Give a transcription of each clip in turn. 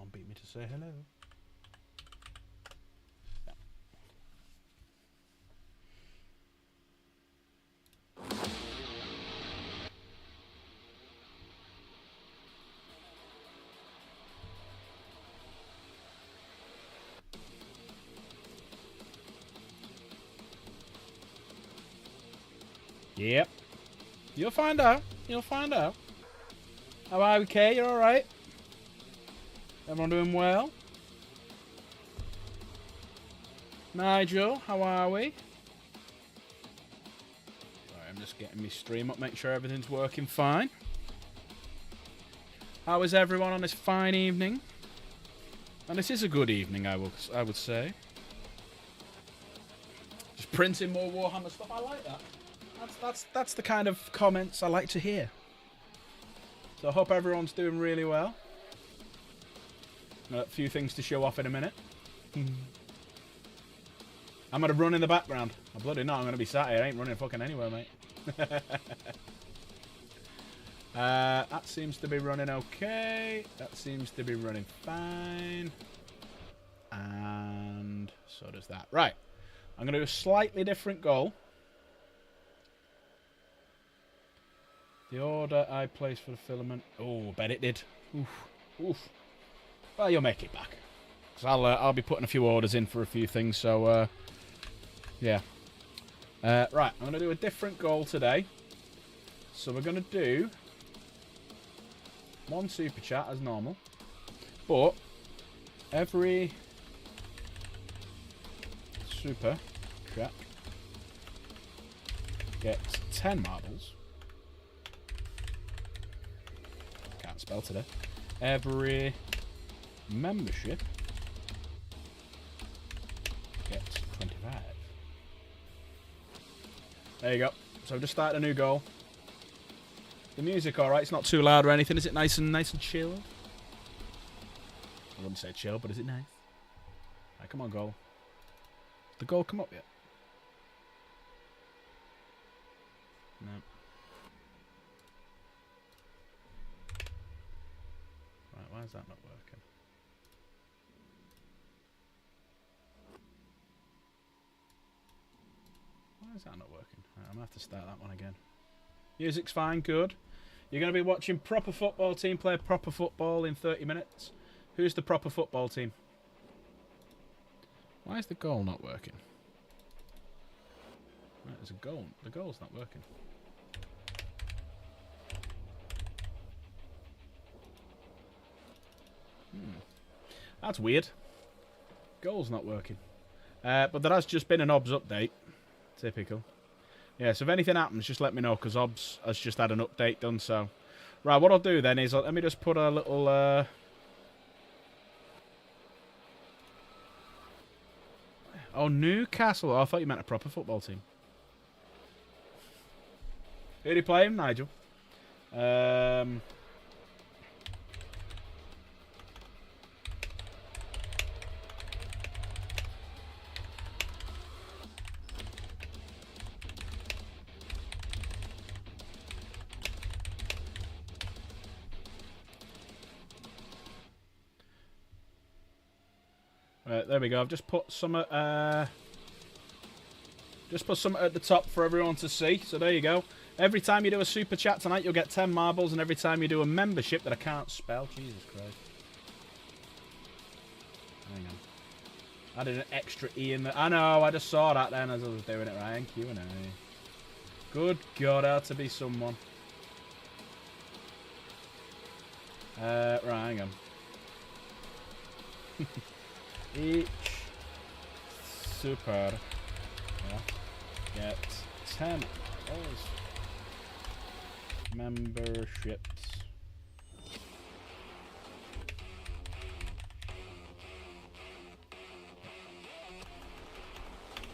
Someone beat me to say hello. Yep. You'll find out. You'll find out. How are we, Kay? You alright? Everyone doing well? Nigel, how are we? Sorry, I'm just getting my stream up, make sure everything's working fine. How is everyone on this fine evening? And this is a good evening, I would say. Just printing more Warhammer stuff. I like that. That's the kind of comments I like to hear. So I hope everyone's doing really well. Got a few things to show off in a minute. I'm going to run in the background. I'm bloody not. I'm going to be sat here. I ain't running fucking anywhere, mate. That seems to be running okay. That seems to be running fine. And so does that. Right. I'm going to do a slightly different goal. The order I placed for the filament. Oh, bet it did. Oof. Oof. Well, you'll make it back. Because I'll be putting a few orders in for a few things. So, yeah. Right, I'm going to do a different goal today. So we're going to do one super chat as normal. But every super chat gets 10 marbles. Can't spell today. Every membership gets 25. There you go. So I've just started a new goal. The music alright, it's not too loud or anything. Is it nice and chilled? I wouldn't say chill, but is it nice? Alright, come on, goal. Did the goal come up yet? No. Right, why is that not working? Why is that not working? Right, I'm going to have to start that one again. Music's fine, good. You're going to be watching proper football team play proper football in 30 minutes. Who's the proper football team? Why is the goal not working? Right, there's a goal. The goal's not working. That's weird. Goal's not working. But there has just been an OBS update. Typical. Yeah, so if anything happens, just let me know, because OBS has just had an update done, so... Right, what I'll do then is, let me just put a little... Oh, Newcastle. Oh, I thought you meant a proper football team. Who do you play him, Nigel? Right, there we go. I've just put some at the top for everyone to see. So there you go. Every time you do a super chat tonight, you'll get 10 marbles, and every time you do a membership that I can't spell, Jesus Christ. Hang on. Added an extra E in there. I know, I just saw that then as I was doing it, right? Q&A. Good God, how to be someone. Right, hang on. Each super gets 10 memberships.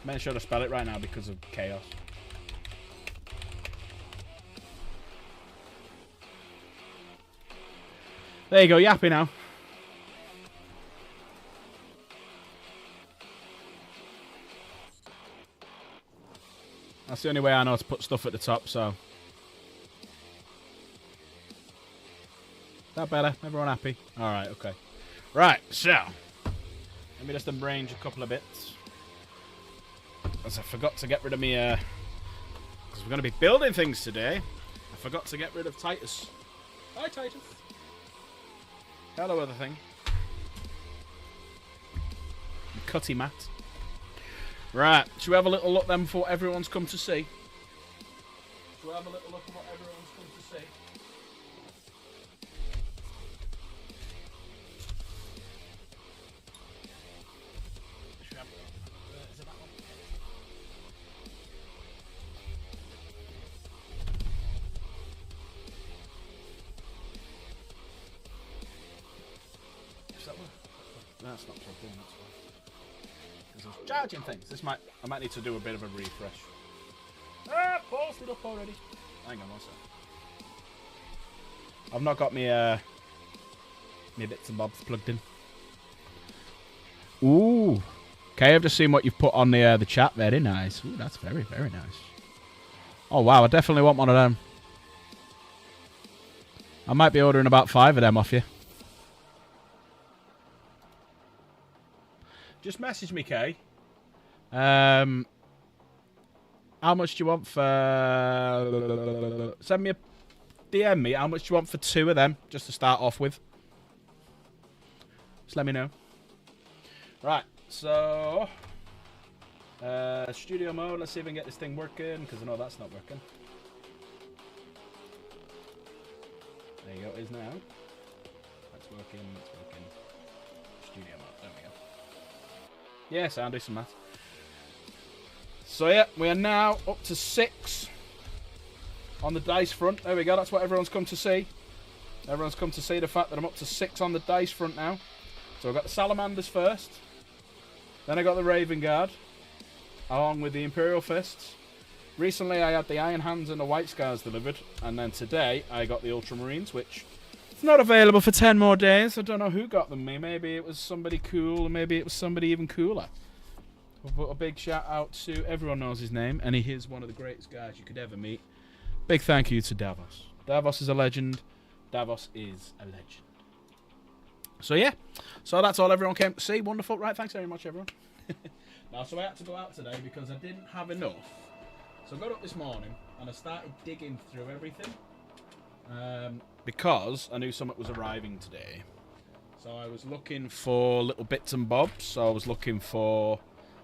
Make sure to spell it right now because of chaos. There you go, you happy now? That's the only way I know to put stuff at the top, so. That better? Everyone happy? Alright, okay. Right, so let me just arrange a couple of bits. As I forgot to get rid of me, because we're going to be building things today. I forgot to get rid of Titus. Hi, Titus. Hello, other thing. The cutty mat. Right, should we have a little look then before everyone's come to see? Should we have a little look at what everyone's come to see? Should we have, is it that one? Is that one? No, that's not plugged in, that's why. Because I was charging things. I might need to do a bit of a refresh. Ah, posted up already. Hang on one sec. I've not got me me bits and bobs plugged in. Ooh. Okay, I've just seen what you've put on the chat. Very nice. Ooh, that's very, very nice. Oh wow, I definitely want one of them. I might be ordering about 5 of them off you. Just message me, Kay. How much do you want for... Send me a... DM me. How much do you want for 2 of them? Just to start off with. Just let me know. Right, so... studio mode. Let's see if we can get this thing working. Because I know that's not working. There you go. It is now. That's working. That's working. Studio mode. There we go. Yes, I'll do some math. So yeah, we are now up to 6 on the dice front. There we go, that's what everyone's come to see. Everyone's come to see the fact that I'm up to 6 on the dice front now. So I've got the Salamanders first. Then I got the Raven Guard, along with the Imperial Fists. Recently I had the Iron Hands and the White Scars delivered. And then today I got the Ultramarines, which it's not available for 10 more days. I don't know who got them. Maybe it was somebody cool, or maybe it was somebody even cooler. But a big shout out to everyone knows his name, and he is one of the greatest guys you could ever meet. Big thank you to Davos. Davos is a legend. Davos is a legend. So yeah, so that's all everyone came to see. Wonderful. Right, thanks very much, everyone. Now, so I had to go out today because I didn't have enough. So I got up this morning and I started digging through everything. Because I knew something was arriving today. So I was looking for little bits and bobs. So I was looking for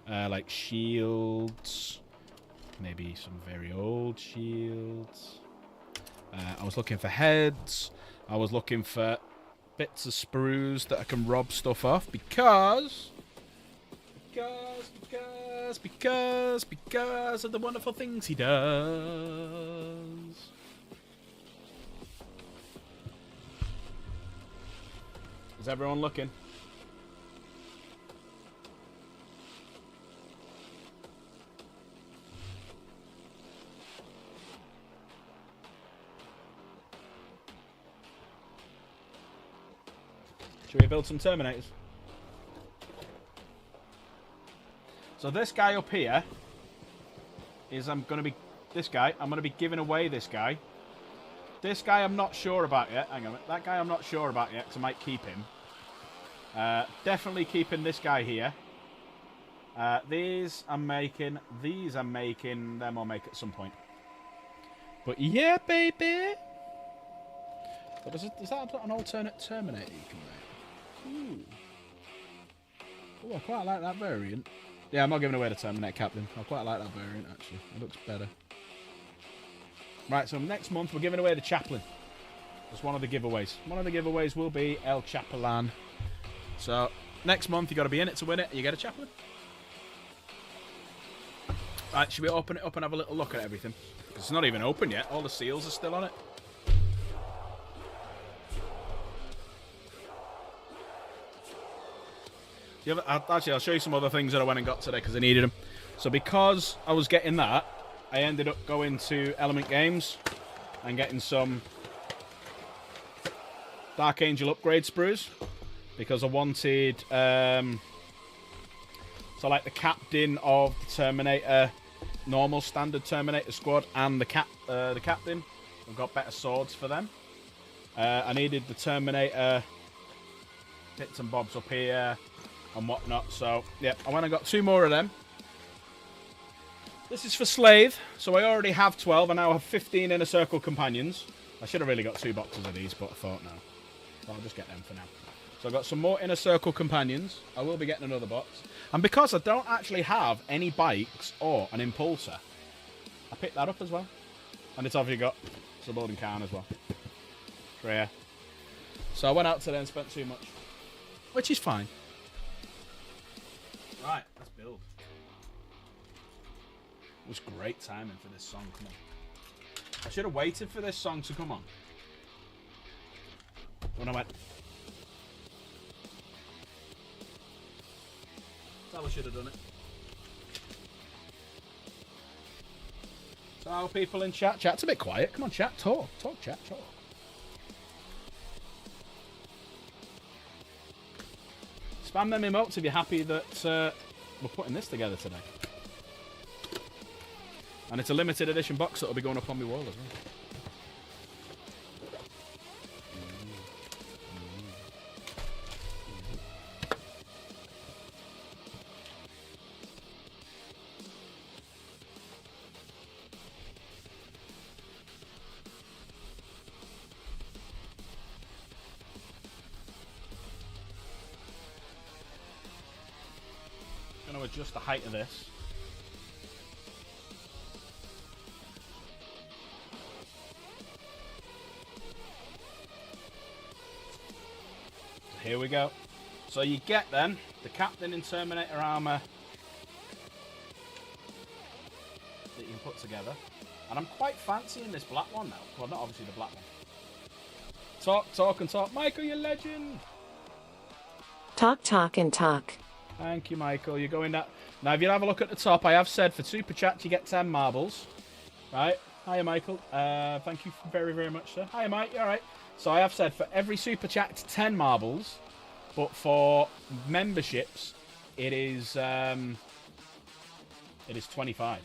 like shields, maybe some very old shields. I was looking for heads. I was looking for bits of sprues that I can rob stuff off because of the wonderful things he does. Is everyone looking? Should we build some Terminators? So this guy up here is I'm going to be giving away this guy. This guy I'm not sure about yet. Hang on. That guy I'm not sure about yet because I might keep him. Definitely keeping this guy here. These I'm making. These I'm making. Them I'll make at some point. But yeah, baby. But is that an alternate Terminator you can make? Ooh. Oh, I quite like that variant. Yeah, I'm not giving away the Terminator Captain. I quite like that variant, actually. It looks better. Right, so next month we're giving away the Chaplain. That's one of the giveaways. One of the giveaways will be El Chapelan. So, next month you got to be in it to win it. You get a Chaplain. Right, should we open it up and have a little look at everything? Because it's not even open yet. All the seals are still on it. Actually, I'll show you some other things that I went and got today because I needed them. So because I was getting that, I ended up going to Element Games and getting some Dark Angel upgrade sprues because I wanted so like the captain of the Terminator, normal standard Terminator squad, and the captain. I've got better swords for them. I needed the Terminator bits and bobs up here and whatnot. So, yeah, I went and got 2 more of them. This is for Slave, so I already have 12. I now have 15 Inner Circle Companions. I should have really got 2 boxes of these, but I thought no. So I'll just get them for now. So I've got some more Inner Circle Companions. I will be getting another box. And because I don't actually have any bikes or an Impulsor, I picked that up as well. And it's obviously got Subordinate Khan as well. Rare. So I went out today and spent too much. Which is fine. Right, let's build. It was great timing for this song, come on. I should have waited for this song to come on. When I went... That's how I should have done it. So, people in chat. Chat's a bit quiet. Come on, chat. Talk. Talk, chat. Talk. Spam them emotes if you're happy that we're putting this together today. And it's a limited edition box that'll be going up on my wall as well. I'm going to adjust the height of this. Here we go. So you get then the Captain in Terminator armor that you can put together. And I'm quite fancying this black one now. Well, not obviously the black one. Talk and talk. Michael, you legend. Talk and talk. Thank you, Michael. You're going that. Now, if you have a look at the top, I have said for Super Chat you get 10 marbles. Right? Hiya, Michael. Thank you very, very much, sir. Hiya, Mike. You all right? So I have said for every Super Chat, 10 marbles. But for memberships, it is 25.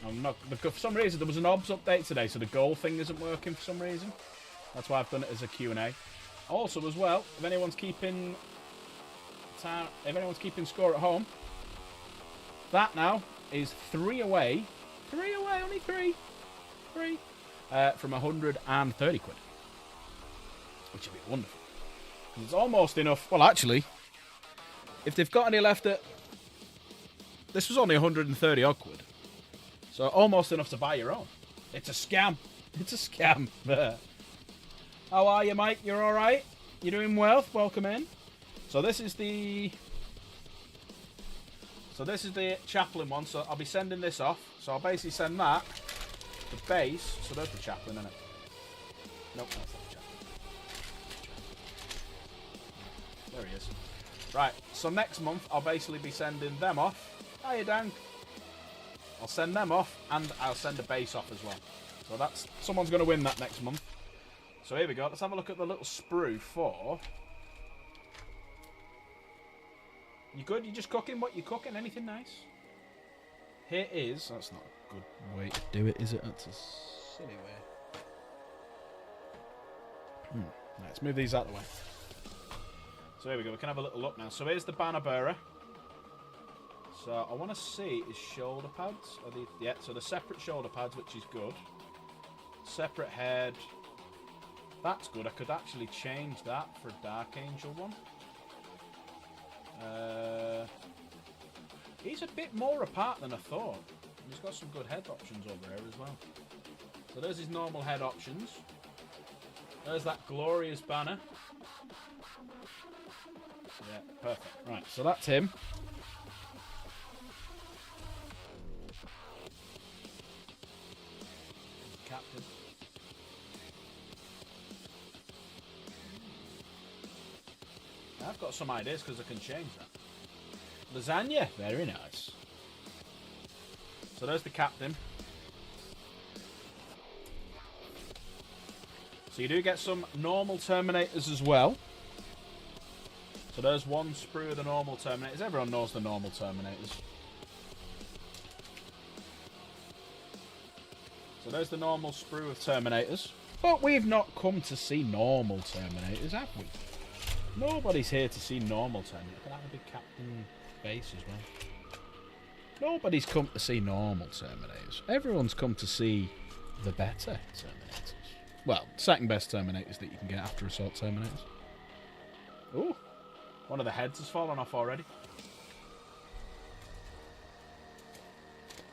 I'm not. For some reason, there was an OBS update today, so the goal thing isn't working for some reason. That's why I've done it as a Q&A. Also, as well, if anyone's keeping score at home, that now is 3 away. 3 away, only 3. 3. From 130 quid. Which would be wonderful. It's almost enough. Well, actually, if they've got any left at... This was only 130 odd quid. So almost enough to buy your own. It's a scam. It's a scam. How are you, Mike? You're alright? You doing well? Welcome in. So this is the chaplain one. So I'll be sending this off. So I'll basically send that, the base. So there's the chaplain, isn't it? Nope, that's not the chaplain. There he is. Right, so next month I'll basically be sending them off. Hiya, Dan. I'll send them off, and I'll send a base off as well. So that's... Someone's going to win that next month. So here we go. Let's have a look at the little sprue for... You good? You just cooking? What you cooking? Anything nice? Here is... That's not a good way to do it, is it? That's a silly way. Right, let's move these out of the way. So here we go. We can have a little look now. So here's the banner bearer. So I want to see his shoulder pads. Are they, yeah, so the separate shoulder pads, which is good. Separate head. That's good. I could actually change that for a Dark Angel one. He's a bit more apart than I thought. He's got some good head options over here as well. So there's his normal head options. There's that glorious banner. Yeah, perfect. Right, so that's him. Captain. I've got some ideas because I can change that. Lasagna, very nice. So there's the captain. So you do get some normal Terminators as well. So there's one sprue of the normal Terminators. Everyone knows the normal Terminators. So there's the normal sprue of Terminators. But we've not come to see normal Terminators, have we? Nobody's here to see normal Terminators. Can I have a big Captain base as well? Nobody's come to see normal Terminators. Everyone's come to see the better Terminators. Well, second best Terminators that you can get after Assault Terminators. Ooh, one of the heads has fallen off already.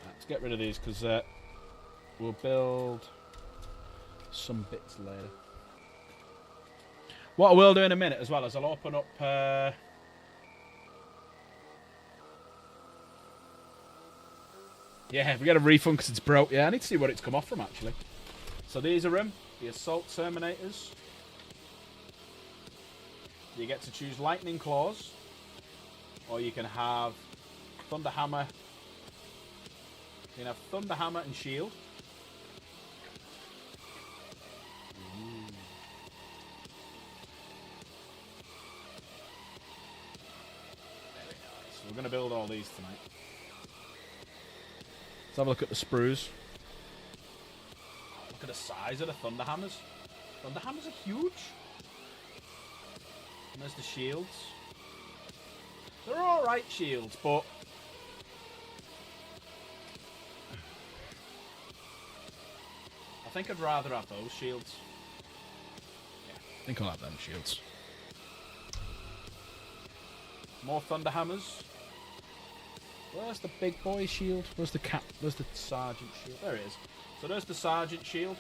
Let's get rid of these because we'll build some bits later. What I will do in a minute as well is I'll open up... Yeah, we get a refund because it's broke. Yeah, I need to see what it's come off from, actually. So these are them, the Assault Terminators. You get to choose Lightning Claws, or you can have Thunder Hammer. You can have Thunder Hammer and Shield. Very nice. We're going to build all these tonight. Let's have a look at the sprues. Look at the size of the Thunder Hammers. Thunder Hammers are huge. And there's the shields. They're alright shields, but... I think I'd rather have those shields. Yeah, I think I'll have them shields. More Thunder Hammers. Where's the big boy shield? Where's the sergeant shield? There it is. So there's the sergeant shield.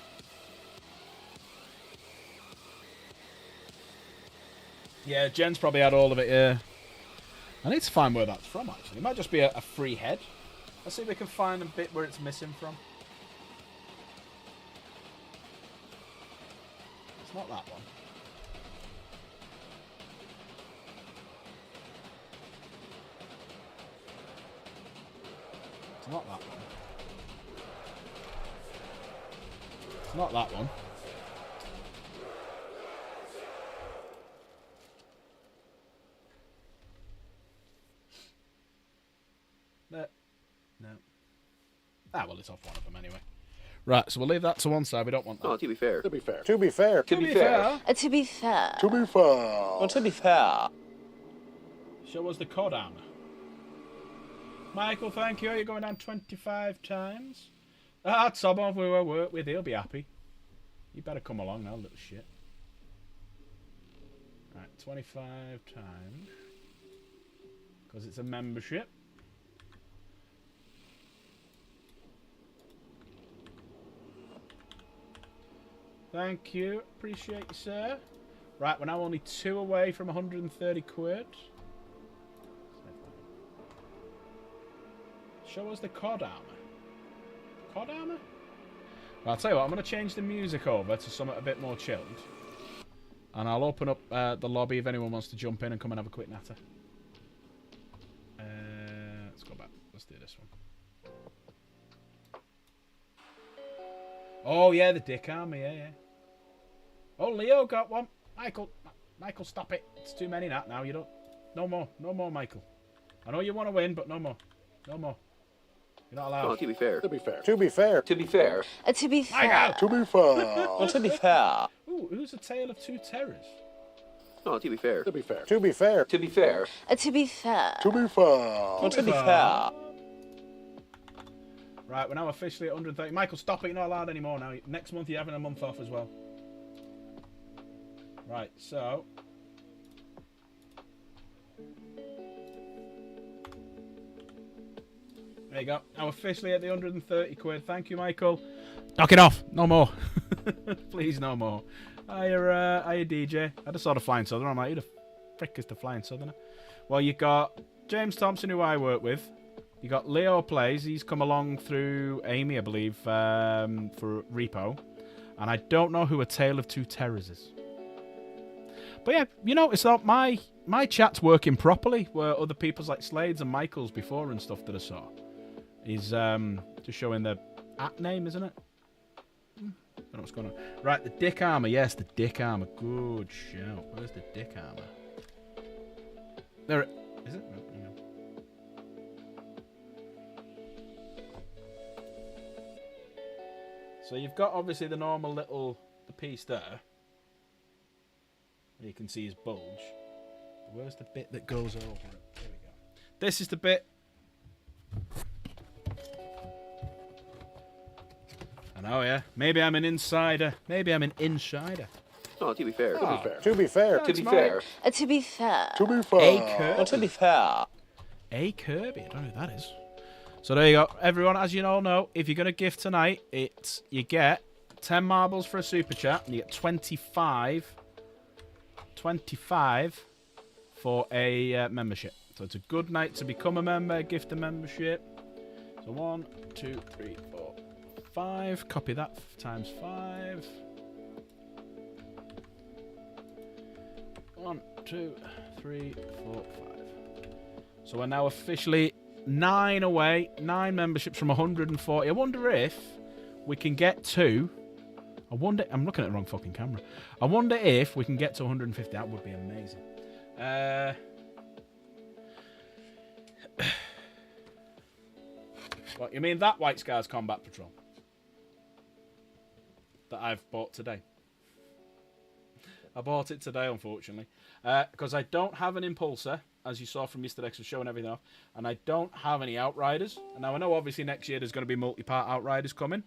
Yeah, Jen's probably had all of it, yeah. I need to find where that's from, actually. It might just be a free head. Let's see if we can find a bit where it's missing from. It's not that one. It's not that one. It's not that one. No. Ah, well, it's off one of them anyway. Right, so we'll leave that to one side. We don't want that. Oh, to be fair. To be fair. To be fair. To be fair. To be fair. To be fair. Well, to be fair. Show us the COD armor. Michael, thank you. You're going down 25 times. Ah, Tom, we will work with. He'll be happy. You better come along now, little shit. Right, 25 times. Because it's a membership. Thank you. Appreciate you, sir. Right, we're now only 2 away from 130 quid. Show us the COD armor. COD armor? Well, I'll tell you what, I'm going to change the music over to something a bit more chilled. And I'll open up the lobby if anyone wants to jump in and come and have a quick natter. Let's go back. Let's do this one. Oh, yeah, the dick armor, yeah. Oh, Leo got one. Michael, stop it. It's too many now. You don't... No more, Michael. I know you want to win, but no more. No more. You're not allowed. Oh, to be fair. To be fair. To be fair. To be fair. To be fair. To be fair. Well, to be fair. Ooh, who's a tale of two terrors? Oh, to be fair. To be fair. To be fair. To be fair. To be fair. To be fair. Well, to be fair. Right, we're now officially at 130. Michael, stop it. You're not allowed anymore now. Next month, you're having a month off as well. Right, so... There you go. Now officially at the 130 quid. Thank you, Michael. Knock it off. No more. Please, no more. Hiya, DJ. I just saw the Flying Southerner. I'm like, who the frick is the Flying Southerner? Well, you got James Thompson, who I work with. You got Leo Plays. He's come along through Amy, I believe, for Repo. And I don't know who A Tale of Two Terrors is. But yeah, you know, it's not my chat's working properly, where other people's like Slade's and Michael's before and stuff that I saw. He's just showing the at name, isn't it? I don't know what's going on. Right, the dick armor. Yes, the dick armor. Good shout. Where's the dick armor? There it is. It? No, hang on. So you've got obviously the normal little the piece there. You can see his bulge. Where's the bit that goes over it? There we go. This is the bit. I know, yeah. Maybe I'm an insider. Maybe I'm an insider. Oh, to be fair. To be fair. To be fair. To be fair. To be fair. To be A fair. Kirby. To be fair. A Kirby. I don't know who that is. So there you go. Everyone, as you all know, if you're going to gift tonight, you get 10 marbles for a super chat, and you get 25 for a membership. So it's a good night to become a member, gift a membership. So 1, 2, 3, 4, 5. Copy that times 5. 1, 2, 3, 4, 5. So we're now officially 9 away. 9 memberships from 140. I wonder if we can get to... I'm looking at the wrong fucking camera. I wonder if we can get to 150. That would be amazing. What, you mean that White Scars Combat Patrol? That I've bought today. I bought it today, unfortunately. Because I don't have an Impulsor, as you saw from yesterday's showing everything off. And I don't have any Outriders. And now I know obviously next year there's going to be multi-part Outriders coming.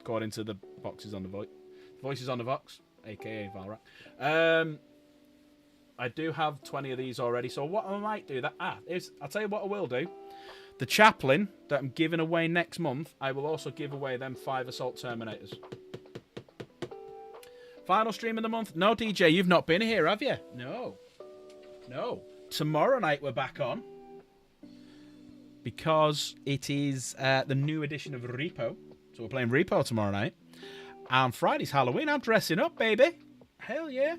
According to the boxes on the voices on the Vox, aka Valrak. I do have 20 of these already, so what I might do I'll tell you what I will do. The Chaplain that I'm giving away next month, I will also give away them 5 Assault Terminators. Final stream of the month. No, DJ, you've not been here, have you? No. Tomorrow night we're back on because it is the new edition of Repo. So we're playing Repo tomorrow night. And Friday's Halloween. I'm dressing up, baby. Hell yeah.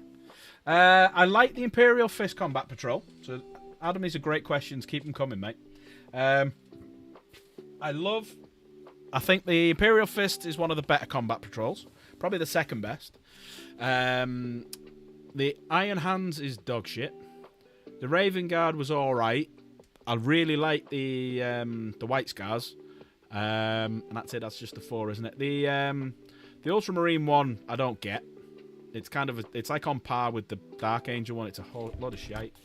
I like the Imperial Fist Combat Patrol. So, Adam, these are great questions. Keep them coming, mate. I think the Imperial Fist is one of the better combat patrols. Probably the second best. The Iron Hands is dog shit. The Raven Guard was alright. I really like the White Scars. And that's it. That's just the 4, isn't it? The Ultramarine one I don't get. It's it's like on par with the Dark Angel one. It's a whole lot of shite.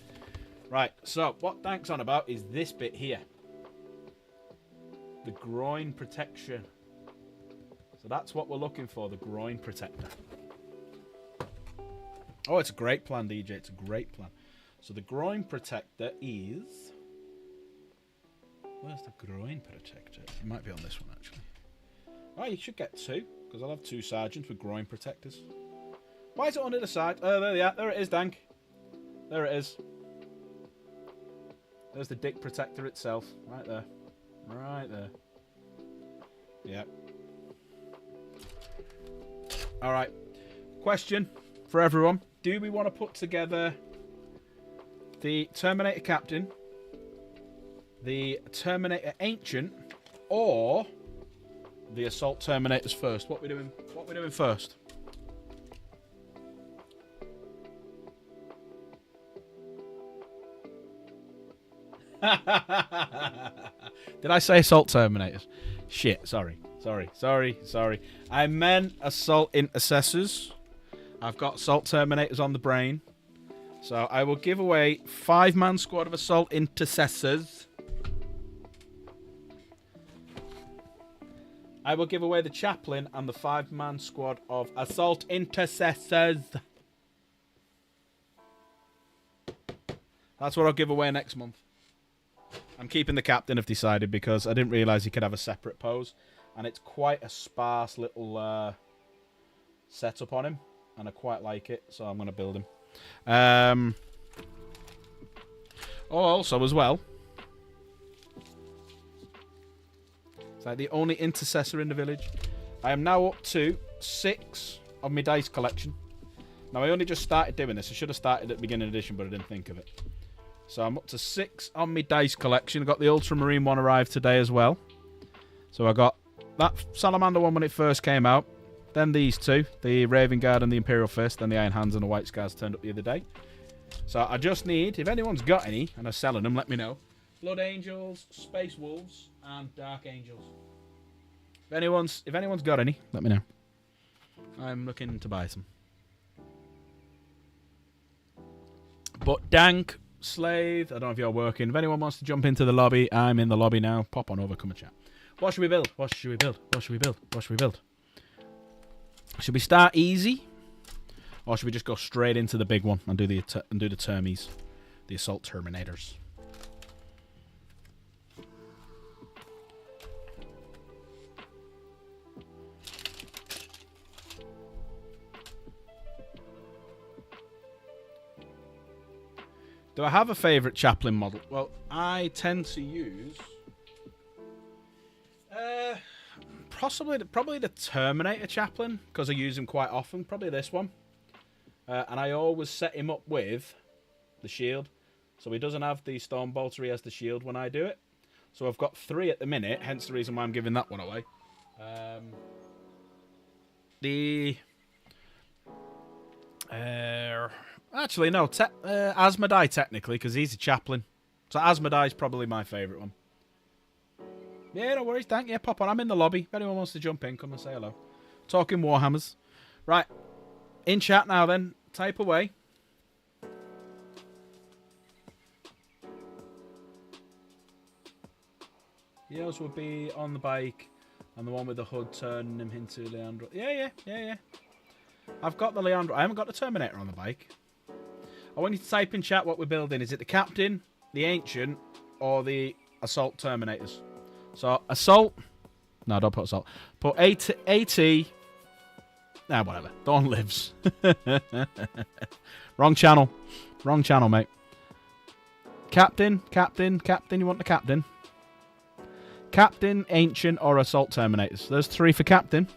Right. So what Dank's on about is this bit here. The groin protection. So that's what we're looking for. The groin protector. Oh, it's a great plan, DJ. It's a great plan. So the groin protector is... Where's the groin protector? It might be on this one, actually. Oh, you should get 2, because I'll have 2 sergeants with groin protectors. Why is it on the other side? Oh, there they are. There it is, Dank. There it is. There's the dick protector itself. Right there. Right there. Yep. Alright. Question for everyone. Do we want to put together the Terminator Captain, the Terminator Ancient, or the Assault Terminators first? What we doing first? Did I say Assault Terminators? Shit, sorry. I meant Assault Intercessors. I've got Assault Terminators on the brain. So I will give away 5-man squad of Assault Intercessors. I will give away the Chaplain and the 5-man squad of Assault Intercessors. That's what I'll give away next month. I'm keeping the Captain, I've decided, because I didn't realise he could have a separate pose. And it's quite a sparse little setup on him. And I quite like it, so I'm going to build him. Also, as well, it's like the only intercessor in the village. I am now up to 6 of my dice collection. Now, I only just started doing this. I should have started at the beginning edition, but I didn't think of it. So I'm up to 6 on my dice collection. I got the Ultramarine one arrived today as well. So I got that Salamander one when it first came out. Then these 2, the Raven Guard and the Imperial Fist, then the Iron Hands and the White Scars turned up the other day. So I just need, if anyone's got any, and are selling them, let me know. Blood Angels, Space Wolves, and Dark Angels. If If anyone's got any, let me know. I'm looking to buy some. But Dank, Slave, I don't know if you're working. If anyone wants to jump into the lobby, I'm in the lobby now. Pop on over, come and chat. What should we build? What should we build? What should we build? What should we build? Should we start easy? Or should we just go straight into the big one and do the Termies? The Assault Terminators. Do I have a favourite Chaplain model? Well, I tend to use... probably the Terminator Chaplain, because I use him quite often. Probably this one. And I always set him up with the shield. So he doesn't have the Stormbolter, he has the shield when I do it. So I've got 3 at the minute, hence the reason why I'm giving that one away. Actually, no, Asmodai technically, because he's a Chaplain. So Asmodai is probably my favourite one. Yeah, no worries, thank you. Pop on, I'm in the lobby. If anyone wants to jump in, come and say hello. Talking Warhammers. Right, in chat now then. Type away. Yours would be on the bike, and the one with the hood turning him into Leandro. Yeah. I've got the Leandro. I haven't got the Terminator on the bike. I want you to type in chat what we're building. Is it the Captain, the Ancient, or the Assault Terminators? So, Assault... No, don't put Assault. Put AT... Nah, whatever. Dawn lives. Wrong channel. Wrong channel, mate. Captain. You want the Captain? Captain, Ancient, or Assault Terminators. There's 3 for Captain.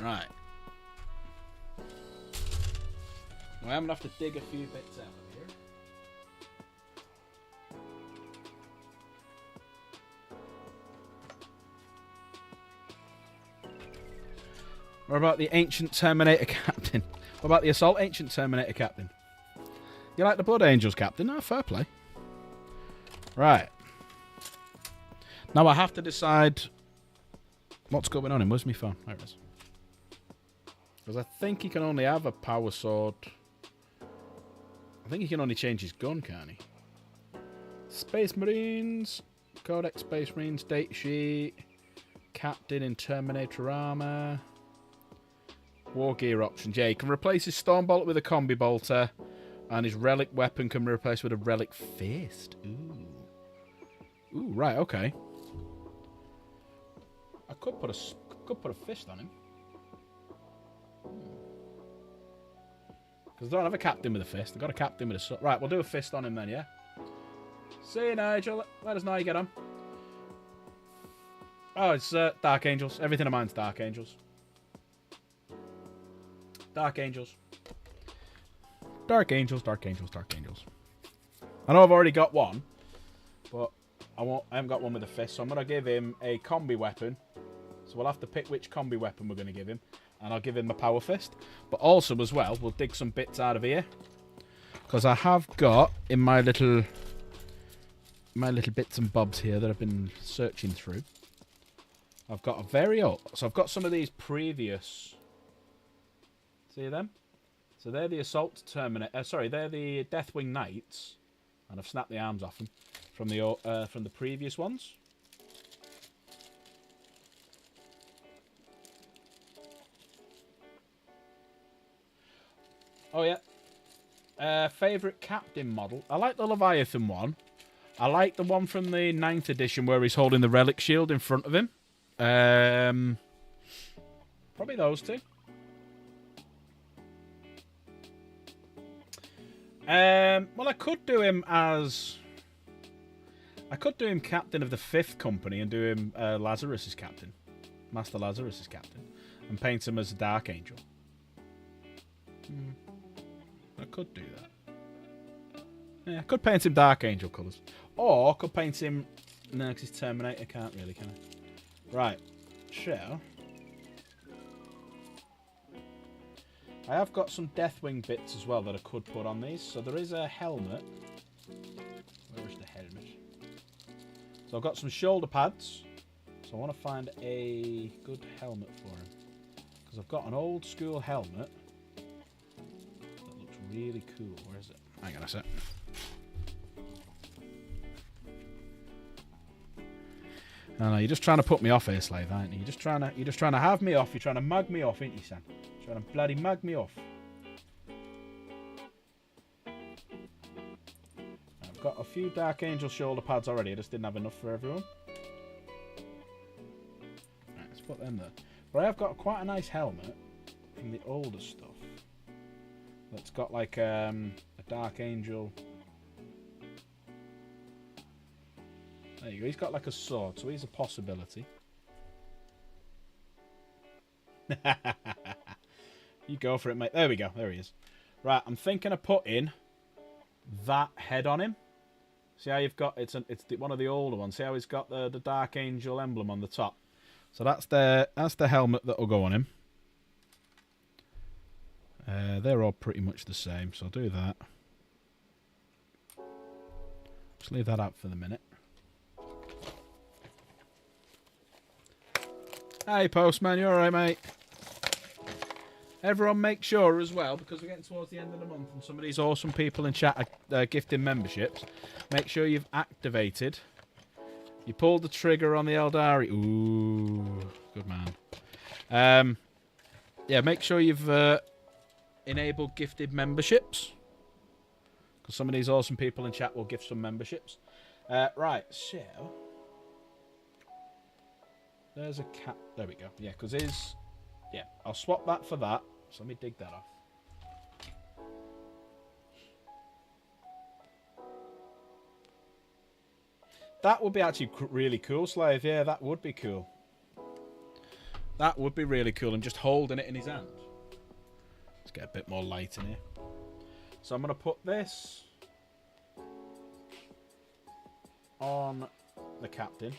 Right. Now, I'm going to have to dig a few bits out of here. What about the Ancient Terminator Captain? What about the Assault Ancient Terminator Captain? You like the Blood Angels Captain? Oh, fair play. Right. Now I have to decide what's going on. Where's my phone? There it is. Because I think he can only have a power sword. I think he can only change his gun, can't he? Space Marines. Codex Space Marines. Date sheet. Captain in Terminator armor. War gear options. Yeah, he can replace his Stormbolt with a Combi Bolter. And his relic weapon can be replaced with a relic fist. Ooh, right, okay. I could put a fist on him. Because I don't have a captain with a fist. I've got a captain with a sword. Right, we'll do a fist on him then, yeah? See you, Nigel. Let us know how you get on. Oh, it's Dark Angels. Everything of mine's Dark Angels. Dark Angels. Dark Angels. I know I've already got one, but I haven't got one with a fist, so I'm going to give him a combi weapon. So we'll have to pick which combi weapon we're going to give him, and I'll give him a power fist. But also, as well, we'll dig some bits out of here, because I have got in my little bits and bobs here that I've been searching through. I've got a very old, so I've got some of these previous. See them? So they're the Assault Terminator. They're the Deathwing Knights, and I've snapped the arms off them from the previous ones. Oh yeah. Favorite Captain model. I like the Leviathan one. I like the one from the 9th edition where he's holding the relic shield in front of him. Probably those 2. Well, I could do him captain of the 5th company and do him Lazarus's captain. Master Lazarus's captain. And paint him as a Dark Angel. I could do that. Yeah, I could paint him Dark Angel colours. Or I could paint him... No, because he's Terminator. Can't really, can I? Right. So... I have got some Deathwing bits as well that I could put on these. So there is a helmet. Where is the So I've got some shoulder pads. So I want to find a good helmet for him. Because I've got an old school helmet that looks really cool. Where is it? Hang on a sec. I know, you're just trying to put me off here, Slave, aren't you? You're just trying to have me off. You're trying to mug me off, ain't you, Sam? You're trying to bloody mug me off. I've got a few Dark Angel shoulder pads already. I just didn't have enough for everyone. Right, let's put them there. But I have got quite a nice helmet from the older stuff. That's got like a Dark Angel. There you go. He's got like a sword, so he's a possibility. You go for it, mate. There we go. There he is. Right, I'm thinking of putting that head on him. See how you've got it's one of the older ones. See how he's got the Dark Angel emblem on the top. So that's the helmet that'll go on him. They're all pretty much the same, so I'll do that. Just leave that out for the minute. Hey, Postman, you alright, mate? Everyone make sure as well, because we're getting towards the end of the month and some of these awesome people in chat are gifting memberships, make sure you've activated. You pulled the trigger on the Eldari. Ooh, good man. Yeah, make sure you've enabled gifted memberships, because some of these awesome people in chat will gift some memberships. Right, so... There's a cat. There we go. Yeah, because his... Yeah, I'll swap that for that. So let me dig that off. That would be actually really cool, Slave. Yeah, that would be cool. That would be really cool. I'm just holding it in his hand. Let's get a bit more light in here. So I'm going to put this on the captain.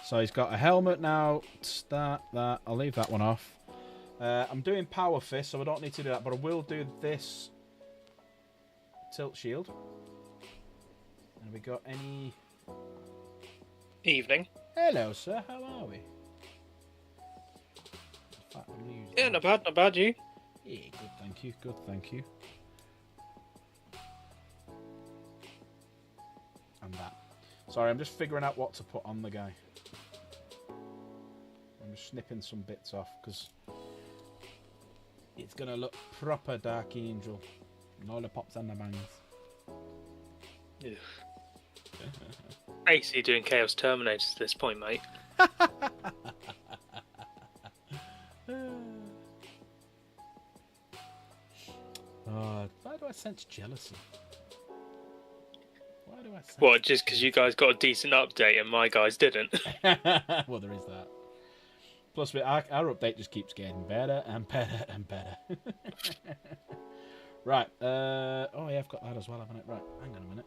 So he's got a helmet now. Start that. I'll leave that one off. I'm doing power fist, so I don't need to do that, but I will do this tilt shield. Have we got any... Evening. Hello, sir. How are we? Yeah, not bad, you? Yeah, good, thank you. Good, thank you. And that. Sorry, I'm just figuring out what to put on the guy. I'm just snipping some bits off, because it's going to look proper Dark Angel. Lollipops and the bangs. Yeah. Basically doing Chaos Terminators at this point, mate. Why do I sense jealousy? Why do I sense... What, just because you guys got a decent update and my guys didn't? Well, there is that. Plus, our update just keeps getting better and better and better. Right. Oh, yeah, I've got that as well, haven't I? Right, hang on a minute.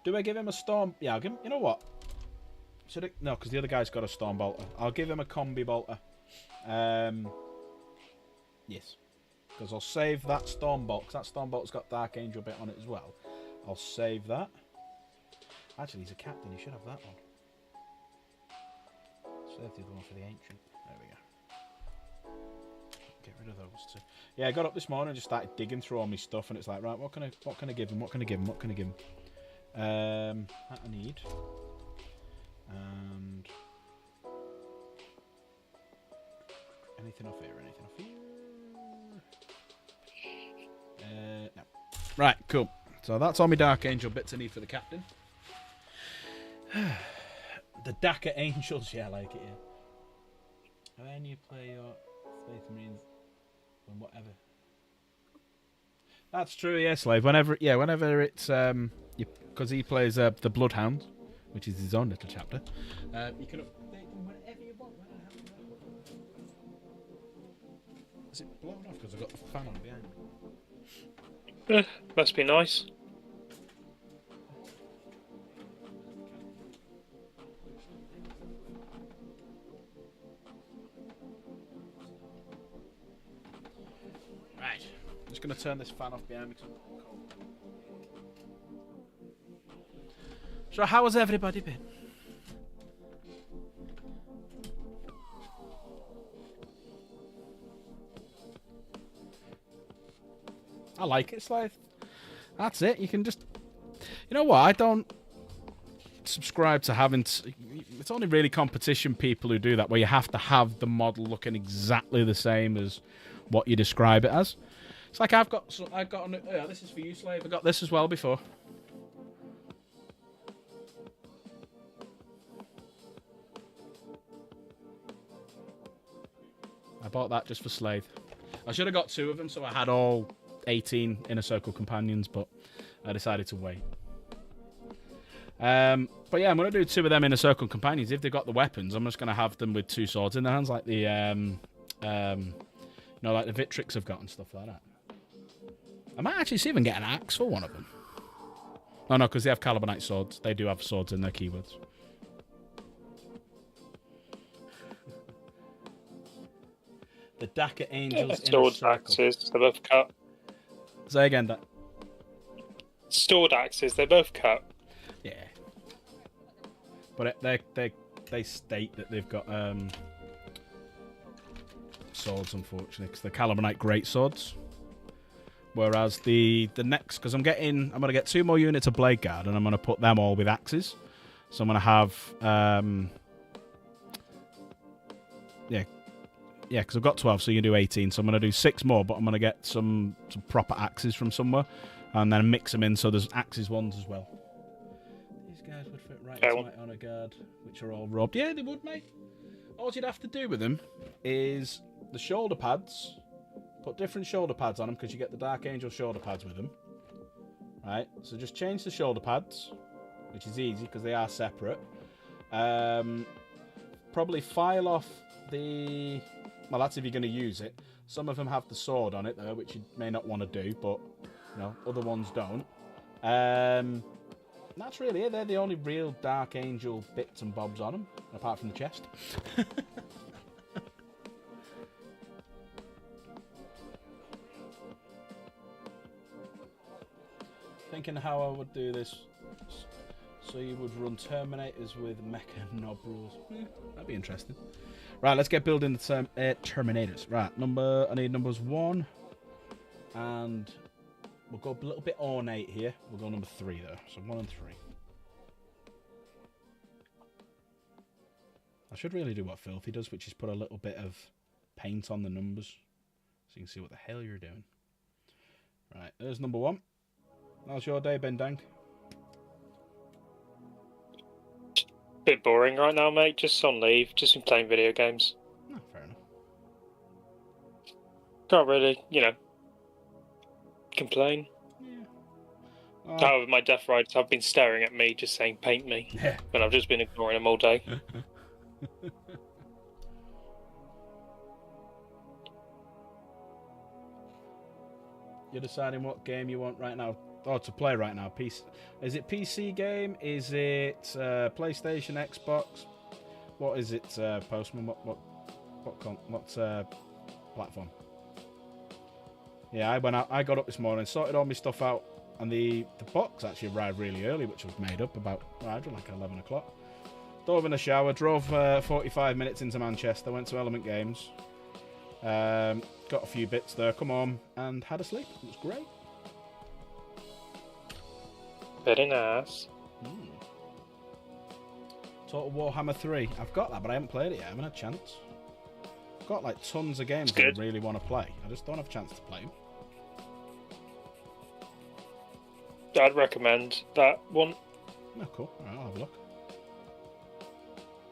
Do I give him a storm? Yeah, I'll give him... You know what? Should I... No, because the other guy's got a storm bolter. I'll give him a combi bolter. Yes. Because I'll save that storm bolt. Because that storm bolt's got Dark Angel bit on it as well. I'll save that. Actually, he's a captain. He should have that one. Save the other one for the ancient. There we go. Get rid of those two. Yeah, I got up this morning and just started digging through all my stuff, and it's like, right, what can I give him? What can I give him? What can I give him? That I need. And anything off here? Anything off here? No. Right, cool. So that's all my Dark Angel bits I need for the captain. The Dakar Angels, yeah, I like it, yeah. When you play your Space Marines, and whatever. That's true, yeah, Slave. Whenever it's because he plays the Bloodhound, which is his own little chapter. You can update them whenever you want. Is it blown off because I've got the fan on behind me? Must be nice. Right. I'm just going to turn this fan off behind me because I'm cold. So how has everybody been? I like it, Slave. That's it. You can just... You know what? I don't subscribe to having... It's only really competition people who do that, where you have to have the model looking exactly the same as what you describe it as. It's like I've got... Yeah, this is for you, Slave. I got this as well before. I bought that just for Slave. I should have got 2 of them, so I had all 18 Inner Circle companions, but I decided to wait. But yeah, I'm going to do 2 of them Inner Circle companions. If they've got the weapons, I'm just going to have them with 2 swords in their hands, like the, like the Victrix have got and stuff like that. I might actually see if I can get an axe for one of them. Oh no, because they have Calibanite swords. They do have swords in their keywords. The Daka Angels Inner Stored Circle. axes, they're both cut. Say again, that. Stored axes, they're both cut. Yeah. But they state that they've got swords, unfortunately, because they're Calibanite great swords. Whereas the next, because I'm going to get 2 more units of Blade Guard, and I'm going to put them all with axes. So I'm going to have, yeah, because I've got 12, so you can do 18. So I'm going to do 6 more, but I'm going to get some proper axes from somewhere, and then mix them in so there's axes ones as well. These guys would fit right into my honor guard, which are all robbed. Yeah, they would, mate. All you'd have to do with them is the shoulder pads. Put different shoulder pads on them, because you get the Dark Angel shoulder pads with them. Right, so just change the shoulder pads, which is easy because they are separate. Probably file off the... Well, that's if you're going to use it. Some of them have the sword on it, though, which you may not want to do, but, other ones don't. That's really it. They're the only real Dark Angel bits and bobs on them, apart from the chest. Thinking how I would do this. So you would run Terminators with Mecha Knob rules. That'd be interesting. Right, let's get building the Terminators. Right, I need numbers 1. And we'll go a little bit ornate here. We'll go number 3 though. So 1 and 3. I should really do what Filthy does, which is put a little bit of paint on the numbers. So you can see what the hell you're doing. Right, there's number 1. How's your day been, Dank? Bit boring right now, mate. Just on leave. Just been playing video games. Oh, fair enough. Can't really, complain. Yeah. However, my death riders have been staring at me, just saying, paint me. Yeah. And I've just been ignoring them all day. You're deciding what game you want right now. Oh, to play right now. Is it PC game? Is it PlayStation, Xbox? What is it, Postman? What platform? Yeah, I got up this morning, sorted all my stuff out, and the box actually arrived really early, which was made up about like 11 o'clock. Dove in the shower, drove 45 minutes into Manchester, went to Element Games, got a few bits there, come home, and had a sleep. It was great. Very nice. Total Warhammer 3. I've got that, but I haven't played it yet. I haven't had a chance. I've got like tons of games that I really want to play. I just don't have a chance to play them. I'd recommend that one. Oh, cool. Alright, I'll have a look.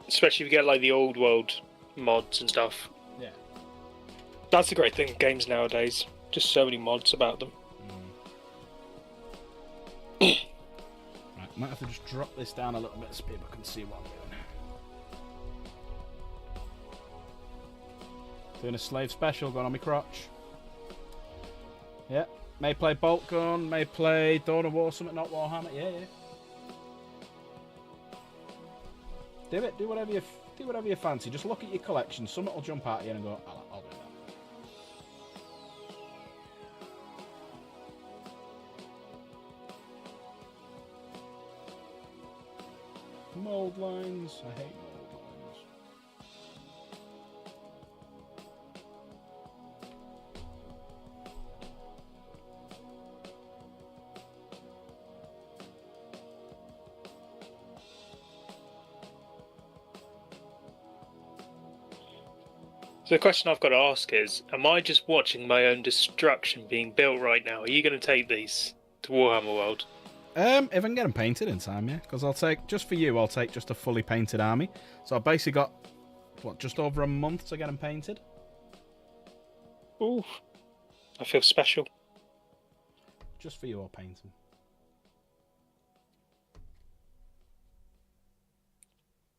Especially if you get like the old world mods and stuff. Yeah. That's the great thing with games nowadays. Just so many mods about them. Right, might have to just drop this down a little bit so people can see what I'm doing. Doing a slave special, going on my crotch. Yeah. May play Bolt Gun, may play Dawn of War, something not Warhammer. Yeah. Do it. Do whatever you fancy. Just look at your collection. Something will jump out at you and go, I'll do that. Mold lines. I hate mold lines. So the question I've got to ask is, am I just watching my own destruction being built right now? Are you going to take these to Warhammer World? If I can get them painted in time, yeah. Because I'll take, just for you, I'll take just a fully painted army. So I've basically got, what, just over a month to get them painted? Ooh, I feel special. Just for you, I'll paint them.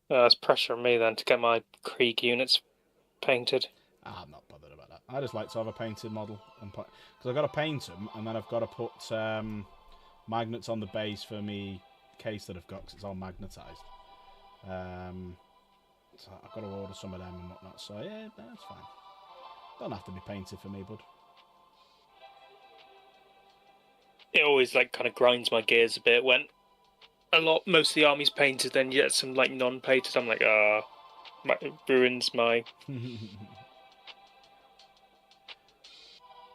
That's pressure on me then to get my Krieg units painted. I'm not bothered about that. I just like to have a painted model. Because I've got to paint them, and then I've got to put magnets on the base for me case that I've got, because it's all magnetised. So I've got to order some of them and whatnot. So yeah, that's fine. Don't have to be painted for me, bud. It always like kind of grinds my gears a bit when most of the army's painted, then you get some like non-painted. I'm like, it ruins my.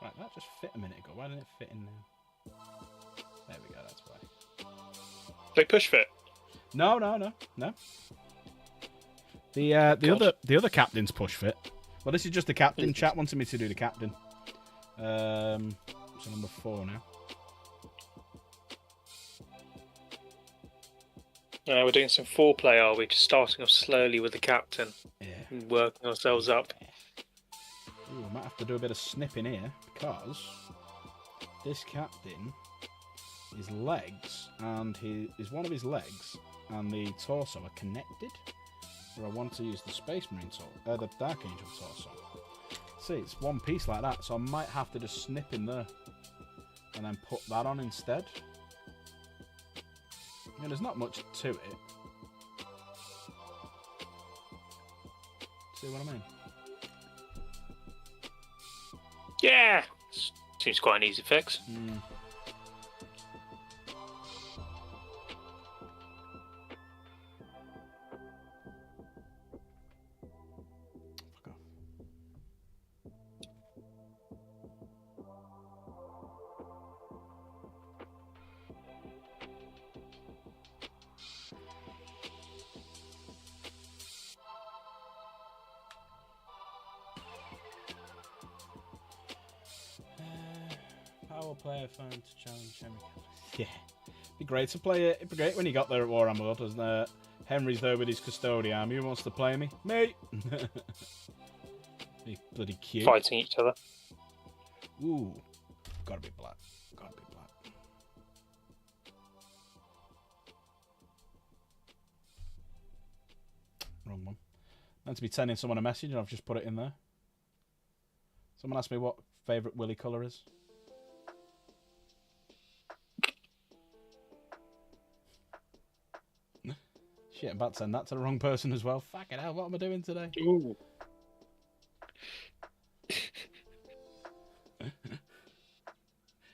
Right, that just fit a minute ago. Why didn't it fit in now? There we go. That's why. They push fit. No. The other captain's push fit. Well, this is just the captain. Chat wanted me to do the captain. So number 4 now. We're doing some foreplay, are we? Just starting off slowly with the captain. Yeah. And working ourselves up. Ooh, I might have to do a bit of snipping here, because this captain, his legs and one of his legs and the torso are connected. So I want to use the Space Marine the Dark Angel torso. See, it's one piece like that, so I might have to just snip in there and then put that on instead. I mean, there's not much to it. See what I mean? Yeah! Seems quite an easy fix. Fuck off. Power player found to challenge Henry. Yeah, be great to play it. It'd be great when you got there at Warhammer World, isn't Henry's there with his custodian army. Who wants to play me? Me. Be bloody cute. Fighting each other. Ooh, gotta be black. Gotta be black. Wrong one. Meant to be sending someone a message, and I've just put it in there. Someone asked me what favourite Willy colour is. Shit, I'm about to send that to the wrong person as well. Fucking hell, what am I doing today? Ooh.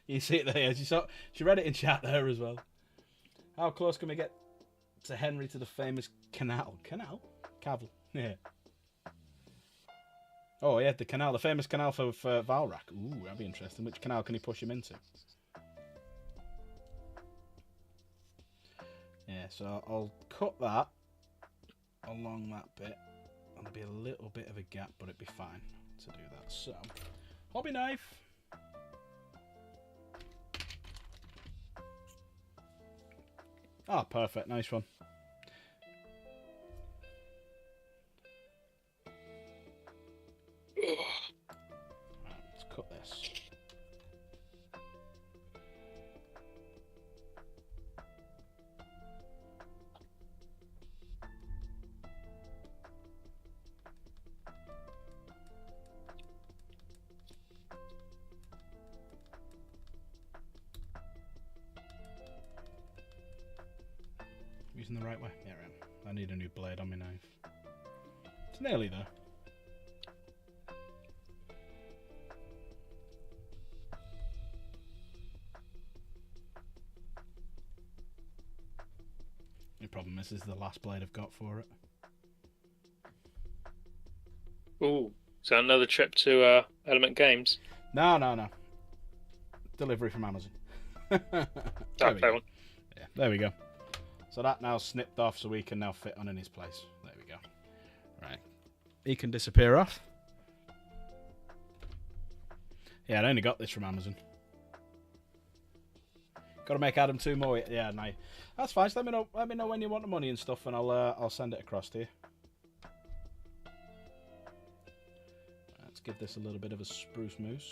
You see it there. She read it in chat there as well. How close can we get to Henry to the famous canal? Canal? Cavill. Yeah. Oh, yeah, the canal. The famous canal for Valrak. Ooh, that'd be interesting. Which canal can he push him into? Yeah, so I'll cut that along that bit. And there'll be a little bit of a gap, but it'd be fine to do that. So, hobby knife. Ah, perfect. Nice one. Right, let's cut this. Using the right way? Yeah, right. I need a new blade on my knife. It's nearly there. The problem This is the last blade I've got for it. Ooh, is that another trip to Element Games? No. Delivery from Amazon. There we Fair go. one. Yeah, there we go. So that now snipped off, so he can now fit on in his place. There we go. Right. He can disappear off. Yeah, I only got this from Amazon. Got to make Adam 2 more. Yeah, no. That's fine. Just let me know when you want the money and stuff, and I'll send it across to you. Let's give this a little bit of a spruce moose.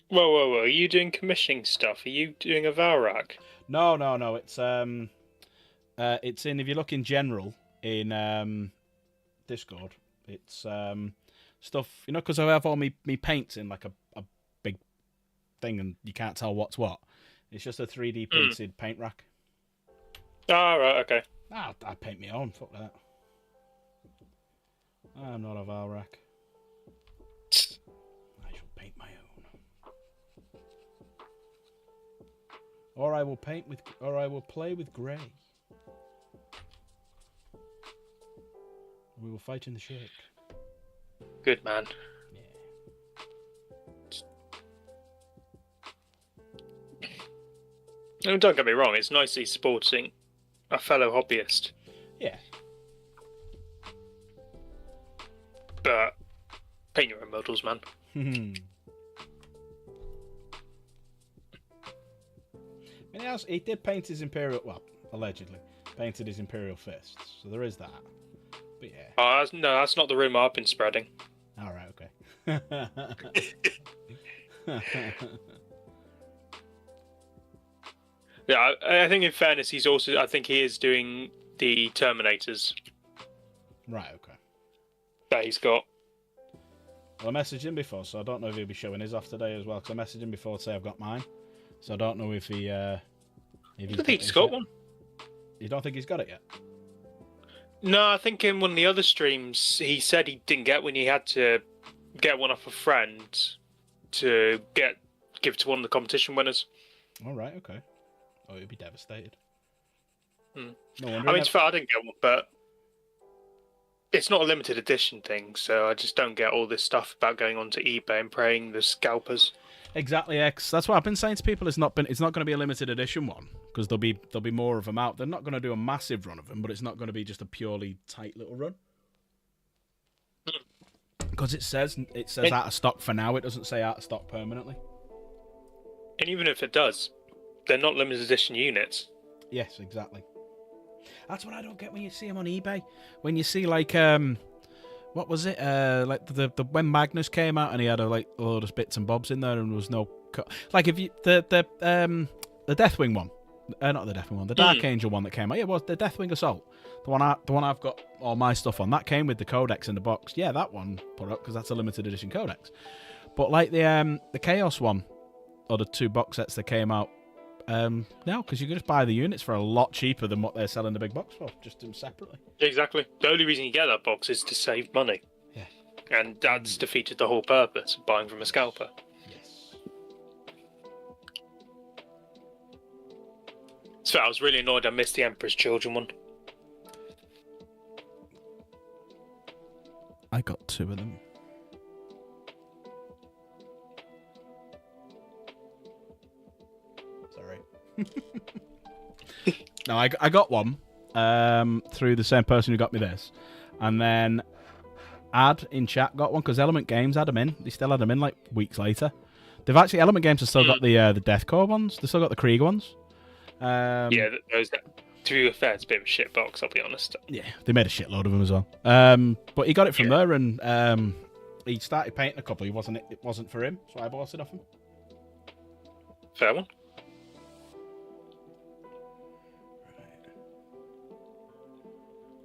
Whoa. Are you doing commissioning stuff? Are you doing a Valrak? No. It's in, if you look in general in Discord, it's stuff, you know, because I have all me paints in like a big thing and you can't tell what's what. It's just a 3D printed paint rack. Oh, right, okay. I paint my own, fuck that. I'm not a Valrak. I shall paint my own. Or I will play with grey. We will fight in the shade. Good man. Yeah. No, don't get me wrong, it's nicely supporting a fellow hobbyist. Yeah. But paint your own models, man. He did paint his Imperial, well, allegedly, painted his Imperial fists, so there is that. But yeah. Oh, that's not the rumour I've been spreading. Alright, okay. Yeah, I think in fairness, I think he is doing the Terminators Right, okay. that he's got. Well, I messaged him before, so I don't know if he'll be showing his off today as well, because I messaged him before to say I've got mine. So I don't know if he... I think he's got one. You don't think he's got it yet? No, I think in one of the other streams, he said he didn't get one. He had to get one off a friend to give to one of the competition winners. All right, okay. Oh, he'd be devastated. No wonder I mean, it's fair, I didn't get one, but it's not a limited edition thing, so I just don't get all this stuff about going onto eBay and praying the scalpers. Exactly, X. That's what I've been saying to people. It's not going to be a limited edition one because there'll be more of them out. They're not going to do a massive run of them, but it's not going to be just a purely tight little run. Because it says out of stock for now. It doesn't say out of stock permanently. And even if it does, they're not limited edition units. Yes, exactly. That's what I don't get when you see them on eBay. When you see like what was it? Like the when Magnus came out and he had a load of bits and bobs in there and there was no like if you the Deathwing one, not the Deathwing one, the Dark Angel one that came out. Yeah, it was the Deathwing Assault. The one I've got all my stuff on. That came with the codex in the box. Yeah, that one put up because that's a limited edition codex. But like the Chaos one, or the 2 box sets that came out. No, because you can just buy the units for a lot cheaper than what they're selling the big box for, just do them separately. Exactly. The only reason you get that box is to save money. Yeah. And that's defeated the whole purpose of buying from a scalper. Yes. So I was really annoyed I missed the Emperor's Children one. I got 2 of them. Sorry. No, I got one through the same person who got me this. And then Ad in chat got one because Element Games had them in. They still had them in like weeks later. They've actually, Element Games have still got the Deathcore ones. They've still got the Krieg ones. Yeah, those. To be fair, it's a bit of a shit box, I'll be honest. Yeah, they made a shitload of them as well. But he got it from there, and he started painting a couple. It wasn't for him, so I bought it off him. Fair one.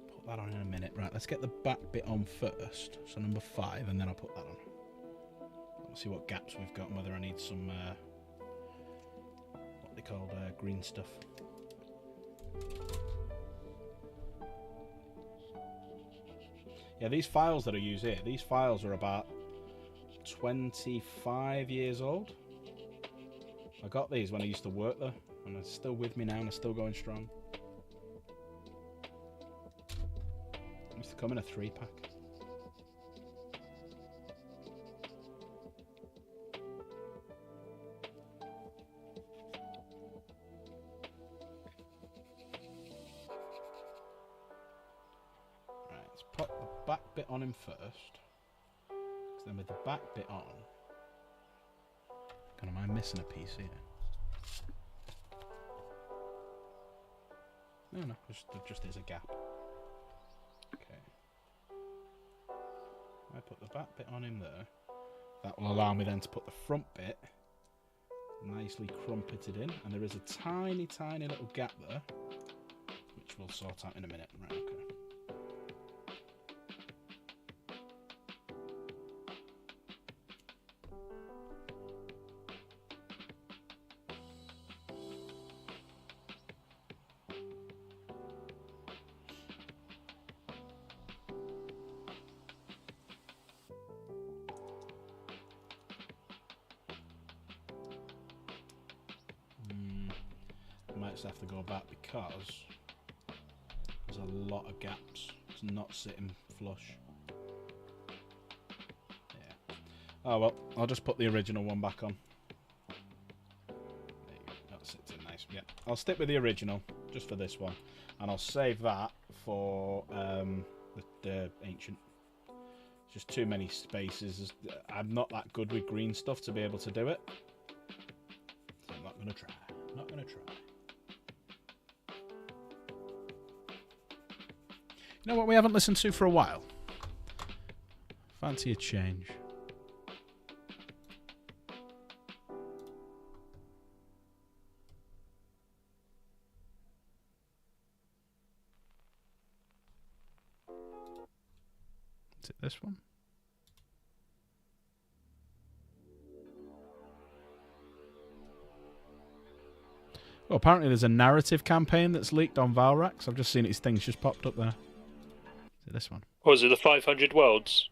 Put that on in a minute. Right, let's get the back bit on first. So number 5, and then I'll put that on. Let's see what gaps we've got and whether I need some what they call green stuff. Yeah, these files that I use here, these files are about 25 years old. I got these when I used to work there, and they're still with me now, and they're still going strong. Used to come in a 3-pack. Right, let's pop the back bit on him first. Because then with the back bit on... God, am I missing a piece here? No, there just is a gap. Okay. I put the back bit on him there. That will allow me then to put the front bit nicely crumpeted in. And there is a tiny, tiny little gap there, which we'll sort out in a minute. Right, okay. Might just have to go back because there's a lot of gaps. It's not sitting flush. Yeah. Oh well, I'll just put the original one back on. There you go. That sits in nice. Yeah, I'll stick with the original just for this one, and I'll save that for the ancient. It's just too many spaces. I'm not that good with green stuff to be able to do it. So I'm not gonna try. Not gonna try. You know what we haven't listened to for a while? Fancy a change. Is it this one? Well, apparently there's a narrative campaign that's leaked on Valrax. I've just seen his things just popped up there. Is it this one? What was it, the 500 Worlds?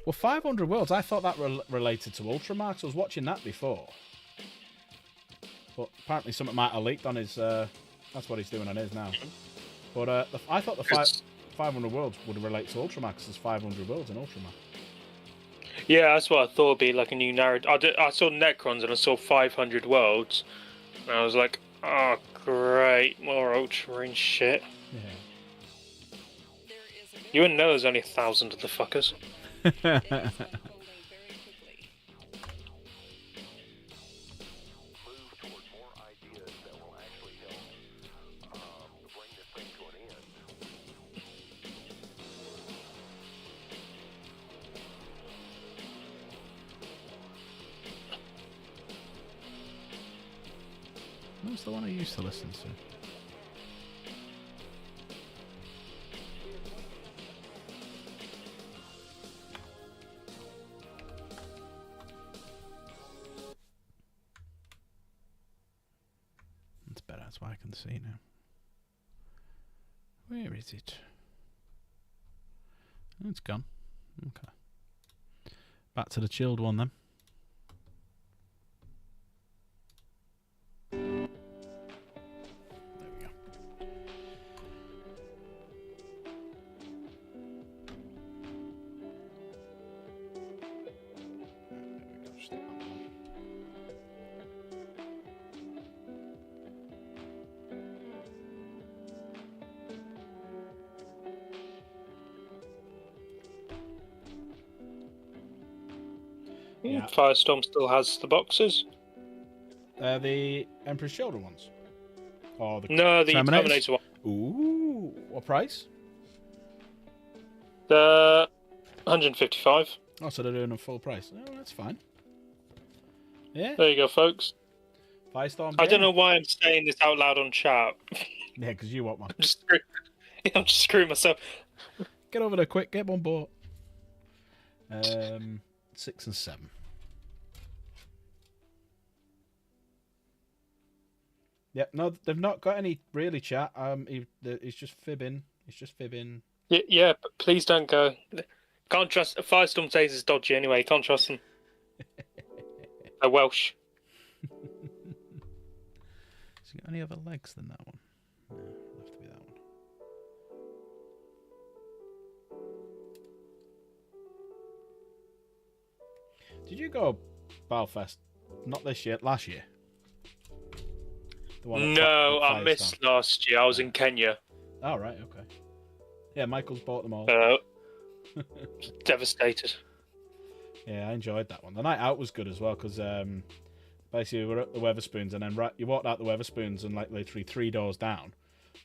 Well, 500 Worlds, I thought that related to Ultramarks. I was watching that before. But apparently something might have leaked on his... that's what he's doing on his now. But I thought the 500 Worlds would relate to Ultramarks. There's 500 Worlds in Ultramark. Yeah, that's what I thought would be like a new narrative. I saw Necrons and I saw 500 Worlds. And I was like, oh, great. More Ultramarine shit. Yeah. You wouldn't know there's only 1,000 of the fuckers. What's the one I used to listen to? That's better, that's why I can see now. Where is it? Oh, it's gone. Okay. Back to the chilled one then. Yeah. Firestorm still has the boxes. The Emperor's Children ones? Or the the Terminator one. Ooh, what price? The 155. Oh, so they're doing a full price. Oh, that's fine. Yeah. There you go, folks. Firestorm. I don't know why I'm saying this out loud on chat. Yeah, because you want one. I'm just screwing myself. Get over there quick. Get one bought. 6 and 7. Yep. No, they've not got any really chat. He's just fibbing. He's just fibbing. Yeah, but please don't go. Can't trust. Firestorm says is dodgy anyway. Can't trust them. They're Welsh. Has he got any other legs than that one? No, it'll have to be that one. Did you go Balfest? Not this year, last year. The one at No, Top I missed last year. I was in Kenya. Oh, right, okay. Yeah, Michael's bought them all. Devastated. Yeah, I enjoyed that one. The night out was good as well because basically we were at the Weatherspoons and then you walked out the Weatherspoons and like literally 3 doors down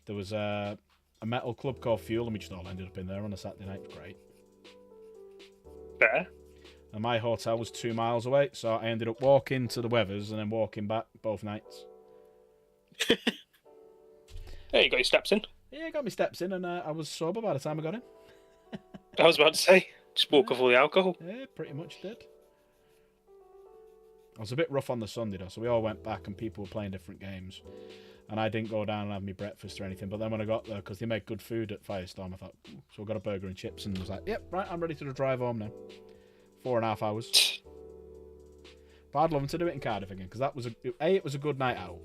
there was a metal club called Fuel and we just all ended up in there on a Saturday night. It was great. Fair. And my hotel was 2 miles away, so I ended up walking to the Weathers and then walking back both nights. There you got your steps in. Yeah, I got my steps in and I was sober by the time I got in. I was about to say, just walk off all the alcohol. Yeah, pretty much did. I was a bit rough on the Sunday though, so we all went back and people were playing different games. And I didn't go down and have my breakfast or anything, but then when I got there, because they make good food at Firestorm, I thought, ooh, so I got a burger and chips and was like, yep, right, I'm ready to drive home now. 4.5 hours. But I'd love them to do it in Cardiff again, because that was it was a good night out.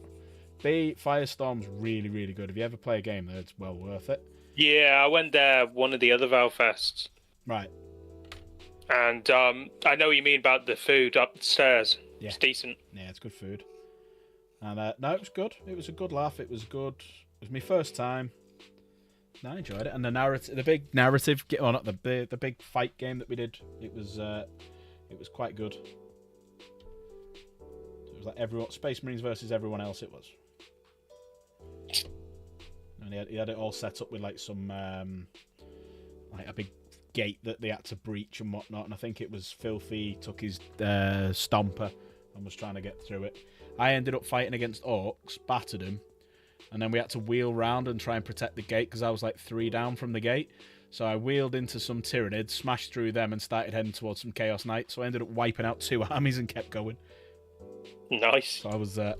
B, Firestorm's really, really good. If you ever play a game there, it's well worth it. Yeah, I went there one of the other Valfests. Right. And I know what you mean about the food upstairs. Yeah. It's decent. Yeah, it's good food. And no, it was good. It was a good laugh. It was good. It was my first time. No, I enjoyed it. And the big narrative, well, not the big fight game that we did. It was quite good. It was like everyone, Space Marines versus everyone else. It was. And he had it all set up with like some like a big gate that they had to breach and whatnot. And I think it was Filthy took his stomper and was trying to get through it. I ended up fighting against orcs, battered him, and then we had to wheel round and try and protect the gate because I was like 3 down from the gate. So I wheeled into some Tyranids, smashed through them, and started heading towards some Chaos Knights. So I ended up wiping out 2 armies and kept going. Nice. So I was a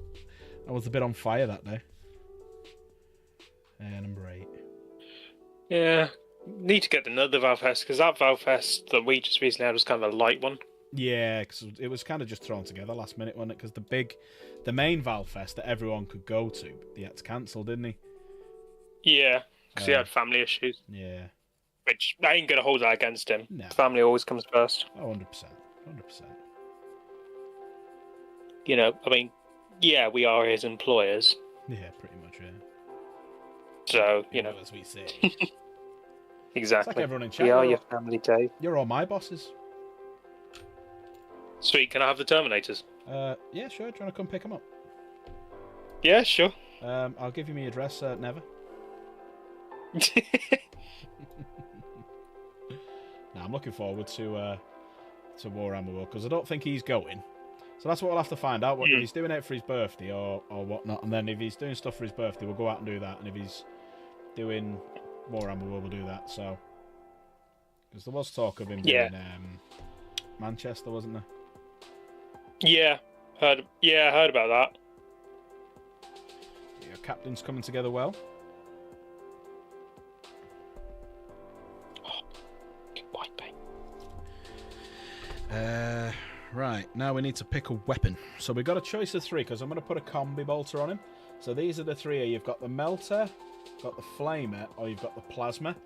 bit on fire that day. And number 8. Yeah, need to get another Valfest because that Valfest that we just recently had was kind of a light one. Yeah, because it was kind of just thrown together last minute, wasn't it? Because the main Valfest that everyone could go to, he had to cancel, didn't he? Yeah, because he had family issues. Yeah. Which, I ain't going to hold that against him. No. Family always comes first. Oh, 100%. 100%. You know, I mean, yeah, we are his employers. Yeah, pretty much, yeah. So, you know. As we say. Exactly. It's like everyone in chat. We are your family, Dave. You're all my bosses. Sweet, can I have the Terminators? Yeah, sure. Do you want to come pick them up? Yeah, sure. I'll give you my address, never. Nah, I'm looking forward to Warhammer World because I don't think he's going. So that's what we'll have to find out. If he's doing it for his birthday or whatnot, and then if he's doing stuff for his birthday, we'll go out and do that. And if he's doing Warhammer World, we'll do that. So, because there was talk of him doing Manchester, wasn't there? Yeah, I heard about that. Your captain's coming together well. White paint. Right, now we need to pick a weapon. So we've got a choice of 3, because I'm going to put a combi bolter on him. So these are the 3 here. You've got the melter, got the flamer, or you've got the plasma.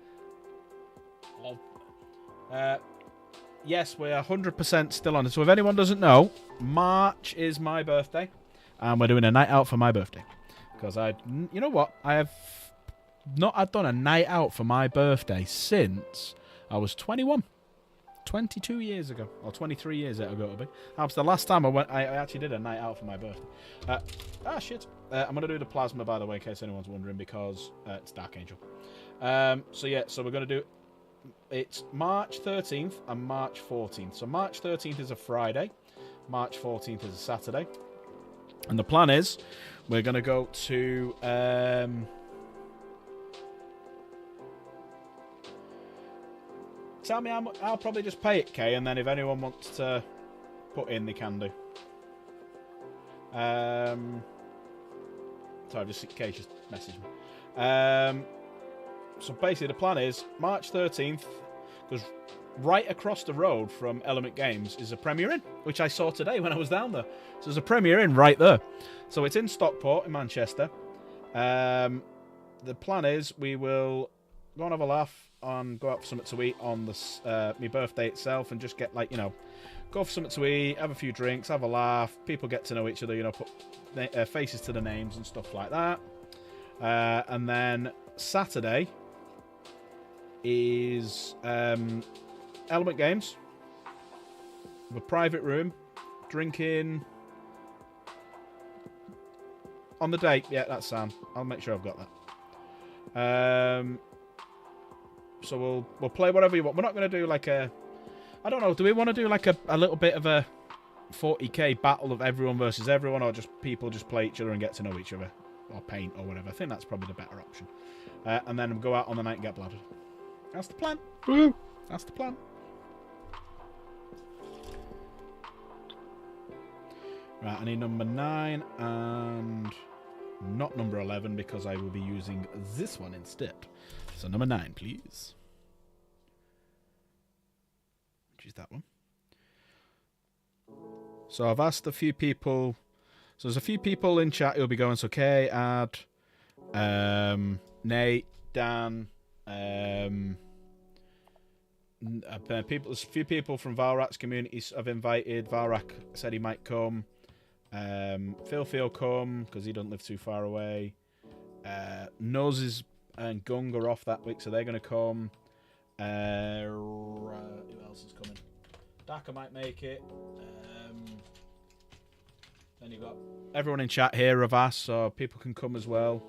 Yes, we're 100% still on it. So if anyone doesn't know, March is my birthday, and we're doing a night out for my birthday. Because you know what? I've done a night out for my birthday since I was 21. 22 years ago, or 23 years ago to be. That was the last time I actually did a night out for my birthday. Shit. I'm going to do the plasma, by the way, in case anyone's wondering, because it's Dark Angel. So we're going to do... It's March 13th and March 14th. So March 13th is a Friday. March 14th is a Saturday. And the plan is, we're going to go to... Tell me how much. I'll probably just pay it, Kay, and then if anyone wants to put in, they can do. Sorry, Kay just messaged me. So basically, the plan is March 13th, because right across the road from Element Games is a Premier Inn, which I saw today when I was down there. So there's a Premier Inn right there. So it's in Stockport in Manchester. The plan is we will go and have a laugh and go out for something to eat on my birthday itself, and just get, like, you know, go for something to eat, have a few drinks, have a laugh. People get to know each other, you know, put faces to the names and stuff like that. And then Saturday is Element Games, a private room, drinking on the date. Yeah, that's Sam. I'll make sure I've got that. So we'll play whatever you want. We're not going to do like a, I don't know, do we want to do like a little bit of a 40k battle of everyone versus everyone, or just people just play each other and get to know each other, or paint or whatever? I think that's probably the better option. And then go out on the night and get bladdered. That's the plan. That's the plan. Right, I need number 9 and not number 11 because I will be using this one instead. So number 9, please. Choose that one. So I've asked a few people. So there's a few people in chat who'll be going. So Kay, Ad, Nate, Dan, people. There's a few people from Valrak's communities I've invited. Valrak said he might come. Phil come because he doesn't live too far away. Noses and Gung are off that week, so they're going to come. Who else is coming? Daka might make it. Then you've got everyone in chat here have asked, so people can come as well.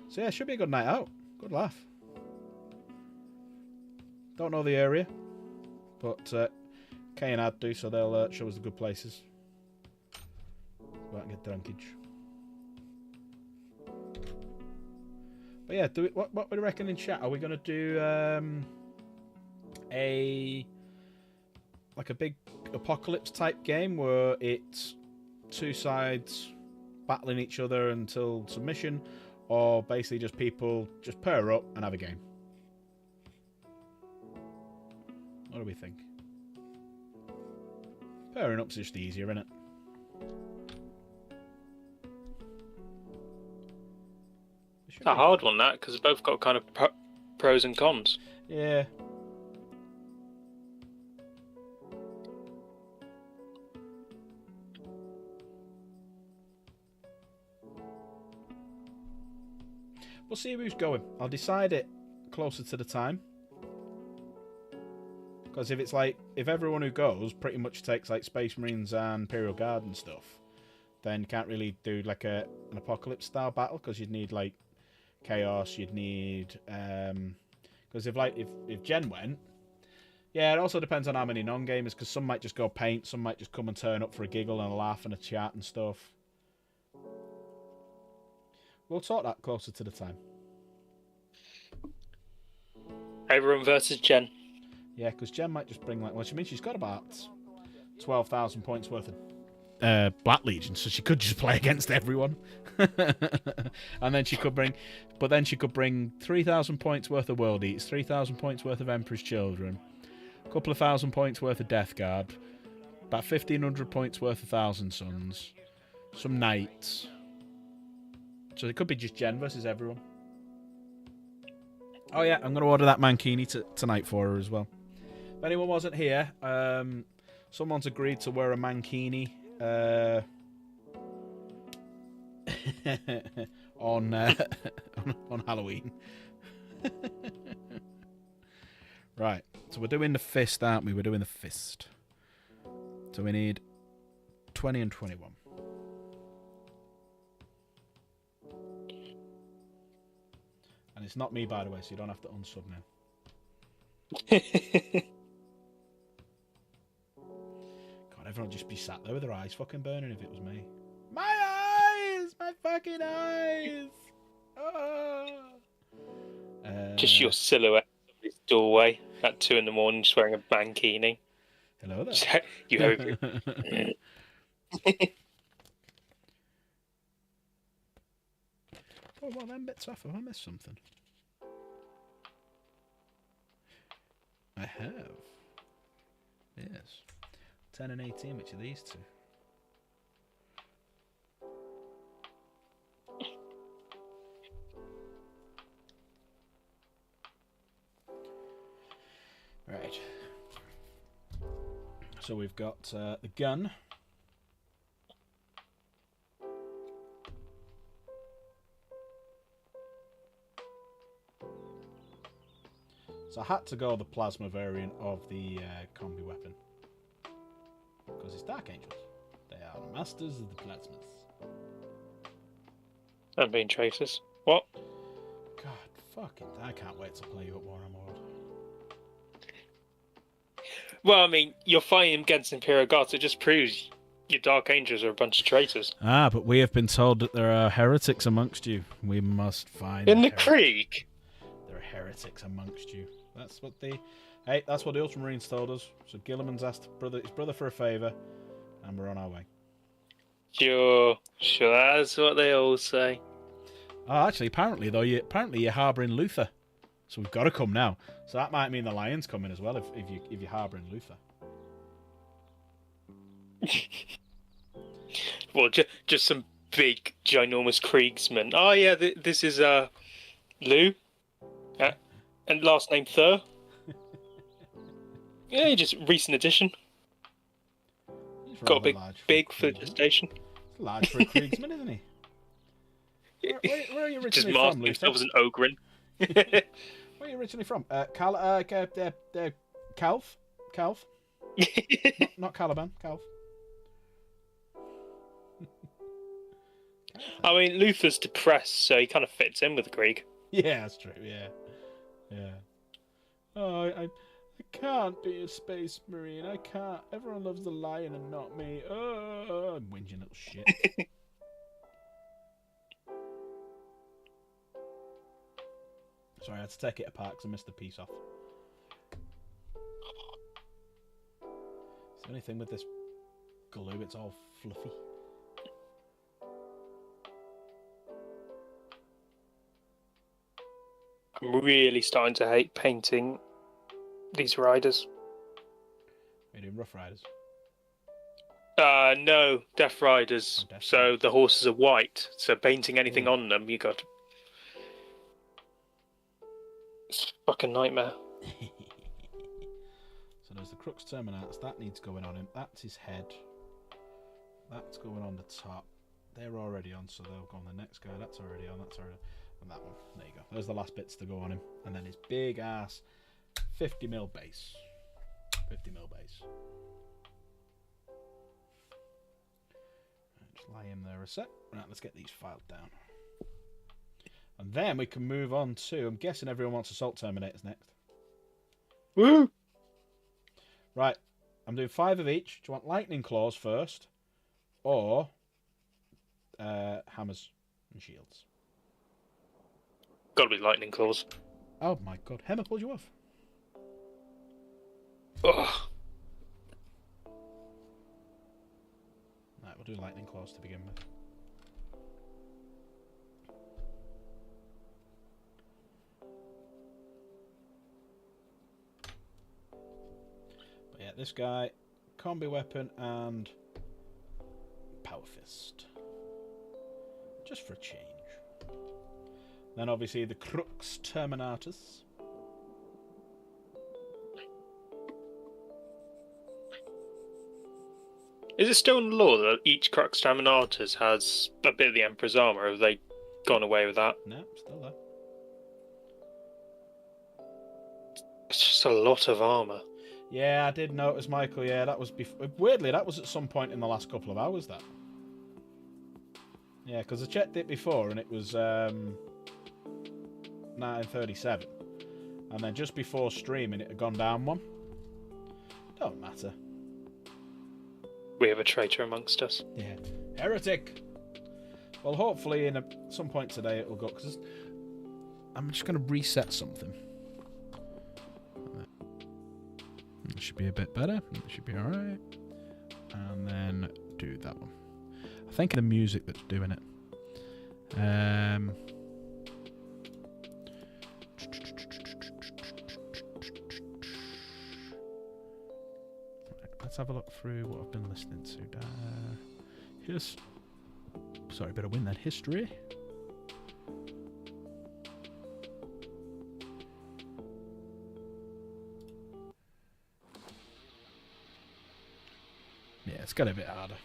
So yeah, it should be a good night out. Good laugh. Don't know the area, but Kay and Ad do, so they'll show us the good places. Go out and get drunkage. But yeah, what do you reckon in chat? Are we going to do a big apocalypse type game where it's two sides battling each other until submission, or basically just people just pair up and have a game? What do we think? Pairing up's just easier, isn't it? It's a hard one, that, because they've both got kind of pros and cons. Yeah. We'll see who's going. I'll decide it closer to the time. Because if everyone who goes pretty much takes like Space Marines and Imperial Guard and stuff, then you can't really do like an apocalypse style battle, because you'd need like chaos. You'd need because if Jen went, yeah, it also depends on how many non-gamers, because some might just go paint, some might just come and turn up for a giggle and a laugh and a chat and stuff. We'll talk that closer to the time. Everyone versus Jen. Yeah, because Jen might just bring like, well, she means she's got about 12,000 points worth of Black Legion, so she could just play against everyone. And then she could bring, 3,000 points worth of World Eats, 3,000 points worth of Emperor's Children, a couple of thousand points worth of Death Guard, about 1,500 points worth of Thousand Sons, some Knights. So it could be just Jen versus everyone. Oh yeah, I'm going to order that mankini tonight for her as well. If anyone wasn't here, someone's agreed to wear a mankini on Halloween. Right, so we're doing the fist, aren't we? We're doing the fist. So we need 20 and 21. And it's not me, by the way, so you don't have to unsub now. God, everyone would just be sat there with their eyes fucking burning if it was me. My eyes! My fucking eyes! Oh. Just your silhouette of this doorway at 2 a.m, just wearing a mankini. Hello there. You hope. Oh, what them bits off? Have I missed something? I have. Yes. 10 and 18, which are these two? Right. So we've got the gun. So I had to go the plasma variant of the combi weapon. Because it's Dark Angels. They are the masters of the plasmas. And being traitors. What? God, fucking, I can't wait to play you at Warhammer World. Well, I mean, you're fighting against Imperial Guards. It just proves your Dark Angels are a bunch of traitors. Ah, but we have been told that there are heretics amongst you. We must find In the Krieg? There are heretics amongst you. That's what the... Hey, that's what the Ultramarines told us. So Gilliman's asked his brother for a favour, and we're on our way. Sure, that's what they all say. Oh, actually, apparently you're harbouring Luther. So we've got to come now. So that might mean the Lion's coming as well if you're harbouring Luther. Well, just some big, ginormous Kriegsmen. Oh yeah, this is Lou, and last name Thur. Yeah, just recent addition. Got a big phlogistation. He's large for a Kriegsman, isn't he? Where are you Just originally masked from, Luther? himself as an ogrin. Where are you originally from? Calf? Not Caliban, Calf. I mean, Luther's depressed, so he kind of fits in with the Krieg. Yeah, that's true. Yeah. Oh, I can't be a space marine. I can't. Everyone loves the lion and not me. Oh, I'm whinging little shit. Sorry, I had to take it apart because I missed the piece off. Is there anything with this glue? It's all fluffy. I'm really starting to hate painting these riders. Are you doing Rough Riders? No, Death Riders. Oh, Death So Riders. the horses are white, so painting anything on them, you got... It's a fucking nightmare. So there's the Crux Terminatus. That needs going on him. That's his head. That's going on the top. They're already on, so they'll go on the next guy. That's already on. That's already on. And that one. There you go. There's the last bits to go on him. And then his big ass 50mm base. 50mm base. Right, just lie him there a sec. Right, let's get these filed down. And then we can move on to... I'm guessing everyone wants Assault Terminators next. Woo! Right. I'm doing 5 of each. Do you want Lightning Claws first? Or... hammers and shields? Gotta be lightning claws. Oh my god. Hammer pulled you off. Ugh. Right, we'll do Lightning Claws to begin with. But yeah, this guy, combi weapon and power fist. Just for a change. Then obviously the Crux Terminatus. Is it still in the law that each Crux Terminatus has a bit of the Emperor's armor? Have they gone away with that? No, still there. It's just a lot of armor. Yeah, I did notice, Michael. Yeah, that was weirdly, that was at some point in the last couple of hours, that. Yeah, because I checked it before and it was 1937. And then just before streaming, it had gone down one. Don't matter. We have a traitor amongst us. Yeah. Heretic! Well, hopefully in some point today it will go, because I'm just going to reset something. It should be a bit better. It should be alright. And then do that one. I think the music that's doing it. Let's have a look through what I've been listening to. Here's... Sorry, better win that history. it's got a bit harder.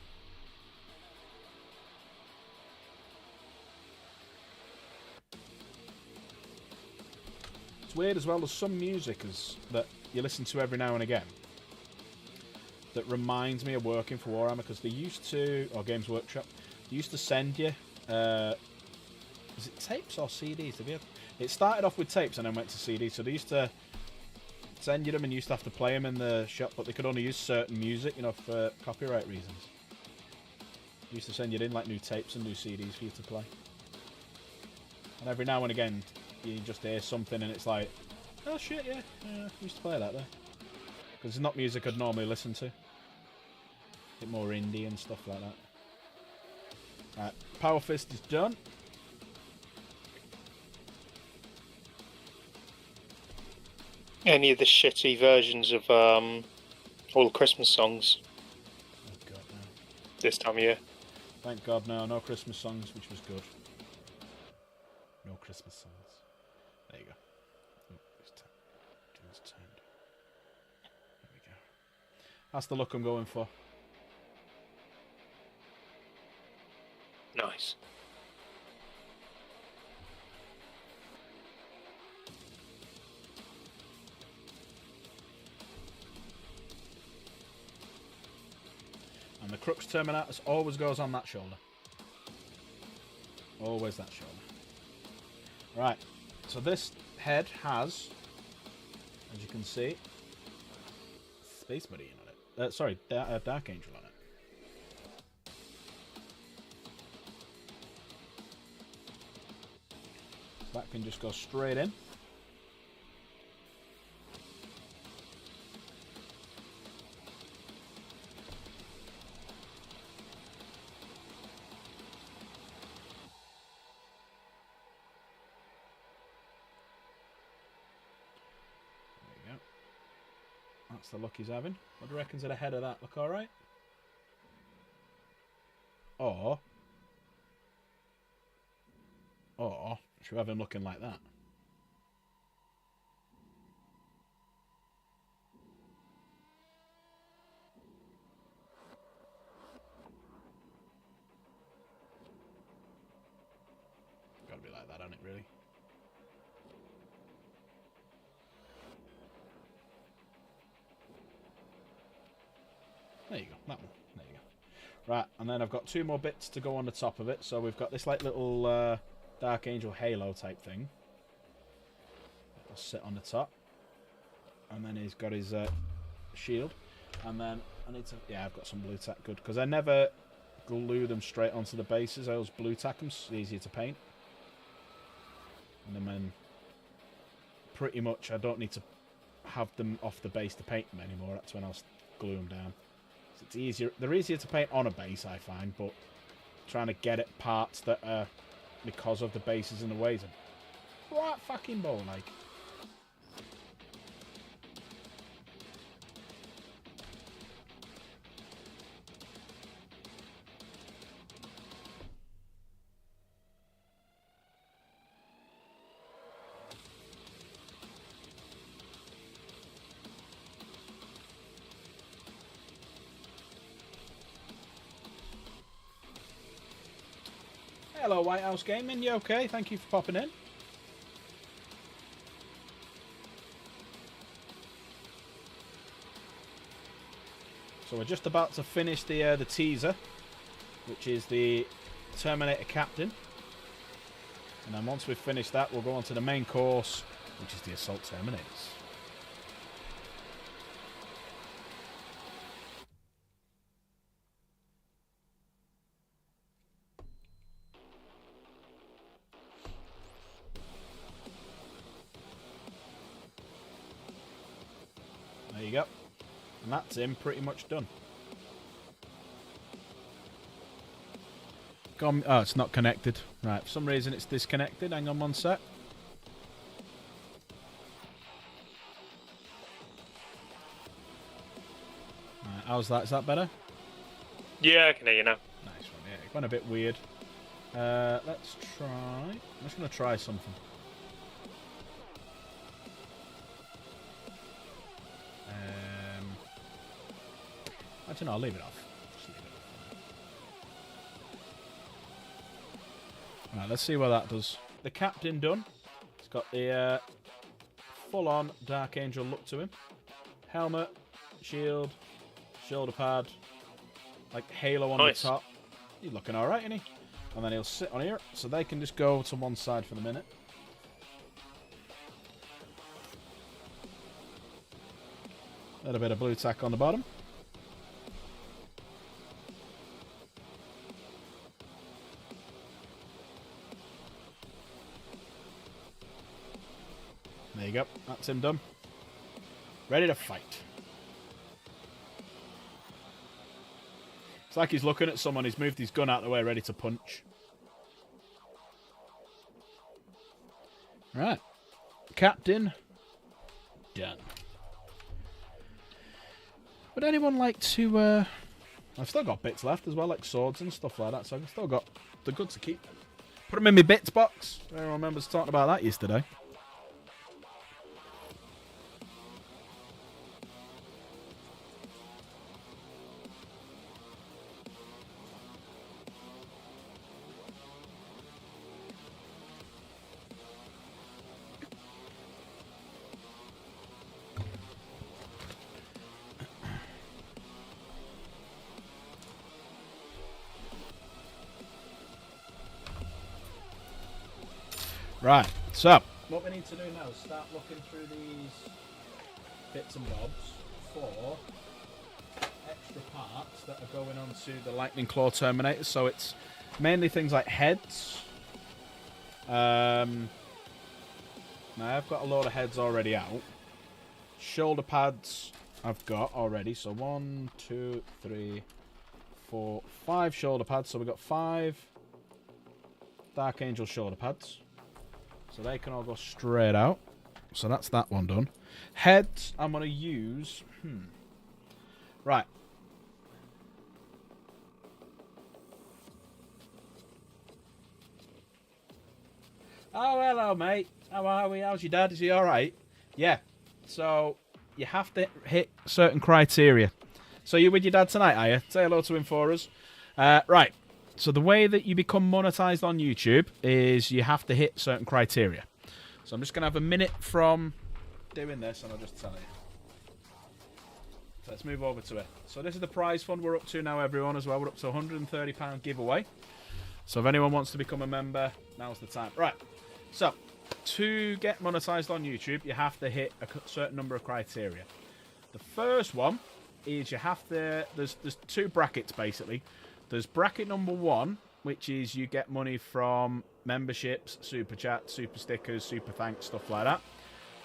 It's weird as well. There's some music that you listen to every now and again that reminds me of working for Warhammer, because they used to, or Games Workshop, they used to send you, is it tapes or CDs? It started off with tapes and then went to CDs, so they used to send you them and you used to have to play them in the shop, but they could only use certain music, you know, for copyright reasons. They used to send you in like new tapes and new CDs for you to play. And every now and again, you just hear something and it's like, oh shit, yeah, I used to play that there. Because it's not music I'd normally listen to. A bit more indie and stuff like that. Right, Power Fist is done. Any of the shitty versions of all the Christmas songs Oh god, no. this time of year. Thank god, no Christmas songs, which was good. No Christmas songs. There you go. Oh, it's turned. There we go. That's the look I'm going for. Nice. And the Crux Terminatus always goes on that shoulder. Always that shoulder. Right, so this head has, as you can see, Space Marine on it. Sorry, Dark Angel on it. That can just go straight in. That's the look he's having. What do you reckon's at the head of that? Look alright? Or should we have him looking like that? Gotta be like that, hasn't it, really? There you go, that one. There you go. Right, and then I've got two more bits to go on the top of it. So we've got this like little Dark Angel halo type thing. It'll sit on the top. And then he's got his shield. And then I need to... Yeah, I've got some blue tack. Good, because I never glue them straight onto the bases. I always blue tack them. It's easier to paint. And then pretty much I don't need to have them off the base to paint them anymore. That's when I'll glue them down. It's easier. They're easier to paint on a base, I find, but trying to get at parts that are because of the bases in the way is a right fucking ball, like. Hello, White House Gaming. You okay? Thank you for popping in. So we're just about to finish the teaser, which is the Terminator Captain. And then once we've finished that, we'll go on to the main course, which is the Assault Terminators. There you go. And that's him pretty much done. Oh, it's not connected. Right, for some reason it's disconnected. Hang on one sec. Right, how's that? Is that better? Yeah, I can hear you now. Nice one, yeah. It went a bit weird. Let's try... I'm just going to try something. I don't know, I'll leave it off. Right, let's see what that does. The captain done. He's got the full-on Dark Angel look to him. Helmet, shield, shoulder pad, like halo on the top. He's looking alright, isn't he? And then he'll sit on here, so they can just go to one side for the minute. A little bit of blue tack on the bottom. There you go. That's him done. Ready to fight. It's like he's looking at someone. He's moved his gun out of the way, ready to punch. Right. Captain. Done. Would anyone like to... I've still got bits left as well, like swords and stuff like that, so I've still got the goods to keep. Put them in my bits box. Everyone remembers talking about that yesterday. Right, so what we need to do now is start looking through these bits and bobs for extra parts that are going on to the Lightning Claw Terminator. So it's mainly things like heads. Now I've got a load of heads already out. Shoulder pads I've got already. So 1, 2, 3, 4, 5 shoulder pads. So we've got 5 Dark Angel shoulder pads. So they can all go straight out. So that's that one done. Heads, I'm going to use... Right. Oh, hello, mate. How are we? How's your dad? Is he all right? Yeah. So you have to hit certain criteria. So you with your dad tonight, are you? Say hello to him for us. Right. So the way that you become monetized on YouTube is you have to hit certain criteria. So I'm just going to have a minute from doing this and I'll just tell you. So let's move over to it. So this is the prize fund we're up to now, everyone, as well. We're up to £130 giveaway. So if anyone wants to become a member, now's the time. Right. So to get monetized on YouTube, you have to hit a certain number of criteria. The first one is you have to... There's 2 brackets, basically. There's bracket number 1, which is you get money from memberships, super chats, super stickers, super thanks, stuff like that.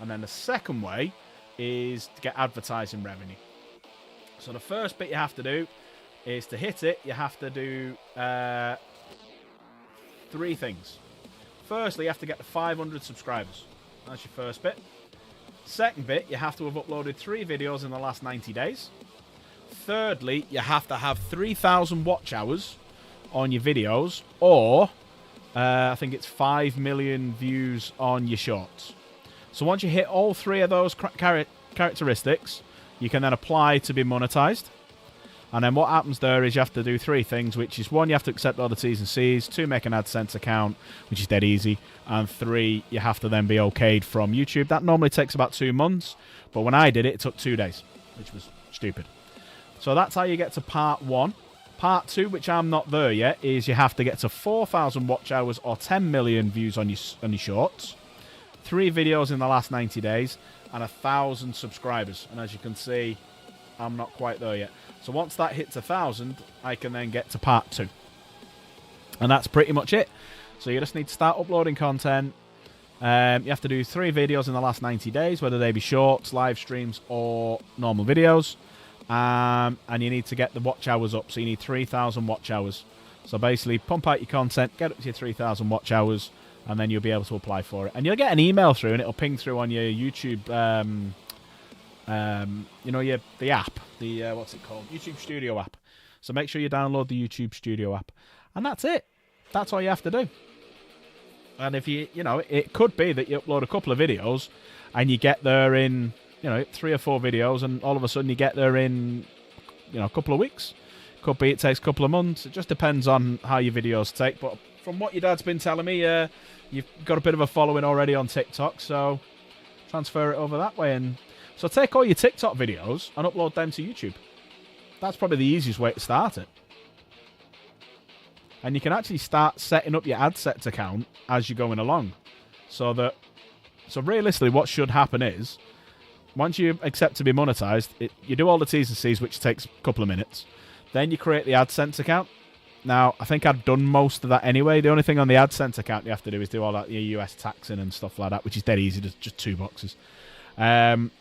And then the second way is to get advertising revenue. So the first bit you have to do is to hit it, you have to do 3 things. Firstly, you have to get to 500 subscribers. That's your first bit. Second bit, you have to have uploaded 3 videos in the last 90 days. Thirdly, you have to have 3,000 watch hours on your videos, or I think it's 5 million views on your shorts. So once you hit all 3 of those characteristics, you can then apply to be monetized. And then what happens there is you have to do 3 things, which is 1, you have to accept all the T's and C's, 2, make an AdSense account, which is dead easy, and 3, you have to then be okayed from YouTube. That normally takes about 2 months, but when I did it, it took 2 days, which was stupid. So that's how you get to part 1. Part 2, which I'm not there yet, is you have to get to 4,000 watch hours or 10 million views on your shorts, 3 videos in the last 90 days, and 1,000 subscribers. And as you can see, I'm not quite there yet. So once that hits 1,000, I can then get to part 2. And that's pretty much it. So you just need to start uploading content. You have to do 3 videos in the last 90 days, whether they be shorts, live streams, or normal videos. And you need to get the watch hours up. So you need 3,000 watch hours. So basically, pump out your content, get up to your 3,000 watch hours, and then you'll be able to apply for it. And you'll get an email through, and it'll ping through on your YouTube, the app, what's it called? YouTube Studio app. So make sure you download the YouTube Studio app. And that's it. That's all you have to do. And if it could be that you upload a couple of videos, and you get there in... 3 or 4 videos, and all of a sudden you get there in, a couple of weeks. Could be it takes a couple of months. It just depends on how your videos take. But from what your dad's been telling me, you've got a bit of a following already on TikTok, so transfer it over that way. And so take all your TikTok videos and upload them to YouTube. That's probably the easiest way to start it. And you can actually start setting up your AdSets account as you're going along. So realistically, what should happen is, once you accept to be monetized, you do all the T's and C's, which takes a couple of minutes. Then you create the AdSense account. Now, I think I've done most of that anyway. The only thing on the AdSense account you have to do is do all that your US taxing and stuff like that, which is dead easy. There's just 2 boxes. And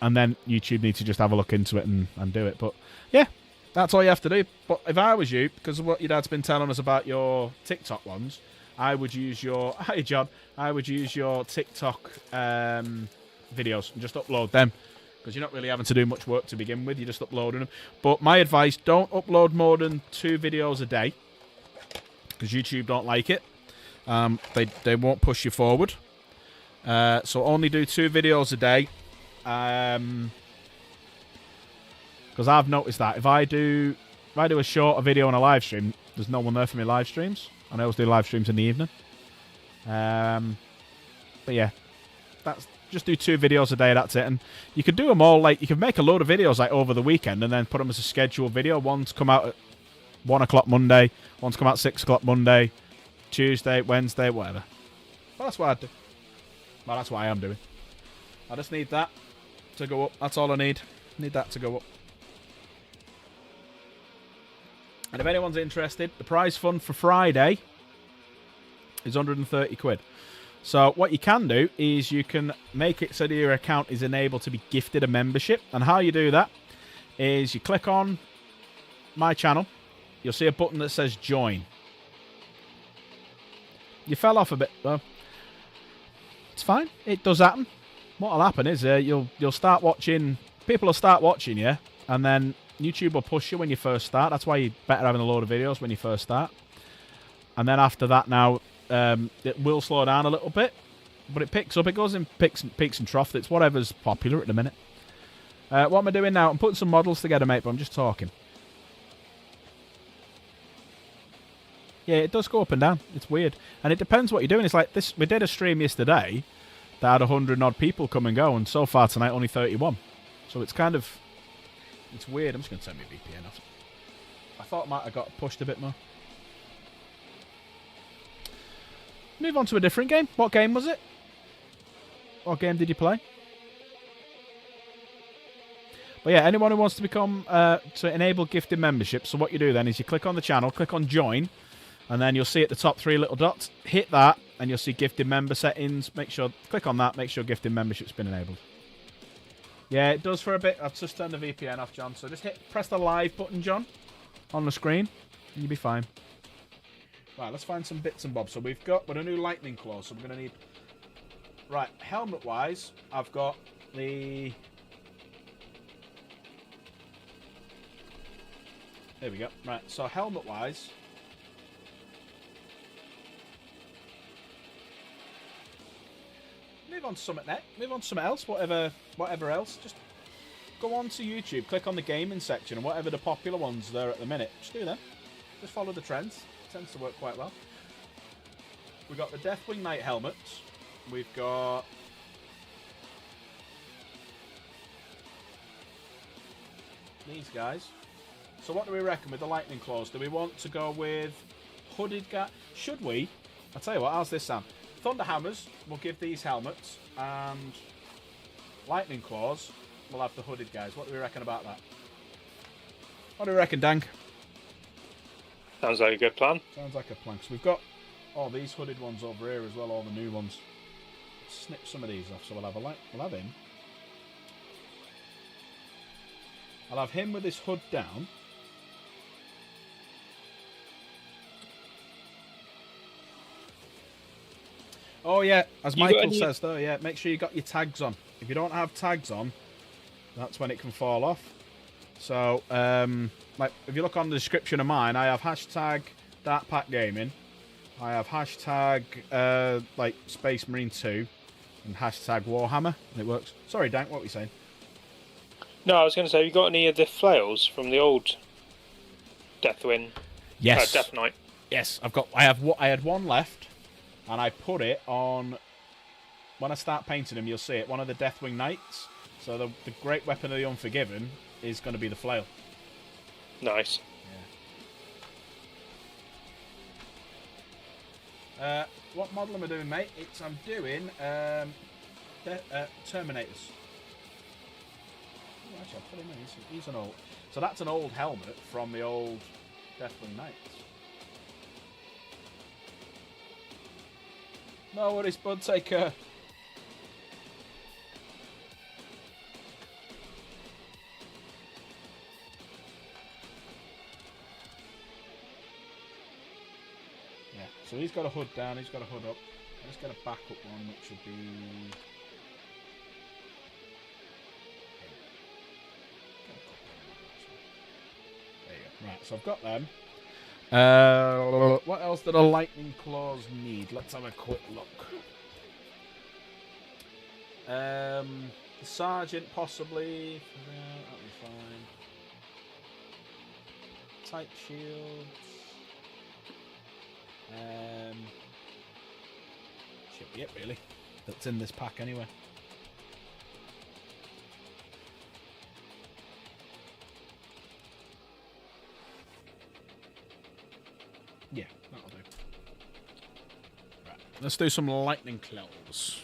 then YouTube needs to just have a look into it and do it. But yeah, that's all you have to do. But if I was you, because of what your dad's been telling us about your TikTok ones, I would use your... Hi, John. I would use your TikTok videos and just upload them. Because you're not really having to do much work to begin with. You're just uploading them. But my advice, don't upload more than 2 videos a day. Because YouTube don't like it. They won't push you forward. So only do 2 videos a day. Because I've noticed that if I do a shorter video on a live stream, there's no one there for me live streams. And I always do live streams in the evening. But yeah, just do 2 videos a day. That's it. And you could do them all. Like, you could make a load of videos like over the weekend and then put them as a scheduled video. One's come out at 1 o'clock Monday. One's come out at 6 o'clock Monday, Tuesday, Wednesday, whatever. Well, that's what I do. Well, that's what I am doing. I just need that to go up. That's all I need. Need that to go up. And if anyone's interested, the prize fund for Friday is 130 quid. So what you can do is you can make it so that your account is enabled to be gifted a membership. And how you do that is you click on my channel. You'll see a button that says join. You fell off a bit, though. It's fine. It does happen. What'll happen is you'll start watching. People will start watching you, and then YouTube will push you when you first start. That's why you're better having a load of videos when you first start. And then after that, now it will slow down a little bit, but it picks up. It goes in peaks and troughs. It's whatever's popular at the minute. What am I doing now? I'm putting some models together, mate, but I'm just talking. Yeah, it does go up and down. It's weird. And it depends what you're doing. It's like this. We did a stream yesterday that had 100 odd people come and go, and so far tonight only 31. So it's kind of... It's weird. I'm just going to turn my VPN off. I thought I might have got pushed a bit more. Move on to a different game. What game was it? What game did you play? But yeah, anyone who wants to become... to enable gifted membership, so what you do then is you click on the channel, click on join, and then you'll see at the top 3 little dots. Hit that, and you'll see gifted member settings. Click on that, make sure gifted membership's been enabled. Yeah, it does for a bit. I've just turned the VPN off, John. So just press the live button, John, on the screen, and you'll be fine. Right, let's find some bits and bobs. So we've got a new lightning claw, so we're going to need... Right, helmet-wise, I've got the... There we go. Right, so helmet-wise... Move on to something next. Move on to something else. Whatever else. Just go on to YouTube. Click on the gaming section and whatever the popular ones there at the minute. Just do them. Just follow the trends. It tends to work quite well. We've got the Deathwing Knight helmets. We've got... these guys. So what do we reckon with the lightning claws? Do we want to go with hooded guy? Should we? I'll tell you what. How's this sound? Thunderhammers will give these helmets, and lightning claws will have the hooded guys. What do we reckon about that? What do we reckon, Dank? Sounds like a good plan. Sounds like a plan. So we've got all these hooded ones over here as well, all the new ones. Snip some of these off, so we'll have him. I'll have him with his hood down. Oh yeah, as Michael says though, yeah, make sure you got your tags on. If you don't have tags on, that's when it can fall off. So, like if you look on the description of mine, I have hashtag DarkPackGaming, I have hashtag like Space Marine 2, and hashtag Warhammer, and it works. Sorry, Dank, what were you saying? No, I was going to say, have you got any of the flails from the old Deathwing? Yes. Death Knight. Yes, I had one left, and I put it on. When I start painting them, you'll see it. One of the Deathwing Knights. So the great weapon of the Unforgiven is going to be the flail. Nice. Yeah. What model am I doing, mate? I'm doing Terminators. Oh, actually, I'll put him in. He's an old. So that's an old helmet from the old Deathwing Knights. No worries, bud. Take care. Yeah, so he's got a hood down, he's got a hood up. Let's get a backup one, which would be... There you go. Right, so I've got them. What else did a lightning claws need? Let's have a quick look. The sergeant possibly. That'll be fine. Tight shields. Should be it really. That's in this pack anyway. Yeah, that'll do. Right, let's do some lightning claws.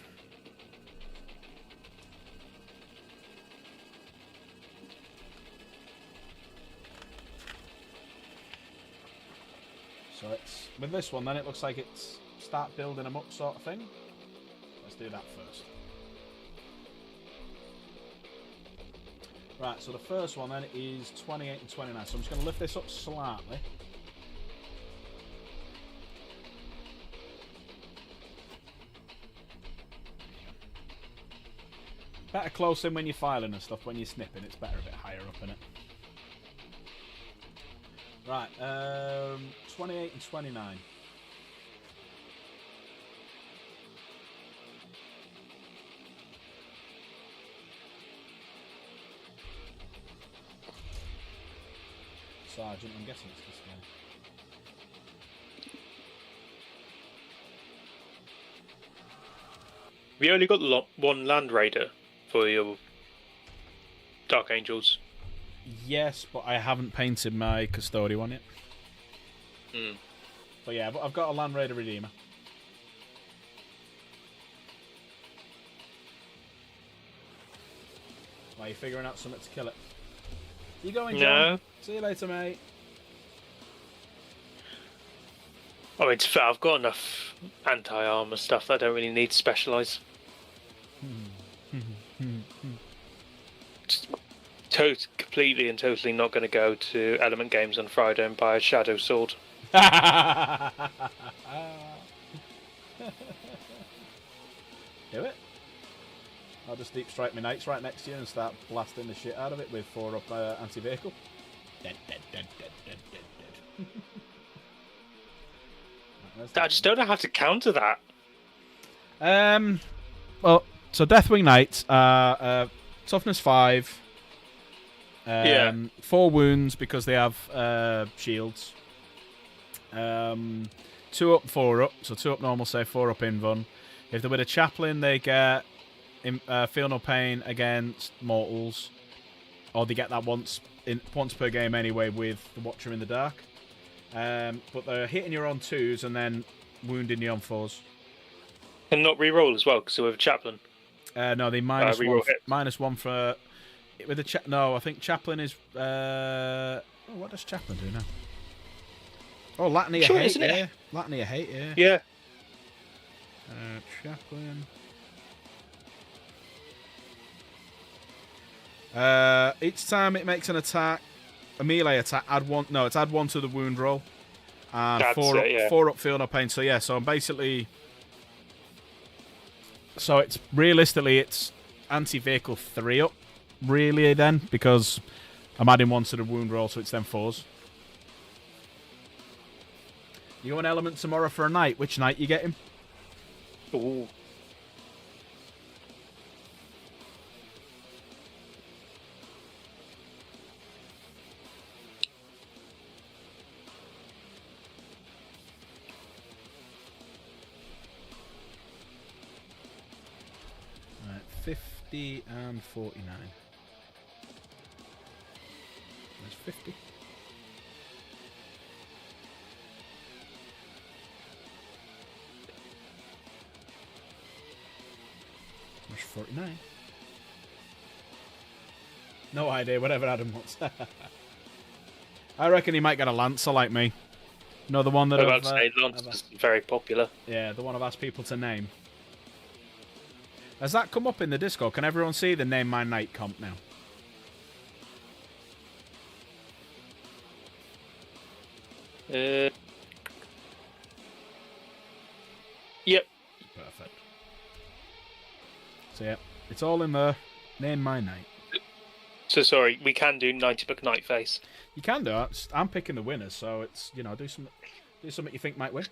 So it's with this one, then it looks like it's start building them up sort of thing. Let's do that first. Right, so the first one then is 28 and 29. So I'm just going to lift this up slightly. Better close in when you're filing and stuff. When you're snipping, it's better a bit higher up in it. Right, 28 and 29. Sergeant, I'm guessing it's this guy. We only got one Land Raider for your Dark Angels. Yes, but I haven't painted my Custodian one yet. Hmm. But yeah, I've got a Land Raider Redeemer. Why are you figuring out something to kill it? You going, John? No. See you later, mate. I mean, to be fair, I've got enough anti-armor stuff that I don't really need to specialise. Just completely and totally not going to go to Element Games on Friday and buy a Shadow Sword. Do it. I'll just deep strike my knights right next to you and start blasting the shit out of it with 4-up anti-vehicle. Dead, dead, dead, dead, dead, dead, dead. Right, I just don't know how to counter that. Well, so Deathwing Knights are toughness 5. 4 wounds because they have shields. 2 up, 4 up. So 2 up normal save, 4 up invuln. If they're with a chaplain, they get feel no pain against mortals, or they get that once per game anyway with the Watcher in the Dark. But they're hitting you on 2s and then wounding you on 4s. And not re-roll as well, because they're with a chaplain. No, they minus reroll one. hits. -1 for with the no. I think chaplain is. What does chaplain do now? Oh, Latany of Sure, Hate. isn't it? Yeah, Latany of Hate. Yeah. Yeah. Chaplain. Each time it makes an attack, a melee attack, add 1. No, it's add 1 to the wound roll, and That's 4 up, it, yeah. 4 up feel no pain. So yeah, so I'm basically. So it's realistically it's anti-vehicle 3 up, really then, because I'm adding 1 to the wound roll, so it's then 4s. You go an element tomorrow for a knight. Which knight you getting? Ooh. 50 and 49. There's 50. There's 49. No idea, whatever Adam wants. I reckon he might get a Lancer like me. You know, the one that I was about to say Lancer's very popular. Yeah, the one I've asked people to name. Has that come up in the Discord? Can everyone see the Name My Knight comp now? Yep. Perfect. So yeah, it's all in there. Name My Knight. So sorry, we can do 90 McKnight face. You can do it. I'm picking the winners, so it's, you know, do something you think might win.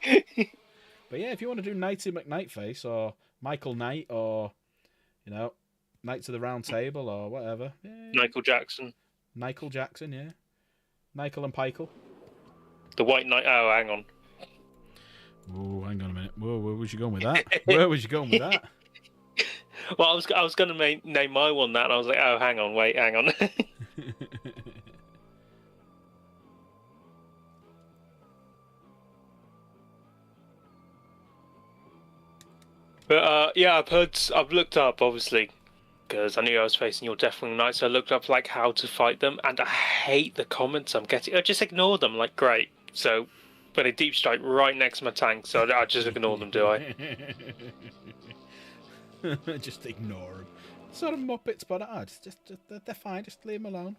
But yeah, if you want to do Knighty McKnightface or Michael Knight or, you know, Knights of the Round Table or whatever. Yeah. Michael Jackson. Michael Jackson, yeah. Michael and Pikel. The White Knight. Oh, hang on. Oh, hang on a minute. Whoa, where was you going with that? Where was you going with that? Well, I was going to name my one that, and I was like, oh, hang on, wait, hang on. But yeah, I've looked up, obviously, because I knew I was facing your Deathwing Knight, so I looked up like how to fight them, and I hate the comments I'm getting. I just ignore them, like, great. So, but a deep strike right next to my tank, so I just ignore them, do I? Just ignore them. Sort of Muppets, but just they're fine. Just leave them alone.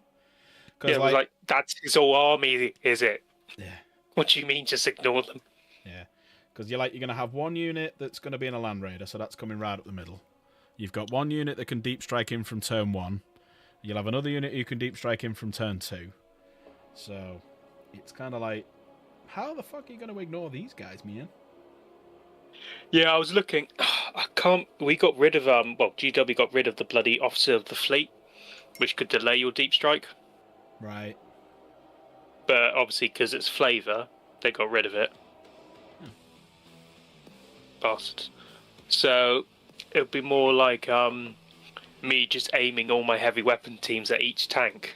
Yeah, like that's his whole army, is it? Yeah. What do you mean, just ignore them? Yeah. Because you're going to have one unit that's going to be in a Land Raider, so that's coming right up the middle. You've got one unit that can deep strike in from turn 1. You'll have another unit who can deep strike in from turn 2. So, it's kind of like, how the fuck are you going to ignore these guys, man? Yeah, I was looking. I can't. We got rid of GW got rid of the bloody Officer of the Fleet, which could delay your deep strike. Right. But obviously, because it's flavour, they got rid of it. Bastards. So it would be more like me just aiming all my heavy weapon teams at each tank.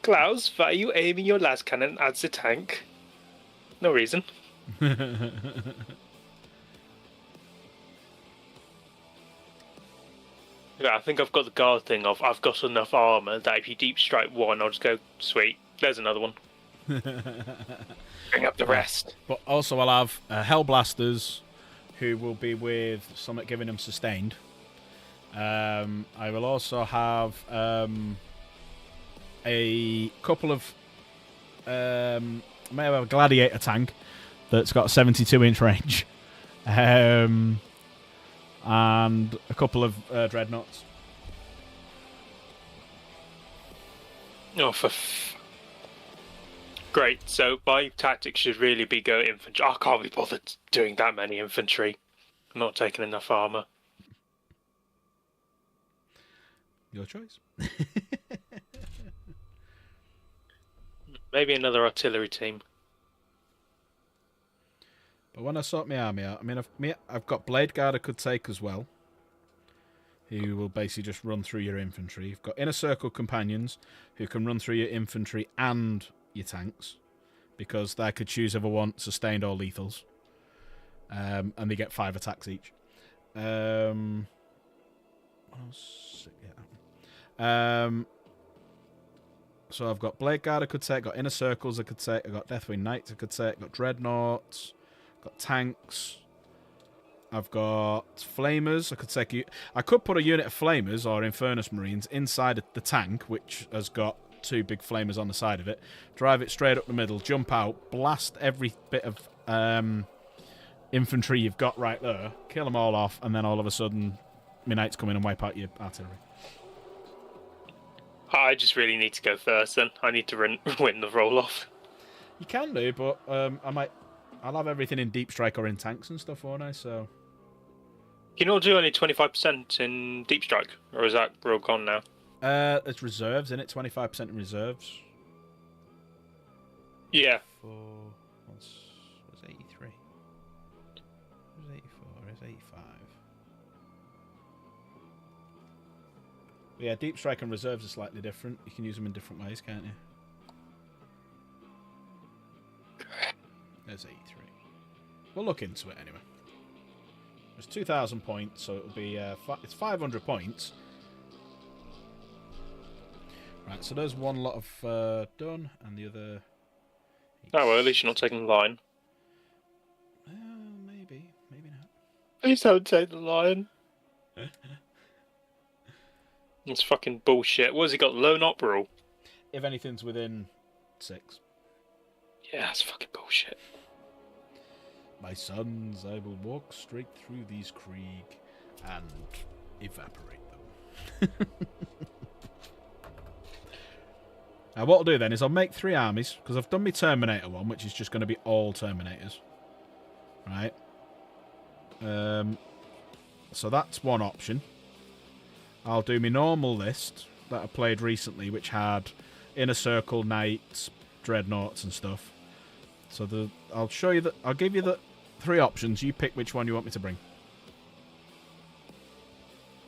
Klaus, why are you aiming your las cannon at the tank? No reason. Yeah, I think I've got the guard thing of I've got enough armour that if you deep strike one, I'll just go, sweet, there's another one. Bring up the rest. But also I'll have Hellblasters, who will be with Summit giving them sustained. I will also have a couple of... I may have a Gladiator tank that's got a 72-inch range. And a couple of Dreadnoughts. Oh, great. So my tactics should really be go infantry. I can't be bothered doing that many infantry. I'm not taking enough armour. Your choice. Maybe another artillery team. But when I sort my army out, I mean, I've got Blade Guard I could take as well, who will basically just run through your infantry. You've got Inner Circle Companions, who can run through your infantry and your tanks, because they could choose if they want sustained or lethals. And they get 5 attacks each. What else? Yeah. So I've got Blade Guard I could take, got Inner Circles I could take, I've got Deathwing Knights I could take, got Dreadnoughts, got tanks, I've got Flamers I could take. I could put a unit of Flamers or Infernus Marines inside the tank, which has got 2 big Flamers on the side of it, drive it straight up the middle, jump out, blast every bit of infantry you've got right there, kill them all off, and then all of a sudden my knights come in and wipe out your artillery. I just really need to go first then. I need to win the roll-off. You can do, but I'll have everything in deep strike or in tanks and stuff, won't I? So Can you not do only 25% in deep strike? Or is that rule gone now? it's reserves, isn't it? 25% in reserves. Yeah. What's 83? What's 84? Is 85? But yeah, deep strike and reserves are slightly different. You can use them in different ways, can't you? There's 83. We'll look into it anyway. There's 2,000 points, so it'll be it's 500 points. Right, so there's one lot of done, and the other. Oh well, at least you're not taking the lion. Maybe not. Please don't take the lion. It's fucking bullshit. What has he got? Lone op rule? If anything's within 6. Yeah, that's fucking bullshit. My sons, I will walk straight through these Krieg and evaporate them. Now what I'll do then is I'll make 3 armies, because I've done my Terminator one, which is just going to be all Terminators. Right? So that's one option. I'll do my normal list that I played recently, which had Inner Circle, Knights, Dreadnoughts and stuff. So I'll show you that. I'll give you the 3 options. You pick which one you want me to bring.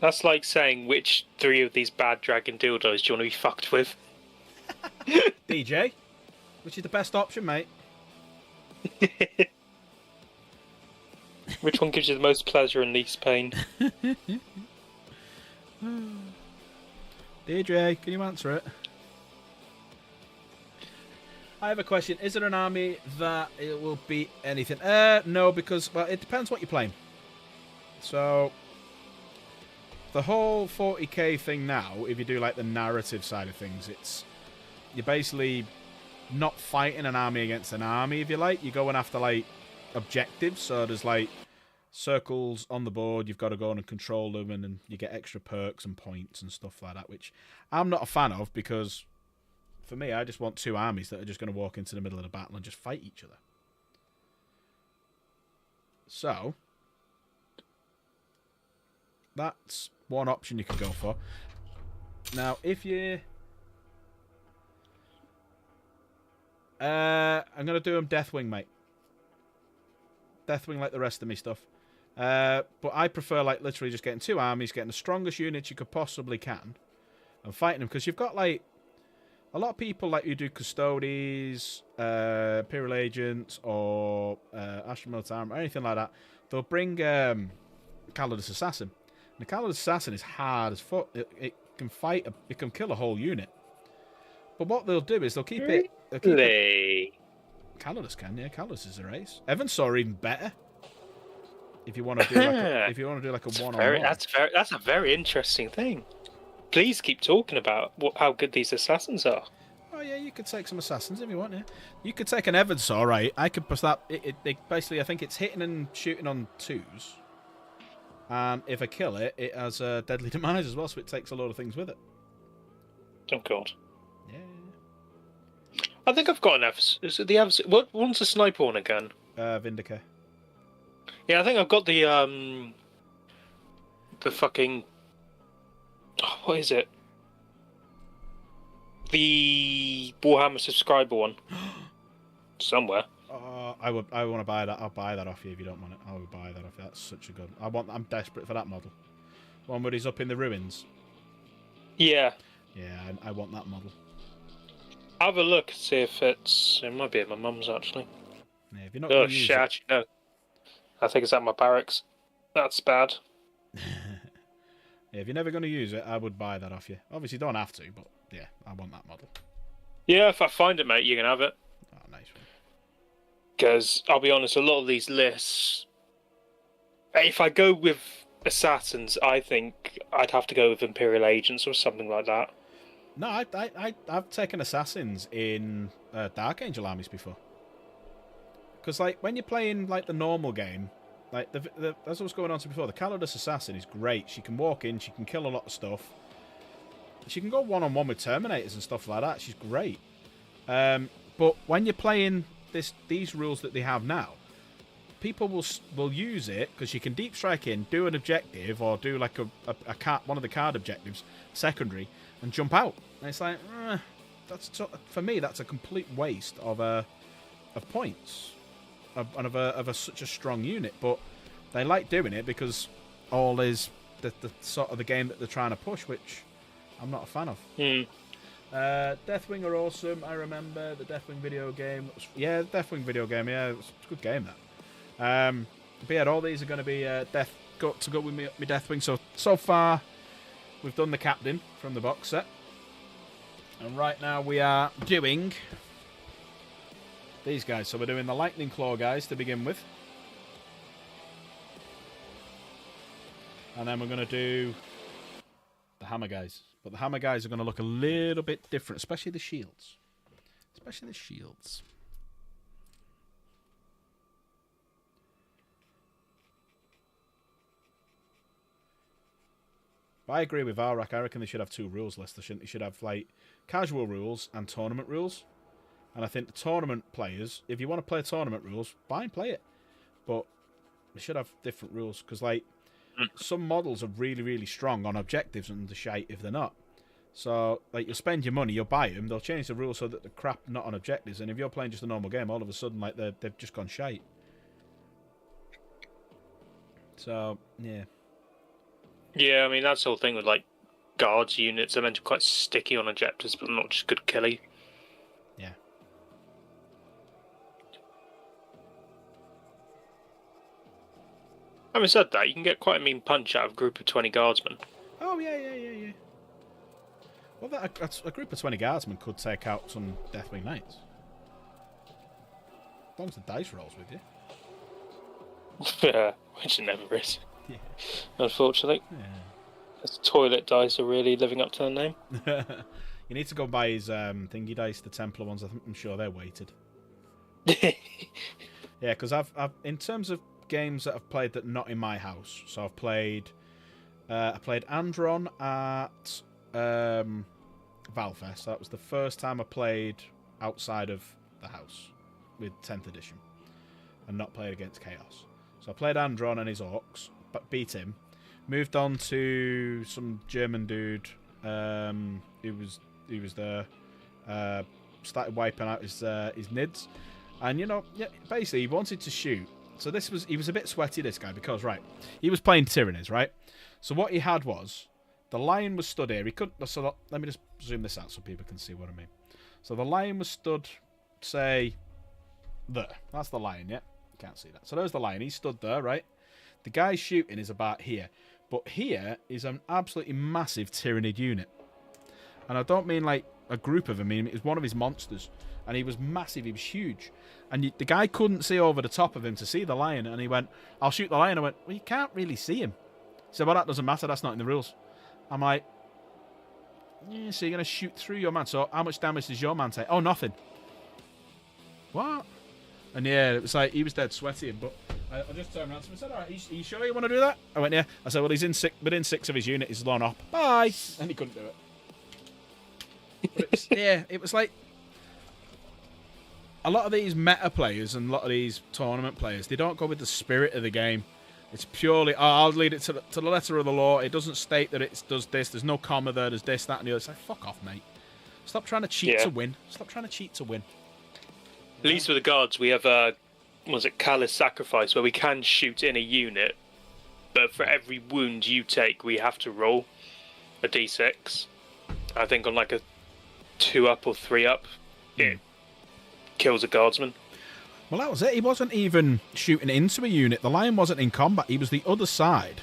That's like saying which 3 of these bad dragon dildos do you want to be fucked with? DJ, which is the best option, mate? Which one gives you the most pleasure and least pain? DJ, can you answer it? I have a question. Is there an army that it will beat anything? No, because, well, it depends what you're playing. So, the whole 40k thing now, if you do, like, the narrative side of things, you're basically not fighting an army against an army, if you like. You're going after, like, objectives. So there's, like, circles on the board. You've got to go on and control them, and then you get extra perks and points and stuff like that, which I'm not a fan of, because for me, I just want 2 armies that are just going to walk into the middle of the battle and just fight each other. So, that's one option you can go for. Now, if you... I'm going to do them Deathwing, mate. Deathwing like the rest of me stuff. But I prefer, like, literally just getting 2 armies, getting the strongest units you could possibly can, and fighting them. Because you've got, like, a lot of people, like, who do Custodes, Imperial Agents, or Astral Militarum, or anything like that. They'll bring Calidus Assassin. And the Calidus Assassin is hard as fuck. It can fight, it can kill a whole unit. But what they'll do is they'll keep it... Calidus can, yeah. Calidus is a race. Evansaur even better. If you want to do like a one-on-one. That's a very interesting thing. Please keep talking about how good these assassins are. Oh yeah, you could take some assassins if you want. Yeah, you could take an Evansaur, right? I could press that. It basically, I think it's hitting and shooting on 2s, and if I kill it, it has a deadly demise as well, so it takes a lot of things with it. Oh god. Yeah. I think I've got an Is it the what one's the sniper one again? Vindicator. Yeah, I think I've got the fucking... Oh, what is it? The Warhammer subscriber one. Somewhere. I want to buy that. I'll buy that off you if you don't want it. I will buy that off you. That's such a good... I'm desperate for that model. One where he's up in the ruins. Yeah. Yeah, I want that model. Have a look and see if it might be at my mum's actually. Yeah, if you're not oh shit, actually no. I think it's at my barracks. That's bad. Yeah, if you're never going to use it, I would buy that off you. Obviously, you don't have to, but yeah, I want that model. Yeah, if I find it, mate, you can have it. Oh, nice one. Because, I'll be honest, a lot of these lists... If I go with assassins, I think I'd have to go with Imperial Agents or something like that. No, I've taken assassins in Dark Angel armies before. Because, like, when you're playing, like, the normal game, like, that's what's going on to before. The Calidus Assassin is great. She can walk in, she can kill a lot of stuff. She can go one-on-one with Terminators and stuff like that. She's great. But when you're playing these rules that they have now, people will use it because you can deep strike in, do an objective, or do, like, one of the card objectives, secondary, and jump out. And it's like, for me, that's a complete waste of points. Of such a strong unit, but they like doing it because all is the sort of the game that they're trying to push, which I'm not a fan of. Hmm. Deathwing are awesome. I remember the Deathwing video game. Yeah, Deathwing video game. Yeah, it was a good game, that. But yeah, all these are going to be to go with me Deathwing. So far, we've done the captain from the box set. And right now we are doing these guys. So we're doing the Lightning Claw guys to begin with. And then we're going to do the Hammer guys. But the Hammer guys are going to look a little bit different, especially the shields. Especially the shields. But I agree with Varak. I reckon they should have 2 rules lists. They should have, like, casual rules and tournament rules. And I think the tournament players, if you want to play tournament rules, fine, play it. But they should have different rules. Because, like, some models are really, really strong on objectives and the shite if they're not. So, like, you'll spend your money, you'll buy them, they'll change the rules so that they're crap not on objectives. And if you're playing just a normal game, all of a sudden, like, they've just gone shite. So, yeah. Yeah, I mean, that's the whole thing with, like, guards units. They're meant to be quite sticky on objectives, but not just good killing. Yeah. Having said that, you can get quite a mean punch out of a group of 20 guardsmen. Oh, yeah. Well, a group of 20 guardsmen could take out some Deathwing Knights. As long as the dice rolls with you. Yeah, which it never is. Yeah. Unfortunately. Yeah. Those toilet dice are really living up to the name. You need to go buy his thingy dice, the Templar ones. I'm sure they're weighted. Yeah, because I've in terms of games that I've played that not in my house. So I've played Andron at Valfest. That was the first time I played outside of the house with 10th edition and not played against Chaos. So I played Andron and his orcs, but beat him. Moved on to some German dude who was there. Started wiping out his nids, and basically he wanted to shoot. So he was a bit sweaty, this guy, because he was playing Tyranids, right? So what he had was the lion was stood here. He couldn't. So let me just zoom this out so people can see what I mean. So the lion was stood, say, there. That's the lion, yeah. Can't see that. So there's the lion. He stood there, right? The guy shooting is about here. But here is an absolutely massive Tyranid unit. And I don't mean like a group of them. I mean, it was one of his monsters. And he was massive. He was huge. And the guy couldn't see over the top of him to see the lion. And he went, I'll shoot the lion. I went, well, you can't really see him. He said, well, that doesn't matter. That's not in the rules. I'm like, yeah, so you're going to shoot through your man. So how much damage does your man take? Oh, nothing. What? And yeah, it was like, he was dead sweaty. But I just turned around to him and said, all right, are you sure you want to do that? I went, yeah. I said, well, he's within 6 of his unit. He's blown up. Bye. And he couldn't do it. But it was like, a lot of these meta players and a lot of these tournament players, they don't go with the spirit of the game. It's purely, I'll lead it to the letter of the law. It doesn't state that it does this. There's no comma there. There's this, that, and the other. It's like, fuck off, mate. Stop trying to cheat to win. Stop trying to cheat to win. At least with the guards, we have Callous Sacrifice, where we can shoot in a unit, but for every wound you take, we have to roll a d6. I think on like a 2-up or 3-up, it kills a guardsman. Well, that was it. He wasn't even shooting into a unit. The lion wasn't in combat. He was the other side.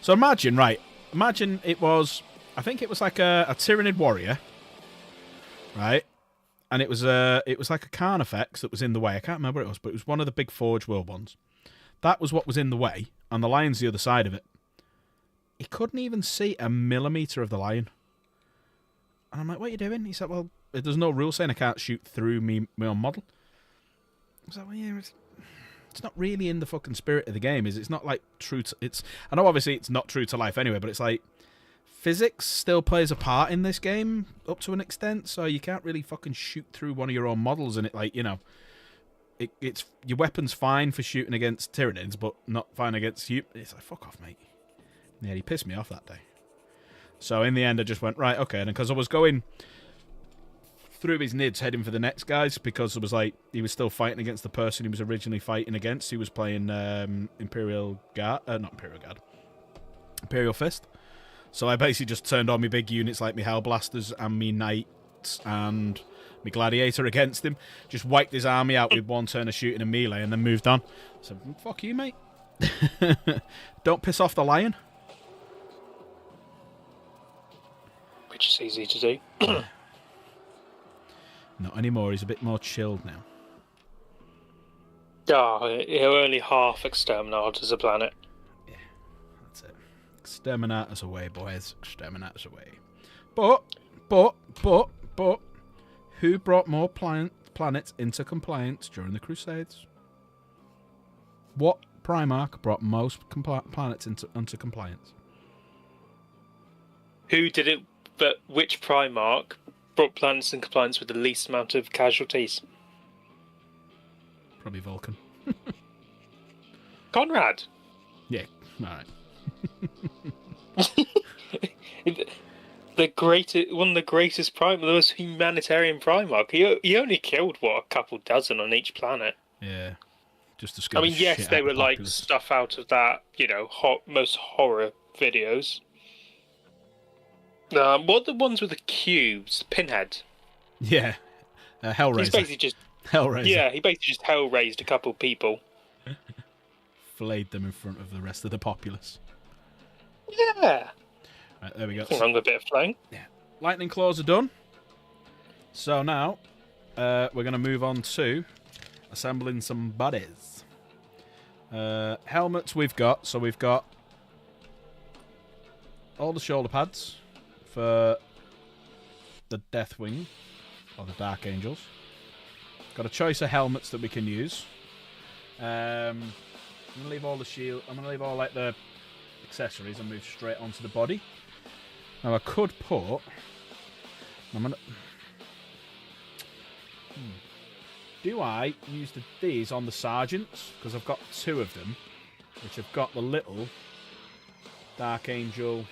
So imagine it was, I think it was like a Tyranid warrior, right? And it was like a Carnifex that was in the way. I can't remember what it was, but it was one of the big Forge World ones. That was what was in the way, and the lion's the other side of it. He couldn't even see a millimetre of the lion. And I'm like, what are you doing? He said, well, there's no rule saying I can't shoot through my own model. I was like, well, yeah, it's not really in the fucking spirit of the game, is it? It's not like true to... I know obviously it's not true to life anyway, but it's like physics still plays a part in this game up to an extent, so you can't really fucking shoot through one of your own models, and it, like, it's your weapon's fine for shooting against Tyranids, but not fine against you. It's like, fuck off, mate. Yeah, he pissed me off that day. So in the end, I just went, right, okay, and because I was going through his nids heading for the next guys, because it was like he was still fighting against the person he was originally fighting against. He was playing Imperial Fist. So I basically just turned on my big units like my Hellblasters and me Knights and my Gladiator against him. Just wiped his army out with one turn of shooting and melee and then moved on. So, fuck you, mate. Don't piss off the lion. Which is easy to do. Not anymore. He's a bit more chilled now. He'll only half exterminate as a planet. Yeah, that's it. Exterminators away, boys. Exterminators away. But, who brought more planets into compliance during the Crusades? What Primarch brought most planets into compliance? Who did it? But which Primarch brought planets in compliance with the least amount of casualties? Probably Vulcan. Conrad. Yeah, alright. One of the greatest Primarch, the most humanitarian Primarch. He only killed, what, a couple dozen on each planet. Yeah. Just to I scare mean, the yes, shit they out of were the like populace. stuff out of that, most horror videos. What are the ones with the cubes? Pinhead. Yeah. Hellraiser. He's basically just Hellraiser. Yeah, he basically just hell raised a couple people. Flayed them in front of the rest of the populace. Yeah. Right, there we go. Nothing wrong with a bit of flying. Lightning claws are done. So now, we're going to move on to assembling some bodies. Helmets we've got. So we've got all the shoulder pads for the Deathwing, or the Dark Angels. Got a choice of helmets that we can use. I'm gonna leave all the shield. I'm gonna leave all like the accessories and move straight onto the body. Now I could put. I'm gonna. Do I use these on the sergeants? Because I've got two of them, which have got the little Dark Angel.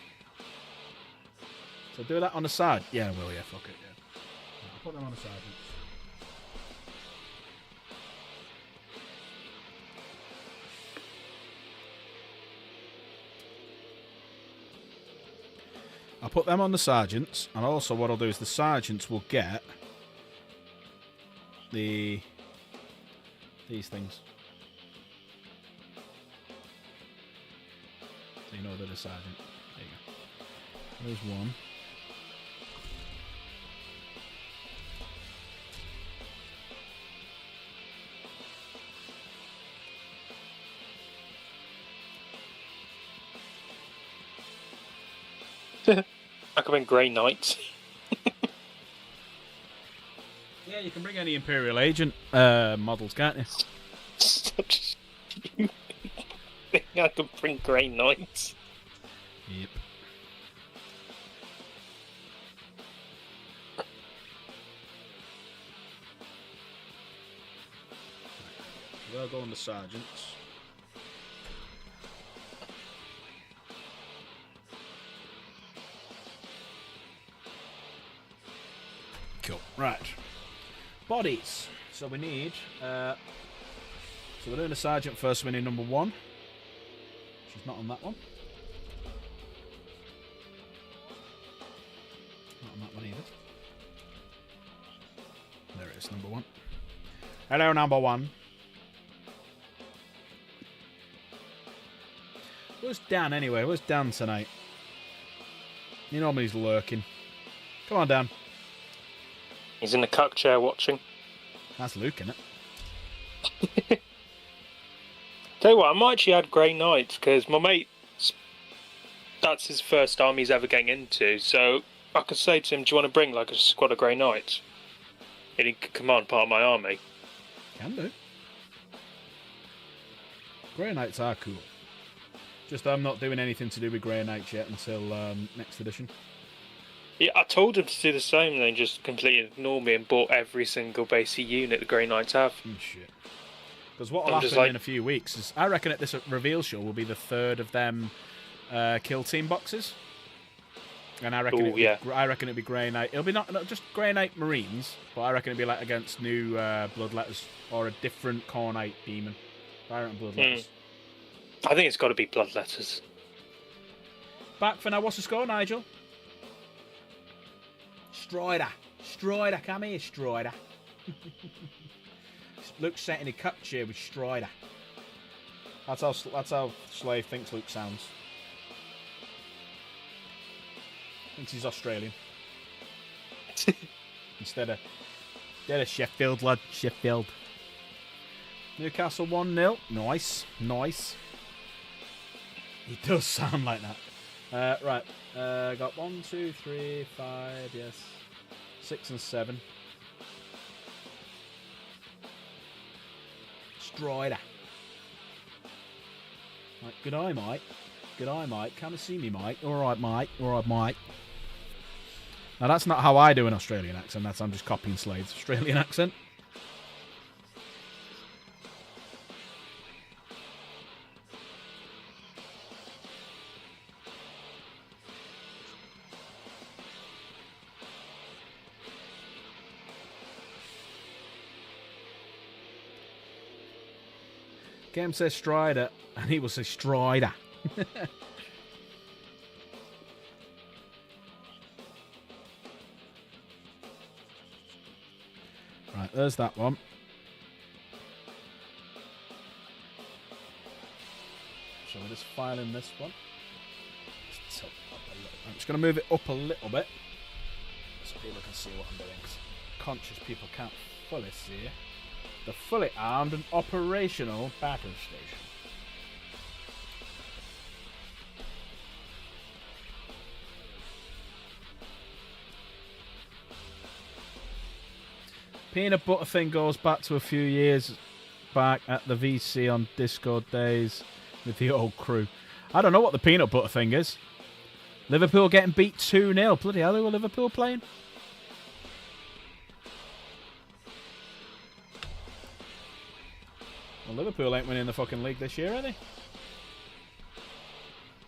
So do that on the sergeant. Yeah, I will. Yeah, fuck it. Yeah, I'll put them on the sergeants. I'll put them on the sergeants, and also what I'll do is the sergeants will get these things. So you know they're the sergeant. There you go. There's one. I could bring Grey Knights. Yeah, you can bring any Imperial Agent models, can't you? I could bring Grey Knights. Yep. They'll go on the sergeants. Cool. Right. Bodies. So we need. So we're doing a sergeant first. We need number 1. She's not on that one. Not on that one either. There it is, number 1. Hello, number 1. Where's Dan anyway? Where's Dan tonight? You know he's lurking. Come on, Dan. He's in the cuck chair watching. That's Luke, innit? Tell you what, I might actually add Grey Knights, because my mate, that's his first army he's ever getting into, so I could say to him, do you want to bring like a squad of Grey Knights? And he could command part of my army. Can do. Grey Knights are cool. Just I'm not doing anything to do with Grey Knights yet until next edition. Yeah, I told him to do the same, and then just completely ignored me and bought every single basic unit the Grey Knights have. Shit. Because what will I'm just happen like- in a few weeks is, I reckon at this reveal show will be the third of them kill team boxes. And I reckon Ooh, yeah. I reckon it'll be Grey Knight. It'll be not just Grey Knight Marines, but I reckon it'll be like against new Bloodletters or a different Cornite demon. I reckon Bloodletters. I think it's got to be Bloodletters. back for now. What's the score, Nigel? Strider. Strider, come here, Strider. Luke's setting a cut cheer with Strider. That's how Slave thinks Luke sounds. Thinks he's Australian. Instead of Sheffield, lad. Sheffield. Newcastle 1-0. Nice. Nice. He does sound like that. Right. Got 1, 2, 3, 5, yes. 6 and 7. Strider. Right, good eye, mate. Good eye, mate. Come and see me, mate. Alright, mate. Alright, mate. Now, that's not how I do an Australian accent. I'm just copying Slade's Australian accent. Game says Strider, and he will say Strider. Right, there's that one. So we're just filing this one. I'm just going to move it up a little bit so people can see what I'm doing. Conscious people can't fully see. The fully armed and operational battle station. Peanut butter thing goes back to a few years back at the VC on Discord days with the old crew. I don't know what the peanut butter thing is. Liverpool getting beat 2-0. Bloody hell, who were Liverpool playing? Well, Liverpool ain't winning the fucking league this year, are they?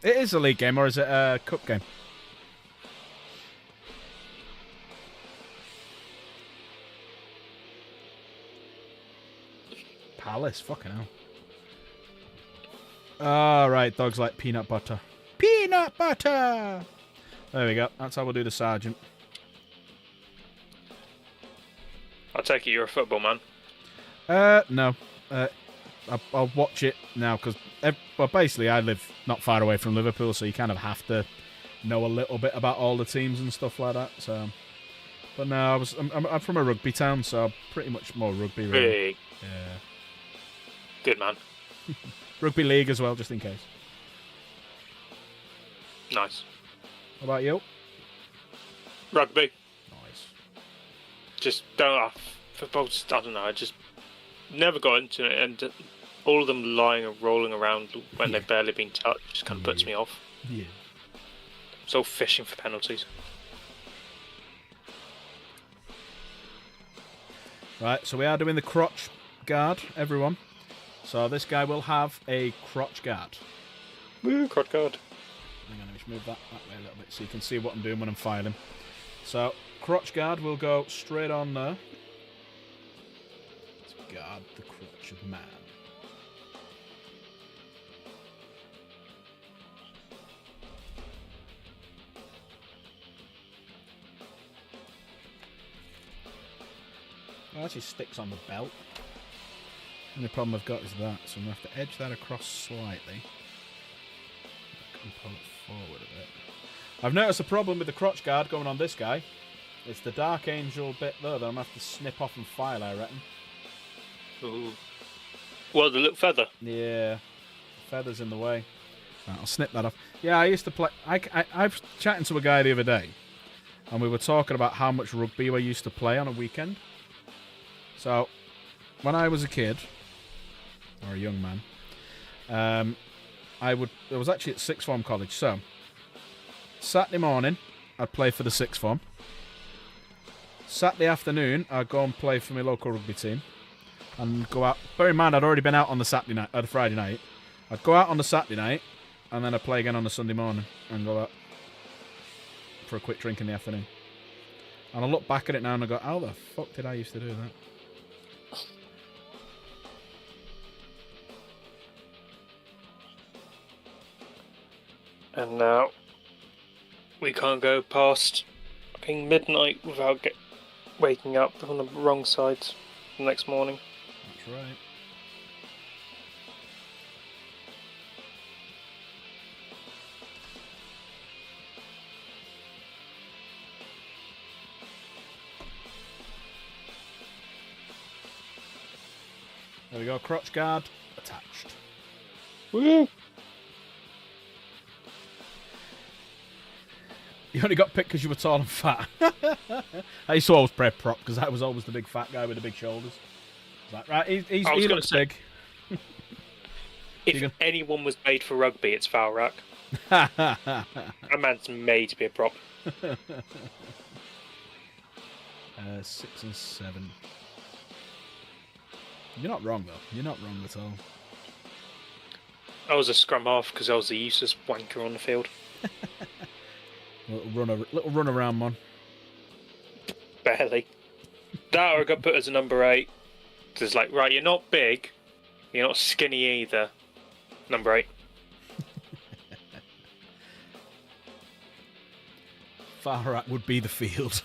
It is a league game, or is it a cup game? Palace, fucking hell. Oh, right, dogs like peanut butter. Peanut butter! There we go. That's how we'll do the sergeant. I take it you're a football man. No. I'll watch it now because, well, basically I live not far away from Liverpool, so you kind of have to know a little bit about all the teams and stuff like that. So, but no, I'm from a rugby town, so pretty much more rugby. Really. Big. Yeah. Good man. Rugby league as well, just in case. Nice. What about you? Rugby. Nice. Just don't. Football. I don't know. I just never got into it, and all of them lying and rolling around when they've barely been touched just kind of puts me off. Yeah. So fishing for penalties. Right, so we are doing the crotch guard, everyone. So this guy will have a crotch guard. Woo, crotch guard. Hang on, let me just move that way a little bit so you can see what I'm doing when I'm filing. So, crotch guard will go straight on there. Let's guard the crotch of man. It actually sticks on the belt. The only problem I've got is that, so I'm going to have to edge that across slightly. And pull it forward a bit. I've noticed a problem with the crotch guard going on this guy. It's the Dark Angel bit there that I'm going to have to snip off and file, I reckon. Ooh. Well, the little feather. Yeah. The feather's in the way. Right, I'll snip that off. Yeah, I used to play... I was chatting to a guy the other day, and we were talking about how much rugby I used to play on a weekend. So, when I was a kid, or a young man, I was actually at sixth form college, so Saturday morning I'd play for the sixth form. Saturday afternoon I'd go and play for my local rugby team and go out. Bear in mind I'd already been out on the Friday night. I'd go out on the Saturday night and then I'd play again on the Sunday morning and go out for a quick drink in the afternoon. And I look back at it now and I go, how the fuck did I used to do that? And now we can't go past fucking midnight without waking up on the wrong side the next morning. That's right. There we go, crotch guard attached. Woo! You only got picked because you were tall and fat. I used to always play prop because I was always the big fat guy with the big shoulders. Like, right, he looks big. If anyone was made for rugby, it's Valrak. That man's made to be a prop. 6 and 7. You're not wrong, though. You're not wrong at all. I was a scrum half because I was the useless wanker on the field. Little run around, man. Barely. That or I got put as a number 8. It's like, right, you're not big, you're not skinny either. Number 8. Far out would be the field.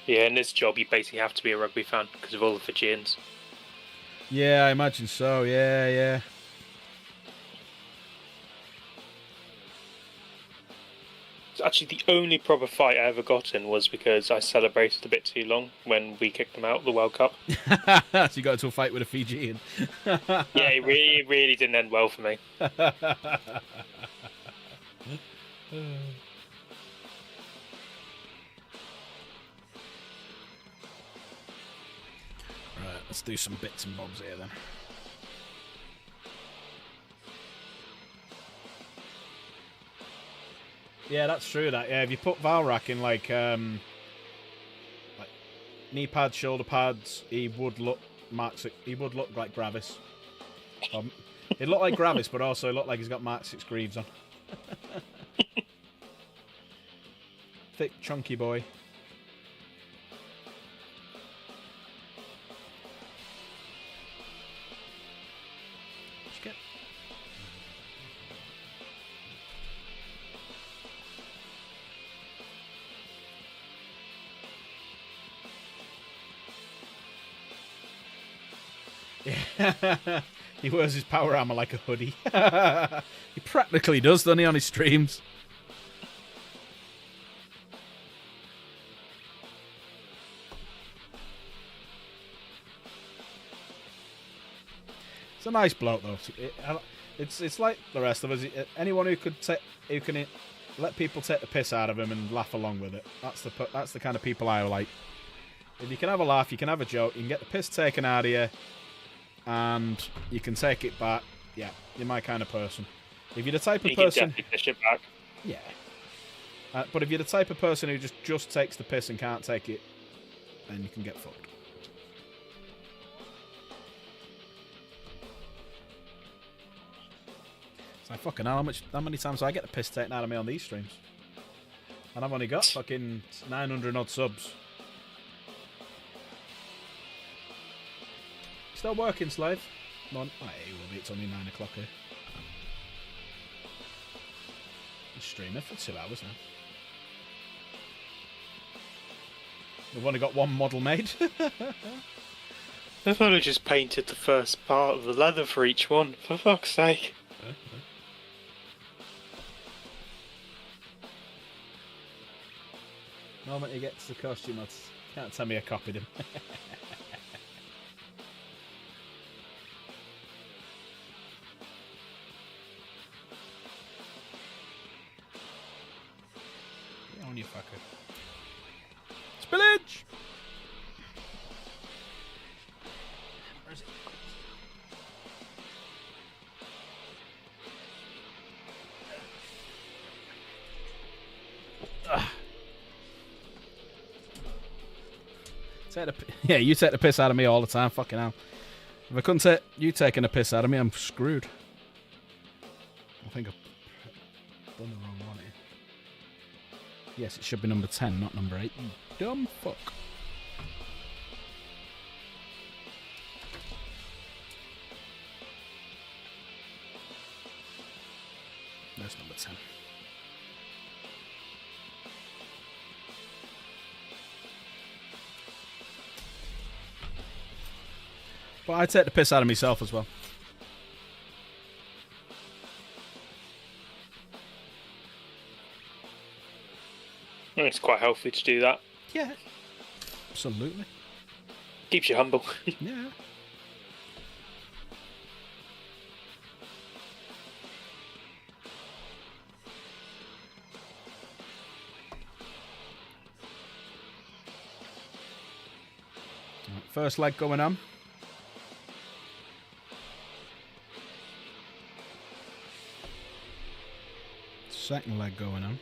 Yeah, in this job you basically have to be a rugby fan because of all the Fijians. Yeah, I imagine so. Yeah. Actually, the only proper fight I ever got in was because I celebrated a bit too long when we kicked them out of the World Cup. So you got into a fight with a Fijian. Yeah, it really didn't end well for me. Right, let's do some bits and bobs here then. Yeah, that's true. That if you put Valrak in like knee pads, shoulder pads, he would look He would look like Gravis. He'd look like Gravis, but also look like he's got Mark 6 greaves on. Thick, chunky boy. He wears his power armor like a hoodie. He practically does, doesn't he, on his streams? It's a nice bloke, though. It's like the rest of us. Anyone who can let people take the piss out of him and laugh along with it. That's the kind of people I like. If you can have a laugh, you can have a joke, you can get the piss taken out of you, and you can take it back. Yeah, you're my kind of person. If you're the type of person, you can definitely dish it back. Yeah. But if you're the type of person who just takes the piss and can't take it, then you can get fucked. It's like, fucking hell, how many times do I get the piss taken out of me on these streams? And I've only got fucking 900 odd subs. Still working, slave? Come on. Oh, it will be. It's only 9 o'clock here. I'm streaming for 2 hours now. We've only got one model made. I thought I just painted the first part of the leather for each one, for fuck's sake. The moment he gets the costume, can't tell me I copied him. Get on, you fucker. Spillage! Where is it? Yeah, you take the piss out of me all the time, fucking hell. If I couldn't take you taking the piss out of me, I'm screwed. I think I've done the wrong one here. Yes, it should be number 10, not number 8. You dumb fuck. Where's number 10? But I take the piss out of myself as well. It's quite healthy to do that. Yeah. Absolutely. Keeps you humble. Yeah. Right, first leg going on. Second leg going on.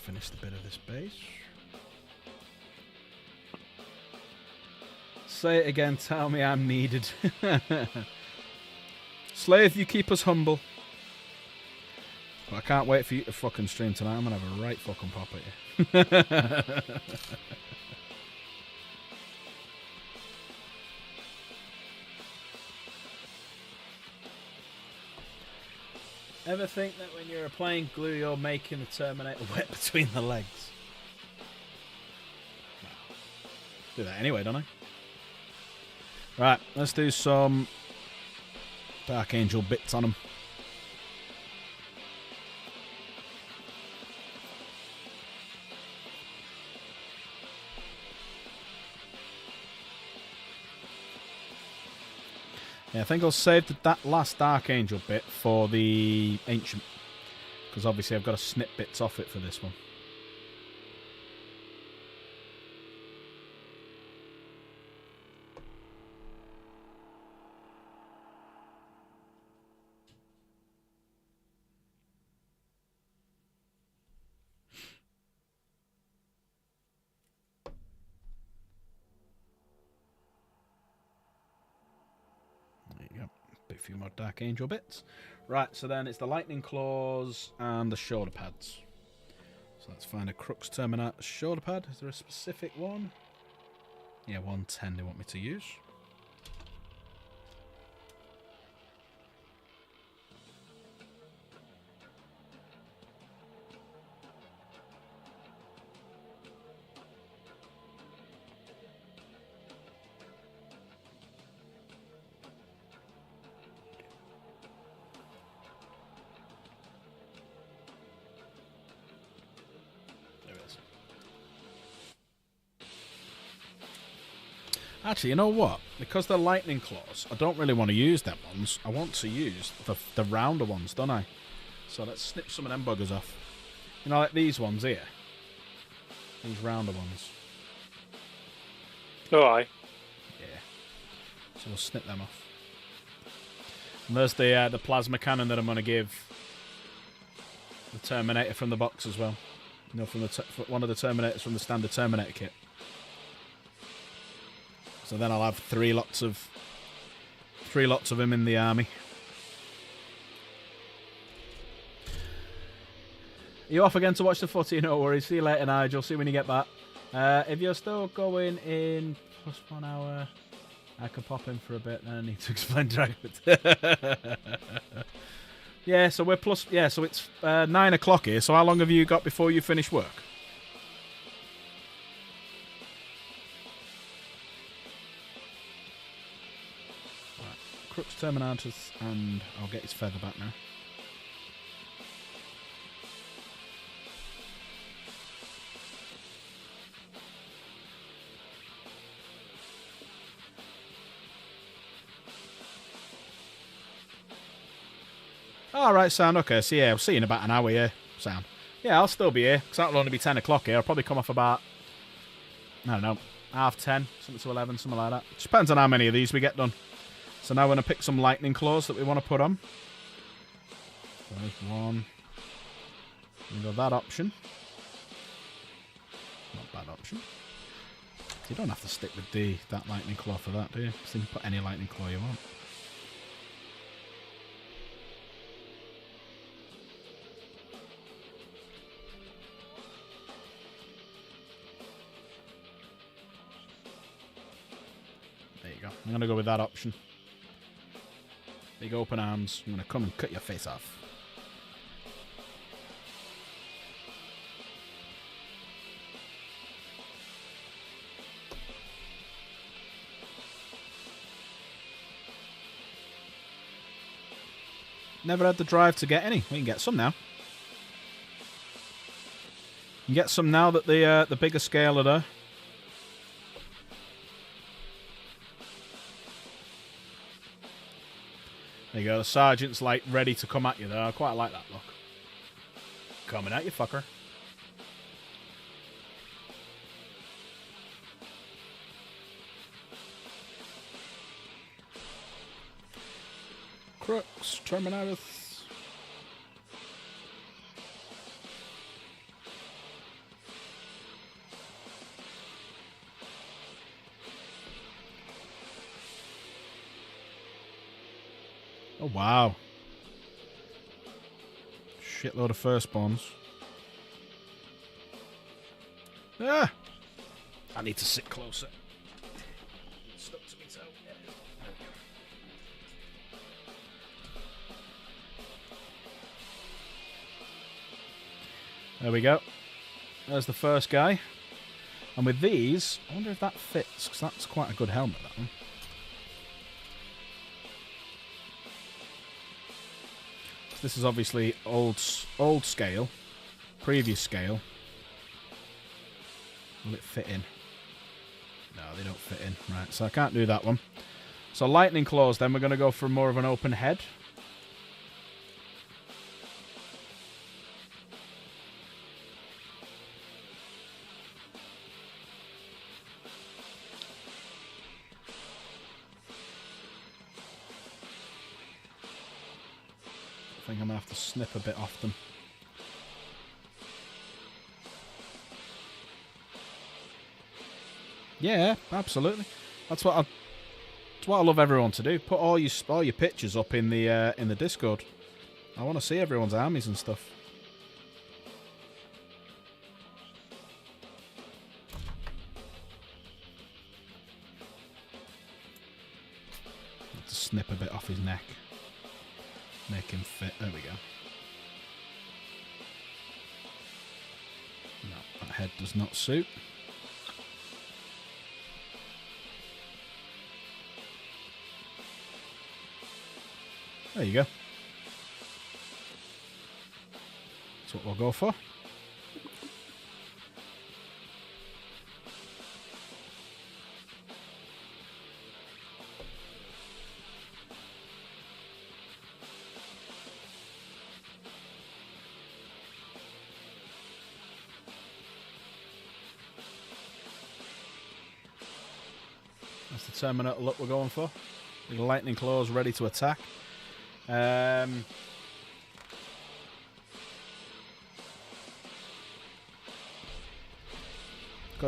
Finish the bit of this base. Say it again, tell me I'm needed. Slave, you keep us humble. But I can't wait for you to fucking stream tonight. I'm gonna have a right fucking pop at you. Ever think that when you're applying glue, you're making the Terminator wet between the legs? Do that anyway, don't I? Right, let's do some Dark Angel bits on him. Yeah, I think I'll save that last Dark Angel bit for the Ancient. Because obviously I've got to snip bits off it for this one. A few more Dark Angel bits. Right, so then it's the Lightning Claws and the shoulder pads. So let's find a Crux Terminator shoulder pad. Is there a specific one? Yeah, 110 they want me to use. Actually, you know what? Because they're lightning claws, I don't really want to use them ones. I want to use the rounder ones, don't I? So let's snip some of them buggers off. You know, like these ones here. These rounder ones. Oh, aye. Yeah. So we'll snip them off. And there's the plasma cannon that I'm going to give the Terminator from the box as well. You know, from one of the Terminators from the standard Terminator kit. So then I'll have three lots of him in the army. Are you off again to watch the footy? No worries. See you later, Nigel. See you when you get back. If you're still going in plus 1 hour, I could pop in for a bit. Then I need to explain Dragon. Yeah, so we're plus. Yeah, so it's 9 o'clock here. So how long have you got before you finish work? Crux Terminators, and I'll get his feather back now. Alright, sound. Okay, so yeah, I'll see you in about an hour here. Sound. Yeah, I'll still be here, because that'll only be 10 o'clock here. I'll probably come off about, I don't know, 10:30, something to 11, something like that. It depends on how many of these we get done. So now we're going to pick some lightning claws that we want to put on. So there's one. We got that option. Not a bad option. You don't have to stick with that lightning claw for that, do you? So you can put any lightning claw you want. go. I'm going to go with that option. Big open arms. I'm going to come and cut your face off. Never had the drive to get any. We can get some now. You can get some now that the bigger scale are there. There you go. The sergeant's like ready to come at you there. I quite like that look. Coming at you, fucker. Crooks, Terminatus. Oh, wow. Shitload of firstborns. Ah! I need to sit closer. Stuck to me toe. There we go. There's the first guy. And with these, I wonder if that fits, because that's quite a good helmet, that one. This is obviously old scale, previous scale. Will it fit in? No, they don't fit in. Right, so I can't do that one. So lightning claws, then we're going to go for more of an open head. I think I'm going to have to snip a bit off them. Yeah, absolutely. That's what I love everyone to do. Put all your pictures up in the Discord. I want to see everyone's armies and stuff. Have to snip a bit off his neck. Make him fit. There we go. No, that head does not suit. There you go. That's what we'll go for. That's the Terminator look we're going for. Big lightning claws ready to attack. Because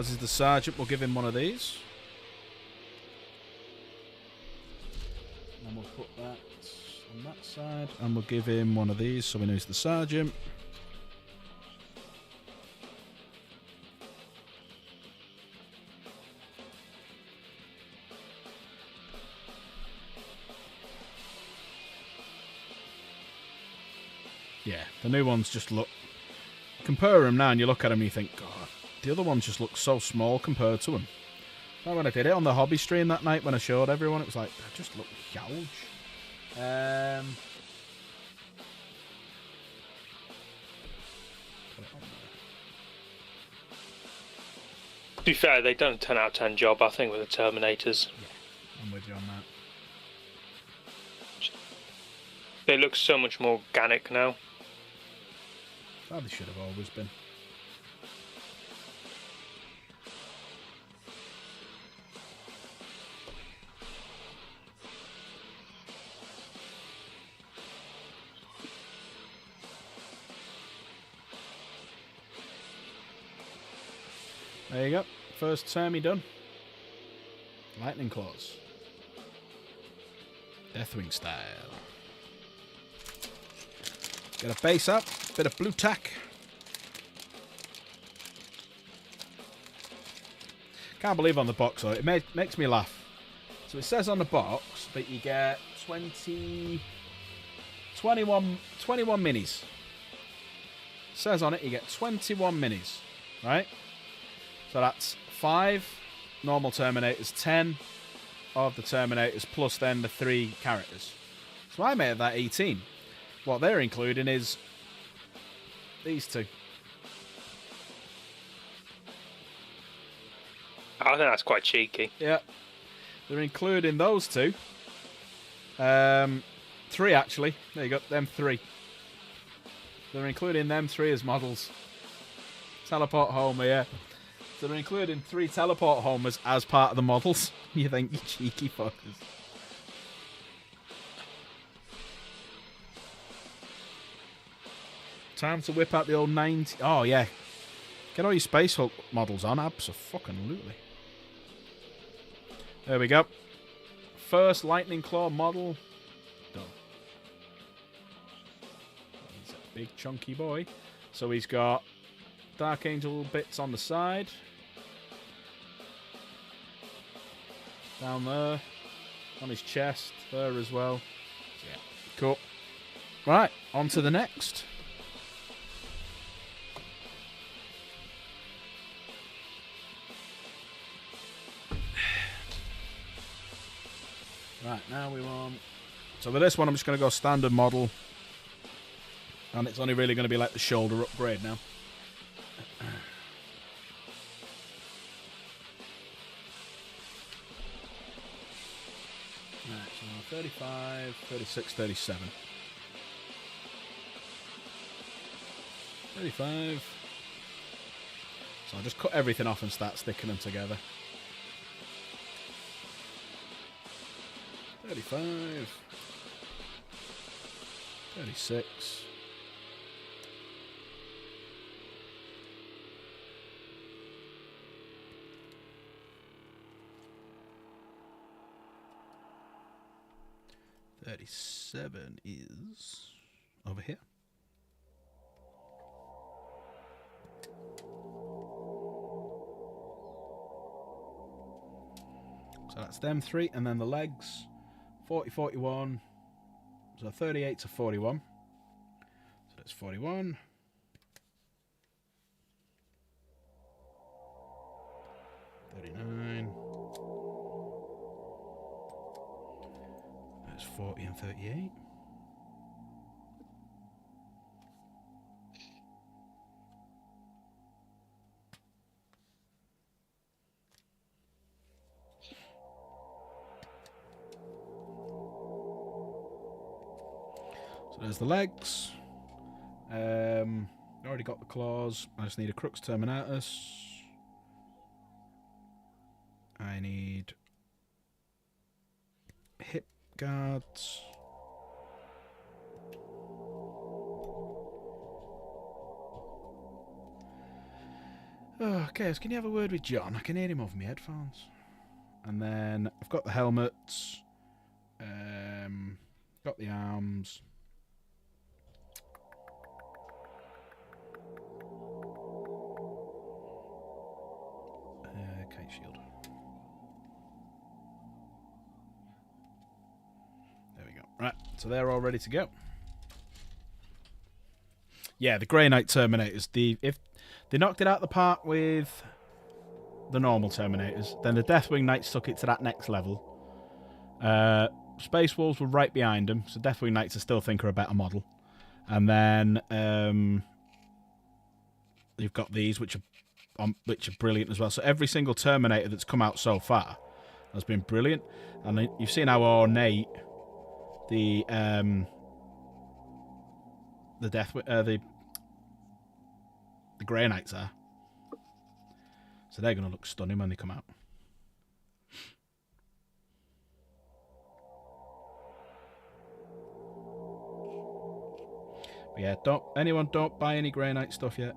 he's the sergeant, we'll give him one of these. And we'll put that on that side. And we'll give him one of these so we know he's the sergeant. Yeah, the new ones just look... Compare them now and you look at them and you think, God, the other ones just look so small compared to them. Like when I did it on the hobby stream that night when I showed everyone, it was like, they just look huge. To be fair, they've done a 10 out of 10 job, I think, with the Terminators. Yeah, I'm with you on that. They look so much more organic now. Oh, they should have always been. There you go. First Termy done. Lightning claws. Deathwing style. Get a base up. Bit of blue tack. Can't believe on the box though. It makes me laugh. So it says on the box that you get 21 minis. It says on it you get 21 minis, right? So that's 5 normal Terminators, 10 of the Terminators, plus then the 3 characters. So I made that 18. What they're including is these 2. I think that's quite cheeky. Yeah. They're including those 2. 3 actually. There you go, them 3. They're including them 3 as models. Teleport Homer, yeah. So they're including 3 Teleport Homers as part of the models. You think, you cheeky fuckers. Time to whip out the old 90. Oh, yeah. Get all your Space Hulk models on. Abso-fucking-lutely. There we go. First Lightning Claw model. Done. He's a big chunky boy. So he's got Dark Angel bits on the side. Down there. On his chest. There as well. Yeah. Cool. Right. On to the next. Right, now we want... So with this one, I'm just going to go standard model. And it's only really going to be like the shoulder upgrade now. Right, so 35, 36, 37. 35. So I'll just cut everything off and start sticking them together. 35, 36, 37 is over here. So that's them 3, and then the legs. 40, 41, so 38 to 41. So that's 41. That's 40 and 38. So there's the legs. Already got the claws. I just need a Crux Terminatus. I need hip guards. Oh, okay, so can you have a word with John? I can hear him over my headphones. And then I've got the helmets. Got the arms. Kite shield. There we go. Right, so they're all ready to go. Yeah, the Grey Knight Terminators. If they knocked it out of the park with the normal Terminators, then the Deathwing Knights took it to that next level. Space Wolves were right behind them, so Deathwing Knights I still think are a better model. And then you've got these, which are brilliant as well. So every single Terminator that's come out so far has been brilliant, and you've seen how ornate the Grey Knights are. So they're going to look stunning when they come out. But yeah, don't buy any Grey Knight stuff yet.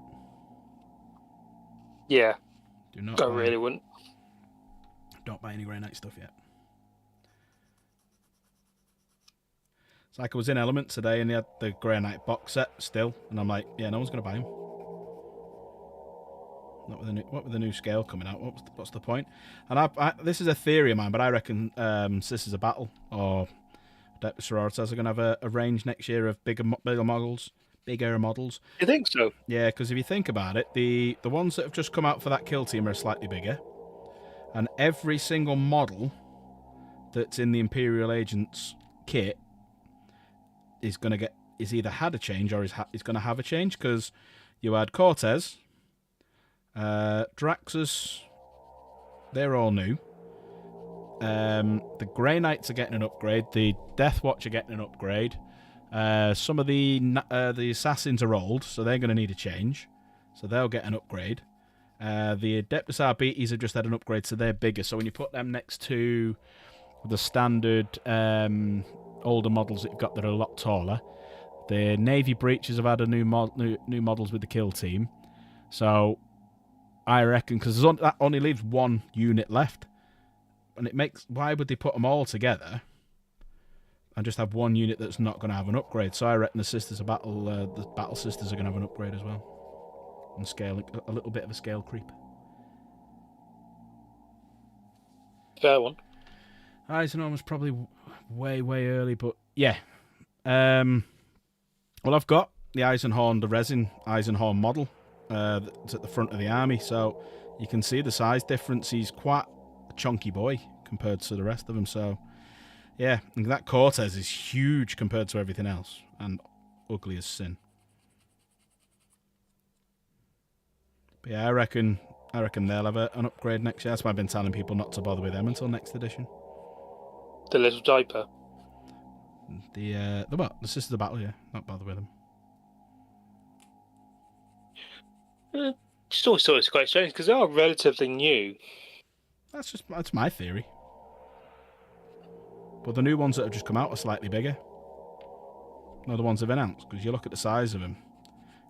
Yeah. Do not. I really wouldn't. Don't buy any Grey Knight stuff yet. It's like I was in Element today and they had the Grey Knight box set still, and I'm like, yeah, no one's going to buy them. What with the new scale coming out? What's the point? And this is a theory of mine, but I reckon Sisters of Battle or Sororitas are going to have a range next year of bigger models. You think so? Yeah, because if you think about it, the ones that have just come out for that kill team are slightly bigger, and every single model that's in the Imperial Agents kit is either had a change or is going to have a change, because you had Cortez. Draxus, they're all new. The Grey Knights are getting an upgrade. The Death Watch are getting an upgrade. Some of the Assassins are old, so they're going to need a change. So they'll get an upgrade. The Adeptus Arbites have just had an upgrade, so they're bigger. So when you put them next to the standard older models that you've got that are a lot taller, the Navy Breaches have had a new models with the kill team. So I reckon, because that only leaves one unit left, and why would they put them all together and just have one unit that's not going to have an upgrade? So I reckon the Sisters of Battle, the Battle Sisters are going to have an upgrade as well, and a little bit of a scale creep. Fair one. Eisenhorn was probably way early, but yeah. Well, I've got the Eisenhorn, the resin Eisenhorn model. That's at the front of the army, so you can see the size difference. He's quite a chunky boy compared to the rest of them, so yeah, and that Cortez is huge compared to everything else, and ugly as sin. But yeah, I reckon they'll have an upgrade next year. That's why I've been telling people not to bother with them until next edition. The little diaper. The what? The Sisters of Battle, yeah, not bother with them. Just always thought it's quite strange because they are relatively new. That's my theory. But the new ones that have just come out are slightly bigger. No, the ones they've announced, because you look at the size of them.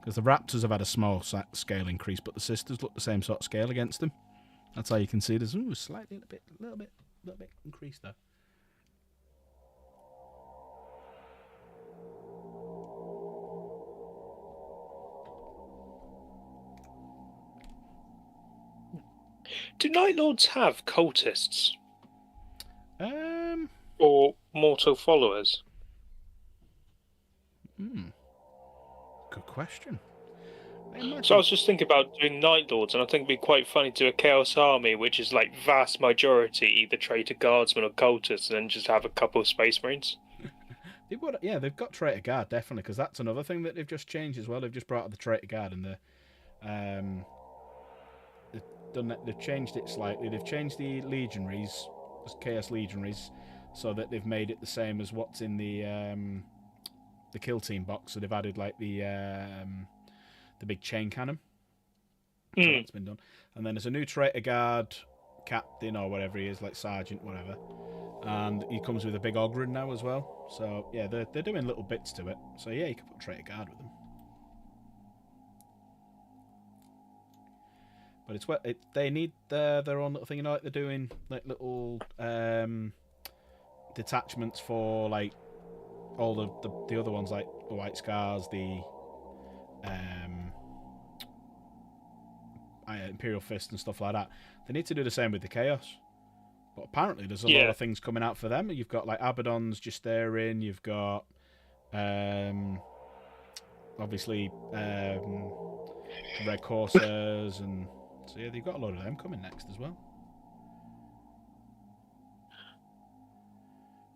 Because the Raptors have had a small scale increase, but the Sisters look the same sort of scale against them. That's how you can see there's slightly a little bit increased there. Do Night Lords have cultists? Or mortal followers? Good question. So I was just thinking about doing Night Lords, and I think it'd be quite funny to do a Chaos Army, which is like vast majority either traitor guardsmen or cultists, and then just have a couple of Space Marines. They've got Traitor Guard, definitely, because that's another thing that they've just changed as well. They've just brought out the Traitor Guard, and they've changed it slightly. They've changed the Legionaries, Chaos Legionaries, so that they've made it the same as what's in the kill team box. So they've added like the big chain cannon. So that's been done. And then there's a new Traitor Guard captain or whatever he is, like sergeant, whatever. And he comes with a big Ogryn now as well. So yeah, they're doing little bits to it. So yeah, you can put Traitor Guard with them. But they need their own little thing, you know, like they're doing like little detachments for like all the other ones, like the White Scars, the Imperial Fist and stuff like that. They need to do the same with the Chaos. But apparently there's a lot of things coming out for them. You've got like Abaddon's just there in. You've got obviously Red Corsairs, and so yeah, they've got a lot of them coming next as well.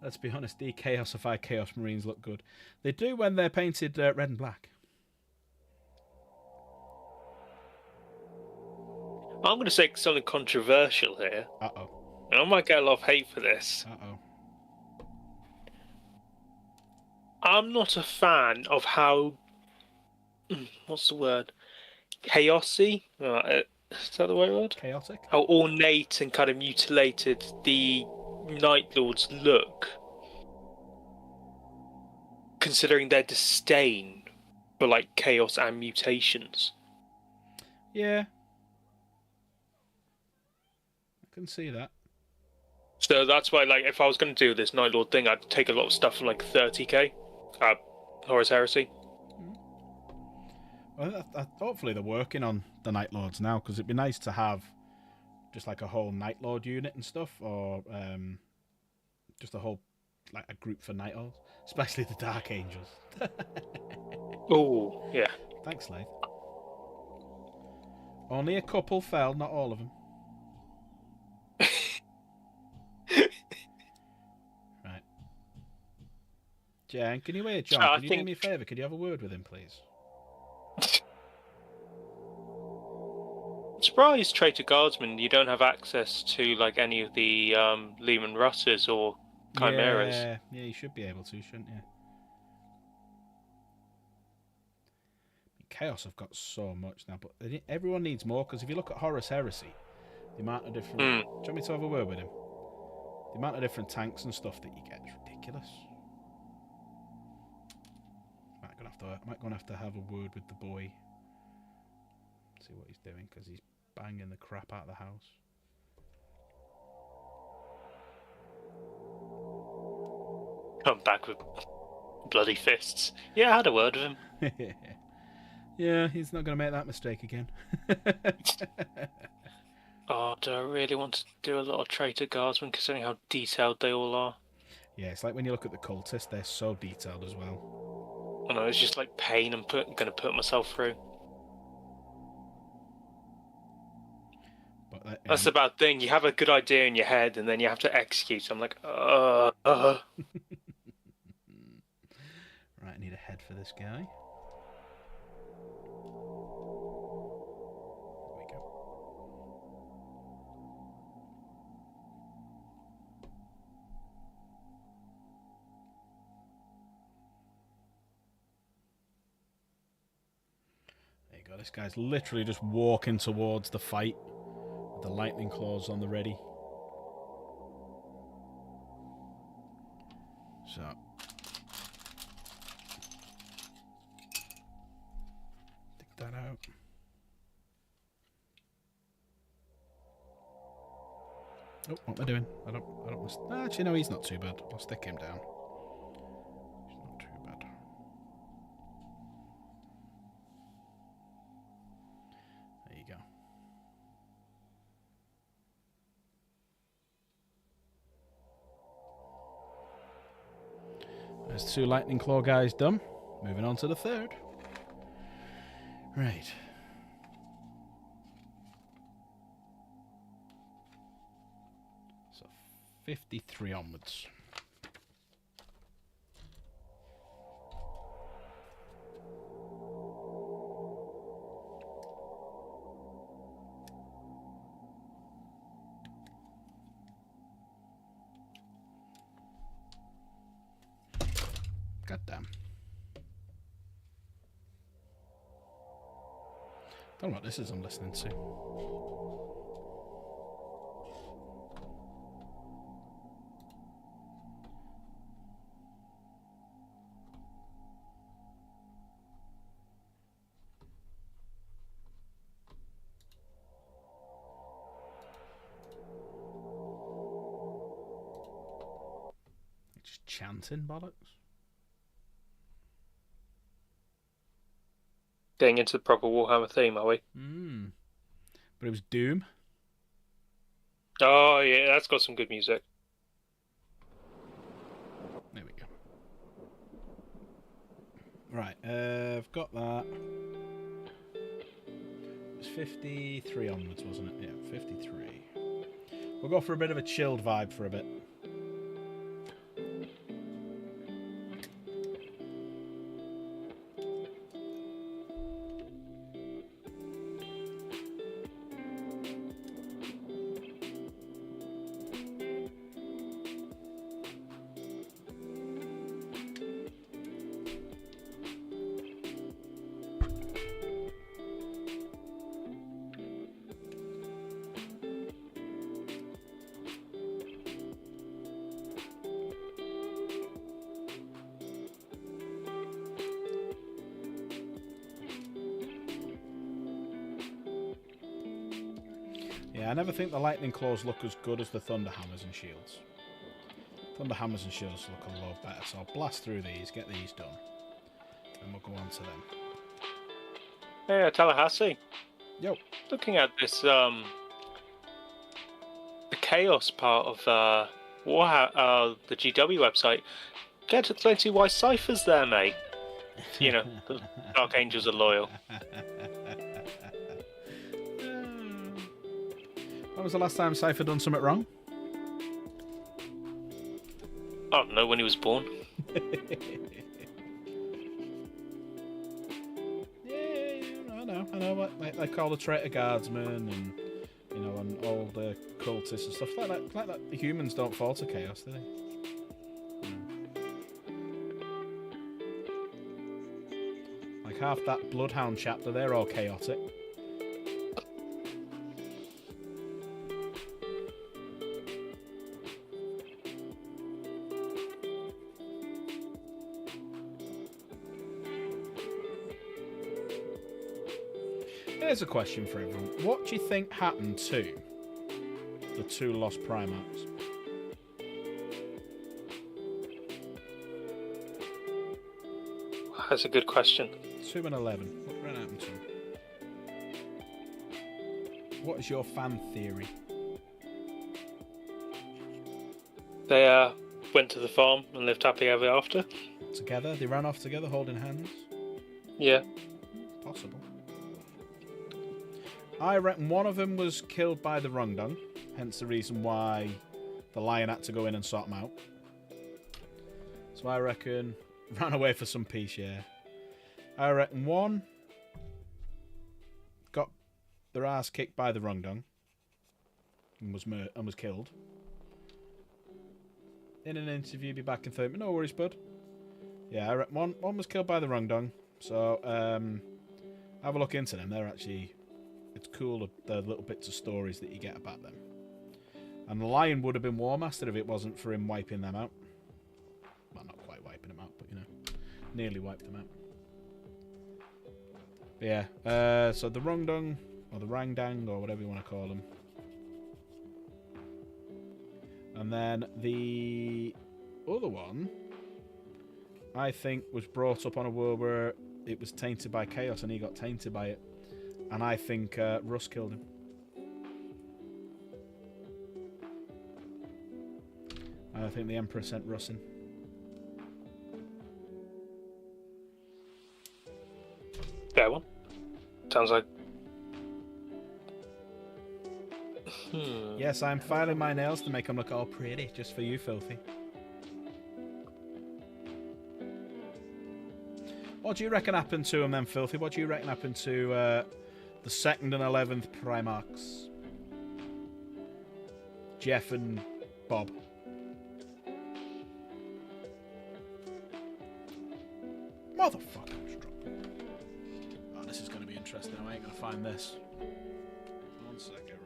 Let's be honest, the Chaosified Chaos Marines look good. They do when they're painted red and black. I'm going to say something controversial here. Uh-oh. And I might get a lot of hate for this. Uh-oh. I'm not a fan of how... what's the word? Chaosy? Is that the right word? Chaotic? How ornate and kind of mutilated the Night Lords look. Considering their disdain for, like, chaos and mutations. Yeah. I can see that. So that's why, like, if I was going to do this Night Lord thing, I'd take a lot of stuff from, like, 30k. Horus Heresy. Hopefully they're working on the Night Lords now, because it'd be nice to have just like a whole Night Lord unit and stuff, or just a whole like a group for Night Elves, especially the Dark Angels. Oh, yeah. Thanks, Lath. Only a couple fell, not all of them. Right. Jen, can you hear John? I Can you think- do me a favour? Could you have a word with him, please? Surprised, Traitor Guardsman, you don't have access to like any of the Lehman Russes or Chimeras. Yeah, you should be able to, shouldn't you? Chaos have got so much now, but everyone needs more, because if you look at Horus Heresy, the amount of different... Do you want me to have a word with him? The amount of different tanks and stuff that you get is ridiculous. I might gonna have to have a word with the boy. See what he's doing, because he's banging the crap out of the house. Come back with bloody fists. Yeah, I had a word with him. Yeah, he's not going to make that mistake again. Oh, do I really want to do a lot of Traitor Guardsmen, considering how detailed they all are? Yeah, it's like when you look at the cultists, they're so detailed as well. I know, it's just like pain I'm going to put myself through. But That's the bad thing. You have a good idea in your head, and then you have to execute. I'm like, Right, I need a head for this guy. There we go. There you go. This guy's literally just walking towards the fight with the lightning claws on the ready. So. Take that out. Oh, what am I doing? I don't actually, no, he's not too bad. I'll stick him down. He's not too bad. There you go. There's 2 lightning claw guys done. Moving on to the 3rd. Right. So 53 onwards. God damn. Don't know what this is I'm listening to. Just chanting bollocks. getting into the proper Warhammer theme, are we? But it was Doom. Oh, yeah, that's got some good music. There we go. Right, I've got that. It was 53 onwards, wasn't it? Yeah, 53. We'll go for a bit of a chilled vibe for a bit. Yeah, I never think the Lightning Claws look as good as the Thunder Hammers and Shields. Thunder Hammers and Shields look a lot better, so I'll blast through these, get these done, and we'll go on to them. Yeah, Tallahassee. Yo. Looking at this, the chaos part of the GW website. Get to plenty white ciphers there, mate. You know, the Dark Angels are loyal. When was the last time Cypher done something wrong? I don't know, when he was born. Yeah, I know. Like they call the traitor guardsmen and and all the cultists and stuff like that. Like that, the humans don't fall to chaos, do they? Like half that Bloodhound chapter, they're all chaotic. Here's a question for everyone. What do you think happened to the 2 lost Primarchs? That's a good question. 2 and 11. What happened to them? What is your fan theory? They went to the farm and lived happily ever after. Together? They ran off together holding hands? Yeah. Possible. I reckon one of them was killed by the Rungdung, hence the reason why the lion had to go in and sort him out. So I reckon ran away for some peace, yeah. I reckon one got their ass kicked by the Rungdung and was killed. In an interview, be back in 30 minutes. No worries, bud. Yeah, I reckon one was killed by the Rungdung. So have a look into them. They're actually... It's cool, the little bits of stories that you get about them. And the lion would have been War Master if it wasn't for him wiping them out. Well, not quite wiping them out, but, nearly wiped them out. But yeah, so the Rungdung, or the Rangdang, or whatever you want to call them. And then the other one, I think, was brought up on a world where it was tainted by chaos and he got tainted by it. And I think Russ killed him. I think the Emperor sent Russ in. Fair one. Sounds like... Yes, I'm filing my nails to make them look all pretty, just for you, Filthy. What do you reckon happened to them then, Filthy? What do you reckon happened to the 2nd and 11th Primarchs? Jeff and Bob. Motherfucker. Oh, this is going to be interesting. I ain't going to find this. 1 second, bro.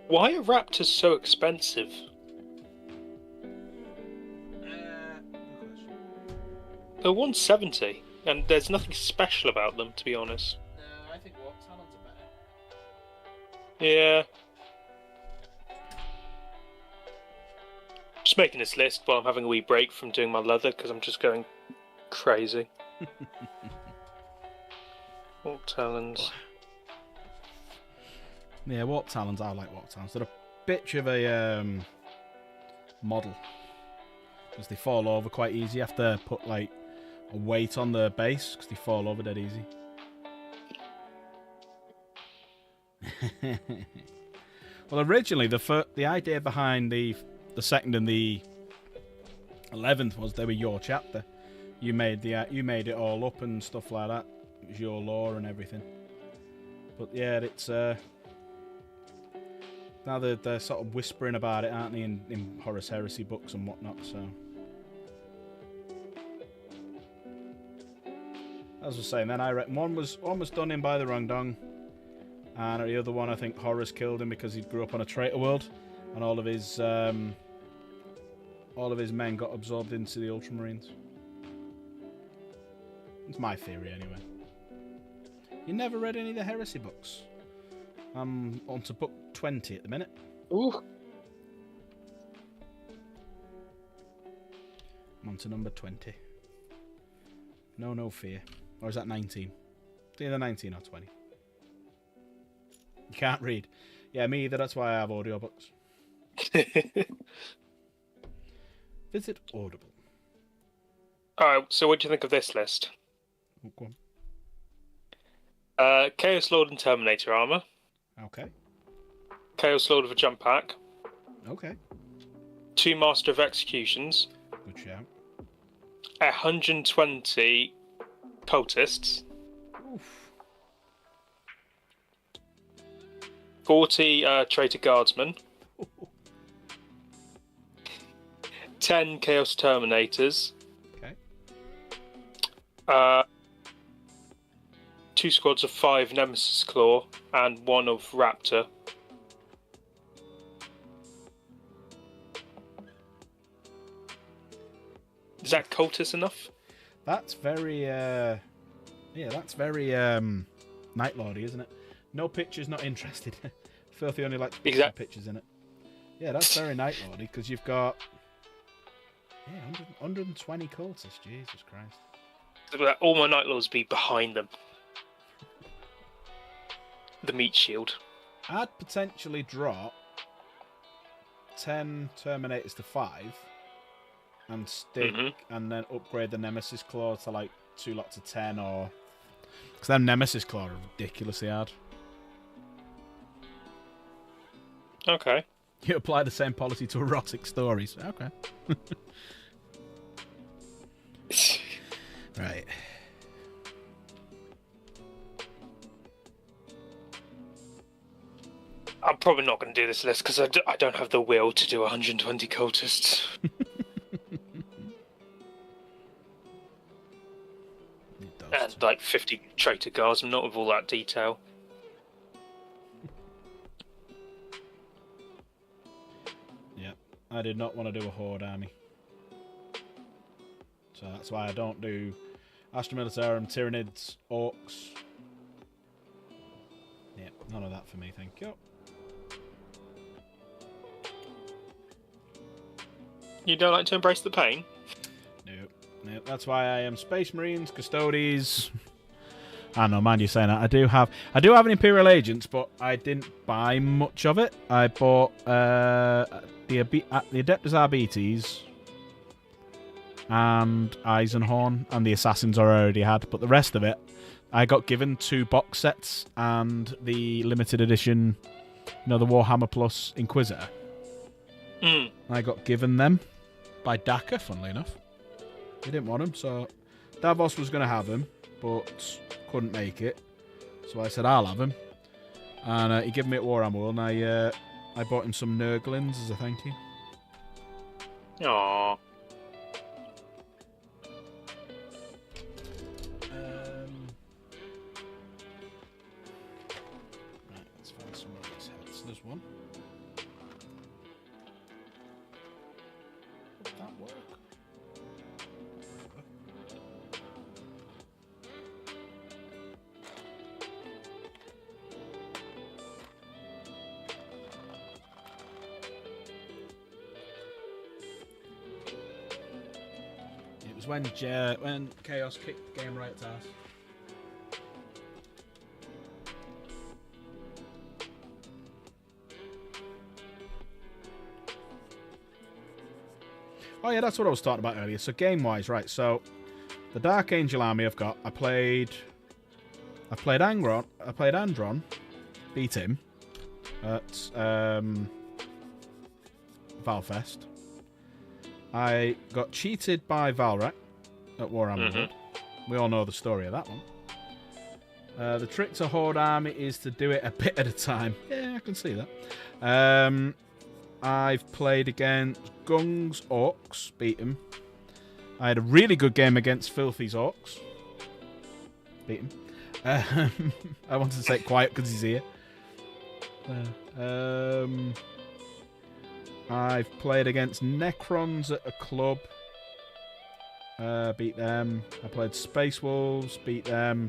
Why are Raptors so expensive? They're 170, and there's nothing special about them, to be honest. I think Warp Talons are better. Yeah. Just making this list while I'm having a wee break from doing my leather, because I'm just going crazy. Warp Talons. Yeah, Warp Talons, I like Warp Talons. They're a bitch of a model. Because they fall over quite easy. You have to put, like, a weight on the base, because they fall over dead easy. Well, originally, the idea behind the 2nd and the 11th was they were your chapter. You made it all up and stuff like that. It was your lore and everything. But yeah, it's now they're sort of whispering about it, aren't they, in Horus Heresy books and whatnot. So, as I was saying, then I reckon one was done in by the Rungdung, and the other one, I think Horus killed him because he grew up on a traitor world, and all of his men got absorbed into the Ultramarines. It's my theory, anyway. You never read any of the Heresy books? I'm on to book 20 at the minute. Ooh. I'm on to number 20. No fear. Or is that 19? It's either 19 or 20. You can't read. Yeah, me either. That's why I have audiobooks. Visit Audible. Alright, so what do you think of this list? Oh, go on. Chaos Lord and Terminator armor. Okay. Chaos Lord with a jump pack. Okay. 2 Master of Executions. Good shout. 120 cultists. Oof. 40 traitor guardsmen. 10 Chaos Terminators. Okay. 2 squads of 5 Nemesis Claw and 1 of Raptor. Is that cultist enough? That's very, yeah, that's very, Night Lordy, isn't it? No pictures, not interested. Filthy only likes pictures in it. Yeah, that's very Night Lordy, because you've got, 120 cultists, Jesus Christ. All my Night Lords be behind them. The meat shield. I'd potentially drop 10 Terminators to 5 and stick, and then upgrade the Nemesis Claw to like 2 lots of 10, or because them Nemesis Claw are ridiculously hard. Okay. You apply the same policy to erotic stories. Okay. Right. I'm probably not going to do this list because I don't have the will to do 120 cultists. And like 50 traitor guards. I'm not with all that detail. Yeah, I did not want to do a horde army. So that's why I don't do Astra Militarum, Tyranids, Orcs. Yeah, none of that for me, thank you. You don't like to embrace the pain? No, that's why I am Space Marines, Custodes. I know, mind you saying that. I do have an Imperial Agents, but I didn't buy much of it. I bought the Adeptus Arbites and Eisenhorn, and the Assassins I already had, but the rest of it I got given 2 box sets and the limited edition, the Warhammer Plus Inquisitor. I got given them by DACA, funnily enough. He didn't want them, so Davos was going to have them, but couldn't make it. So I said, I'll have him. And he gave me at Warhammer, and I bought him some Nurglings as a thank you. Aww. Right, let's find some of these heads. There's one. Would that work? It was when Chaos kicked the game right to us. Oh yeah, that's what I was talking about earlier. So game-wise, right? So the Dark Angel army I've got. I played Andron, beat him at Valfest. I got cheated by Valrak at Warhammer. We all know the story of that one. The trick to Horde army is to do it a bit at a time. Yeah, I can see that. I've played against Gung's Orcs, beat him. I had a really good game against Filthy's Orcs. Beat him. I wanted to say it quiet because he's here. I've played against Necrons at a club. Beat them. I played Space Wolves, beat them.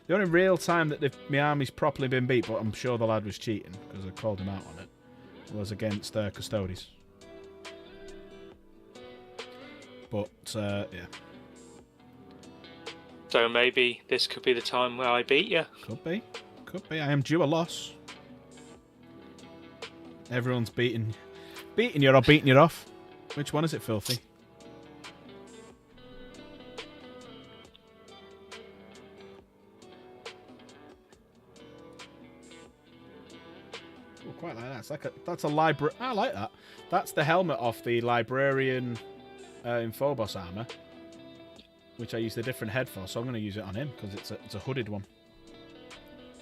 The only real time that my army's properly been beat, but I'm sure the lad was cheating because I called him out on it, was against Custodes. But yeah, So maybe this could be the time where I beat you. could be. I am due a loss. Everyone's beating you or beating you off. Which one is it, Filthy? Oh, quite like that. It's like that's a library. I like that. That's the helmet off the librarian in Phobos armor, which I used a different head for. So I'm going to use it on him because it's a hooded one.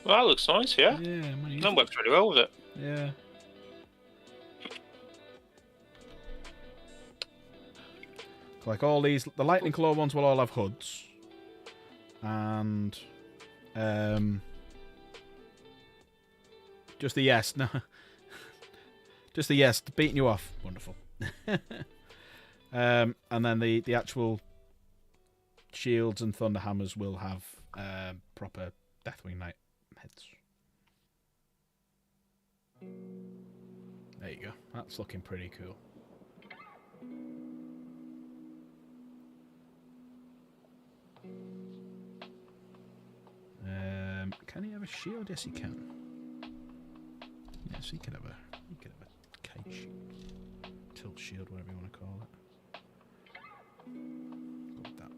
Well, that looks nice, yeah. Yeah, I'm gonna use That it. works really well with it. Yeah. Like all these, the lightning claw ones will all have hoods, and just the yes, no, just the yes, beating you off, wonderful. And then the actual shields and thunder hammers will have proper Deathwing Knight heads. There you go. That's looking pretty cool. Can he have a shield? Yes, he can. Yes, he can have a kite shield, tilt shield, whatever you want to call it. Go with that.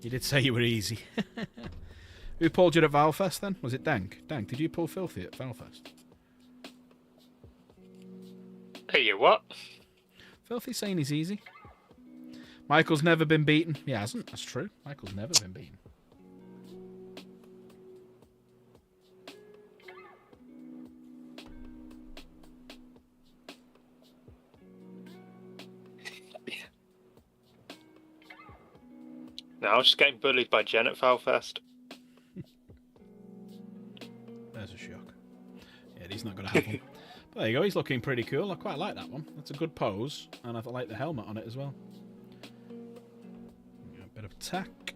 You did say you were easy. Who pulled you at Valfest then? Was it Dank? Dank, did you pull Filthy at Valfest? Hey, you what? Filthy's saying he's easy. Michael's never been beaten. He hasn't. That's true. Michael's never been beaten. No, I was just getting bullied by Jen at Falfest. There's a shock. Yeah, he's not going to have one. But there you go. He's looking pretty cool. I quite like that one. That's a good pose. And I like the helmet on it as well. A bit of attack.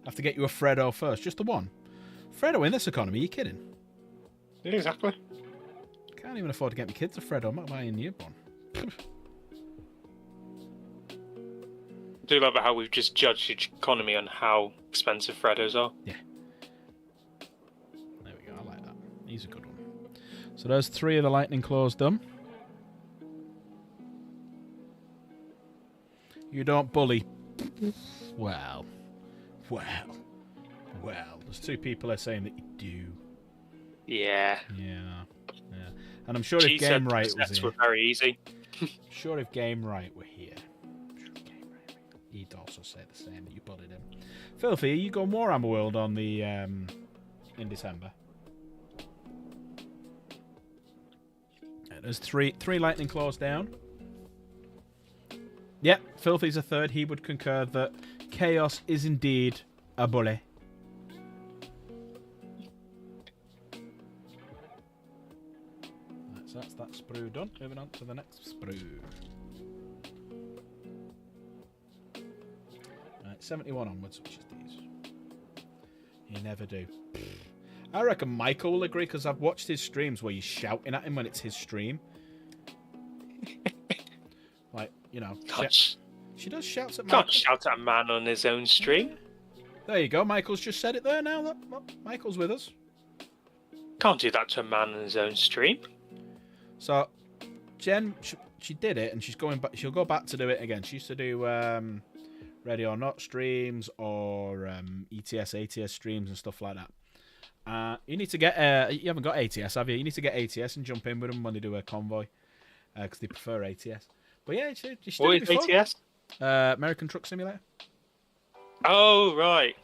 Have to get you a Freddo first. Just the one. Freddo in this economy? Are you kidding? Yeah, exactly. Can't even afford to get my kids a Freddo. I'm not buying a newborn. I do love how we've just judged each economy on how expensive Freddos are. Yeah. There we go. I like that. He's a good one. So there's 3 of the lightning claws done. You don't bully. Well. There's 2 people there saying that you do. Yeah. Yeah. And I'm sure She if Game said Right the was sets here. were very easy. Sure if Game Right were here. He'd also say the same, that you bullied him. Filthy, are you going Warhammer World on the in December? There's three lightning claws down. Yep, Filthy's a third. He would concur that Chaos is indeed a bully. That's that sprue done. Moving on to the next sprue. Right, 71 onwards, which is these. You never do. I reckon Michael will agree, because I've watched his streams where he's shouting at him when it's his stream. Like, you know. She does shouts at Michael. Can't shout at a man on his own stream. There you go. Michael's just said it there now. Well, Michael's with us. Can't do that to a man on his own stream. So, Jen, she did it, and she's going back. She'll go back to do it again. She used to do Ready or Not streams or ETS, ATS streams and stuff like that. You need to get. You haven't got ATS, have you? You need to get ATS and jump in with them when they do a convoy, because they prefer ATS. But yeah, she did What it is before. ATS? American Truck Simulator. Oh, right.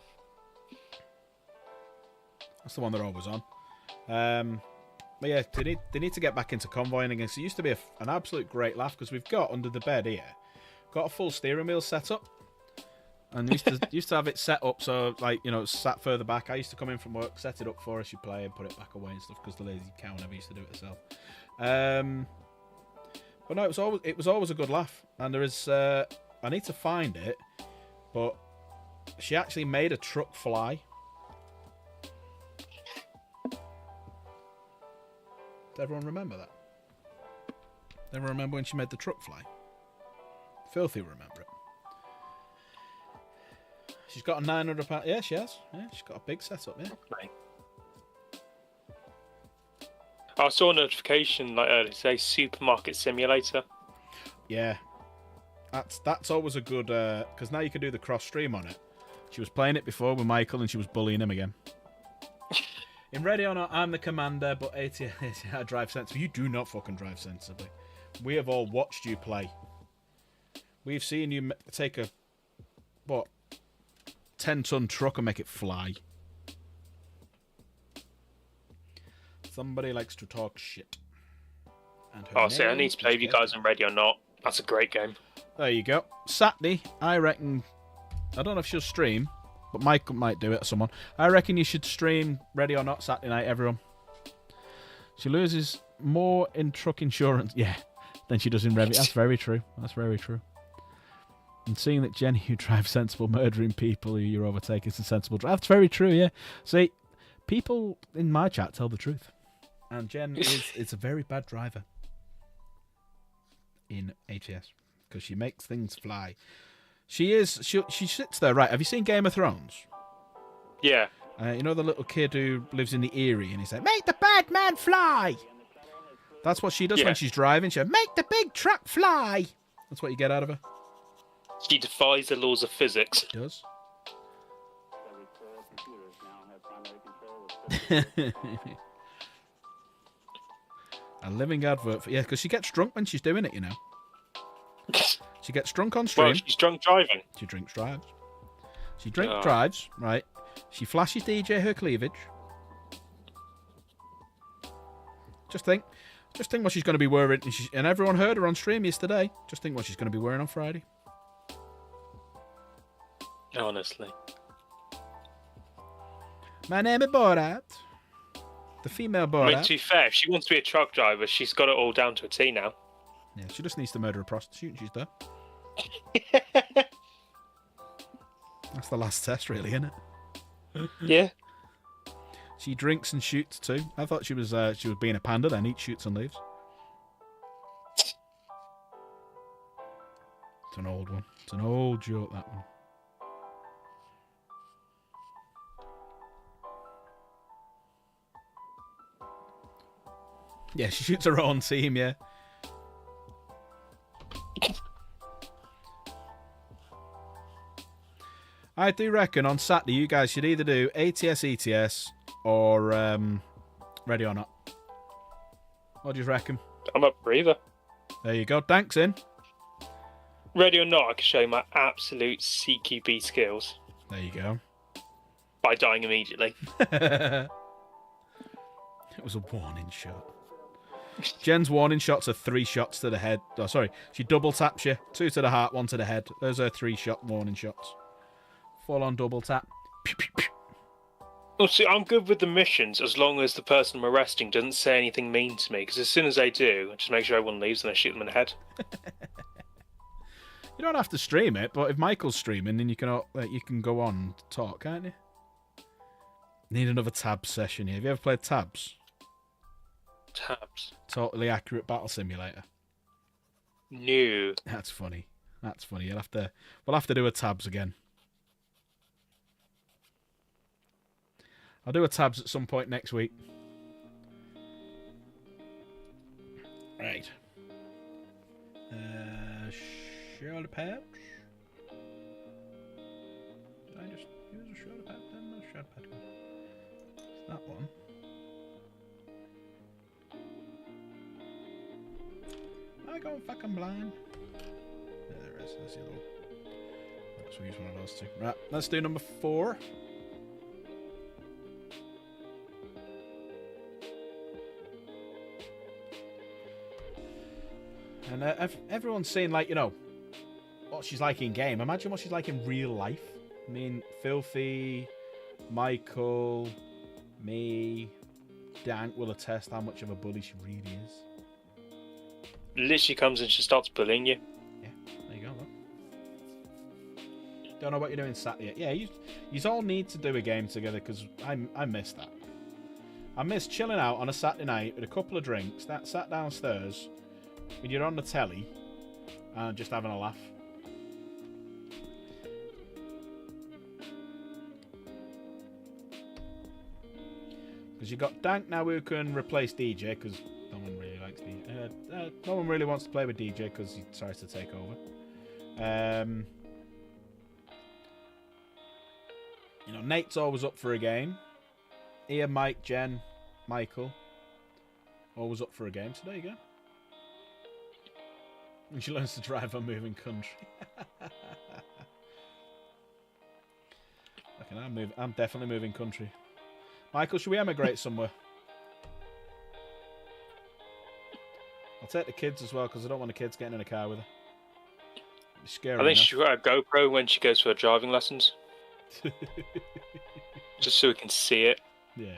That's the one they're always on. But yeah, they need to get back into convoying again. So it used to be an absolute great laugh, because we've got under the bed here, got a full steering wheel set up, and used to have it set up so, like, you know, it's sat further back. I used to come in from work, set it up for us, you play, and put it back away and stuff, because the lazy cow never used to do it herself. But no, it was always a good laugh, and there is I need to find it, but she actually made a truck fly. Does everyone remember that? Then remember when she made the truck fly? Filthy will remember it. She's got a £900. Yeah, she has. Yeah, she's got a big setup. Yeah. Right. I saw a notification like earlier today. Supermarket Simulator. Yeah. That's always a good because now you can do the cross stream on it. She was playing it before with Michael and she was bullying him again. In Ready or Not, I'm the commander, but ATS I drive sensibly. You do not fucking drive sensibly. We have all watched you play. We've seen you take a 10-ton truck and make it fly. Somebody likes to talk shit. And Oh, see, I need to play with you guys on Ready or Not. That's a great game. There you go. Saturday, I reckon. I don't know if she'll stream, but Michael might do it or someone. I reckon you should stream Ready or Not Saturday night, everyone. She loses more in truck insurance, than she does in Revit. That's very true. That's very true. And seeing that Jenny, who drives sensible, murdering people who you're overtaking, is a sensible drive. That's very true, yeah. See, people in my chat tell the truth. And Jen is a very bad driver in ATS because she makes things fly. She sits there, right? Have you seen Game of Thrones? Yeah. You know the little kid who lives in the Eyrie and he's like, make the bad man fly. That's what she does when she's driving. She'll make the big truck fly. That's what you get out of her. She defies the laws of physics. She does. A living advert for because she gets drunk when she's doing it, you know. She gets drunk on stream. Well, she's drunk driving. She drinks drives. She drives, right? She flashes DJ her cleavage. Just think what she's going to be wearing. And everyone heard her on stream yesterday. Just think what she's going to be wearing on Friday. Honestly. My name is Borat. The female Borat. I mean, to be fair, if she wants to be a truck driver, she's got it all down to a T now. Yeah, she just needs to murder a prostitute and she's there. That's the last test, really, isn't it? Yeah. She drinks and shoots too. I thought she was being a panda, then eats, shoots and leaves. It's an old one. It's an old joke, that one. Yeah, she shoots her own team, yeah. I do reckon on Saturday you guys should either do ATS, ETS, or Ready or Not. What do you reckon? I'm up for either. There you go. Thanks, in. Ready or Not, I can show you my absolute CQB skills. There you go. By dying immediately. It was a warning shot. Jen's warning shots are 3 shots to the head. Oh, sorry. She double taps you. 2 to the heart, 1 to the head. Those are 3-shot warning shots. Full on double tap. Pew, pew, pew. Well, see, I'm good with the missions as long as the person I'm arresting doesn't say anything mean to me. Because as soon as they do, I just make sure everyone leaves and I shoot them in the head. You don't have to stream it, but if Michael's streaming, then you can go on and talk, can't you? Need another tabs session here. Have you ever played tabs? Tabs. Totally accurate battle simulator. No. That's funny. That's funny. We'll have to do a tabs again. I'll do a tabs at some point next week. Right. Shoulder pads. Did I just use a shoulder pad? No shoulder pad. It's that one. Am I going fucking blind? Yeah, there is. That's the other one. Let's use one of those two. Right, let's do number 4. And everyone's saying, like, you know, what she's like in game. Imagine what she's like in real life. I mean, Filthy, Michael, me, Dank will attest how much of a bully she really is. Literally comes and she starts bullying you. Yeah, there you go, though. Don't know what you're doing Saturday yet. Yeah, you all need to do a game together because I miss that. I miss chilling out on a Saturday night with a couple of drinks, that sat downstairs, when you're on the telly and just having a laugh. Because you got Dank now who can replace DJ, because no one really likes DJ. No one really wants to play with DJ because he tries to take over. You know, Nate's always up for a game. Ian, Mike, Jen, Michael, always up for a game. So there you go. And she learns to drive on moving country. Okay, I'm definitely moving country. Michael, should we emigrate somewhere? I'll take the kids as well because I don't want the kids getting in a car with her. It'd be scary. I think she's got a GoPro when she goes for her driving lessons. Just so we can see it. Yeah.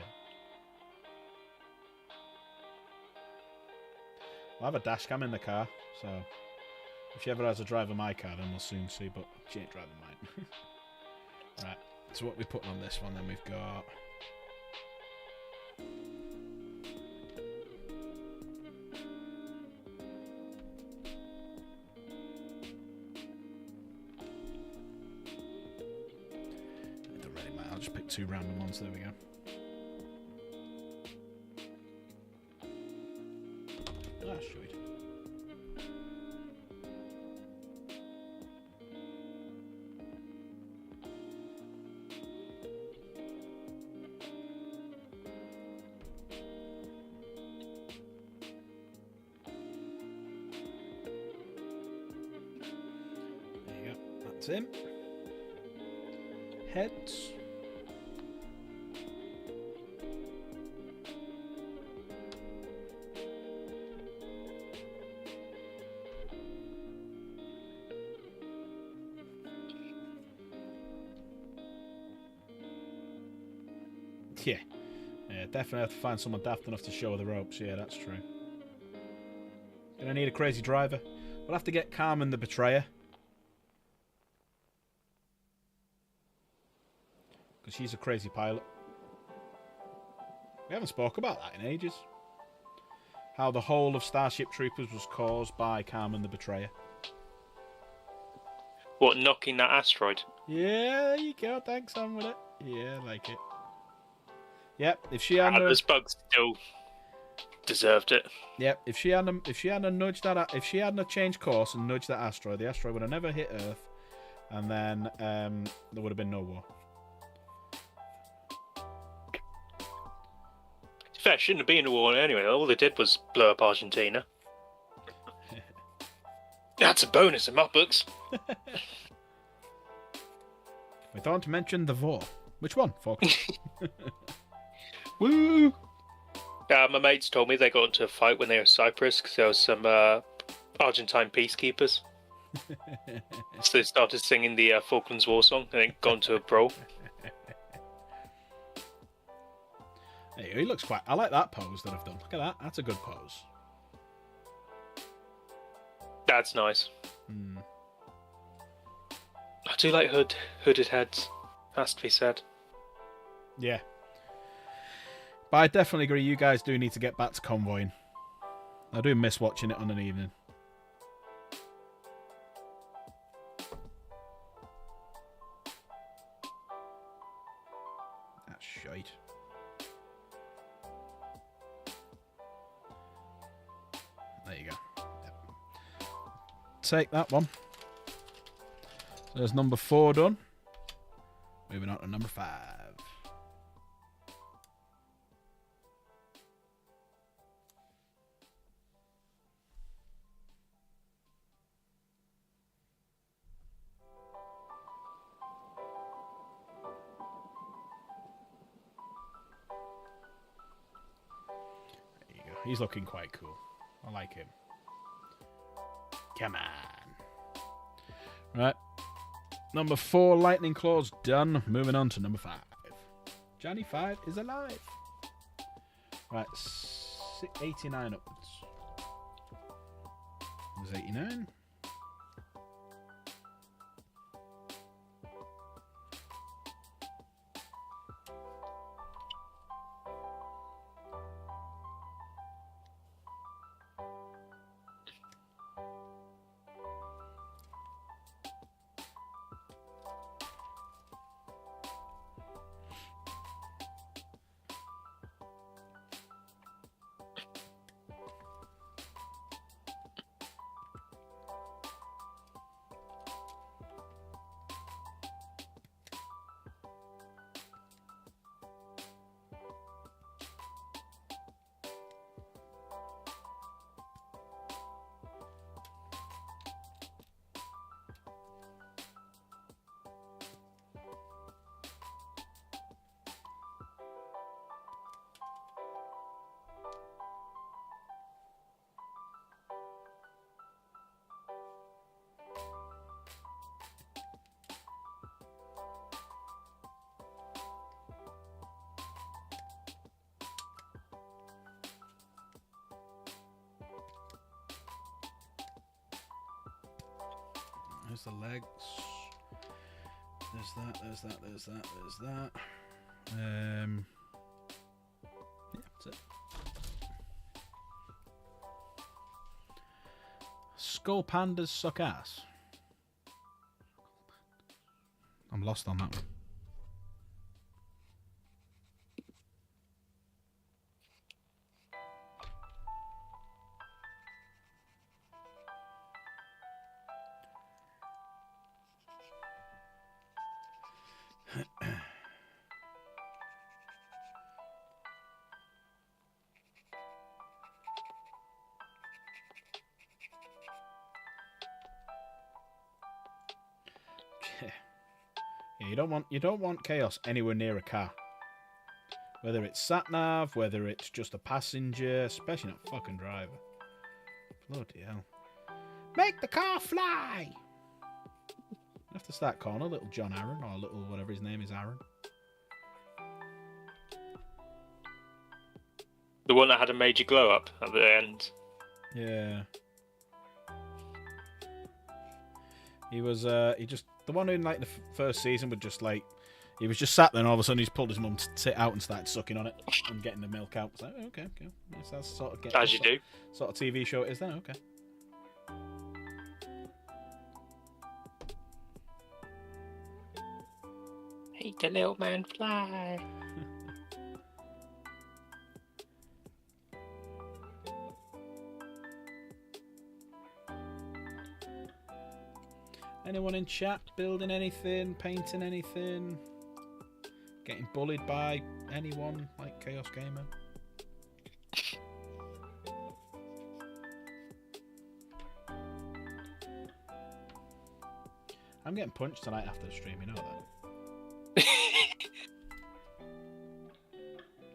I have a dash cam in the car, so if she ever has a drive of my car, then we'll soon see, but she ain't driving mine. Right, so what we putting on this one then? We've got... It doesn't really matter, I'll just pick two random ones, there we go. Ah, sweet. There you go. That's him. Heads. Yeah. Yeah, definitely have to find someone daft enough to show her the ropes. Yeah, that's true. Gonna need a crazy driver. We'll have to get Carmen the Betrayer. Because she's a crazy pilot. We haven't spoke about that in ages. How the whole of Starship Troopers was caused by Carmen the Betrayer. What, knocking that asteroid? Yeah, there you go. Thanks, on with it. Yeah, I like it. Yep, if she hadn't, Those bugs still deserved it. yep, if she hadn't nudged that, if she hadn't changed course and nudged that asteroid, the asteroid would have never hit Earth, and then there would have been no war. Fair, shouldn't have been a war anyway. All they did was blow up Argentina. That's a bonus in my books. We don't mention the war. Which one, Falcon? Woo! My mates told me they got into a fight when they were in Cyprus because there was some Argentine peacekeepers. So they started singing the Falklands War song and then got into a brawl. Hey, he looks quite... I like that pose that I've done. Look at that. That's a good pose. That's nice. Hmm. I do like hooded heads. Has to be said. Yeah. But I definitely agree, you guys do need to get back to convoying. I do miss watching it on an evening. That's shite. There you go. Yep. Take that one. So there's number 4 done. Moving on to number 5. There you go. He's looking quite cool. I like him. Come on. Right. Number 4, Lightning Claws done. Moving on to number 5. Johnny 5 is alive. Right, 89 upwards. There's 89. There's the legs. There's that. There's that. There's that. There's that. Yeah, that's it. Skull pandas suck ass. I'm lost on that one. Yeah, you don't want chaos anywhere near a car. Whether it's sat nav, whether it's just a passenger, especially not fucking driver. Bloody hell! Make the car fly. After that corner, little John Aaron or little whatever his name is, Aaron. The one that had a major glow up at the end. Yeah. He was he just the one who in like the first season would just like he was just sat there and all of a sudden he's pulled his mum's tit out and started sucking on it and getting the milk out. It's like, okay. That's sort of As you do. Sort of TV show it is then, okay. Hey, the little man fly. Anyone in chat building anything, painting anything, getting bullied by anyone like Chaos Gamer? I'm getting punched tonight after the stream, you know that.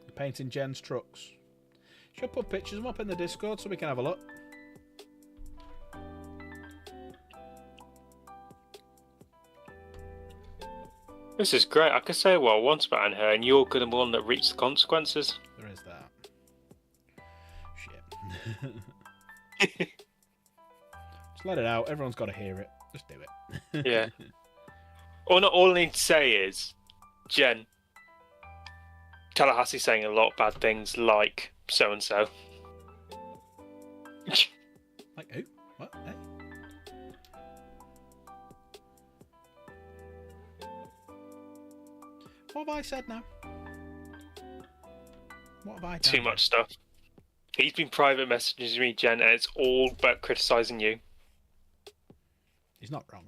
You're painting Jen's trucks. Should put pictures of them up in the Discord so we can have a look. This is great. I could say what I want about her, and you're going to be the one that reaps the consequences. There is that. Shit. Just let it out. Everyone's got to hear it. Just do it. Yeah. All I need to say is, Jen, Tallahassee's saying a lot of bad things like so-and-so. Like who? What? Hey? What have I said now? What have I done? Too much stuff. He's been private messaging me, Jen, and it's all about criticising you. He's not wrong.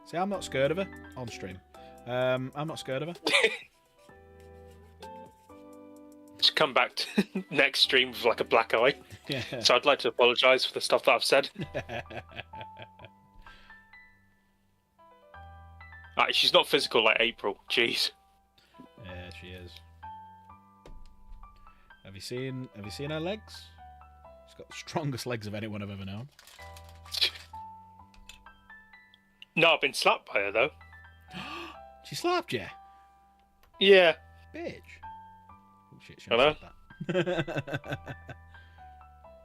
See, I'm not scared of her on stream. I'm not scared of her. Just come back to next stream with like a black eye. Yeah. So I'd like to apologise for the stuff that I've said. She's not physical like April. Jeez. Yeah, she is. Have you seen her legs? She's got the strongest legs of anyone I've ever known. No, I've been slapped by her though. She slapped you? Yeah. Bitch. Oh shit, Hello? Shouldn't have said that.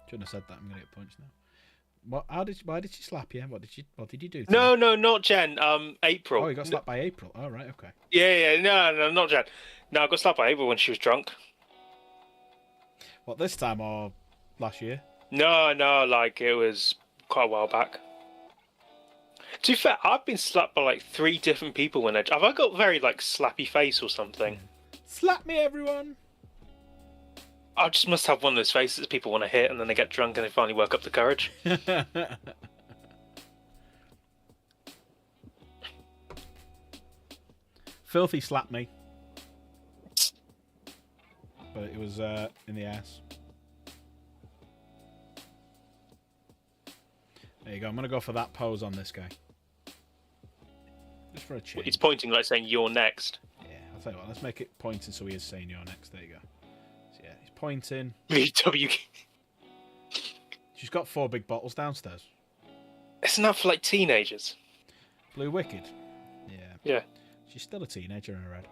Shouldn't have said that. I'm gonna get punched now. What? Why did she slap you? What did you do? To No, her? no, not Jen. April. Oh, you got slapped by April. Oh, right, okay. Yeah, no, not Jen. No, I got slapped by April when she was drunk. What, this time or last year? No, like it was quite a while back. To be fair, I've been slapped by like 3 different people when have I got very like slappy face or something? Slap me, everyone! I just must have one of those faces that people want to hit and then they get drunk and they finally work up the courage. Filthy slapped me. But it was in the ass. There you go. I'm going to go for that pose on this guy. Just for a change. He's pointing like saying you're next. Yeah, I'll tell you what. Let's make it pointing so he is saying you're next. There you go. So, yeah, he's pointing. VW. She's got 4 big bottles downstairs. Isn't that for like teenagers? Blue Wicked. Yeah. Yeah. She's still a teenager in her head.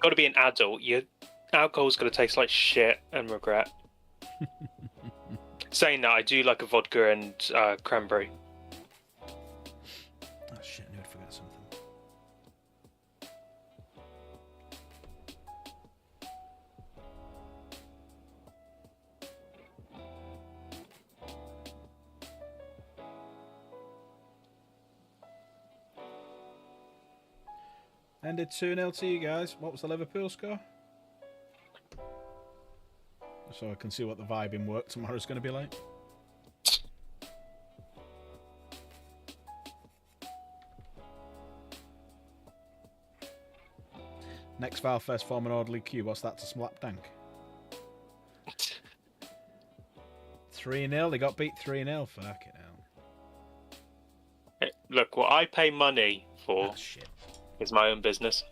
got to be an adult. Your alcohol's going to taste like shit and regret. Saying that, I do like a vodka and cranberry. Oh shit, I knew I'd forget something. Ended 2-0 to you guys. What was the Liverpool score? So I can see what the vibing work tomorrow's going to be like. Next Valfest form an orderly queue. What's that to slap dank? 3-0. They got beat 3-0. Fuck it hell. Hey, look, what I pay money for Shit. is my own business.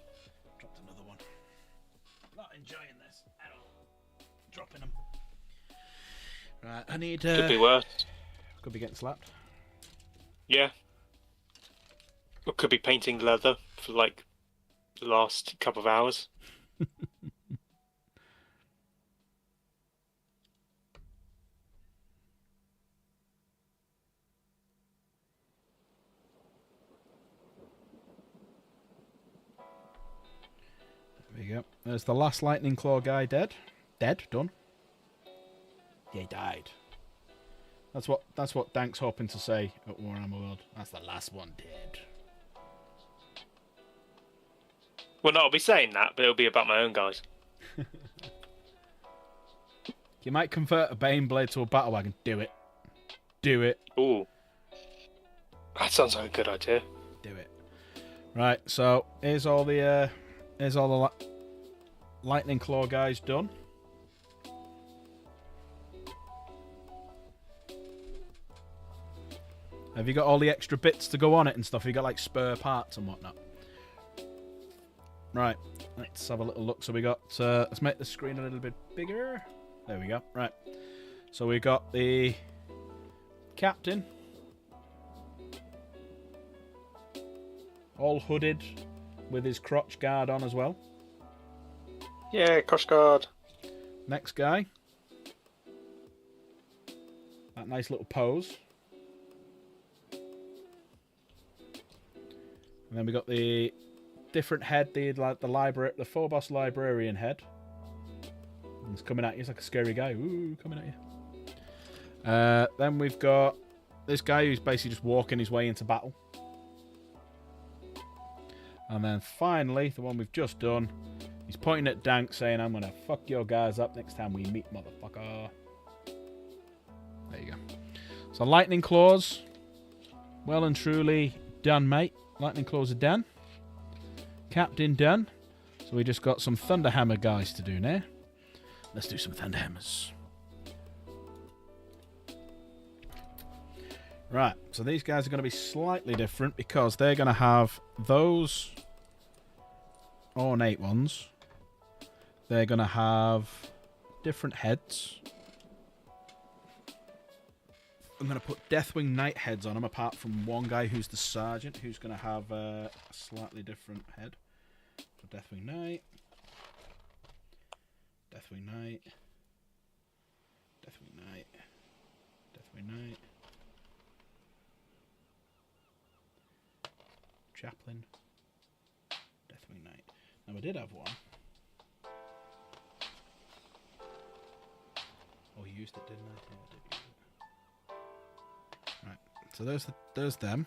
Dropped another one. Not enjoying this at all. Dropping them. Right, I need... Could be worse. Could be getting slapped. Yeah. Or could be painting leather for like the last couple of hours. There you go. There's the last lightning claw guy dead. Dead, done. Yeah, he died. That's what Dank's hoping to say at Warhammer World. That's the last one dead. Well, no, I'll be saying that, but it'll be about my own guys. You might convert a Bane Blade to a battle wagon. Do it. Do it. Ooh. That sounds like a good idea. Do it. Right, so here's all the lightning claw guys done. Have you got all the extra bits to go on it and stuff? Have you got like spare parts and whatnot? Right, let's have a little look. So we got, let's make the screen a little bit bigger. There we go. Right, so we got the captain, all hooded with his crotch guard on as well. Yeah, Coast Guard. Next guy, that nice little pose. And then we got the different head, the Phobos librarian head. And it's coming at you. He's like a scary guy. Ooh, coming at you. Then we've got this guy who's basically just walking his way into battle. And then finally, the one we've just done, he's pointing at Dank saying, "I'm gonna fuck your guys up next time we meet, motherfucker." There you go. So lightning claws, well and truly done, mate. Lightning claws are done. Captain done. So we just got some Thunderhammer guys to do now. Let's do some Thunderhammers. Right, so these guys are going to be slightly different because they're going to have those ornate ones. They're going to have different heads. I'm going to put Deathwing Knight heads on them, apart from one guy who's the sergeant, who's going to have a slightly different head. So Deathwing Knight. Deathwing Knight. Deathwing Knight. Deathwing Knight. Chaplain. Deathwing Knight. Now I did have one. Oh, he used it, didn't I? Yeah, I did use it. Right, so there's them.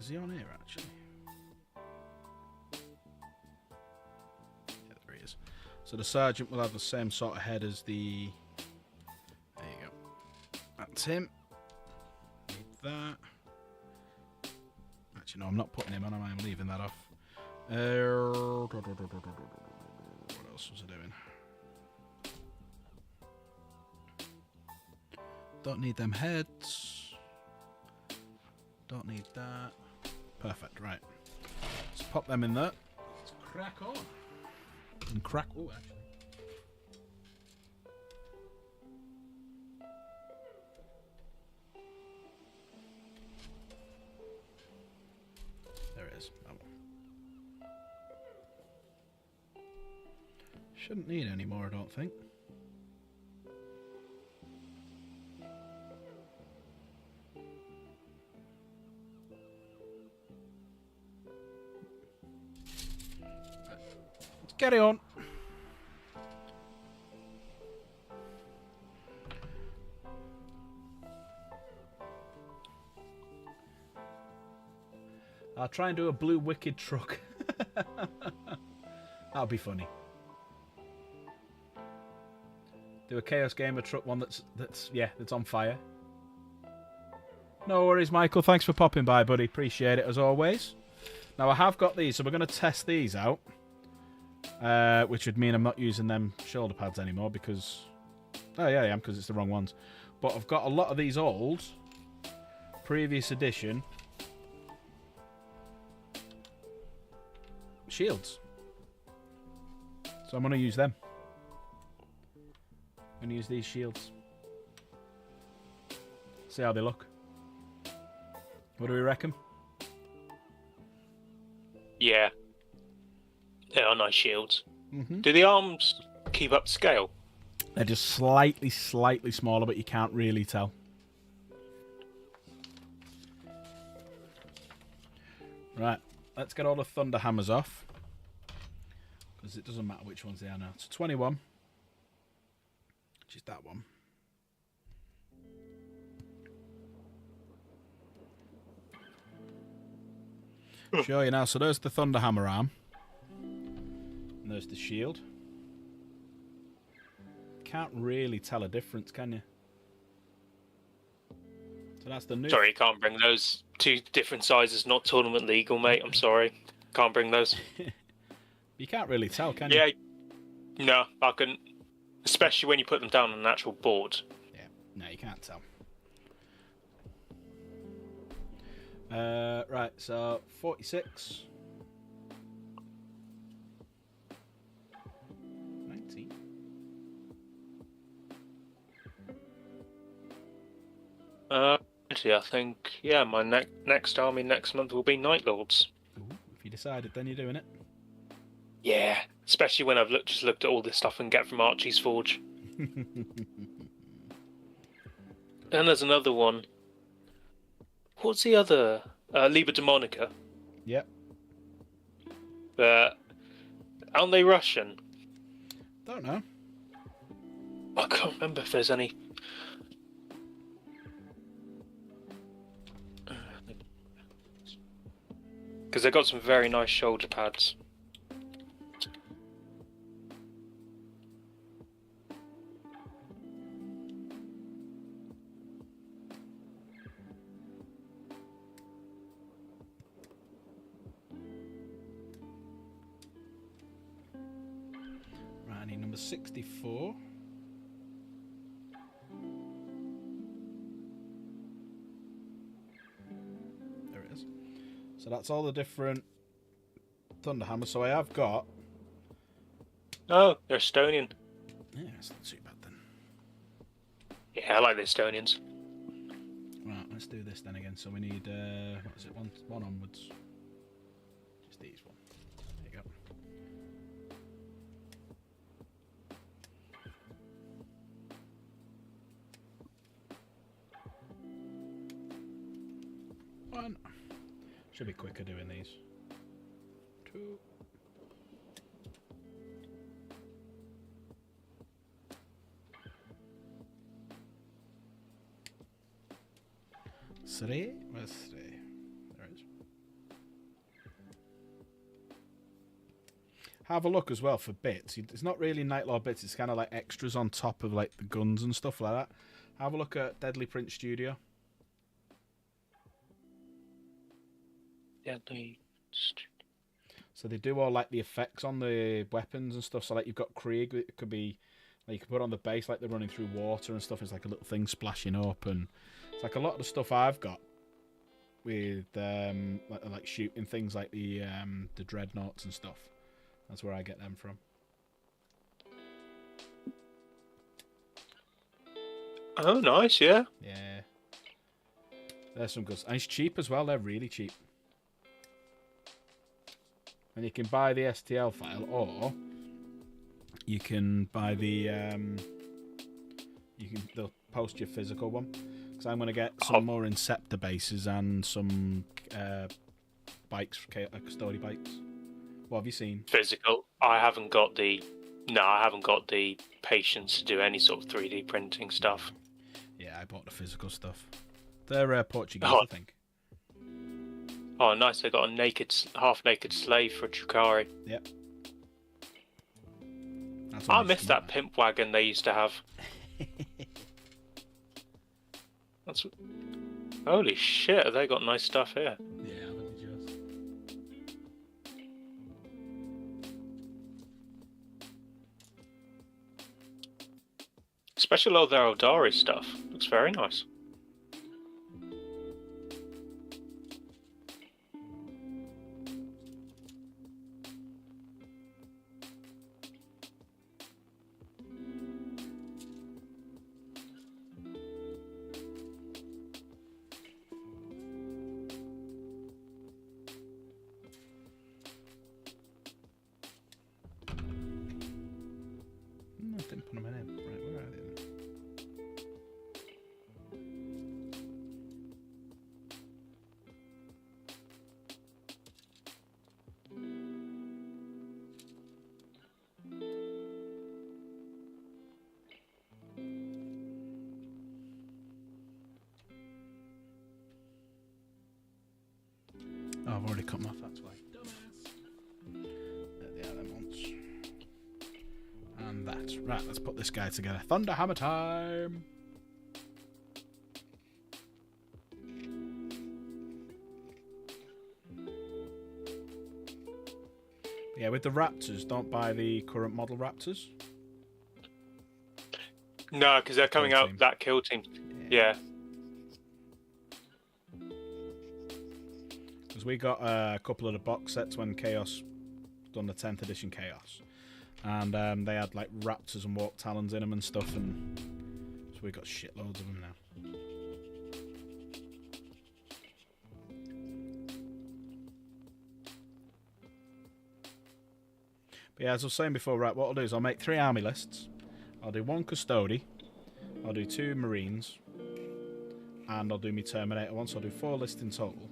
Is he on here, actually? Yeah, there he is. So the sergeant will have the same sort of head as the... There you go. That's him. Need that. Actually, no, I'm not putting him on. I'm leaving that off. What else was I doing? Don't need them heads. Don't need that. Perfect, right. Let's pop them in there. Let's crack on. And crack... Oh, actually. There it is. Oh. Shouldn't need any more, I don't think. Carry on. I'll try and do a blue wicked truck. That'll be funny. Do a Chaos Gamer truck one that's on fire. No worries, Michael. Thanks for popping by, buddy. Appreciate it as always. Now I have got these, so we're going to test these out. Which would mean I'm not using them shoulder pads anymore because... Oh, yeah, I am, because it's the wrong ones. But I've got a lot of these old, previous edition shields. So I'm going to use them. I'm going to use these shields. See how they look. What do we reckon? Yeah. They are nice shields. Mm-hmm. Do the arms keep up scale? They're just slightly smaller, but you can't really tell. Right, let's get all the thunder hammers off. Because it doesn't matter which ones they are now. So 21. Which is that one. Show you now. So there's the thunder hammer arm. And there's the shield. Can't really tell a difference, can you? So that's the new... Sorry, you can't bring those. Two different sizes, not tournament legal, mate. I'm sorry. Can't bring those. You can't really tell, can you? Yeah. No, I couldn't. Especially when you put them down on an actual board. Yeah, no, you can't tell. Right, so 46. 19. Actually, I think, yeah, my next army next month will be Night Lords. Ooh, if you decided, then you're doing it. Yeah, especially when I've just looked at all this stuff and get from Archie's Forge. And there's another one. What's the other? Liber Demonica. Yep. Aren't they Russian? Don't know. I can't remember if there's any. Because they've got some very nice shoulder pads. Right, I need number 64. There it is. So that's all the different Thunderhammers. So I have got... Oh, they're Estonian. Yeah, it's not too bad then. Yeah, I like the Estonians. Right, let's do this then again. So we need, what is it, one onwards. Just these one. There you go. One. Should be quicker doing these. Two. Three. Where's three? There it is. Have a look as well for bits. It's not really Nightlord bits. It's kind of like extras on top of like the guns and stuff like that. Have a look at Deadly Print Studio. deadly. So they do all like the effects on the weapons and stuff. So like you've got Krieg, it could be like you can put on the base like they're running through water and stuff. It's like a little thing splashing up, and it's like a lot of the stuff I've got with like shooting things like the dreadnoughts and stuff. That's where I get them from. Oh, nice, yeah. Yeah, there's some good. And it's cheap as well. They're really cheap. And you can buy the STL file, or you can buy the they'll post your physical one, because I'm going to get some more Inceptor bases and some bikes, custody bikes. What have you seen? Physical. I haven't got the patience to do any sort of 3D printing stuff. Yeah, I bought the physical stuff. They're Portuguese, I think. Oh, nice! They got a half-naked slave for Drukari. Yep. I miss that pimp wagon they used to have. Holy shit! Have they got nice stuff here? Yeah, look at yours. Especially all their Eldari stuff. Looks very nice. I didn't put them in. Right, where are they then? Oh, I've already cut them off, that's why. Dumbass. There they are, them ones. And that. Right, let's put this guy together. Thunderhammer time! Yeah, with the Raptors, don't buy the current model Raptors. No, because they're coming Kill out team. that kill team. Yeah. Because we got a couple of the box sets when Chaos done the 10th edition Chaos. And they had like Raptors and Warp Talons in them and stuff, and so we got shitloads of them now. But yeah, as I was saying before, right, what I'll do is I'll make 3 army lists. I'll do 1 Custody, I'll do 2 Marines, and I'll do me Terminator one, so I'll do 4 lists in total.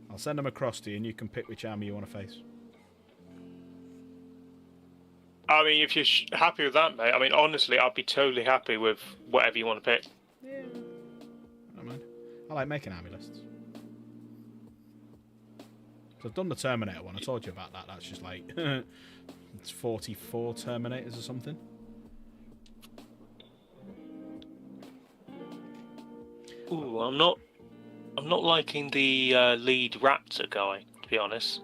I'll send them across to you, and you can pick which army you want to face. I mean, if you're happy with that, mate, I mean, honestly, I'd be totally happy with whatever you want to pick. Yeah. I don't mind. I like making army lists. So I've done the Terminator one. I told you about that. That's just like it's 44 Terminators or something. Ooh, I'm not liking the lead Raptor guy, to be honest.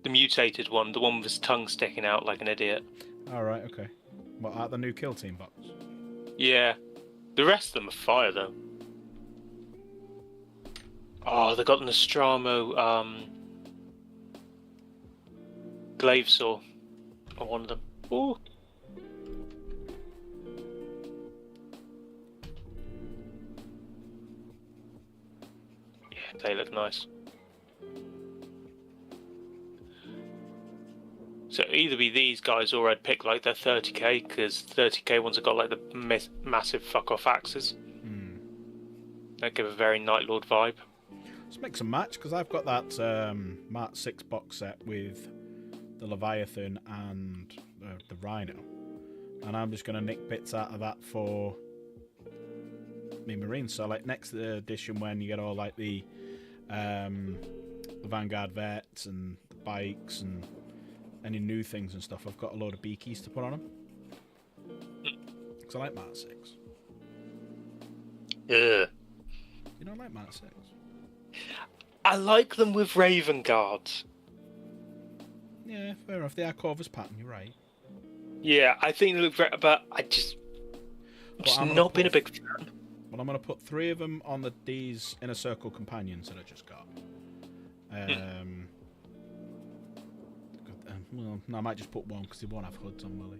The mutated one, the one with his tongue sticking out like an idiot. all right, okay. What, at the new kill team box? Yeah. The rest of them are fire, though. Oh, they got the Nostromo glaive saw on one of them. Ooh. Yeah, they look nice. So either be these guys or I'd pick like their 30k, because 30k ones have got like the massive fuck off axes. That give a very Night Lord vibe. Let's mix and match, because I've got that Mark 6 box set with the Leviathan and the Rhino, and I'm just going to nick bits out of that for me Marines. So like next edition, when you get all like the Vanguard vets and the bikes and any new things and stuff, I've got a load of beakies to put on them. Because I like Mark 6. Yeah. You don't like Mark 6? I like them with Raven guards. Yeah, fair enough. They are Corvus pattern. You're right. Yeah, I think they look great, but I'm just I'm not been a big fan. Well, I'm going to put 3 of them on these Inner Circle companions that I just got. Well, no, I might just put 1 because they won't have hoods on, will they?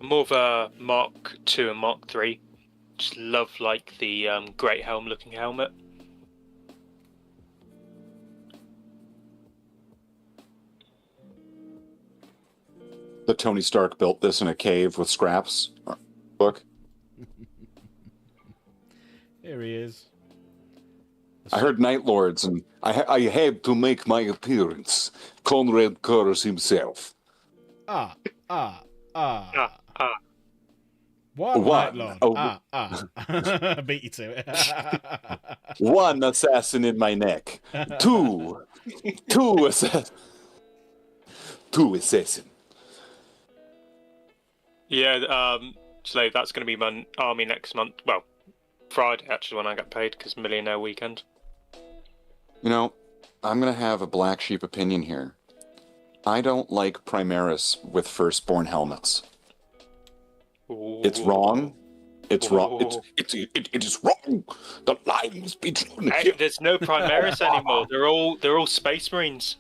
More of a Mark II and Mark III. Just love like the Great Helm looking helmet. The Tony Stark built this in a cave with scraps book. Here he is. I heard Night Lords, and I had to make my appearance. Conrad Curtis himself. Ah. One. Night Lord. Oh. Beat you to it. 1 assassin in my neck. 2 assassin. 2 assassin. Yeah, so that's going to be my army next month. Well, Friday actually when I get paid because Millionaire Weekend. You know, I'm going to have a black sheep opinion here. I don't like Primaris with Firstborn helmets. Ooh. It's wrong. It's wrong. It is wrong. The line must be drawn. Hey, there's no Primaris anymore. They're all Space Marines.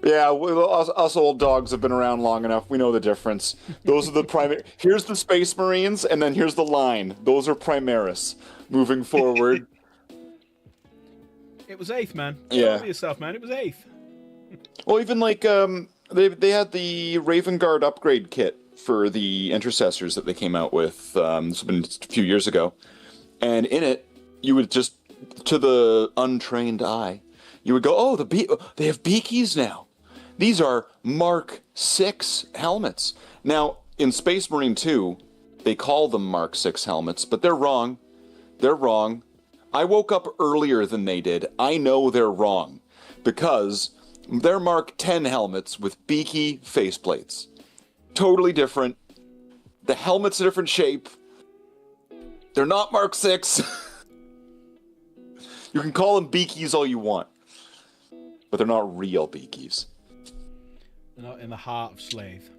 Yeah, us old dogs have been around long enough. We know the difference. Those are the primary. Here's the Space Marines, and then here's the line. Those are Primaris. Moving forward. It was 8th, man. Yeah. Cover yourself, man. It was 8th. Well, even like they had the Raven Guard upgrade kit for the Intercessors that they came out with. This has been a few years ago, and in it, you would just, to the untrained eye, you would go, "Oh, they have beakies now. These are Mark VI helmets." Now, in Space Marine 2, they call them Mark VI helmets, but they're wrong. They're wrong. I woke up earlier than they did. I know they're wrong because they're Mark 10 helmets with beaky faceplates. Totally different. The helmet's a different shape. They're not Mark 6. You can call them beakies all you want, but they're not real beakies. They're not in the heart of Slave.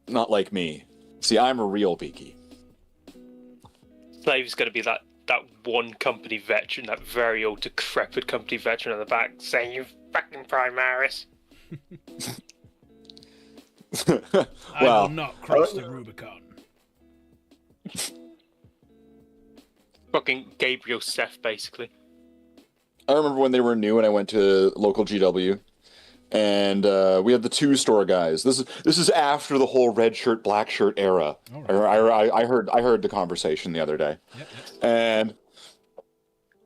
Not like me. See, I'm a real beaky. Slave's going to be that one company veteran, that very old decrepit company veteran at the back saying, "You fucking Primaris." I will not cross the Rubicon. Fucking Gabriel Seth, basically. I remember when they were new and I went to local GW, and we had the 2 store guys. This is after the whole red shirt, black shirt era. Right. I heard the conversation the other day. Yep.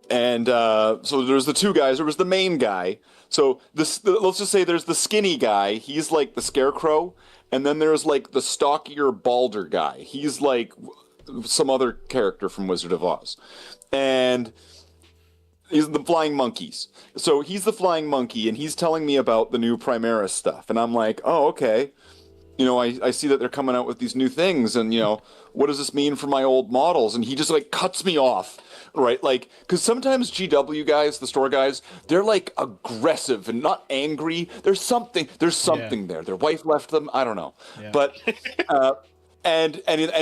And so there's the 2 guys. There was the main guy. So let's just say there's the skinny guy. He's like the Scarecrow, and then there's like the stockier, balder guy. He's like some other character from Wizard of Oz, and he's the Flying Monkeys. So he's the Flying Monkey, and he's telling me about the new Primaris stuff, and I'm like, oh, okay. You know, I see that they're coming out with these new things, and, you know, what does this mean for my old models? And he just, like, cuts me off, right? Like, because sometimes GW guys, the store guys, they're, like, aggressive and not angry. There's something there. Their wife left them. I don't know. Yeah. But, and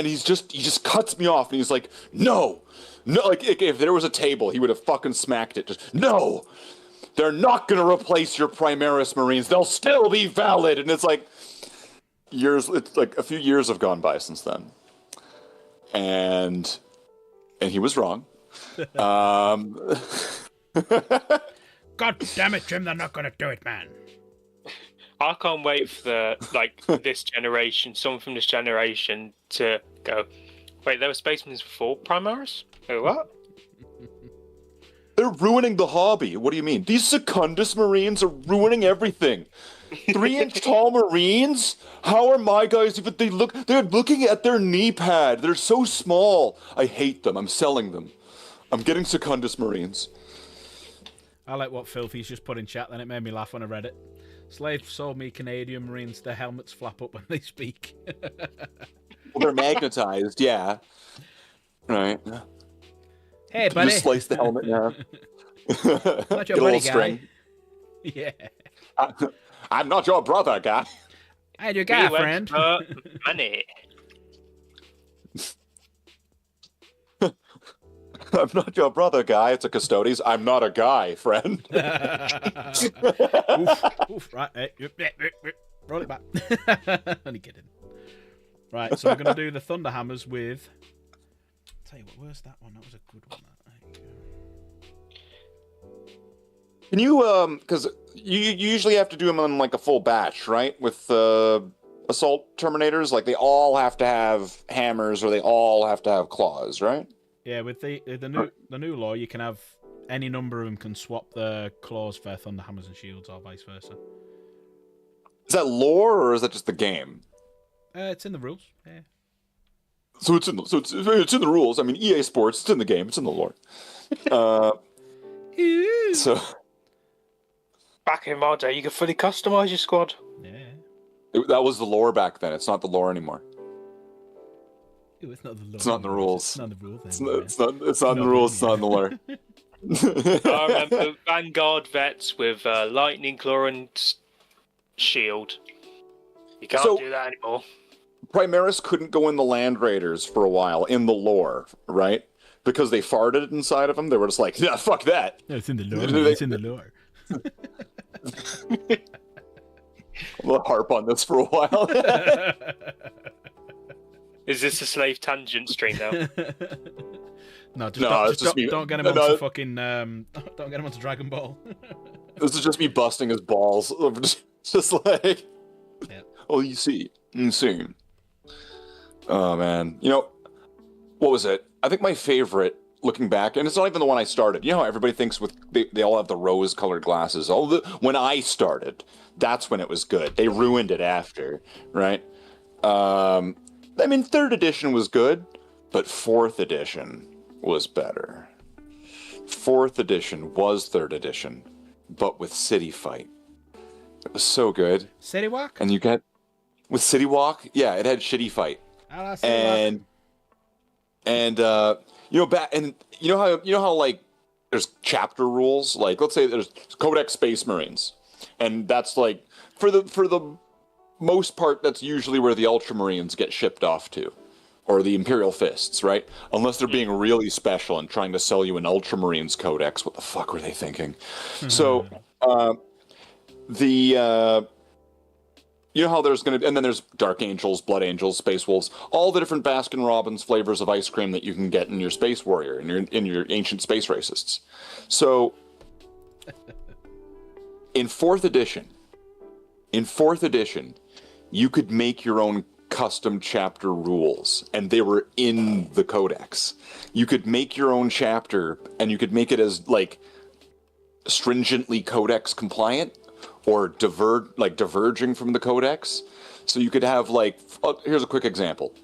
he just cuts me off, and he's like, no, like, if there was a table, he would have fucking smacked it. Just, no, they're not going to replace your Primaris Marines. They'll still be valid. And it's like, it's like a few years have gone by since then, and he was wrong. God damn it, Jim! They're not gonna do it, man. I can't wait for this generation, someone from this generation, to go. Wait, there were Space Marines before Primaris? Oh, what? They're ruining the hobby. What do you mean? These Secundus Marines are ruining everything. 3-inch tall Marines? How are my guys even? They're looking at their knee pad. They're so small. I hate them. I'm selling them. I'm getting Secundus Marines. I like what Filthy's just put in chat, then it made me laugh when I read it. Slave sold me Canadian Marines. Their helmets flap up when they speak. Well, they're magnetized, yeah. Right. Hey, You buddy. just slice the helmet in half. Not Get your a buddy little guy. string. Yeah. I'm not your brother, guy. I had your We guy went friend. for money. I'm not your brother, guy. It's a custodies. I'm not a guy, friend. Oof. Right. Roll it back. Only kidding. Right, so we're going to do the Thunder Hammers with... Tell you what, where's that one? That was a good one. Can you, because you usually have to do them on like a full batch, right? With assault Terminators, like they all have to have hammers or they all have to have claws, right? Yeah, with the new law, you can have any number of them can swap their claws for Thunder Hammers and Shields, or vice versa. Is that lore or is that just the game? It's in the rules. Yeah. So it's in the rules. I mean, EA Sports, it's in the game, it's in the lore. So Back in my day, you could fully customize your squad. Yeah. that was the lore back then. It's not the lore anymore. Ooh, it's not the law. It's not in the rules. It's not in the rules. It's not in the rules. It's not in the lore. I remember Vanguard vets with Lightning Claw and Shield. You can't do that anymore. Primaris couldn't go in the Land Raiders for a while in the lore, right? Because they farted inside of them. They were just like, yeah, fuck that. No, it's in the lore. It's in the lore. We'll harp on this for a while. Is this a slave tangent stream now? No, don't get him onto fucking don't get him onto Dragon Ball. This is just me busting his balls. Just like, yeah. Oh, you see. Oh man, what was it? I think my favorite, looking back, and it's not even the one I started. You know how everybody thinks they all have the rose-colored glasses. When I started, that's when it was good. They ruined it after, right? I mean, 3rd edition was good, but 4th edition was better. 4th edition was 3rd edition, but with City Fight. It was so good. City Walk? And you get with City Walk, yeah, it had Shitty Fight. And you know how like there's chapter rules, like let's say there's Codex Space Marines, and that's like for the most part that's usually where the Ultramarines get shipped off to, or the Imperial Fists, right? Unless they're being really special and trying to sell you an Ultramarines Codex. What the fuck were they thinking? So you know how there's going to, and then there's Dark Angels, Blood Angels, Space Wolves, all the different Baskin Robbins flavors of ice cream that you can get in your Space Warrior, in your Ancient Space Racists. So, in 4th edition, you could make your own custom chapter rules, and they were in the Codex. You could make your own chapter, and you could make it as, like, stringently Codex compliant, or diverging from the Codex. So you could have, like, here's a quick example.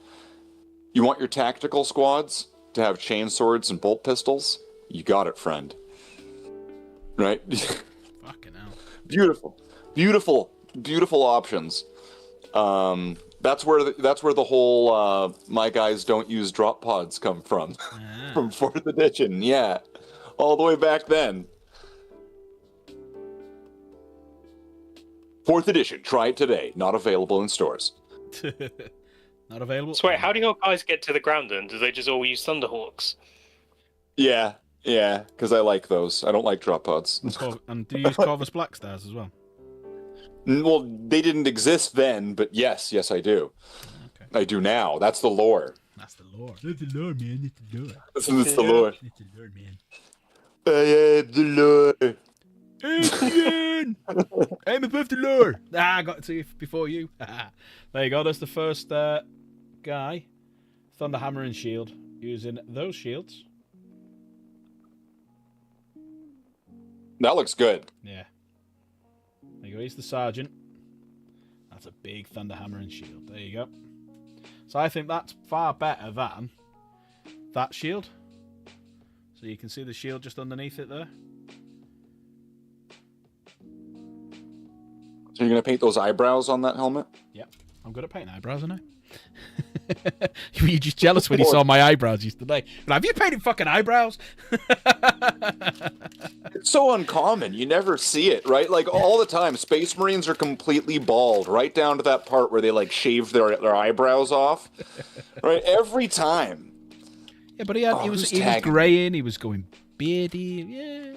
You want your tactical squads to have chainswords and bolt pistols? You got it, friend. Right? Fucking hell. Beautiful options. That's where the whole my guys don't use drop pods come from. From 4th edition, yeah. All the way back then. 4th edition, try it today. Not available in stores. Not available? So wait, how do your guys get to the ground then? Do they just all use Thunderhawks? Yeah, because I like those. I don't like drop pods. And do you use Corvus Black Stars as well? Well, they didn't exist then, but yes, I do. Okay. I do now. That's the lore. That's the lore. That's the lore, man. It's the lore. It's the lore. It's the lore, man. I am the lore. Adrian! I'm above the lore. I got to you before you. There you go. That's the first guy. Thunder Hammer and Shield. Using those shields. That looks good. Yeah. There you go. He's the sergeant. That's a big Thunder Hammer and Shield. There you go. So I think that's far better than that shield. So you can see the shield just underneath it there. So you're going to paint those eyebrows on that helmet? Yep. I'm good at painting eyebrows, aren't Were you just jealous when you saw my eyebrows yesterday? But have you painted fucking eyebrows? It's so uncommon. You never see it, right? Like all the time, Space Marines are completely bald, right down to that part where they like shave their eyebrows off, right? Every time. Yeah, but he was greying. He was going beardy. Yeah.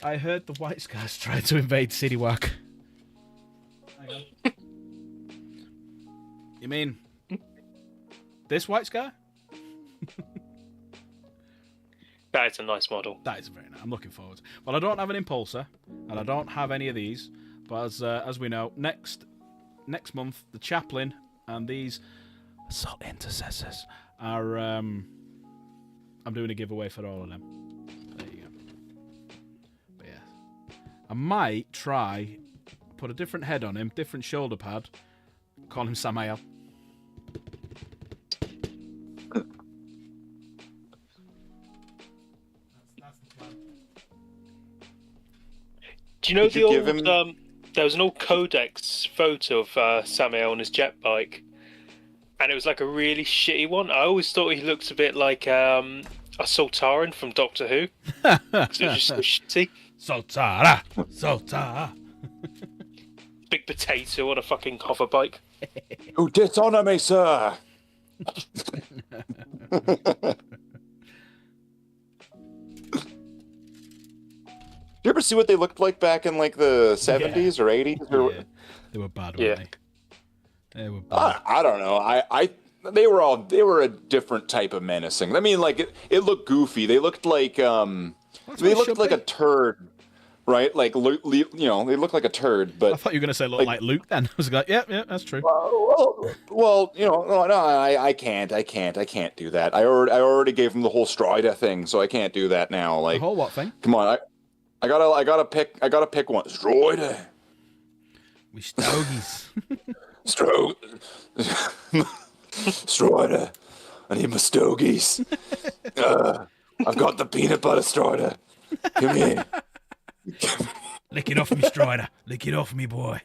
I heard the White Scars tried to invade Citywalk. Hang on. You mean this White Scar? That is a nice model. That is very nice. I'm looking forward to it. Well, I don't have an Impulsor, and I don't have any of these. But as we know, next month, the Chaplain and these Assault Intercessors are... I'm doing a giveaway for all of them. There you go. But yeah. I might try... put a different head on him, different shoulder pad, call him Samael. Do you know the old... there was an old Codex photo of Samael on his jet bike, and it was like a really shitty one. I always thought he looked a bit like a Sultaran from Doctor Who. It was just so shitty. Sultara! Sultara! Big potato on a fucking hover bike. You dishonor me, sir. Did you ever see what they looked like back in like the 70s or 80s? Or... Yeah. They were bad, weren't they? They were bad. I don't know. They were a different type of menacing. I mean, like it looked goofy. They looked like they looked like a turd. Right, like they look like a turd, but I thought you were gonna say look like Luke. Then I was like, yeah, that's true. Well, I can't do that. I already gave him the whole Strider thing, so I can't do that now. Like The whole what thing? Come on, I gotta pick one. Strider. We stogies. Strider. I need my stogies. I've got the peanut butter Strider. Come here. Lick it off me, Strider. Lick it off me, boy.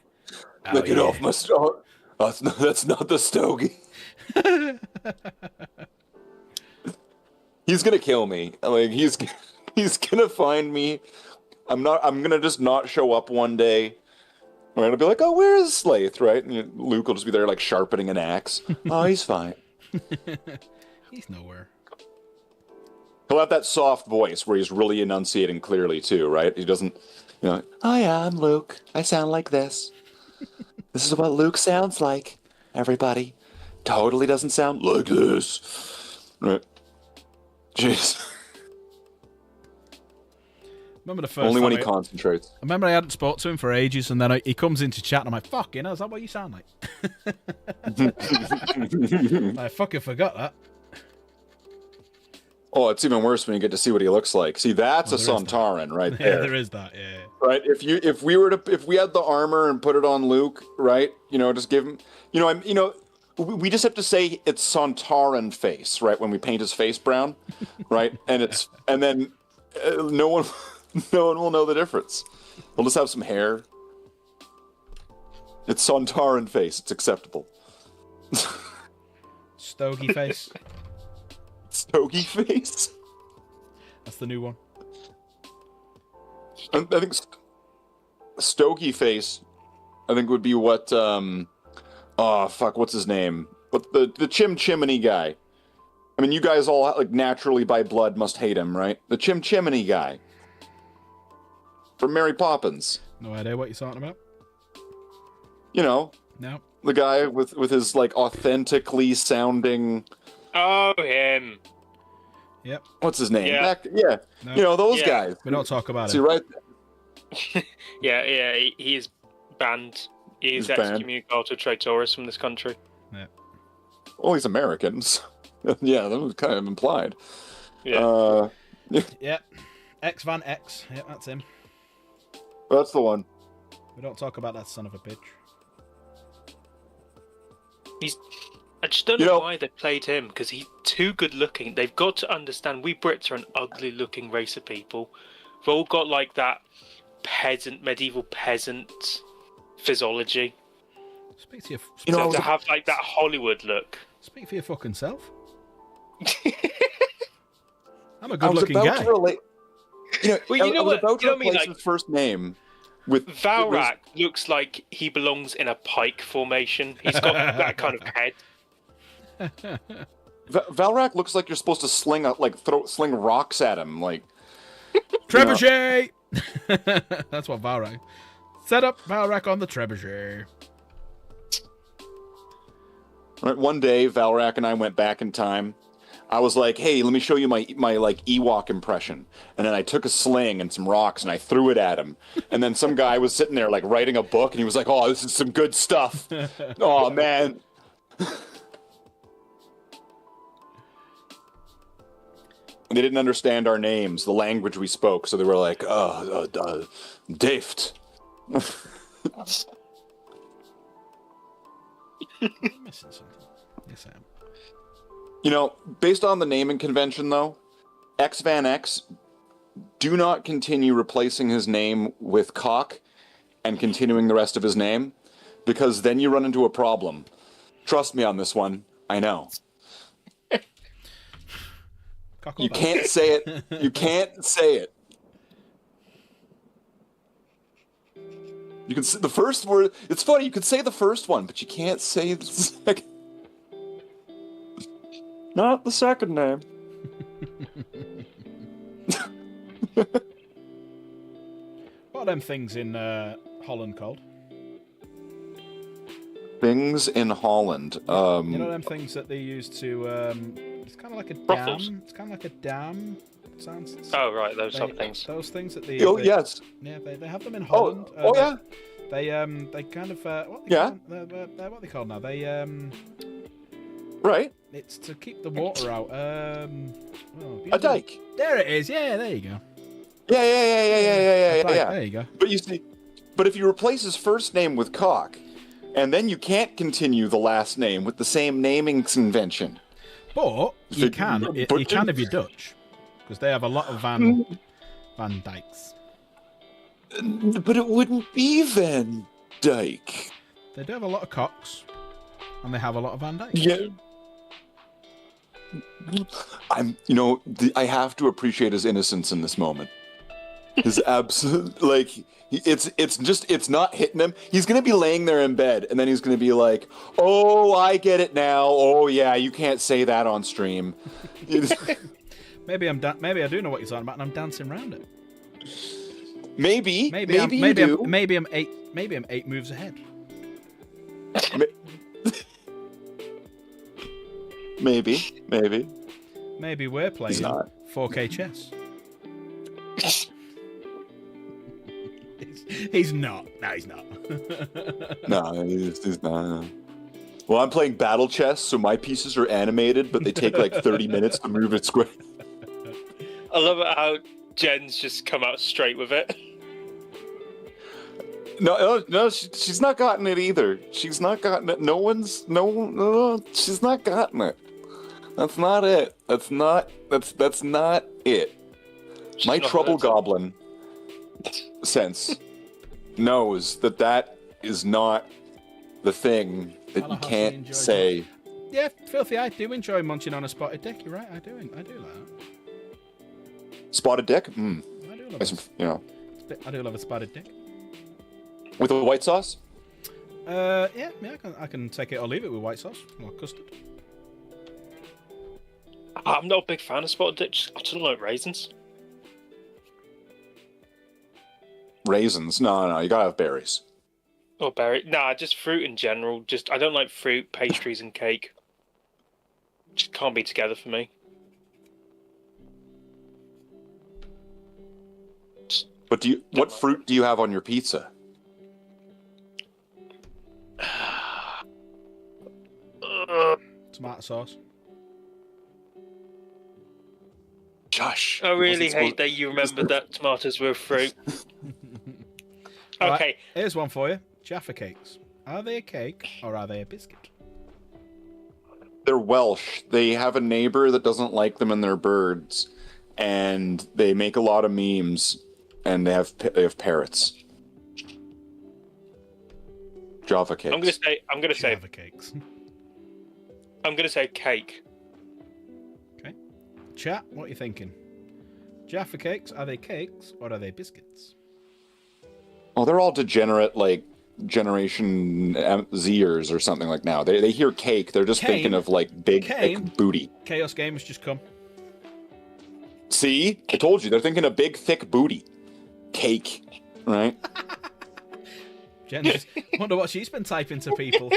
Lick it off my Strider. That's not the stogie. He's gonna kill me. Like he's gonna find me. I'm gonna just not show up one day. Right? I'll be like, oh, where is Slaith? Right? And Luke will just be there like sharpening an axe. Oh, he's fine. He's nowhere. He'll have that soft voice where he's really enunciating clearly too, right? He doesn't, oh yeah, I'm Luke. I sound like this. This is what Luke sounds like. Everybody, totally doesn't sound like this, right? Jeez. Remember the first Only when he time concentrates. I remember I hadn't spoke to him for ages, and then he comes into chat, and I'm like, "Fucking hell, is that what you sound like?" I fucking forgot that. Oh, it's even worse when you get to see what he looks like. See, that's a Sontaran right there. Yeah, there is that. Yeah. Right. If we had the armor and put it on Luke, right? Just give him. We just have to say it's Sontaran face, right? When we paint his face brown, right? And then no one will know the difference. We'll just have some hair. It's Sontaran face. It's acceptable. Stogie face. Stogie face? That's the new one. I think Stogie face, I think would be what, what's his name? What the Chimney guy. I mean, you guys all, like, naturally by blood must hate him, right? The Chimney guy. From Mary Poppins. No idea what you're talking about. No. The guy with his, like, authentically sounding... Oh, him. Yep. What's his name? Yeah. No. Those guys. We don't talk about See, him. right? Yeah, he is banned. He is excommunicated traitoris from this country. Yeah. Well, he's American. So, yeah, that was kind of implied. Yeah. Yep. X Van X. Yep, that's him. That's the one. We don't talk about that son of a bitch. I just don't know why they played him, because he's too good looking. They've got to understand, we Brits are an ugly looking race of people. We've all got like that medieval peasant physiology. Speak to your. You know, I was To have like that Hollywood look. Speak for your fucking self. I'm a I was good-looking about guy. to relate. You know, Well, you know I was what- about to you know what I mean, replace like- his first name with Valrak looks like he belongs in a pike formation. He's got that kind of head. Valrak looks like you're supposed to sling rocks at him. Like Trebuchet. That's what Valrak. Set up Valrak on the trebuchet. right, one day, Valrak and I went back in time. I was like, "Hey, let me show you my like Ewok impression." And then I took a sling and some rocks and I threw it at him. And then some guy was sitting there like writing a book and he was like, "Oh, this is some good stuff." Oh man. They didn't understand our names, the language we spoke, so they were like, Deft. I'm missing something. Yes, I am. You know, based on the naming convention, though, X Van X, do not continue replacing his name with Cock and continuing the rest of his name, because then you run into a problem. Trust me on this one. I know. Cock or You dog? can't say it. You can't say it. You can say the first word. It's funny. You can say the first one, but you can't say the second. Not the second name. What are them things in Holland called? Things in Holland. You know them things that they use to. It's kind of like a Brothels? dam. It's kind of like a dam. Sounds. Oh right, those sort of things. Those things that they. Oh they- yes. Yeah, they have them in Holland. Oh yeah. They kind of what they Yeah. call, what are they called now? They Right. it's to keep the water out. A dike. There it is. Yeah, there you go. Yeah. A dike, Yeah. There you go. But you see, but if you replace his first name with Cock, and then you can't continue the last name with the same naming convention. But you can. But- You can if you're Dutch, because they have a lot of Van Dykes. But it wouldn't be Van Dyke. They do have a lot of Cocks, and they have a lot of Van Dykes. Yeah. I have to appreciate his innocence in this moment. His absolute, like, it's not hitting him. He's gonna be laying there in bed, and then he's gonna be like, "Oh, I get it now. Oh yeah, you can't say that on stream." Maybe maybe I do know what you're talking about, and I'm dancing around it. Maybe Maybe I'm, you maybe do. I'm, maybe I'm eight. Maybe I'm 8 moves ahead. Maybe. Maybe we're playing not. 4K chess. He's not. No, he's not. No, he's not. Well, I'm playing battle chess, so my pieces are animated, but they take like 30 minutes to move it square. I love it how Jen's just come out straight with it. No, she's not gotten it either. She's not gotten it. No, she's not gotten it. That's not it. That's not it. My not trouble heard. goblin sense knows that is not the thing that I you know how she can't enjoys say. Yeah, Filthy, I do enjoy munching on a spotted dick. You're right, I do like that. Spotted dick? I do love it. You know, I do love a spotted dick. with a white sauce? Yeah, I can take it or leave it with white sauce or custard. I'm not a big fan of spotted dick. I don't like raisins. Raisins? No, you gotta have berries. Or berry. Nah, just fruit in general. Just I don't like fruit, pastries, and cake. Just can't be together for me. But what fruit do you have on your pizza? Tomato sauce. Josh. I really hate that you remembered that tomatoes were a fruit. Right, Okay, here's one for you. Jaffa cakes. Are they a cake or are they a biscuit? They're Welsh. They have a neighbor that doesn't like them and their birds, and they make a lot of memes, and they have parrots. Java cakes. I'm gonna say Java cakes. cake. Okay. Chat, what are you thinking? Jaffa cakes, are they cakes or are they biscuits? Oh, they're all degenerate, like, Generation Zers or something like now. They hear cake, they're just thinking of, like, big, thick booty. Chaos Game has just come. See? I told you, they're thinking of big, thick booty. Cake, right? Jen, wonder what she's been typing to people.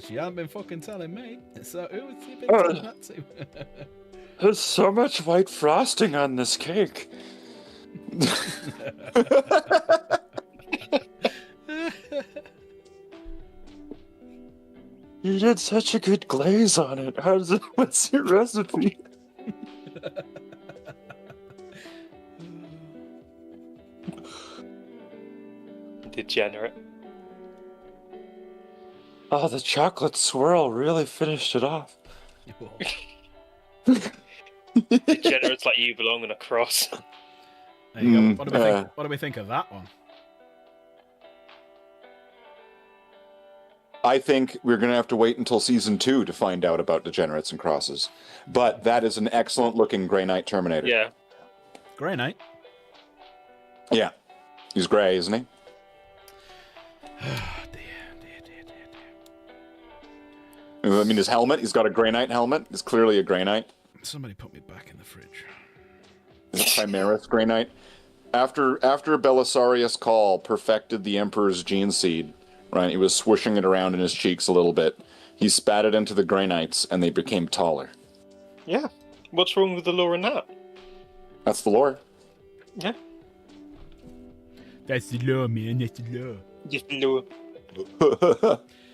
She hasn't been fucking telling me. So who has she been telling that to? There's so much white frosting on this cake. You did such a good glaze on it. What's your recipe? Degenerate. Oh, the chocolate swirl really finished it off. Degenerates like you belong on a cross. There you go. What do we think of that one? I think we're going to have to wait until season 2 to find out about degenerates and crosses. But that is an excellent looking Grey Knight Terminator. Yeah. Grey Knight? Yeah. He's grey, isn't he? I mean, his helmet, he's got a Grey Knight helmet. It's clearly a Grey Knight. Somebody put me back in the fridge. Is it Chimaris Grey Knight? After Belisarius Cawl perfected the Emperor's gene seed, right, he was swooshing it around in his cheeks a little bit. He spat it into the Grey Knights, and they became taller. Yeah. What's wrong with the lore in that? That's the lore. Yeah. That's the law, man. That's the law. Just lore.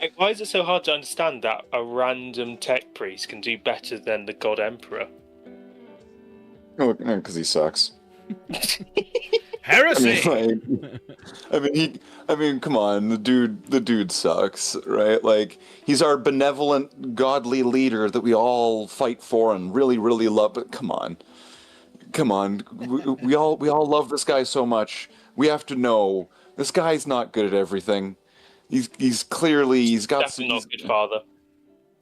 Like, why is it so hard to understand that a random tech priest can do better than the God Emperor? Oh, because he sucks. Heresy! I mean, come on, the dude sucks, right? Like, he's our benevolent, godly leader that we all fight for and really, really love. But come on, we all love this guy so much. We have to know this guy's not good at everything. He's got definitely not a good father.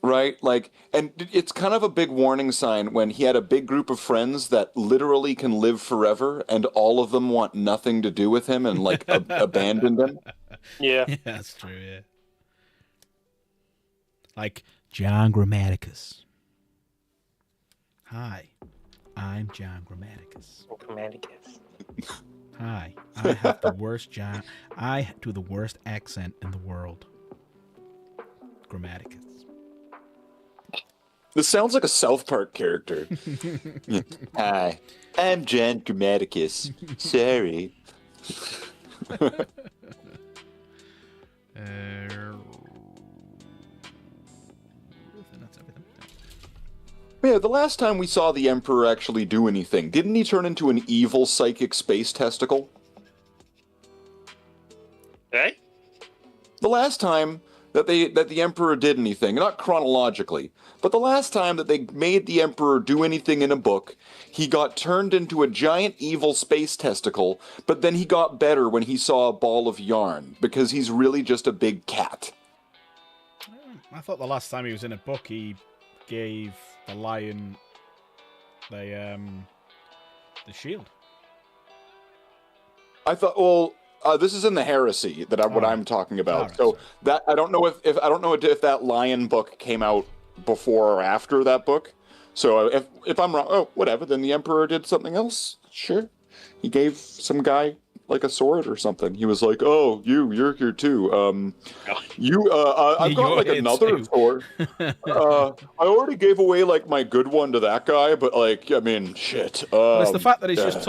Right? Like, and it's kind of a big warning sign when he had a big group of friends that literally can live forever and all of them want nothing to do with him and, like, abandoned him. Yeah. Yeah, that's true, yeah. Like John Grammaticus. Hi, I'm John Grammaticus. Grammaticus. Hi, I have the worst I do the worst accent in the world. Grammaticus. This sounds like a South Park character. Hi, I'm John Grammaticus. Sorry. That's everything. Yeah, the last time we saw the Emperor actually do anything, didn't he turn into an evil psychic space testicle? Eh? The last time that the Emperor did anything, not chronologically, but the last time that they made the Emperor do anything in a book, he got turned into a giant evil space testicle, but then he got better when he saw a ball of yarn, because he's really just a big cat. I thought the last time he was in a book, he gave the lion the shield. I thought, well, this is in the Heresy what I'm talking about. Right, so sorry. that I don't know if that lion book came out before or after that book. So if I'm wrong, oh, whatever. Then the Emperor did something else. Sure, he gave some guy like a sword or something. He was like, "Oh, you're here too. I've got like another sword. I already gave away like my good one to that guy, but like, I mean, shit. Well, it's the fact that he's just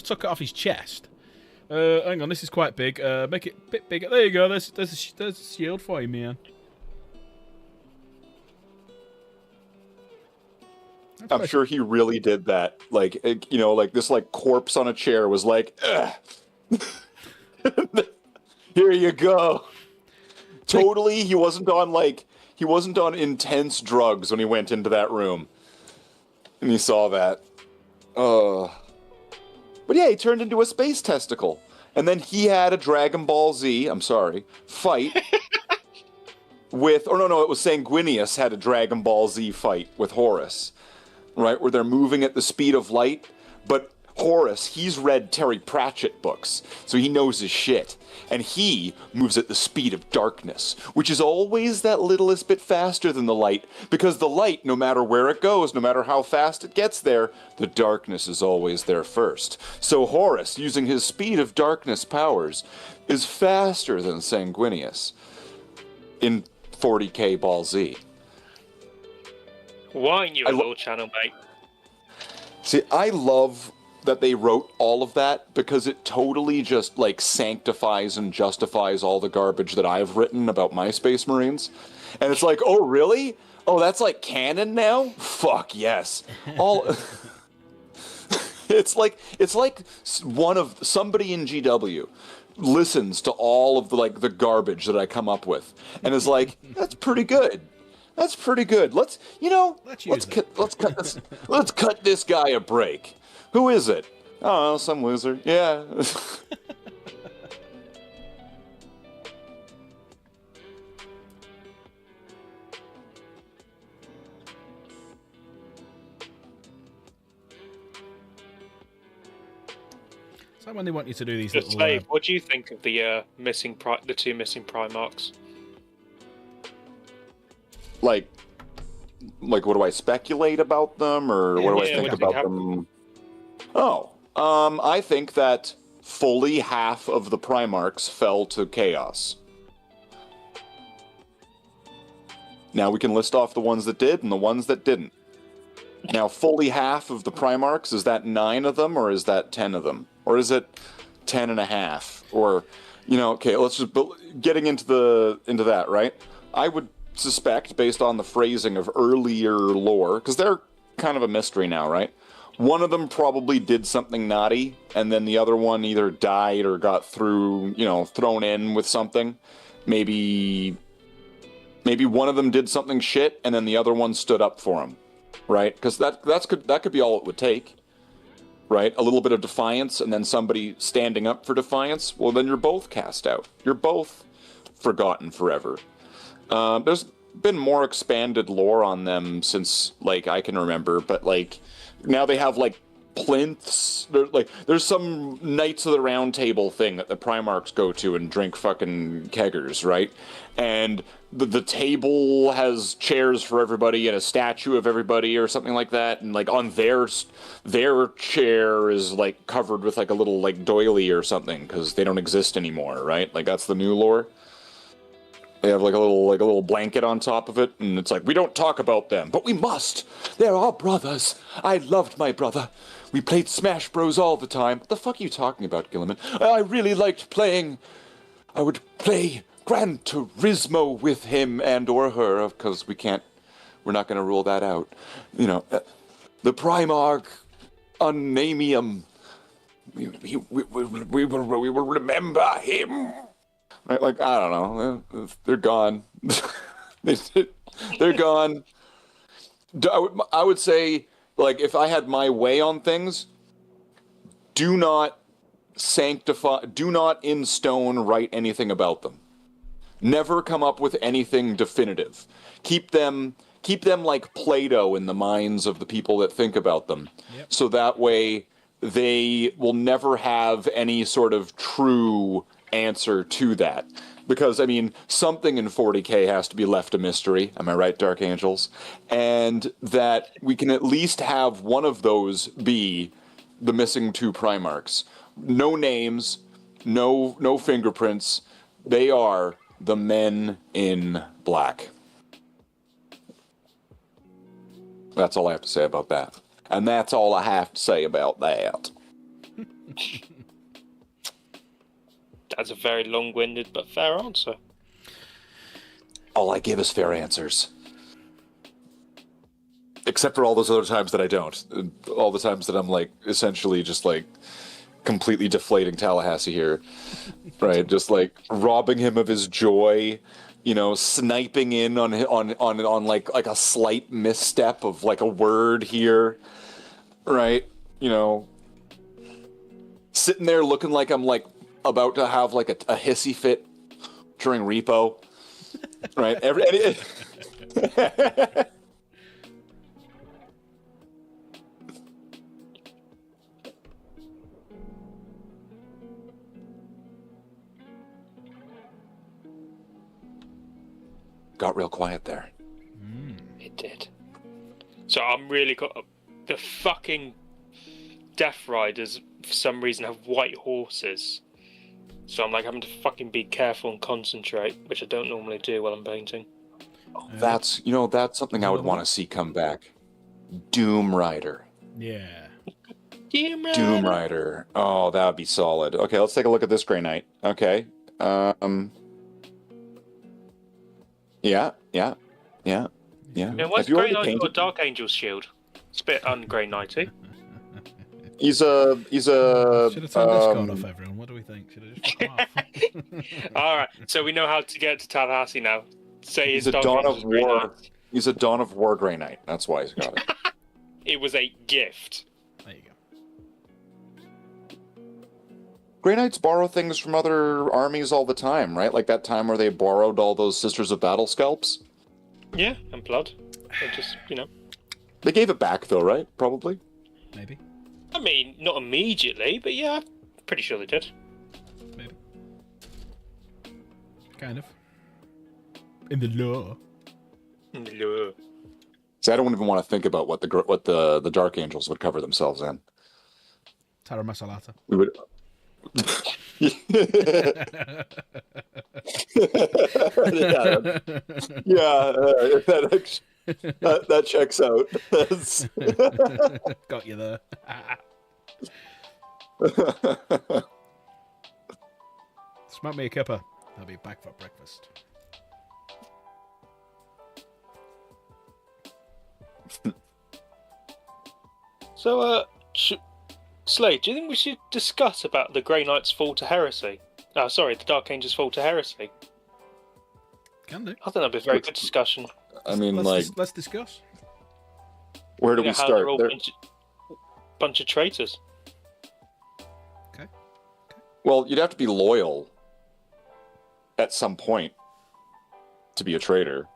took it off his chest. Hang on, this is quite big. Make it a bit bigger. There you go. There's a shield for you, man. I'm sure he really did that. Like, like this like corpse on a chair was like, ugh. Here you go. Totally, he wasn't on intense drugs when he went into that room. And he saw that. But yeah, he turned into a space testicle. And then he had a Dragon Ball Z, fight with, it was Sanguinius had a Dragon Ball Z fight with Horus, right? Where they're moving at the speed of light. But Horus, he's read Terry Pratchett books, so he knows his shit. And he moves at the speed of darkness, which is always that littlest bit faster than the light, because the light, no matter where it goes, no matter how fast it gets there, the darkness is always there first. So Horus, using his speed of darkness powers, is faster than Sanguinius in 40k Ball Z. Wine you a little channel, mate. See, I love that they wrote all of that because it totally just like sanctifies and justifies all the garbage that I've written about my Space Marines. And it's like, oh really? Oh, that's like canon now? Fuck yes. All it's like somebody in GW listens to all of the garbage that I come up with and is like, that's pretty good. That's pretty good. Let's cut this guy a break. Who is it? Oh, some loser. Yeah. It's like when they want you to do these Just little... say, what do you think of the two missing Primarchs? Like, what do I speculate about them, or what do I think what about them? Oh, I think that fully half of the Primarchs fell to Chaos. Now we can list off the ones that did and the ones that didn't. Now, fully half of the Primarchs, is that 9 of them, or is that 10 of them? Or is it 10 and a half? Or, okay, let's just... Getting into that, right? I would suspect, based on the phrasing of earlier lore, because they're kind of a mystery now, right? One of them probably did something naughty, and then the other one either died or got thrown in with something. Maybe one of them did something shit, and then the other one stood up for him, right? Because that could be all it would take, right? A little bit of defiance, and then somebody standing up for defiance. Well, then you're both cast out. You're both forgotten forever. There's been more expanded lore on them since, I can remember, but, now they have, plinths. There's some Knights of the Round Table thing that the Primarchs go to and drink fucking keggers, right? And the table has chairs for everybody and a statue of everybody or something like that, and, on their chair is, covered with, a little, doily or something, because they don't exist anymore, right? That's the new lore. They have a little blanket on top of it, and it's we don't talk about them, but we must. They're our brothers. I loved my brother. We played Smash Bros all the time. What the fuck are you talking about, Gilliman? I really liked playing. I would play Gran Turismo with him and or her, because we're not going to rule that out. The Primarch Unamium. We will remember him. Right, I don't know. They're gone. They're gone. I would say, if I had my way on things, do not in stone write anything about them. Never come up with anything definitive. Keep them like Play-Doh in the minds of the people that think about them. Yep. So that way they will never have any sort of true answer to that, because something in 40k has to be left a mystery. Am I right, Dark Angels? And that we can at least have one of those be the missing 2 Primarchs. No names, no fingerprints. They are the Men in Black. That's all I have to say about that. And that's all I have to say about that. That's a very long-winded but fair answer. All I give is fair answers. Except for all those other times that I don't. All the times that I'm, essentially just, completely deflating Tallahassee here. Right? Just, robbing him of his joy. Sniping in on a slight misstep of, a word here. Right? Sitting there looking like I'm, about to have like a hissy fit during repo, right? Got real quiet there. It did. So I'm really the fucking Death Riders for some reason have white horses. So I'm like having to fucking be careful and concentrate, which I don't normally do while I'm painting. That's something I would want to see come back. Doom Rider. Yeah. Doom Rider. Oh, that would be solid. Okay, let's take a look at this Grey Knight. Okay. Yeah. Yeah, why's Have you Grey already Knight got a painted? Dark Angel's shield? It's a bit un-Grey Knighty. He's a Should have turned Discord off, everyone. What do we think? Should have just fucked them off? Alright, so we know how to get to Tallahassee now. Say he's his a Dark Dawn Angel's of Grey War. Knight. He's a Dawn of War Grey Knight. That's why he's got it. It was a gift. There you go. Grey Knights borrow things from other armies all the time, right? Like that time where they borrowed all those Sisters of Battle scalps. Yeah, and blood. They just, They gave it back though, right? Probably. Maybe. I mean, not immediately, but yeah, I'm pretty sure they did. Maybe. Kind of. In the law. No. See, I don't even want to think about what the Dark Angels would cover themselves in. Tara Masalata. We would. That checks out. Got you there. Smack me a kipper. I'll be back for breakfast. So, Slade, do you think we should discuss about the Grey Knight's fall to heresy? Oh, sorry, the Dark Angel's fall to heresy. Can do. I think that'd be a very good discussion. I mean, Let's discuss. where do we How start? they're all bunch of traitors. Okay. Well, you'd have to be loyal at some point to be a traitor.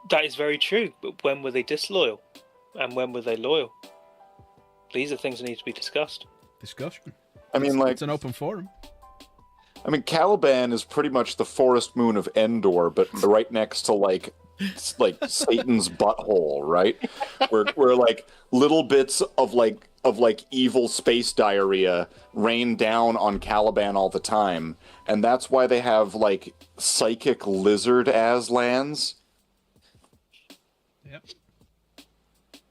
That is very true, but when were they disloyal? And when were they loyal? These are things that need to be discussed. Discussion. I mean, It's an open forum. Caliban is pretty much the forest moon of Endor, but right next to like Satan's butthole, right? Where like little bits of evil space diarrhea rain down on Caliban all the time, and that's why they have like psychic lizard as lands. Yep.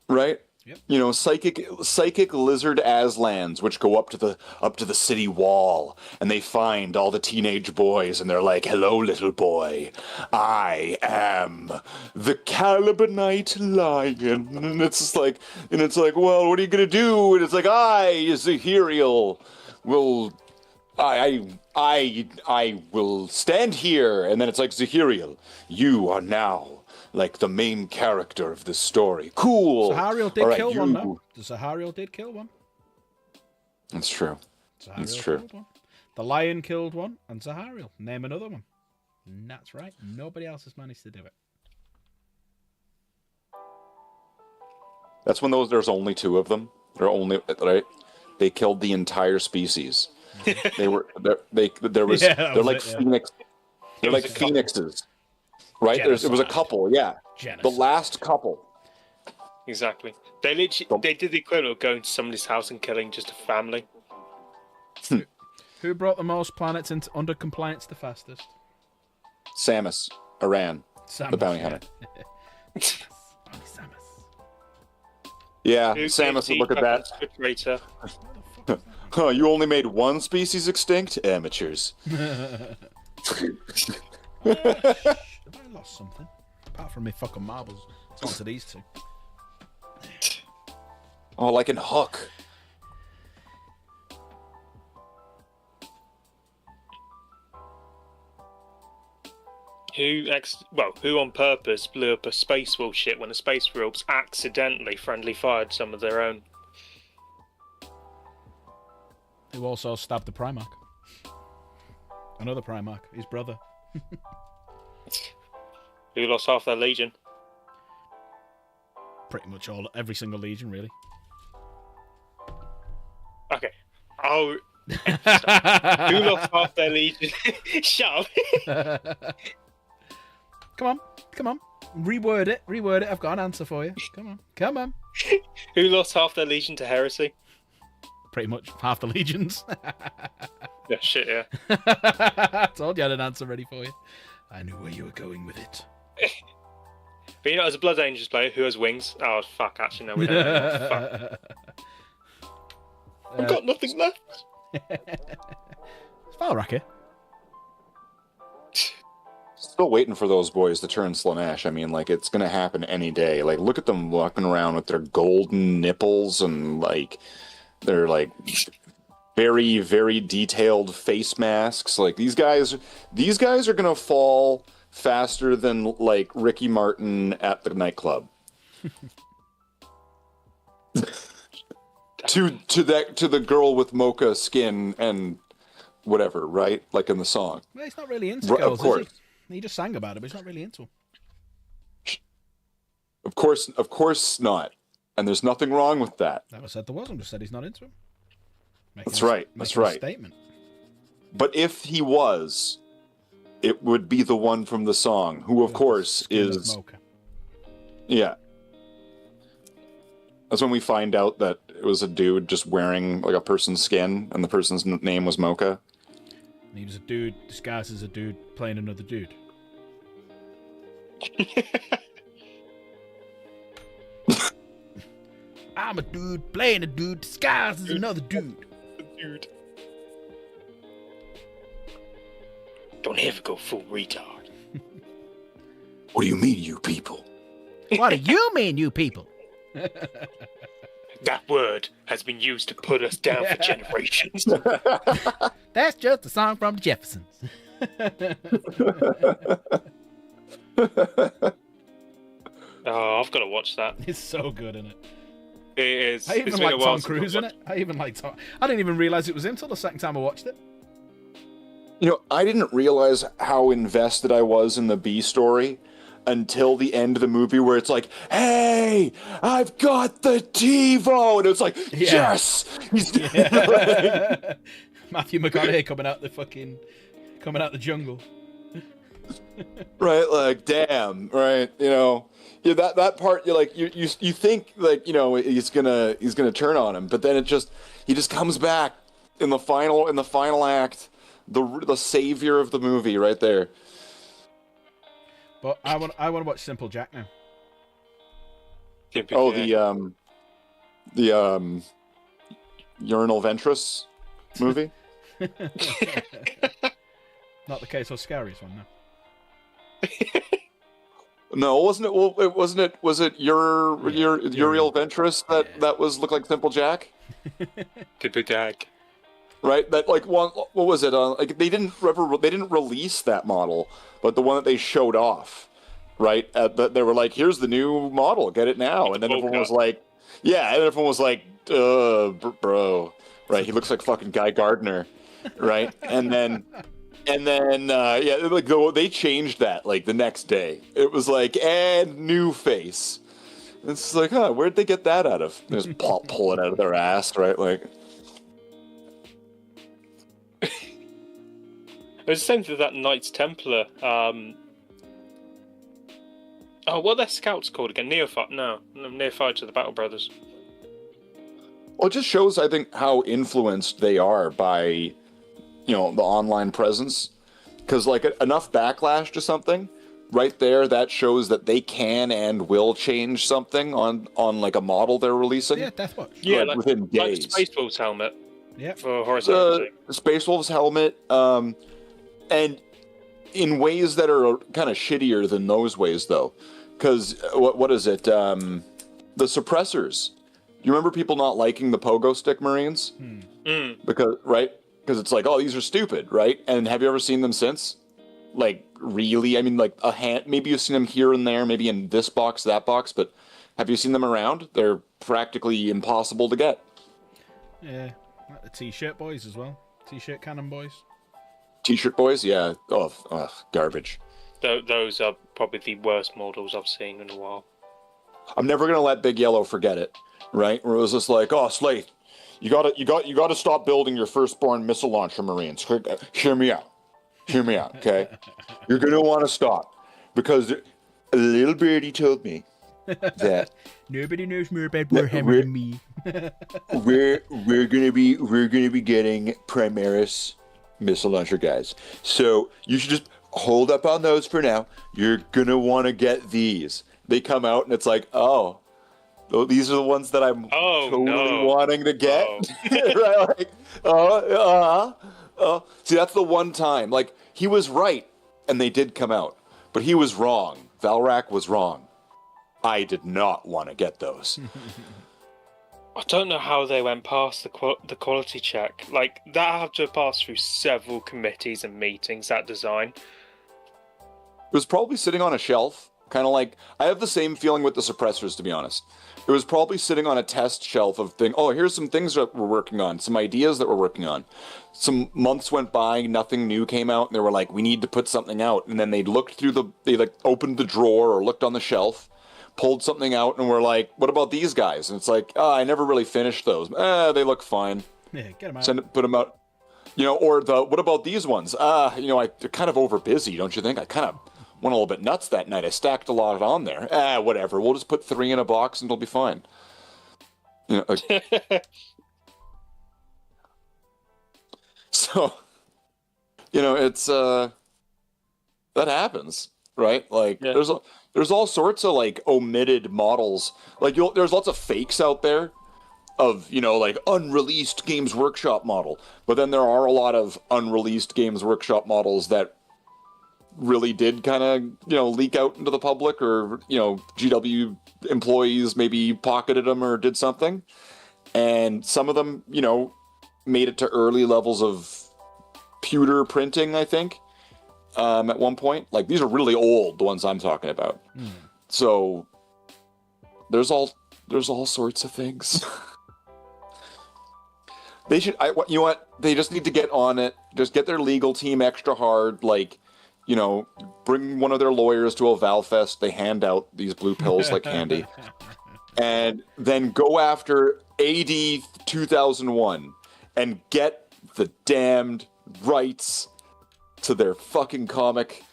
Right? Yep. You know, psychic lizard aslands, which go up to the city wall, and they find all the teenage boys, and they're like, "Hello, little boy, I am the Calibanite lion," and it's like, well, what are you gonna do? And it's like, I, Zahiriel, will, I will stand here, and then it's like, Zahiriel, you are now like the main character of this story. Cool. Zahariel did kill one, though. Zahariel did kill one. That's true. Zahariel That's true. killed one. The lion killed one, and Zahariel. Name another one. And that's right. Nobody else has managed to do it. That's when there's only two of them. They're only right. They killed the entire species. They're like phoenix. They're like phoenixes. Right? It was a couple, yeah. Genocide. The last couple. Exactly. They did the equivalent of going to somebody's house and killing just a family. Who brought the most planets under compliance the fastest? Samus, Iran, Samus, the bounty hunter. Only Samus. Yeah, Who Samus, gave look at that. the traitor? Huh, you only made one species extinct? Amateurs. Have I lost something? Apart from me fucking marbles. It's on to these two. Oh, like in Hook. Who on purpose blew up a space wolf ship when the space wolves accidentally friendly fired some of their own? Who also stabbed the Primarch. Another Primarch, his brother. Who lost half their legion? Pretty much every single legion, really. Okay. Oh. Who lost half their legion? Shut up. Come on. Reword it. I've got an answer for you. Come on. Who lost half their legion to heresy? Pretty much half the legions. Yeah, shit, yeah. I told you I had an answer ready for you. I knew where you were going with it. But you know, as a Blood Angels player who has wings, oh fuck, actually no, we don't. Fuck. I've got nothing left. It's Valraki. Still waiting for those boys to turn Slanesh. I mean, like, it's gonna happen any day. Like, look at them walking around with their golden nipples and, like, they're, like, very, very detailed face masks. Like, these guys are gonna fall faster than, like, Ricky Martin at the nightclub. to the girl with mocha skin and whatever, right? Like in the song. Well, he's not really into girls, of course. is he? He just sang about it, but he's not really into them. Of course not. And there's nothing wrong with that. Never said there wasn't. Just said he's not into them. That's right. That's right. Statement. But if he was, it would be the one from the song, who of course is Mocha. Yeah. That's when we find out that it was a dude just wearing like a person's skin, and the person's name was Mocha. And he was a dude disguised as a dude playing another dude. I'm a dude playing a dude disguised as another dude. Dude. Don't ever go full retard. What do you mean, you people? What do you mean, you people? That word has been used to put us down for generations. That's just a song from the Jeffersons. Oh, I've got to watch that. It's so good, isn't it? It is. I even like Tom Cruise in it. I didn't even realize it was him till the second time I watched it. You know, I didn't realize how invested I was in the B story until the end of the movie, where it's like, "Hey, I've got the TiVo," and it's like, "Yes!" Yeah. Matthew McConaughey coming out the jungle. Right, like, damn, right, you know, yeah, that part, you're like, you think, like, you know, he's gonna turn on him, but then he just comes back in the final act, the savior of the movie, right there. But I want to watch Simple Jack now. Oh, the urinal ventris movie. Not the case of scariest one, no. No, wasn't it? Well, was it your Uriel Ventris that looked like Simple Jack? Simple Jack. Right. That, like, one. What was it? Like, they didn't release that model, but the one that they showed off. Right. They were like, "Here's the new model. Get it now." And then everyone was like, "Yeah." And everyone was like, bro. Right. He looks like fucking Guy Gardner. Right. And then. Yeah, like they changed that like the next day. It was like, and new face. It's like, huh, where'd they get that out of? They just pull it out of their ass, right? Like, It was the same to that Knights Templar. What are their scouts called again? Neophyte? No, Neophytes are the Battle Brothers. well, it just shows, I think, how influenced they are by, you know, the online presence, because like enough backlash to something right there, that shows that they can and will change something on like a model they're releasing. Yeah, Deathwatch. Yeah, like, within days. Like Space Wolf's helmet. Yeah. For horizontal. Space Wolf's helmet, and in ways that are kind of shittier than those ways, though, because what is it? The suppressors. You remember people not liking the pogo stick Marines? Because it's like, oh, these are stupid, right? And have you ever seen them since? Like, really? I mean, like, maybe you've seen them here and there, maybe in this box, that box, but have you seen them around? They're practically impossible to get. Yeah, like the T-shirt boys as well. T-shirt cannon boys. T-shirt boys, yeah. Oh, garbage. Those are probably the worst models I've seen in a while. I'm never gonna let Big Yellow forget it, right? Where it was just like, oh, Slate, you gotta stop building your firstborn missile launcher Marines. Hear me out, okay? You're gonna want to stop because a little birdie told me that Nobody knows more about Warhammer than me. we're gonna be getting Primaris missile launcher guys. So you should just hold up on those for now. You're gonna want to get these. They come out and it's like, oh, these are the ones that I'm wanting to get. Right? Like, see, that's the one time. Like, he was right, and they did come out, but he was wrong. Valrak was wrong. I did not want to get those. I don't know how they went past the quality check. Like, that had to have passed through several committees and meetings, that design. It was probably sitting on a shelf, kind of like, I have the same feeling with the suppressors, to be honest. It was probably sitting on a test shelf of here's some things that we're working on, some ideas that we're working on. Some months went by, nothing new came out, and they were like, we need to put something out. And then they looked through they opened the drawer or looked on the shelf, pulled something out, and were like, what about these guys? And it's like, I never really finished those. They look fine. Yeah, get them out. Put them out. Or what about these ones? They're kind of over busy, don't you think? I kind of went a little bit nuts that night. I stacked a lot on there. Whatever. We'll just put 3 in a box and it'll be fine. So, it's that happens, right? Like, yeah. There's all sorts of like omitted models. Like, there's lots of fakes out there of like unreleased Games Workshop model, but then there are a lot of unreleased Games Workshop models that really did kind of leak out into the public, or GW employees maybe pocketed them or did something, and some of them made it to early levels of pewter printing, I think, at one point. Like, these are really old, the ones I'm talking about. So there's all sorts of things. They should, they just need to get on it, just get their legal team extra hard, like, bring one of their lawyers to a Valfest. They hand out these blue pills like candy. And then go after AD 2001 and get the damned rights to their fucking comic.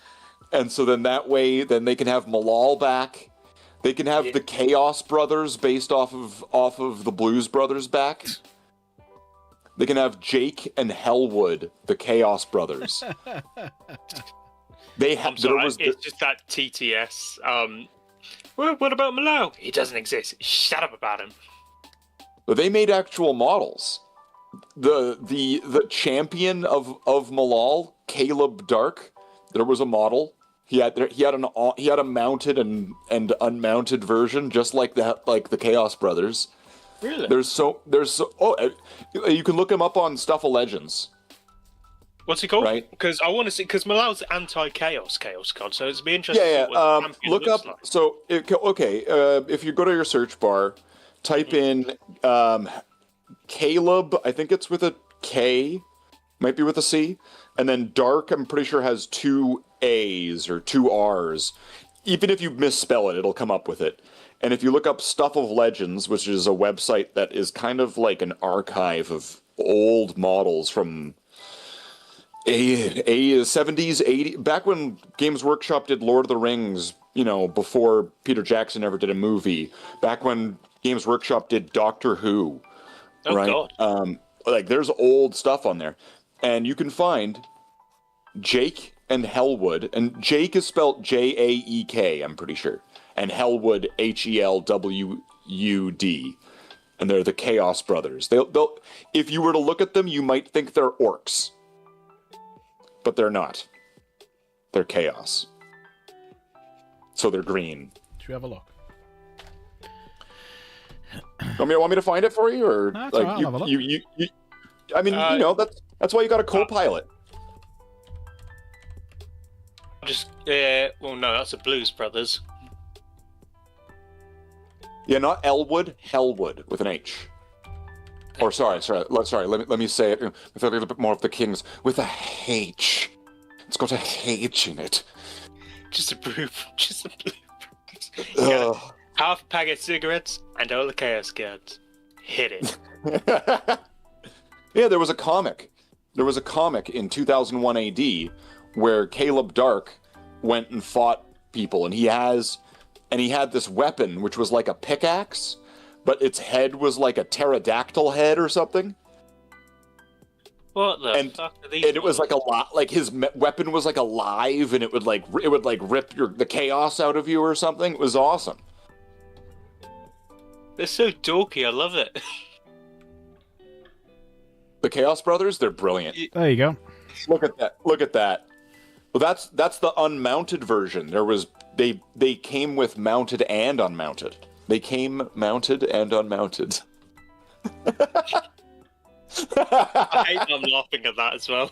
And so then that way, then they can have Malal back. They can have the Chaos Brothers based off of the Blues Brothers back. They can have Jake and Hellwood, the Chaos Brothers. I'm sorry, it's just that TTS. What about Malal? He doesn't exist. Shut up about him. But they made actual models. The champion of Malal, Caleb Dark, there was a model. He had a mounted and unmounted version, just like the Chaos Brothers. Really? You can look him up on Stuff of Legends. What's he called? Right. Because I want to see, because Malal's anti-chaos card, so it'd be interesting. Yeah. To see what the Look up. Like. So if you go to your search bar, type in Caleb. I think it's with a K, might be with a C, and then Dark. I'm pretty sure has 2 A's or 2 R's. Even if you misspell it, it'll come up with it. And if you look up Stuff of Legends, which is a website that is kind of like an archive of old models from 70s, 80s, back when Games Workshop did Lord of the Rings, before Peter Jackson ever did a movie, back when Games Workshop did Doctor Who, right? God. There's old stuff on there. And you can find Jake and Hellwood, and Jake is spelled Jaek, I'm pretty sure, and Hellwood Helwud, and they're the Chaos Brothers. They'll if you were to look at them, you might think they're orcs, but they're not. They're chaos. So they're green. Should we have a look? Want me to find it for you, or That's all right, I'll have a look. I mean, that's why you got a co-pilot. Well, no, that's the Blues Brothers. Yeah, not Elwood, Hellwood with an H. Or sorry. Let me say it with a little bit more of the Kings. With a H. It's got a H in it. Just a blue. Just a blue. Ugh. Half a pack of cigarettes and all the Chaos Cards. Hit it. Yeah, there was a comic. There was a comic in 2001 AD where Caleb Dark went and fought people, and he had this weapon which was like a pickaxe, but its head was like a pterodactyl head or something. What the fuck are these? And it was like a lot. Like his weapon was like alive, and it would like rip the chaos out of you or something. It was awesome. They're so dorky. I love it. The Chaos Brothers, they're brilliant. There you go. Look at that. Look at that. Well, that's the unmounted version. They came with mounted and unmounted. They came mounted and unmounted. I hate I'm laughing at that as well.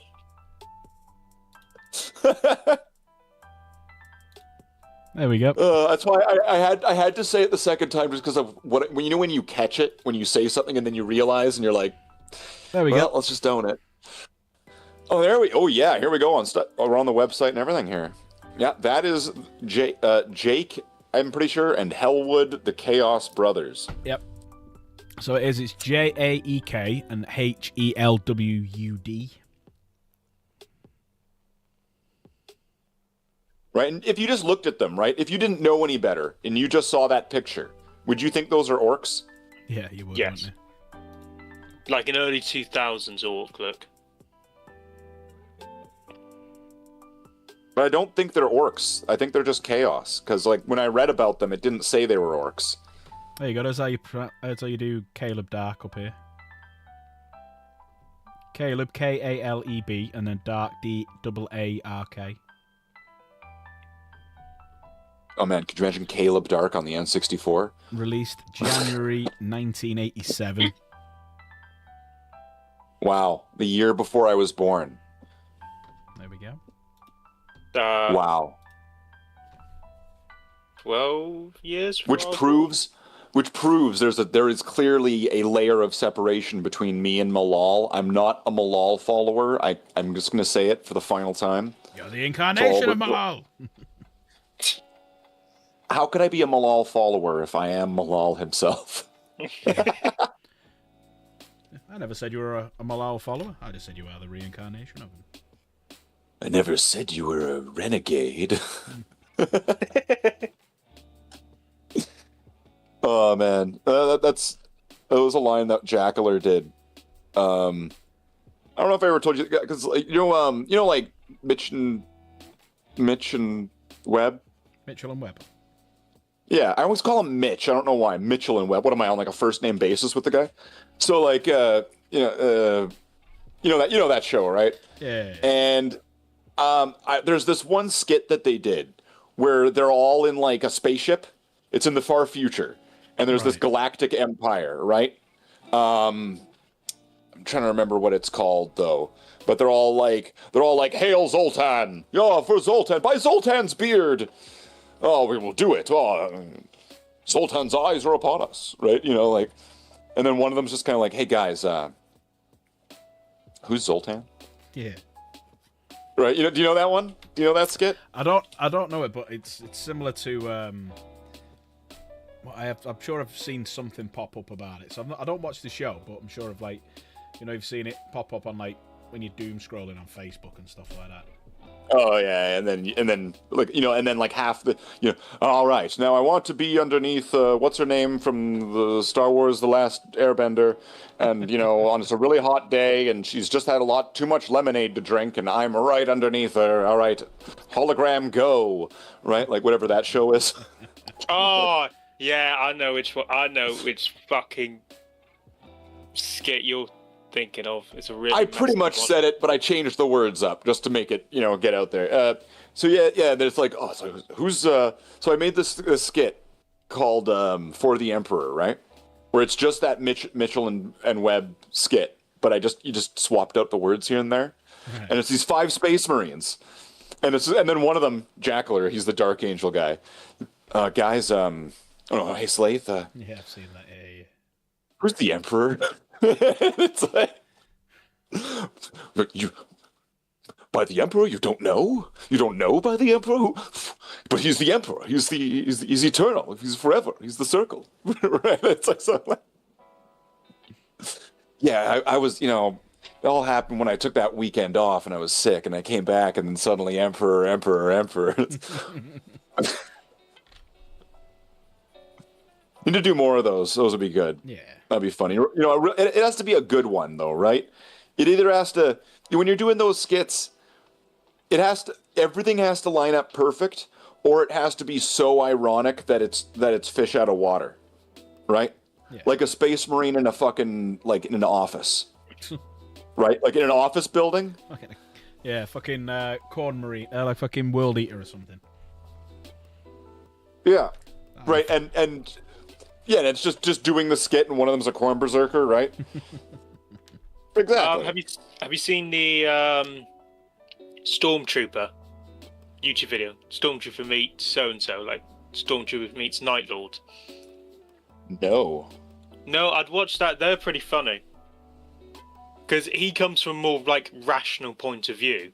There we go. That's why I had to say it the second time, just because of when you catch it, when you say something and then you realize and you're like, There we go. let's just own it. Oh yeah, here we go we're on the website and everything here. Yeah, that is Jake, I'm pretty sure, and Hellwood, the Chaos Brothers. Yep. So it's JAEK and HELWUD. Right, and if you just looked at them, right, if you didn't know any better and you just saw that picture, would you think those are orcs? Yeah, you would. Yes. Wouldn't Like an early 2000s orc look. But I don't think they're orcs. I think they're just chaos. Because like when I read about them, it didn't say they were orcs. There you go. That's how you do Caleb Dark up here. Caleb, KALEB, and then Dark, DAARK. Oh man, could you imagine Caleb Dark on the N64? Released January 1987. Wow, the year before I was born. There we go. Wow. 12 years. Which proves there is clearly a layer of separation between me and Malal. I'm not a Malal follower. I'm just going to say it for the final time. You're the incarnation of Malal. How could I be a Malal follower if I am Malal himself? I never said you were a Malal follower. I just said you are the reincarnation of him. I never said you were a renegade. Oh man, that was a line that Jackler did. I don't know if I ever told you, because like, like Mitch and Webb. Mitchell and Webb. Yeah, I always call him Mitch. I don't know why. Mitchell and Webb. What am I on, like a first name basis with the guy? So like, you know that show, right? Yeah. And there's this one skit that they did where they're all in like a spaceship. It's in the far future, and there's this galactic empire, right? I'm trying to remember what it's called though. But they're all like, "Hail Zoltan! Yeah, for Zoltan, by Zoltan's beard! Oh, we will do it! Oh, Zoltan's eyes are upon us!" Right? You know, like, and then one of them's just kind of like, "Hey guys, who's Zoltan?" Yeah. Right? Do you know that one? Do you know that skit? I don't know it, but it's similar to I'm sure I've seen something pop up about it. So I don't watch the show, but I'm sure of like, you've seen it pop up on like when you're doom scrolling on Facebook and stuff like that. Oh yeah, and then like and then like half the all right, now I want to be underneath what's her name from the Star Wars The Last Airbender, and on it's a really hot day and she's just had too much lemonade to drink and I'm right underneath her. All right, hologram go, right? Like whatever that show is. Oh yeah, I know which fucking skit you're thinking of. It's a really. I pretty much said it, but I changed the words up just to make it, get out there. So yeah. There's like, so who's? So I made this skit called "For the Emperor," right? Where it's just that Mitchell and Webb skit, but you just swapped out the words here and there, and it's these 5 Space Marines, and then one of them, Jackler, he's the Dark Angel guy. Guys, hey Slaith. Yeah, I've seen that. Yeah. Who's the Emperor? It's like, you by the Emperor, you don't know? You don't know by the Emperor? But he's the Emperor. He's eternal. He's forever. He's the circle. Right? It's like so. Yeah, I was, it all happened when I took that weekend off and I was sick and I came back and then suddenly Emperor. Need to do more of those. Those would be good. Yeah. That'd be funny. It has to be a good one though, right? It either has to, when you're doing those skits, everything has to line up perfect, or it has to be so ironic that it's fish out of water, right? Yeah. Like a space marine in a fucking, like in an office, right? Like in an office building. Okay. Yeah, fucking corn marine, like fucking world eater or something. Yeah, right. And yeah, and it's just doing the skit, and one of them's a corn berserker, right? Exactly. Have you seen the Stormtrooper YouTube video? Stormtrooper meets so and so, like Stormtrooper meets Night Lord. No, I'd watch that. They're pretty funny because he comes from a more like rational point of view.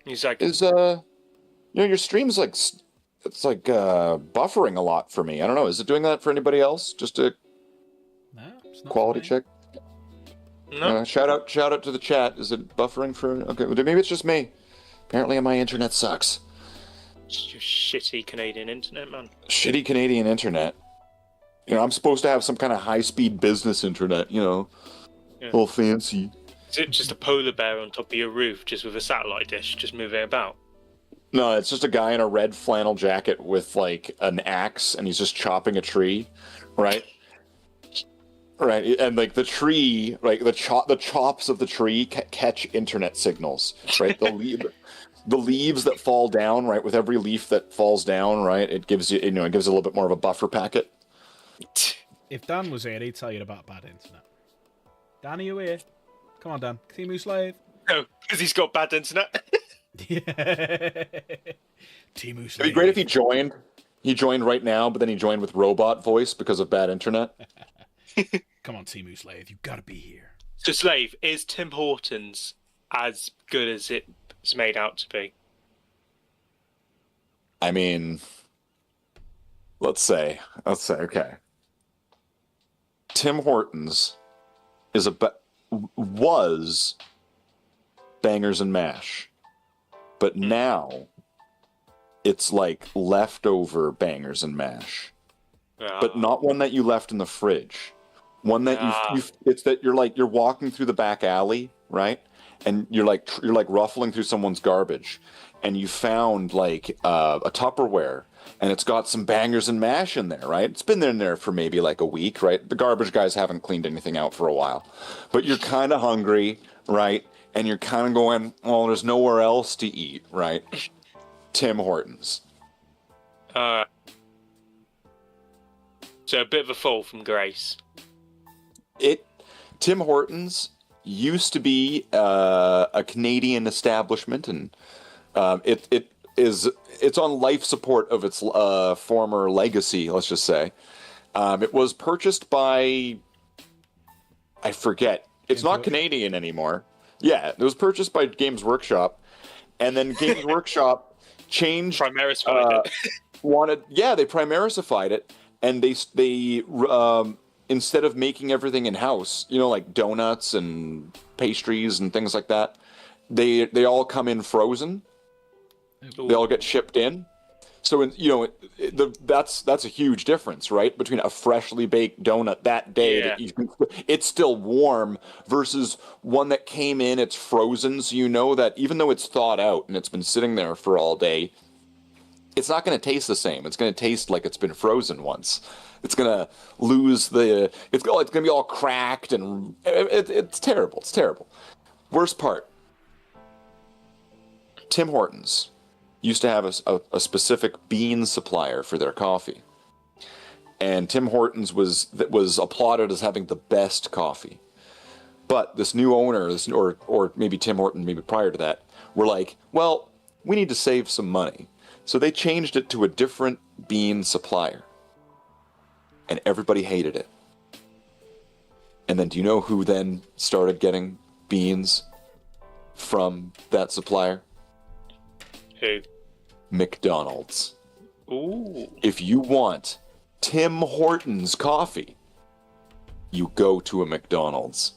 He's like, your stream's like it's like buffering a lot for me. I don't know. Is it doing that for anybody else? Just a No, it's not quality for me. check. no. Shout out to the chat. Is it buffering for? Okay, well, maybe it's just me. Apparently, my internet sucks. It's your shitty Canadian internet, man. Shitty Canadian internet. I'm supposed to have some kind of high-speed business internet. Yeah. All fancy. Is it just a polar bear on top of your roof, just with a satellite dish, just moving about? No, it's just a guy in a red flannel jacket with like an axe, and he's just chopping a tree, right? Right, and like the tree, like the chops of the tree catch internet signals, right? The leaves that fall down, right? With every leaf that falls down, right? It gives you, it gives a little bit more of a buffer packet. If Dan was here, he'd tell you about bad internet. Dan, are you here? Come on, Dan. Timu Slave. No, because he's got bad internet. Yeah. Timu Slave. It'd be great if he joined. He joined right now, but then he joined with robot voice because of bad internet. Come on, Timu Slave. You gotta be here. So, Slave, is Tim Hortons as good as it's made out to be? I mean, let's say, okay. Tim Hortons was Bangers and Mash, but now it's like leftover Bangers and Mash, but not one that you left in the fridge. One that it's that you're walking through the back alley, right? And you're like ruffling through someone's garbage, and you found like a Tupperware, and it's got some Bangers and Mash in there, right? It's been in there for maybe like a week, right? The garbage guys haven't cleaned anything out for a while, but you're kind of hungry, right? And you're kind of going, well, there's nowhere else to eat, right? Tim Hortons. So a bit of a fall from grace. Tim Hortons used to be a Canadian establishment, and it's on life support of its former legacy. Let's just say it was purchased by, I forget. It's not Canadian anymore. Yeah, it was purchased by Games Workshop, and then Games Workshop changed. Primaris-fied it. They Primarisified it, and they instead of making everything in-house, like donuts and pastries and things like that, they all come in frozen. Ooh. They all get shipped in. So, that's a huge difference, right? Between a freshly baked donut that day that it's still warm versus one that came in, it's frozen. So that even though it's thawed out and it's been sitting there for all day, it's not going to taste the same. It's going to taste like it's been frozen once. It's going to lose it's going to be all cracked, and it's terrible. It's terrible. Worst part, Tim Hortons used to have a specific bean supplier for their coffee. And Tim Hortons was applauded as having the best coffee. But this new owner, or maybe Tim Horton, maybe prior to that, were like, well, we need to save some money. So they changed it to a different bean supplier. And everybody hated it. And then do you know who then started getting beans from that supplier? Who? McDonald's. Ooh. If you want Tim Hortons coffee, you go to a McDonald's.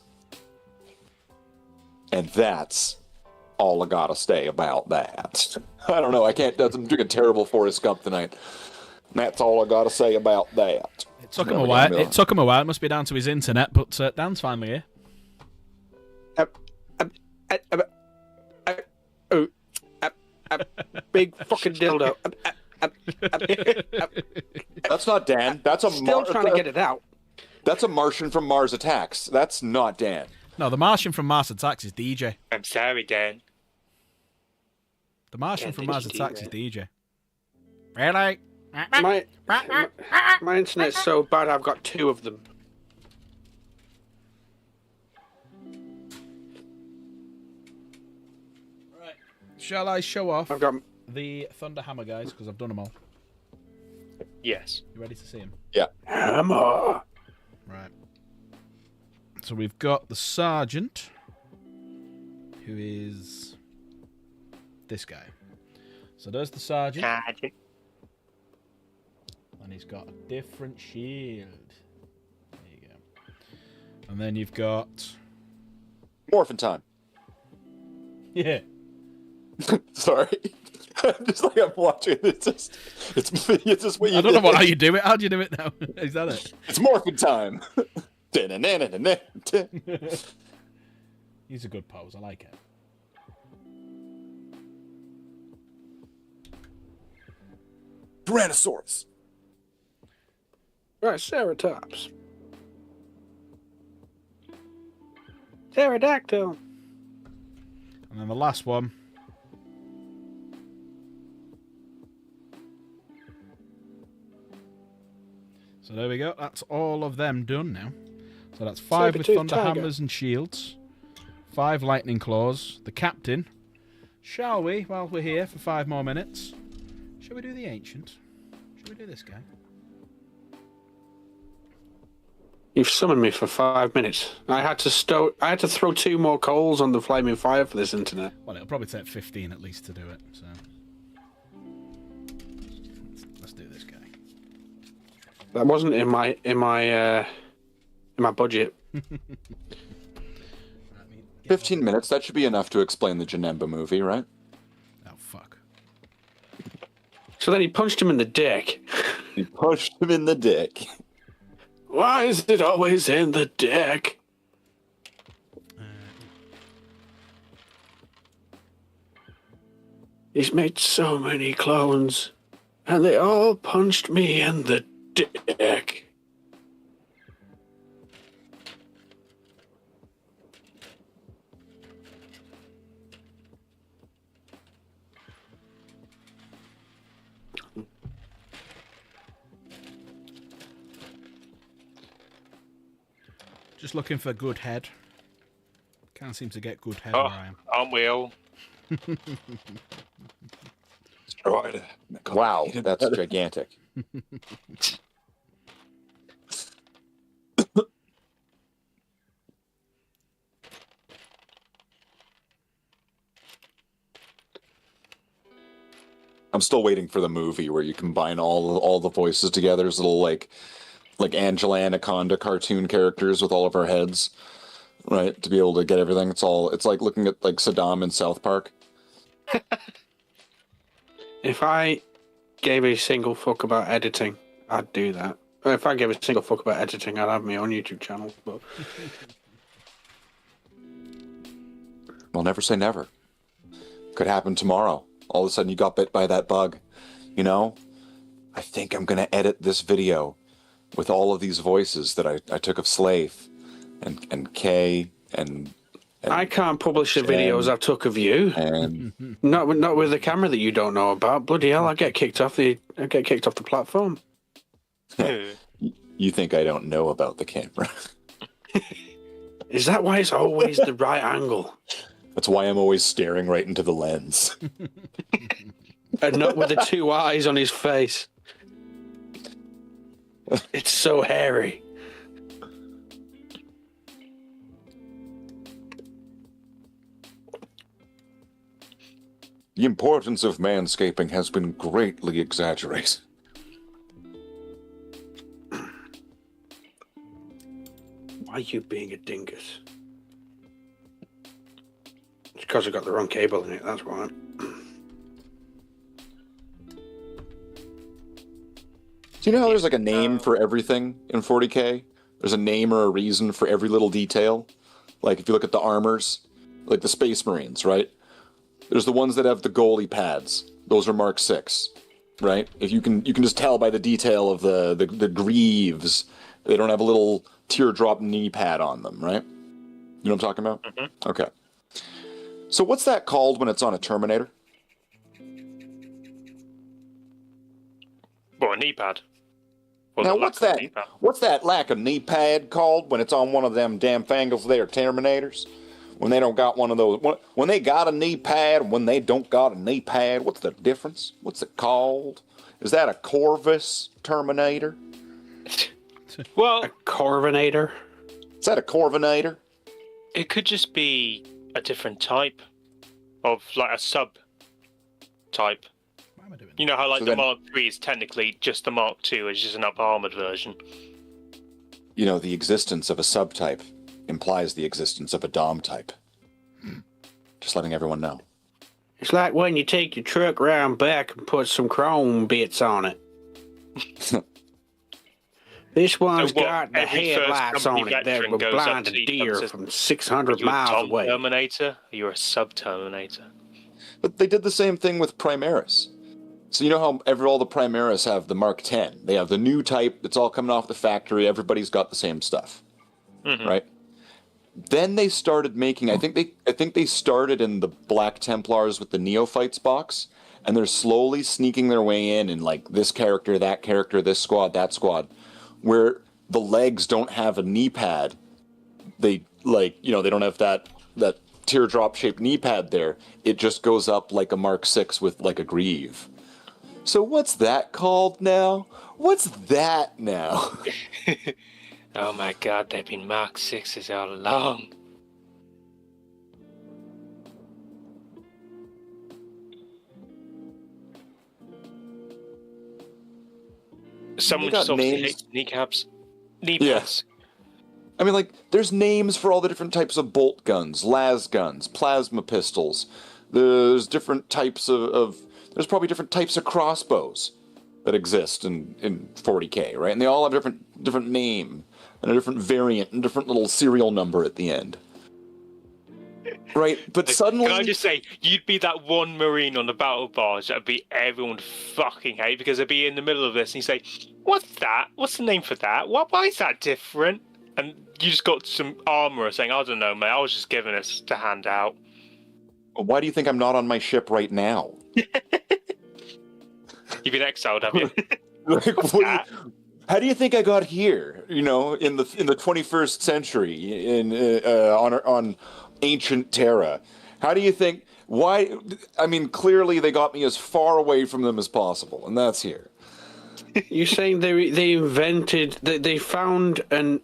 And that's all I gotta say about that. I don't know, I'm doing a terrible Forrest Gump tonight. That's all I gotta say about that. It took him a while. It took him a while. It must be down to his internet, but Dan's finally here. Big fucking dildo. That's not Dan. That's a Still trying to get it out. That's a Martian from Mars Attacks. That's not Dan. No, the Martian from Mars Attacks is DJ. I'm sorry, Dan. The Martian Can't from think Mars it's Attacks DJ. is DJ. Really? My internet's so bad I've got 2 of them. Shall I show off I've got the Thunder Hammer guys? Because I've done them all. Yes. You ready to see them? Yeah. hammer. Right. So we've got the Sergeant, who is this guy. So there's the Sergeant, and he's got a different shield. There you go. And then you've got... Morphin time. Yeah. Sorry. Just like I'm watching it. It's just what you I don't know did. how you do it. How do you do it now? Is that it? It's morphin time. He's a good pose. I like it. Tyrannosaurus. Right, Ceratops. Pterodactyl. And then the last one. So there we go. That's all of them done now. So that's 5 with Saber-tooth Thunder tiger. Hammers and Shields. 5 Lightning Claws. The Captain. Shall we, while we're here for 5 more minutes, shall we do the Ancient? Shall we do this guy? You've summoned me for 5 minutes. I had to throw 2 more coals on the flaming fire for this internet. Well, it'll probably take 15 at least to do it, so... Let's do this guy. That wasn't in my budget. 15 minutes. That should be enough to explain the Janemba movie, right? Oh, fuck. So then he punched him in the dick. He punched him in the dick. Why is it always in the dick? He's made so many clones, and they all punched me in the dick. Just looking for good head. Can't seem to get good head Oh, where I am. aren't we all? Wow, that's gigantic. I'm still waiting for the movie where you combine all the voices together as little like Angela Anaconda cartoon characters with all of our heads, right? To be able to get everything. It's like looking at like Saddam in South Park. If I gave a single fuck about editing, I'd do that. Or if I gave a single fuck about editing, I'd have my own YouTube channel. But Well, never say never. Could happen tomorrow. All of a sudden you got bit by that bug. You know? I think I'm going to edit this video with all of these voices that I took of Slave and Kay and I can't publish the videos I took of you. and Not with the camera that you don't know about. Bloody hell! I get kicked off the platform. you think I don't know about the camera. Is that why it's always the right angle That's why I'm always staring right into the lens. and not with the 2 eyes on his face? It's so hairy. The importance of manscaping has been greatly exaggerated. Why are you being a dingus? It's because I got the wrong cable in it, that's why. Do you know how there's like a name for everything in 40K? There's a name or a reason for every little detail. Like if you look at the armors, like the Space Marines, right? There's the ones that have the goalie pads. Those are Mark 6, right? If you can just tell by the detail of the greaves, they don't have a little teardrop knee pad on them, right? You know what I'm talking about? Mm-hmm. Okay. So what's that called when it's on a Terminator? Well, a knee pad. Well, Now the what's lack of that? knee pad. What's that lack of knee pad called when it's on one of them damn fangles there, Terminators? When they don't got one of those, when they got a knee pad, when they don't got a knee pad, what's the difference? What's it called? Is that a Corvus Terminator? Well, A Corvinator? Is that a Corvinator? it could just be a different type of, like, a sub type. Why am I doing You know how, like, So the then- Mark III is technically just the Mark II, it's just an up-armored version. You know, the existence of a subtype implies the existence of a dom type. Just letting everyone know. It's like when you take your truck round back and put some chrome bits on it. This one's So what, got the every first headlights on company it that veteran will goes blind up a to deer and says, from Are 600 you a miles Dom away. Terminator? Or you're a sub-Terminator? But they did the same thing with Primaris. So you know how all the Primaris have the Mark 10? They have the new type that's all coming off the factory. Everybody's got the same stuff, right? Then they started making. I think they started in the Black Templars with the Neophytes box, and they're slowly sneaking their way in like this character, that character, this squad, that squad, where the legs don't have a knee pad. They they don't have that teardrop shaped knee pad there. It just goes up like a Mark 6 with like a greave. So what's that called now? What's that now? Oh my god, they've been Mark 6s all along. Someone got just obviously names. hates kneecaps. Knee Yeah. pads. I mean, like, there's names for all the different types of bolt guns, las guns, plasma pistols. There's different types there's probably different types of crossbows that exist in 40K, right? And they all have different name and a different variant and different little serial number at the end. Right? But suddenly... Can I just say, you'd be that one Marine on the battle barge that'd be everyone fucking hate because they'd be in the middle of this and you say, what's that? What's the name for that? Why is that different? And you just got some armourer saying, I don't know, mate, I was just giving this to hand out. Why do you think I'm not on my ship right now? You've been exiled, have you? Like, how do you think I got here? You know, in the 21st century, on ancient Terra. How do you think? Why? I mean, clearly they got me as far away from them as possible, and that's here. You're saying they found an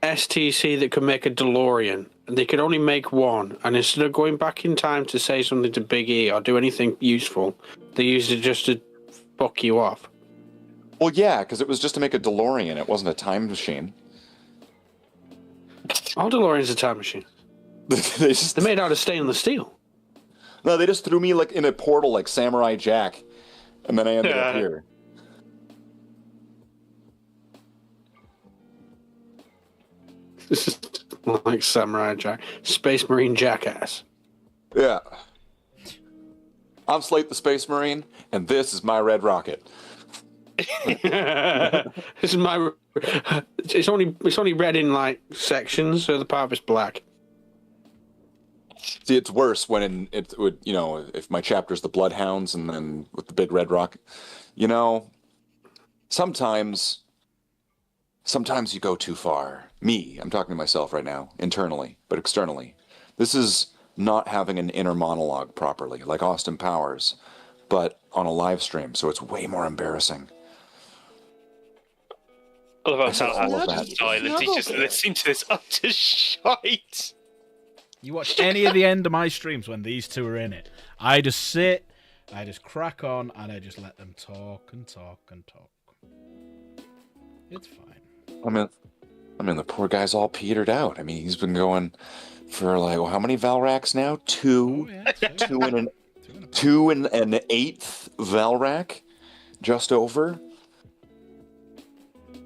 STC that could make a DeLorean, and they could only make one, and instead of going back in time to say something to Big E or do anything useful, they used it just to fuck you off. Well, yeah, because it was just to make a DeLorean. It wasn't a time machine. All DeLoreans are time machines. They're made out of stainless steel. No, they just threw me like in a portal like Samurai Jack, and then I ended up here. This is like Samurai Jack. Space Marine jackass. Yeah. I'm Slate the Space Marine, and this is my red rocket. This is my. It's only red in like sections, so the part of it's black. See, it's worse when it would, if my chapter's the Bloodhounds and then with the big red rocket. Sometimes you go too far. Me, I'm talking to myself right now, internally, but externally. This is not having an inner monologue properly, like Austin Powers, but on a live stream, so it's way more embarrassing. I love said all of how that. silent. He's just listening to this utter shite. You watch any of the end of my streams when these two are in it. I just sit I just crack on and I just let them talk and talk and talk. It's fine. I mean, the poor guy's all petered out. I mean, he's been going for like, well, how many Valraks now? Two. Oh, yeah, Two and an eighth Valrak, just over.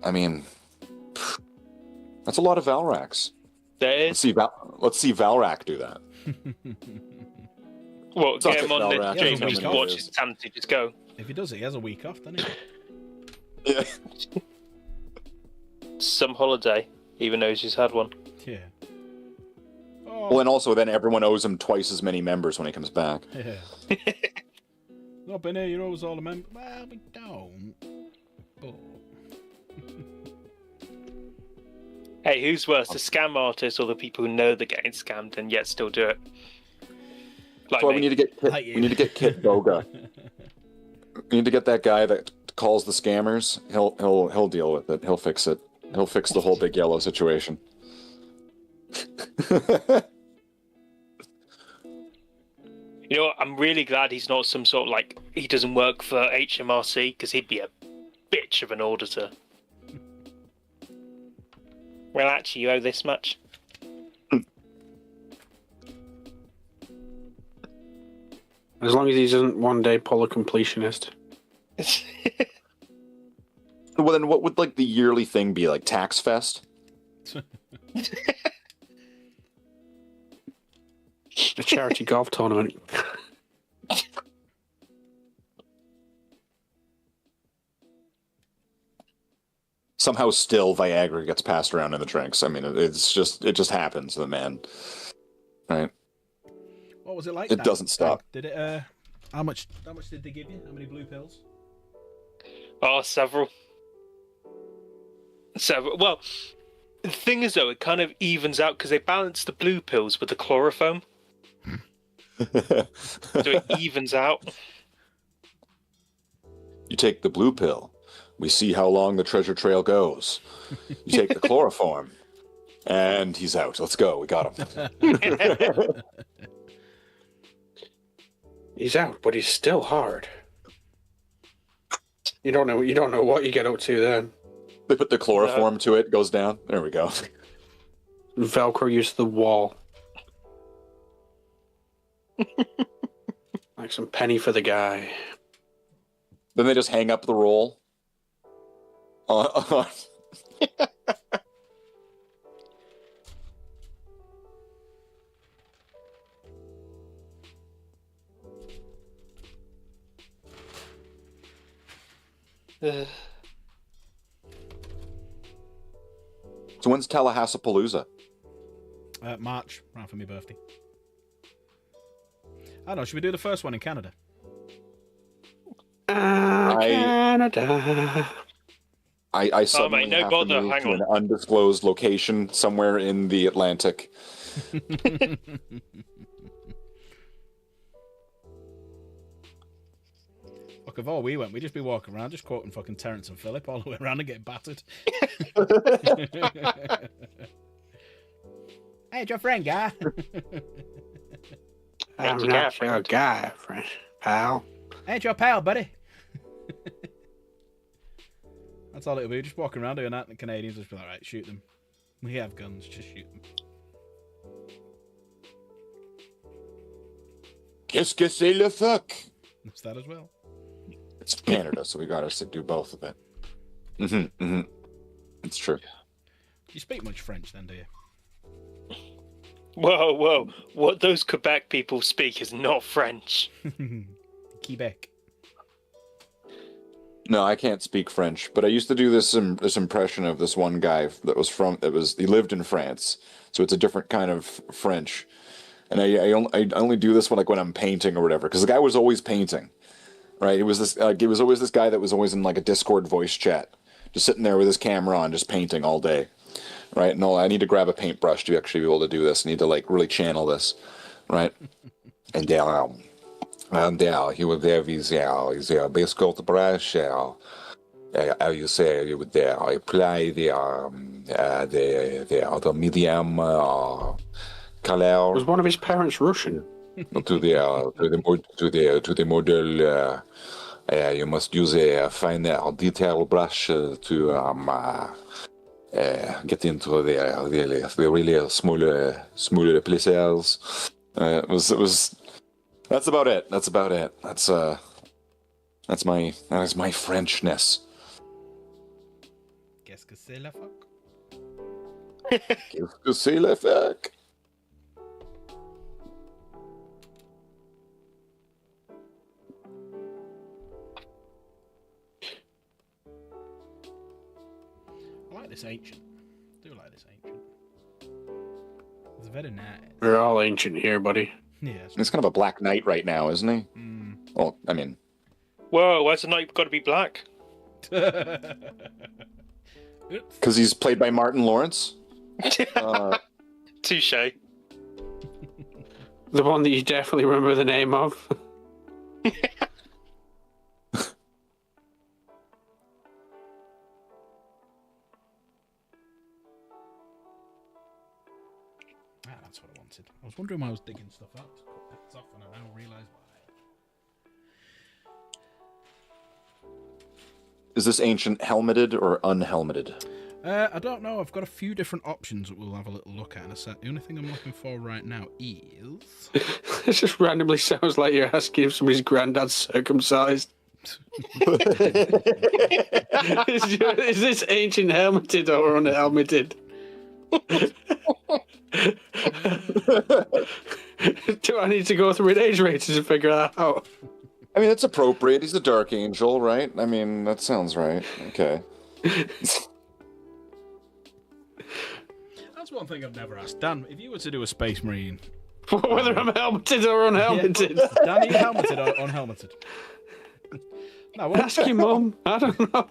I mean, that's a lot of Valraks. There is. Let's see Valrak do that. Well, Suck get him it, on Valrak. the stream Yeah, and he's watch his sanity just go. If he does it, he has a week off, doesn't he? Yeah. Some holiday, even though he's just had one. Yeah. Oh, Well, and also then everyone owes him twice as many members when he comes back. yeah. Not been here, you're always all a member. Well, we don't. Oh. Hey, who's worse, the scam artists or the people who know they're getting scammed and yet still do it? Like That's why me. we need to get Kit Boga. We need to get that guy that calls the scammers. He'll deal with it. He'll fix it. He'll fix the whole big yellow situation. You know what? I'm really glad he's not some sort of like he doesn't work for HMRC because he'd be a bitch of an auditor. Well, actually, you owe this much. As long as he doesn't one day pull a completionist. Well, then what would like the yearly thing be? Like Tax Fest? A charity golf tournament. Somehow still Viagra gets passed around in the drinks. I mean, it just happens to the man. Right? What was it like? It that? doesn't stop. Did it? How much did they give you? How many blue pills? Oh, several. Several. Well, the thing is, though, it kind of evens out because they balance the blue pills with the chloroform. So it evens out. You take the blue pill. We see how long the treasure trail goes. You take the chloroform. And he's out. Let's go. We got him. He's out, but he's still hard. You don't know what you get up to then. They put the chloroform to it, goes down. There we go. Velcro you to the wall. Like some penny for the guy. Then they just hang up the roll. So when's Tallahassee-palooza? March, right for my birthday. I don't know, should we do the first one in Canada? Canada. I suddenly mate, no have bother, to move hang to on. an undisclosed location somewhere in the Atlantic. Look, if all we went, we'd just be walking around, just quoting fucking Terrence and Phillip all the way around and getting battered. Hey, it's your friend, guy. I'm you, not friend. your guy, friend, pal. Hey, it's your pal, buddy. That's all it'll be. Just walking around doing that, and the Canadians just be like, right, shoot them. We have guns, just shoot them. Qu'est-ce que c'est le fuck? That's that as well. It's Canada, so we got to do both of it. It's true. You speak much French then, do you? Whoa, whoa. What those Quebec people speak is not French. Quebec. No, I can't speak French, but I used to do this impression of this one guy he lived in France, so it's a different kind of French, and I only do this when I'm painting or whatever, because the guy was always painting, right? It was always this guy that was always in like a Discord voice chat, just sitting there with his camera on, just painting all day, right? No, I need to grab a paintbrush to actually be able to do this. I need to like really channel this, right? And he would have his biscuit brush, how you say you would apply the medium color. Was one of his parents Russian? To the model. You must use a fine detail brush to get into the really smaller places. It was. That's about it. That's my Frenchness. Qu'est-ce que c'est la fuck? Qu'est-ce que c'est la fuck? I like this ancient. I do like this ancient. It's very nice. We're all ancient here, buddy. Yes. He's kind of a black knight right now, isn't he? Mm. Well, I mean, Whoa, why's the knight got to be black? Oops. because he's played by Martin Lawrence. Touche. The one that you definitely remember the name of. Ah, that's what I wanted. I was wondering why I was digging stuff out. Just cut bits off and I now realise why. Is this ancient helmeted or unhelmeted? I don't know. I've got a few different options that we'll have a little look at in a sec. The only thing I'm looking for right now is... It just randomly sounds like you're asking if somebody's granddad's circumcised. Is this ancient helmeted or unhelmeted? Do I need to go through an age rating to figure that out? I mean, it's appropriate. He's a dark angel, right? I mean, that sounds right. Okay. That's one thing I've never asked. Dan, if you were to do a Space Marine... Whether I'm helmeted or unhelmeted. Yeah. Dan, are you helmeted or unhelmeted? No, what? Ask your mum. I don't know.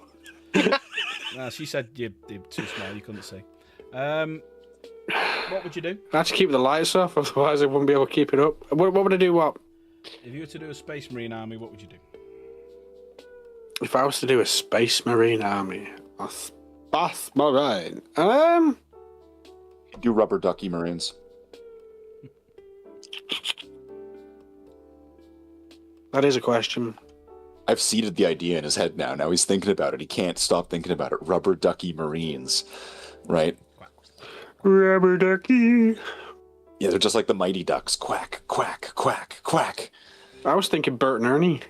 Nah, she said you're too small, you couldn't see. What would you do? I have to keep the lights off, otherwise I wouldn't be able to keep it up. What would I do? What? If you were to do a Space Marine army, what would you do? If I was to do a Space Marine army, a Space Marine. Do rubber ducky Marines. That is a question. I've seeded the idea in his head now. Now he's thinking about it. He can't stop thinking about it. Rubber ducky Marines, right? Rubber ducky. Yeah, they're just like the Mighty Ducks. Quack, quack, quack, quack. I was thinking Bert and Ernie.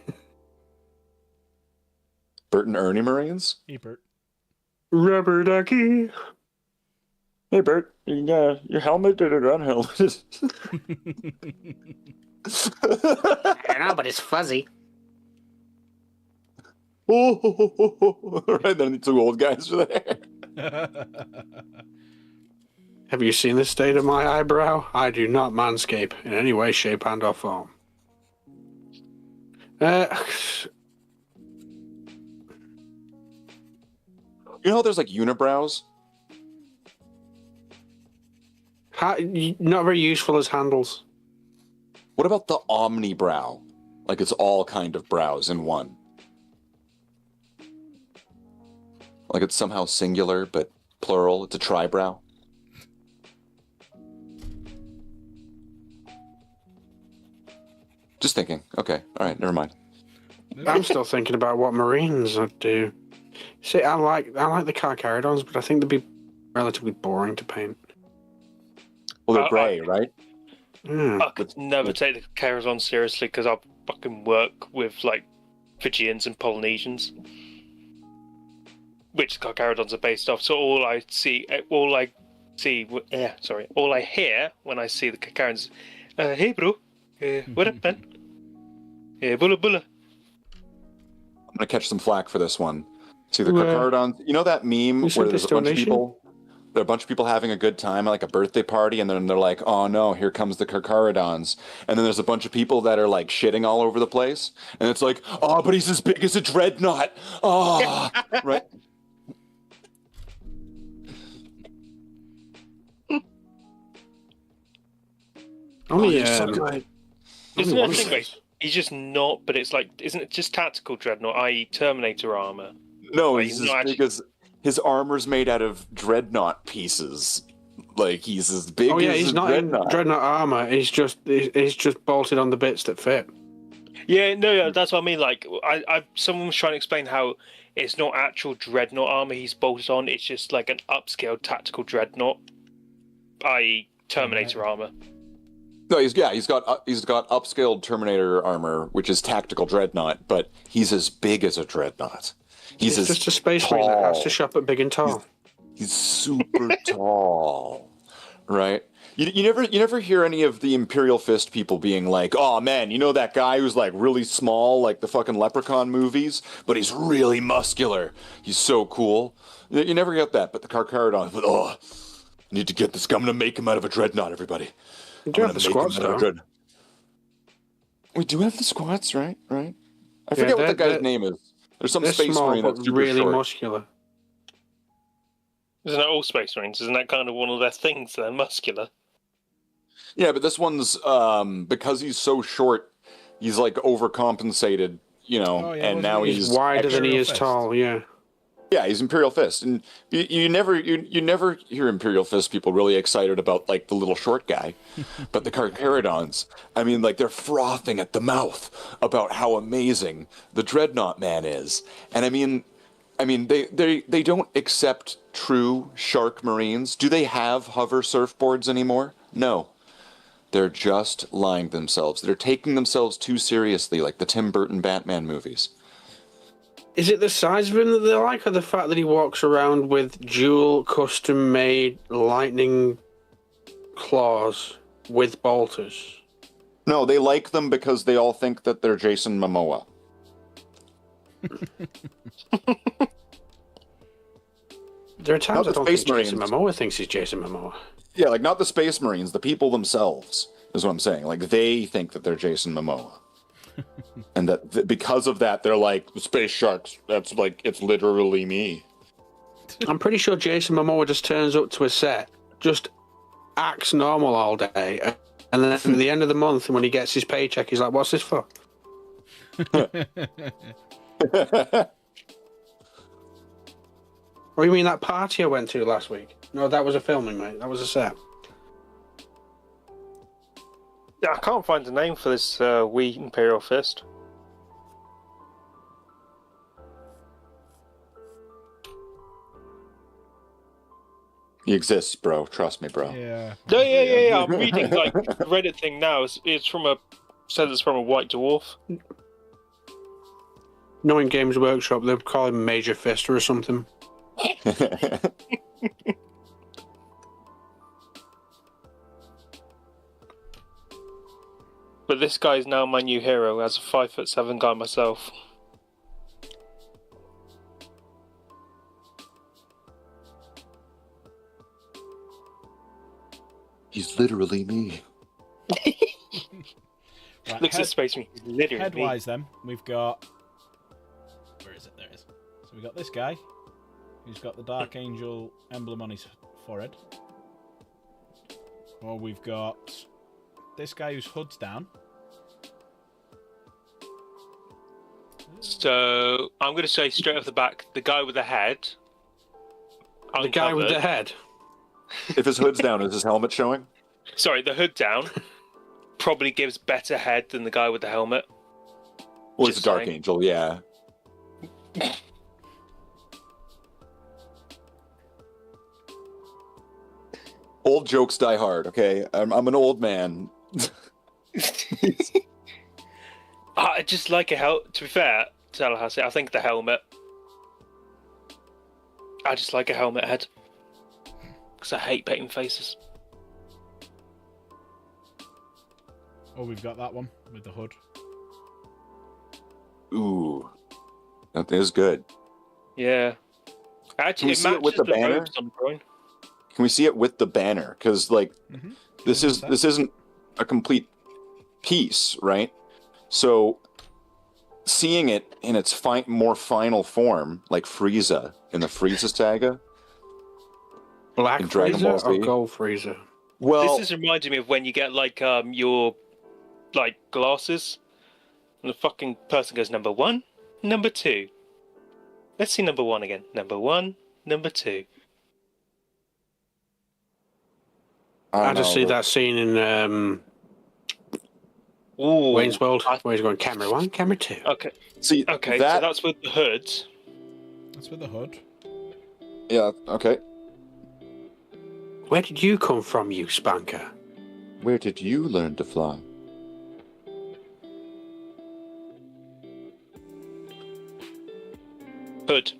Bert and Ernie Marines? Hey, Bert. Rubber ducky. Hey, Bert, your helmeted or unhelmeted? I don't know, but it's fuzzy. Right then, the two old guys are there. Have you seen the state of my eyebrow? I do not manscape in any way, shape, and or form. You know how there's like unibrows? Not very useful as handles. What about the omnibrow? Like it's all kind of brows in one. Like it's somehow singular, but plural. It's a tribrow. Just thinking. Okay. All right. Never mind. I'm still thinking about what Marines would do. See, I like the Carcharodons, but I think they'd be relatively boring to paint. Well, they're grey, right? Yeah. I could never take the Charazon seriously because I fucking work with like Fijians and Polynesians, which Carcharodons are based off. So all I hear when I see the Carcharodons, hey bro, what up man? Bulla bulla. I'm gonna catch some flack for this one. See the Carcharodons. You know that meme where there's a bunch of people. There are a bunch of people having a good time at like a birthday party, and then they're like, "Oh no, here comes the Carcharodons!" And then there's a bunch of people that are like shitting all over the place, and it's like, "Oh, but he's as big as a dreadnought!" Oh, right. Isn't it a thing where he's just not? But it's like, isn't it just tactical dreadnought, i.e., Terminator armor? No, Like, he's he's as not big as his armor's made out of dreadnought pieces. Like he's as big Oh yeah, as he's a not dreadnought. in dreadnought armor. He's just bolted on the bits that fit. Yeah, no, that's what I mean. Like, someone was trying to explain how it's not actual dreadnought armor he's bolted on. It's just like an upscaled tactical dreadnought, i.e., Terminator armor. No, he's got upscaled Terminator armor, which is tactical dreadnought, but he's as big as a dreadnought. He's just a space marine that has to shop at big and tall. He's super tall, right? You never hear any of the Imperial Fist people being like, "Oh man, you know that guy who's like really small, like the fucking Leprechaun movies, but he's really muscular. He's so cool." You never get that. But the Carcharodon, I need to get this guy. I'm gonna make him out of a dreadnought, everybody. We do have the squads, though. We do have the squads, right? Right. I forget what the guy's name is. There's some space small, marine that's but super really short. Isn't muscular. that all Space Marines? Isn't that kind of one of their things? They're muscular. Yeah, but this one's because he's so short, he's like overcompensated, and now He's wider than he is tall. Yeah. Yeah, he's Imperial Fist, and you never hear Imperial Fist people really excited about like the little short guy, but the Carcharodons, I mean, like they're frothing at the mouth about how amazing the Dreadnought Man is, and I mean they don't accept true Shark Marines. Do they have hover surfboards anymore? No. They're just lying to themselves. They're taking themselves too seriously, like the Tim Burton Batman movies. Is it the size of him that they like, or the fact that he walks around with dual custom-made lightning claws with bolters? No, they like them because they all think that they're Jason Momoa. There are times I don't think Jason Marines. Momoa thinks he's Jason Momoa. Yeah, like not the Space Marines, the people themselves is what I'm saying. Like they think that they're Jason Momoa. And that because of that, they're like, Space Sharks, that's like, it's literally me. I'm pretty sure Jason Momoa just turns up to a set, just acts normal all day, and then at the end of the month, when he gets his paycheck, he's like, what's this for? Or you mean that party I went to last week? No, that was a filming, mate. That was a set. Yeah, I can't find a name for this wee Imperial Fist. He exists, bro. Trust me, bro. Yeah. Yeah. I'm reading like the Reddit thing now. It's from it's from a white dwarf. Knowing Games Workshop, they'll call him Major Fister or something. But this guy is now my new hero as a 5'7" guy myself. He's literally me. Right, Looks at Space Marine. Literally. Head-wise, then, we've got... Where is it? There it is. So we've got this guy, who's got the Dark Angel emblem on his forehead. Or we've got this guy whose hood's down. So I'm going to say straight off the back, the guy with the head. The guy with the head. If his hood's down, is his helmet showing? Sorry, the hood down probably gives better head than the guy with the helmet. Well, he's a Dark Angel, yeah. Old jokes die hard, okay? I'm an old man. I just like a helmet. To be fair, Tallahassee, I think the helmet. I just like a helmet head. Because I hate painting faces. Oh, we've got that one with the hood. Ooh. That is good. Yeah. Actually, Can we see it with the banner? robes on the groin. Can we see it with the banner? Because, like, this isn't a complete piece, right? So, seeing it in its more final form, like Frieza in the Frieza saga. Black in Dragon Ball Frieza or Z. Gold Frieza? Well, This is reminding me of when you get, like, your, like, glasses. And the fucking person goes, number 1, number 2. Let's see number 1 again. Number 1, number 2. I just see that scene in Ooh, Wayne's World where he's going camera 1, camera 2. Okay. See, Okay, that... so that's with the hood. That's with the hood. Yeah, okay. Where did you come from, you spanker? Where did you learn to fly? Hood.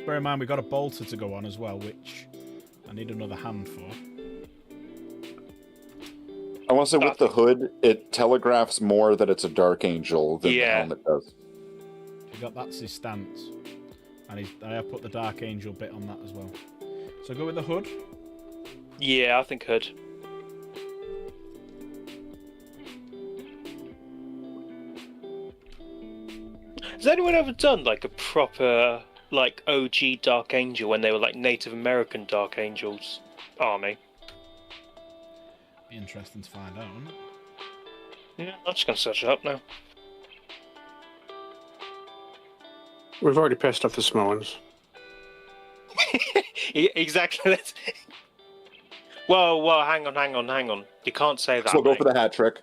Bear in mind, we've got a bolter to go on as well, which I need another hand for. I want to say with the hood, it telegraphs more that it's a Dark Angel than the Yeah. helmet does. You got that's his stance, and I have put the Dark Angel bit on that as well. So go with the hood. Yeah, I think hood. Has anyone ever done like a proper like OG Dark Angel when they were like Native American Dark Angels army? Be interesting to find out, wouldn't it? Yeah, I'm just gonna search it up now. We've already pissed off the small ones. Exactly. Well, hang on. You can't say that. So go mate. for the hat trick.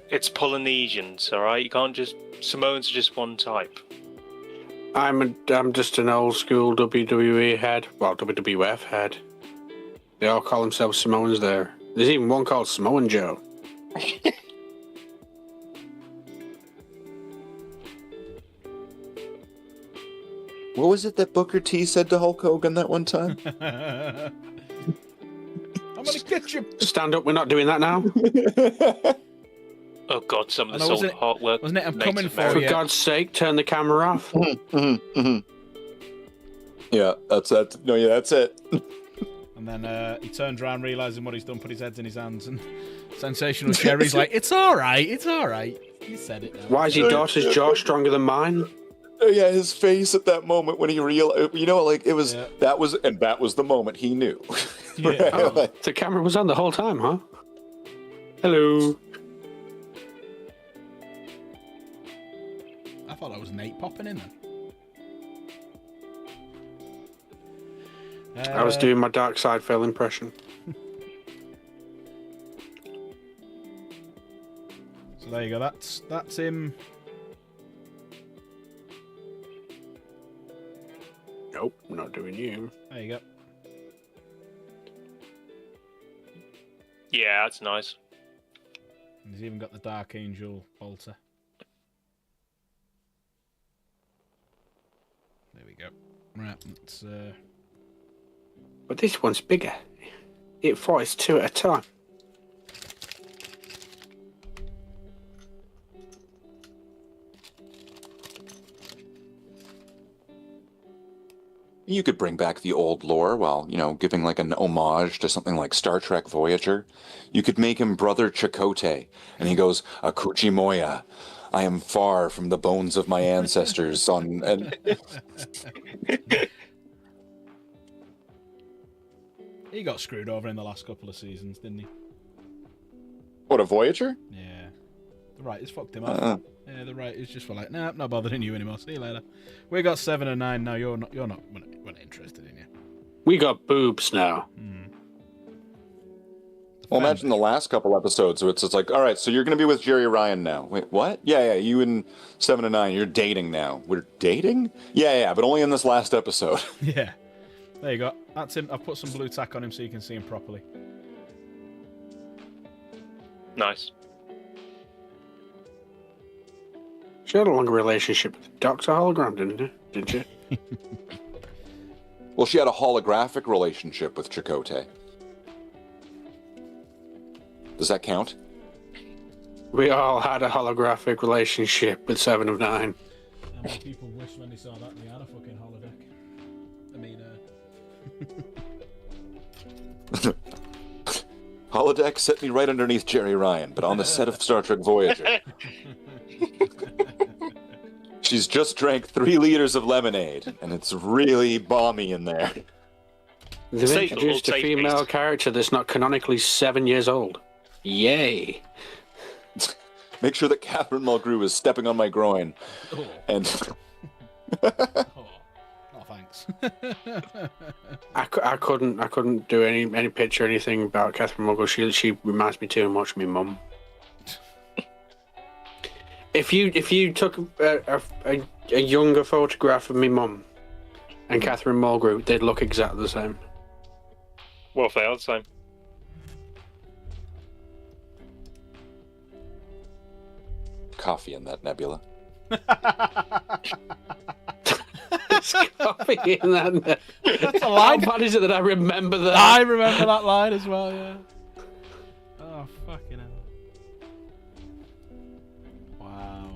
It's Polynesians, all right. You can't just Samoans are just one type. I'm just an old school WWE head. Well, WWF head. They all call themselves Samoans there. There's even one called Samoan Joe. What was it that Booker T said to Hulk Hogan that one time? I'm gonna get you. Stand up, we're not doing that now. Oh God, some of I this know, old artwork. wasn't it? I'm Native coming for American. For you. God's sake, turn the camera off. Yeah, that's no, yeah, that's it. And then he turns around, realizing what he's done, put his heads in his hands, and Sensational Sherry's like, "It's all right, it's all right." You said it. Now. Why is your daughter's jaw stronger than mine? Yeah, his face at that moment when he realized, you know, like it was Yeah. that was the moment he knew. Yeah. Oh, the camera was on the whole time, huh? Hello. I thought that was Nate popping in then. I was doing my Dark Side Phil impression. So there you go. That's him. Nope, we're not doing you. There you go. Yeah, that's nice. And he's even got the Dark Angel bolter. There we go. Right, let's. But this one's bigger. It fires 2 at a time. You could bring back the old lore while, you know, giving like an homage to something like Star Trek Voyager. You could make him Brother Chakotay, and he goes, "Akuchi Moya, I am far from the bones of my ancestors." He got screwed over in the last couple of seasons, didn't he? What, a Voyager? Yeah. The writers fucked him up. Yeah, the writers just were like, "Nah, not bothering you anymore. See you later." We got 7 and 9 now. We're not interested in you. We got boobs now. Well, imagine the last couple episodes. So it's like, all right, so you're going to be with Jerry Ryan now. Wait, what? Yeah, you and 7 and 9, you're dating now. We're dating? Yeah, but only in this last episode. Yeah. There you go. That's him. I've put some blue tack on him so you can see him properly. Nice. She had a longer relationship with Dr. Hologram, didn't you? Well, she had a holographic relationship with Chakotay. Does that count? We all had a holographic relationship with 7 of 9. How many people wish when they saw that they had a fucking holodeck? I mean, Holodeck set me right underneath Jerry Ryan, but on the set of Star Trek Voyager. She's just drank 3 liters of lemonade, and it's really balmy in there. They've Safe, introduced a safe female beast. character that's not canonically 7 years old. Yay. Make sure that Catherine Mulgrew is stepping on my groin. oh, And oh, thanks. Alex. I couldn't do any picture or anything about Catherine Muggle. She reminds me too much of my mum. If you took a younger photograph of my mum and Catherine Mulgrew, they'd look exactly the same. Well, if they are the same. Coffee in that nebula. There's coffee in that. That's a line. How bad is it that I remember that? I remember that line as well, yeah. Oh, fucking hell. Wow.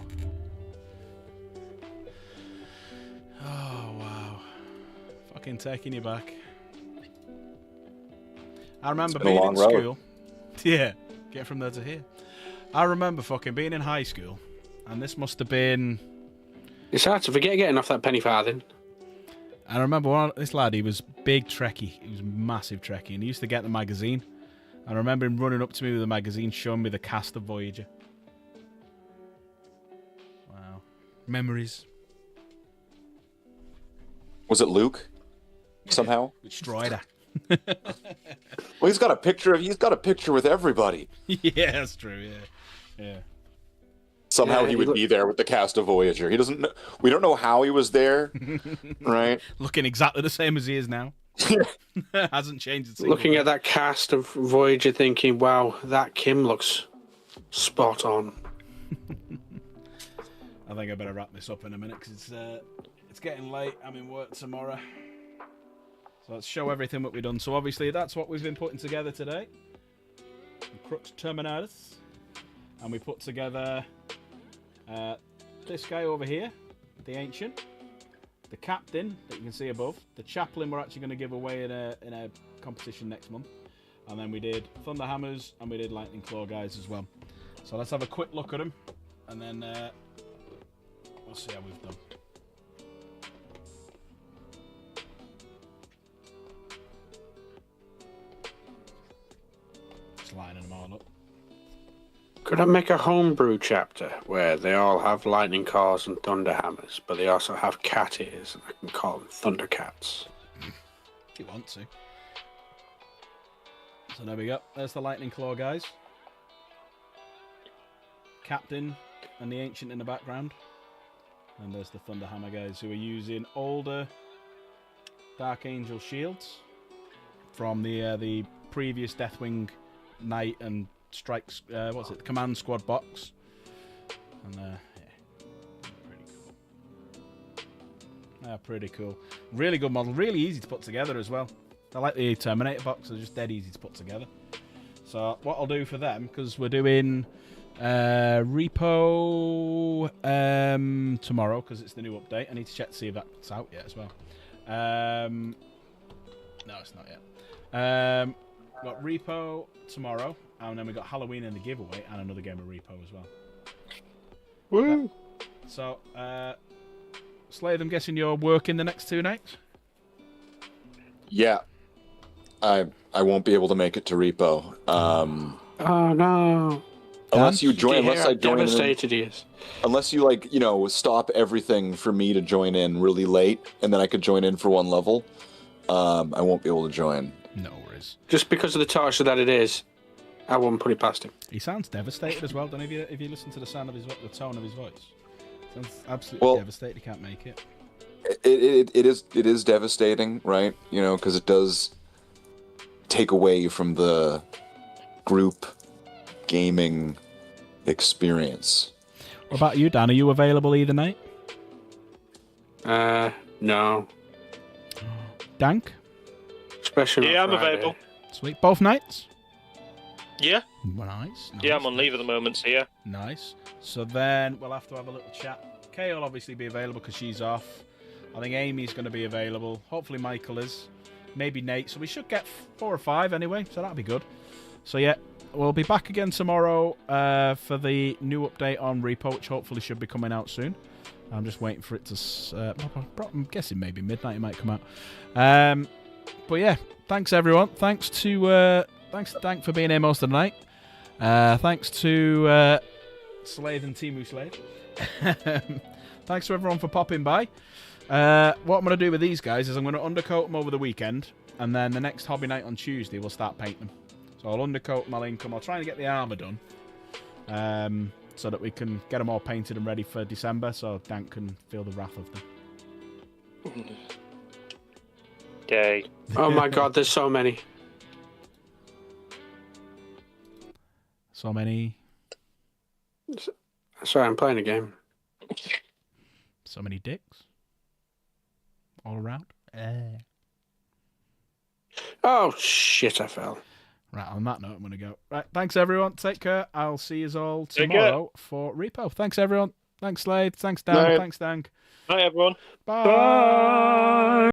Oh, wow. Fucking taking you back. I remember been a being long in road. school. Yeah, get from there to here. I remember fucking being in high school, and this must have been... It's hard to forget getting off that penny farthing. I remember this lad, he was big Trekkie. He was massive Trekkie, and he used to get the magazine. I remember him running up to me with the magazine, showing me the cast of Voyager. Wow. Memories. Was it Luke? Somehow? With Strider. Well, he's got a picture with everybody. Yeah, that's true, yeah. Somehow Yeah, he would be there with the cast of Voyager. He doesn't know, we don't know how he was there, right? Looking exactly the same as he is now. Hasn't changed. Looking at that cast of Voyager thinking, wow, that Kim looks spot on. I think I better wrap this up in a minute because it's getting late. I'm in work tomorrow. So let's show everything what we've done. So obviously that's what we've been putting together today. The Crux Terminatus. And we put together this guy over here, the Ancient, the Captain that you can see above, the Chaplain we're actually going to give away in a competition next month, and then we did Thunderhammers and we did Lightning Claw guys as well. So let's have a quick look at them, and then we'll see how we've done. Just lining them all up. Could I make a homebrew chapter where they all have lightning claws and thunder hammers, but they also have cat ears, and I can call them Thundercats? If you want to. So there we go. There's the Lightning Claw guys. Captain and the Ancient in the background. And there's the Thunderhammer guys who are using older Dark Angel shields from the previous Deathwing Knight and Strikes, the Command Squad box. And pretty cool. Really good model, really easy to put together as well. I like the Terminator box, they're just dead easy to put together. So what I'll do for them, because we're doing repo tomorrow, because it's the new update. I need to check to see if that's out yet as well. No, it's not yet. Got repo tomorrow, and then we got Halloween in the giveaway, and another game of repo as well. Woo! So, Slade, I'm guessing you're working the next 2 nights? Yeah. I won't be able to make it to repo. Oh no! Unless you join, unless I join in, devastated he is. unless you stop everything for me to join in really late, and then I could join in for one level. I won't be able to join. No worries. Just because of the torture that it is, I wouldn't put it past him. He sounds devastated as well. Don't know if you listen to the sound of the tone of his voice. Sounds absolutely devastated. He can't make it. It is devastating, right? Because it does take away from the group gaming experience. What about you, Dan? Are you available either night? No. Dank? Especially Yeah, on I'm Friday. available. Sweet. Both nights? Yeah. Nice. Yeah, I'm on leave at the moment, so yeah. Nice. So then we'll have to have a little chat. Kay will obviously be available because she's off. I think Amy's going to be available. Hopefully Michael is. Maybe Nate. So we should get 4 or 5 anyway. So that'll be good. So yeah, we'll be back again tomorrow for the new update on Repo, which hopefully should be coming out soon. I'm just waiting for it to... I'm guessing maybe midnight it might come out. But yeah, thanks everyone. Thanks to Dank for being here most of the night. Thanks to Slade and Timu Slade. Thanks to everyone for popping by. What I'm going to do with these guys is I'm going to undercoat them over the weekend, and then the next hobby night on Tuesday we'll start painting them. So I'll undercoat my Lincoln. I'll try and get the armour done, so that we can get them all painted and ready for December, so Dan can feel the wrath of them. Yay. Oh my god, there's so many. So many. Sorry, I'm playing a game. So many dicks. All around. Oh shit, I fell. Right, on that note, I'm going to go. Right, thanks everyone. Take care. I'll see you all Take care. tomorrow for Repo. Thanks everyone. Thanks Slade. Thanks Dan. Night. Thanks Dan. Hi, everyone. Bye.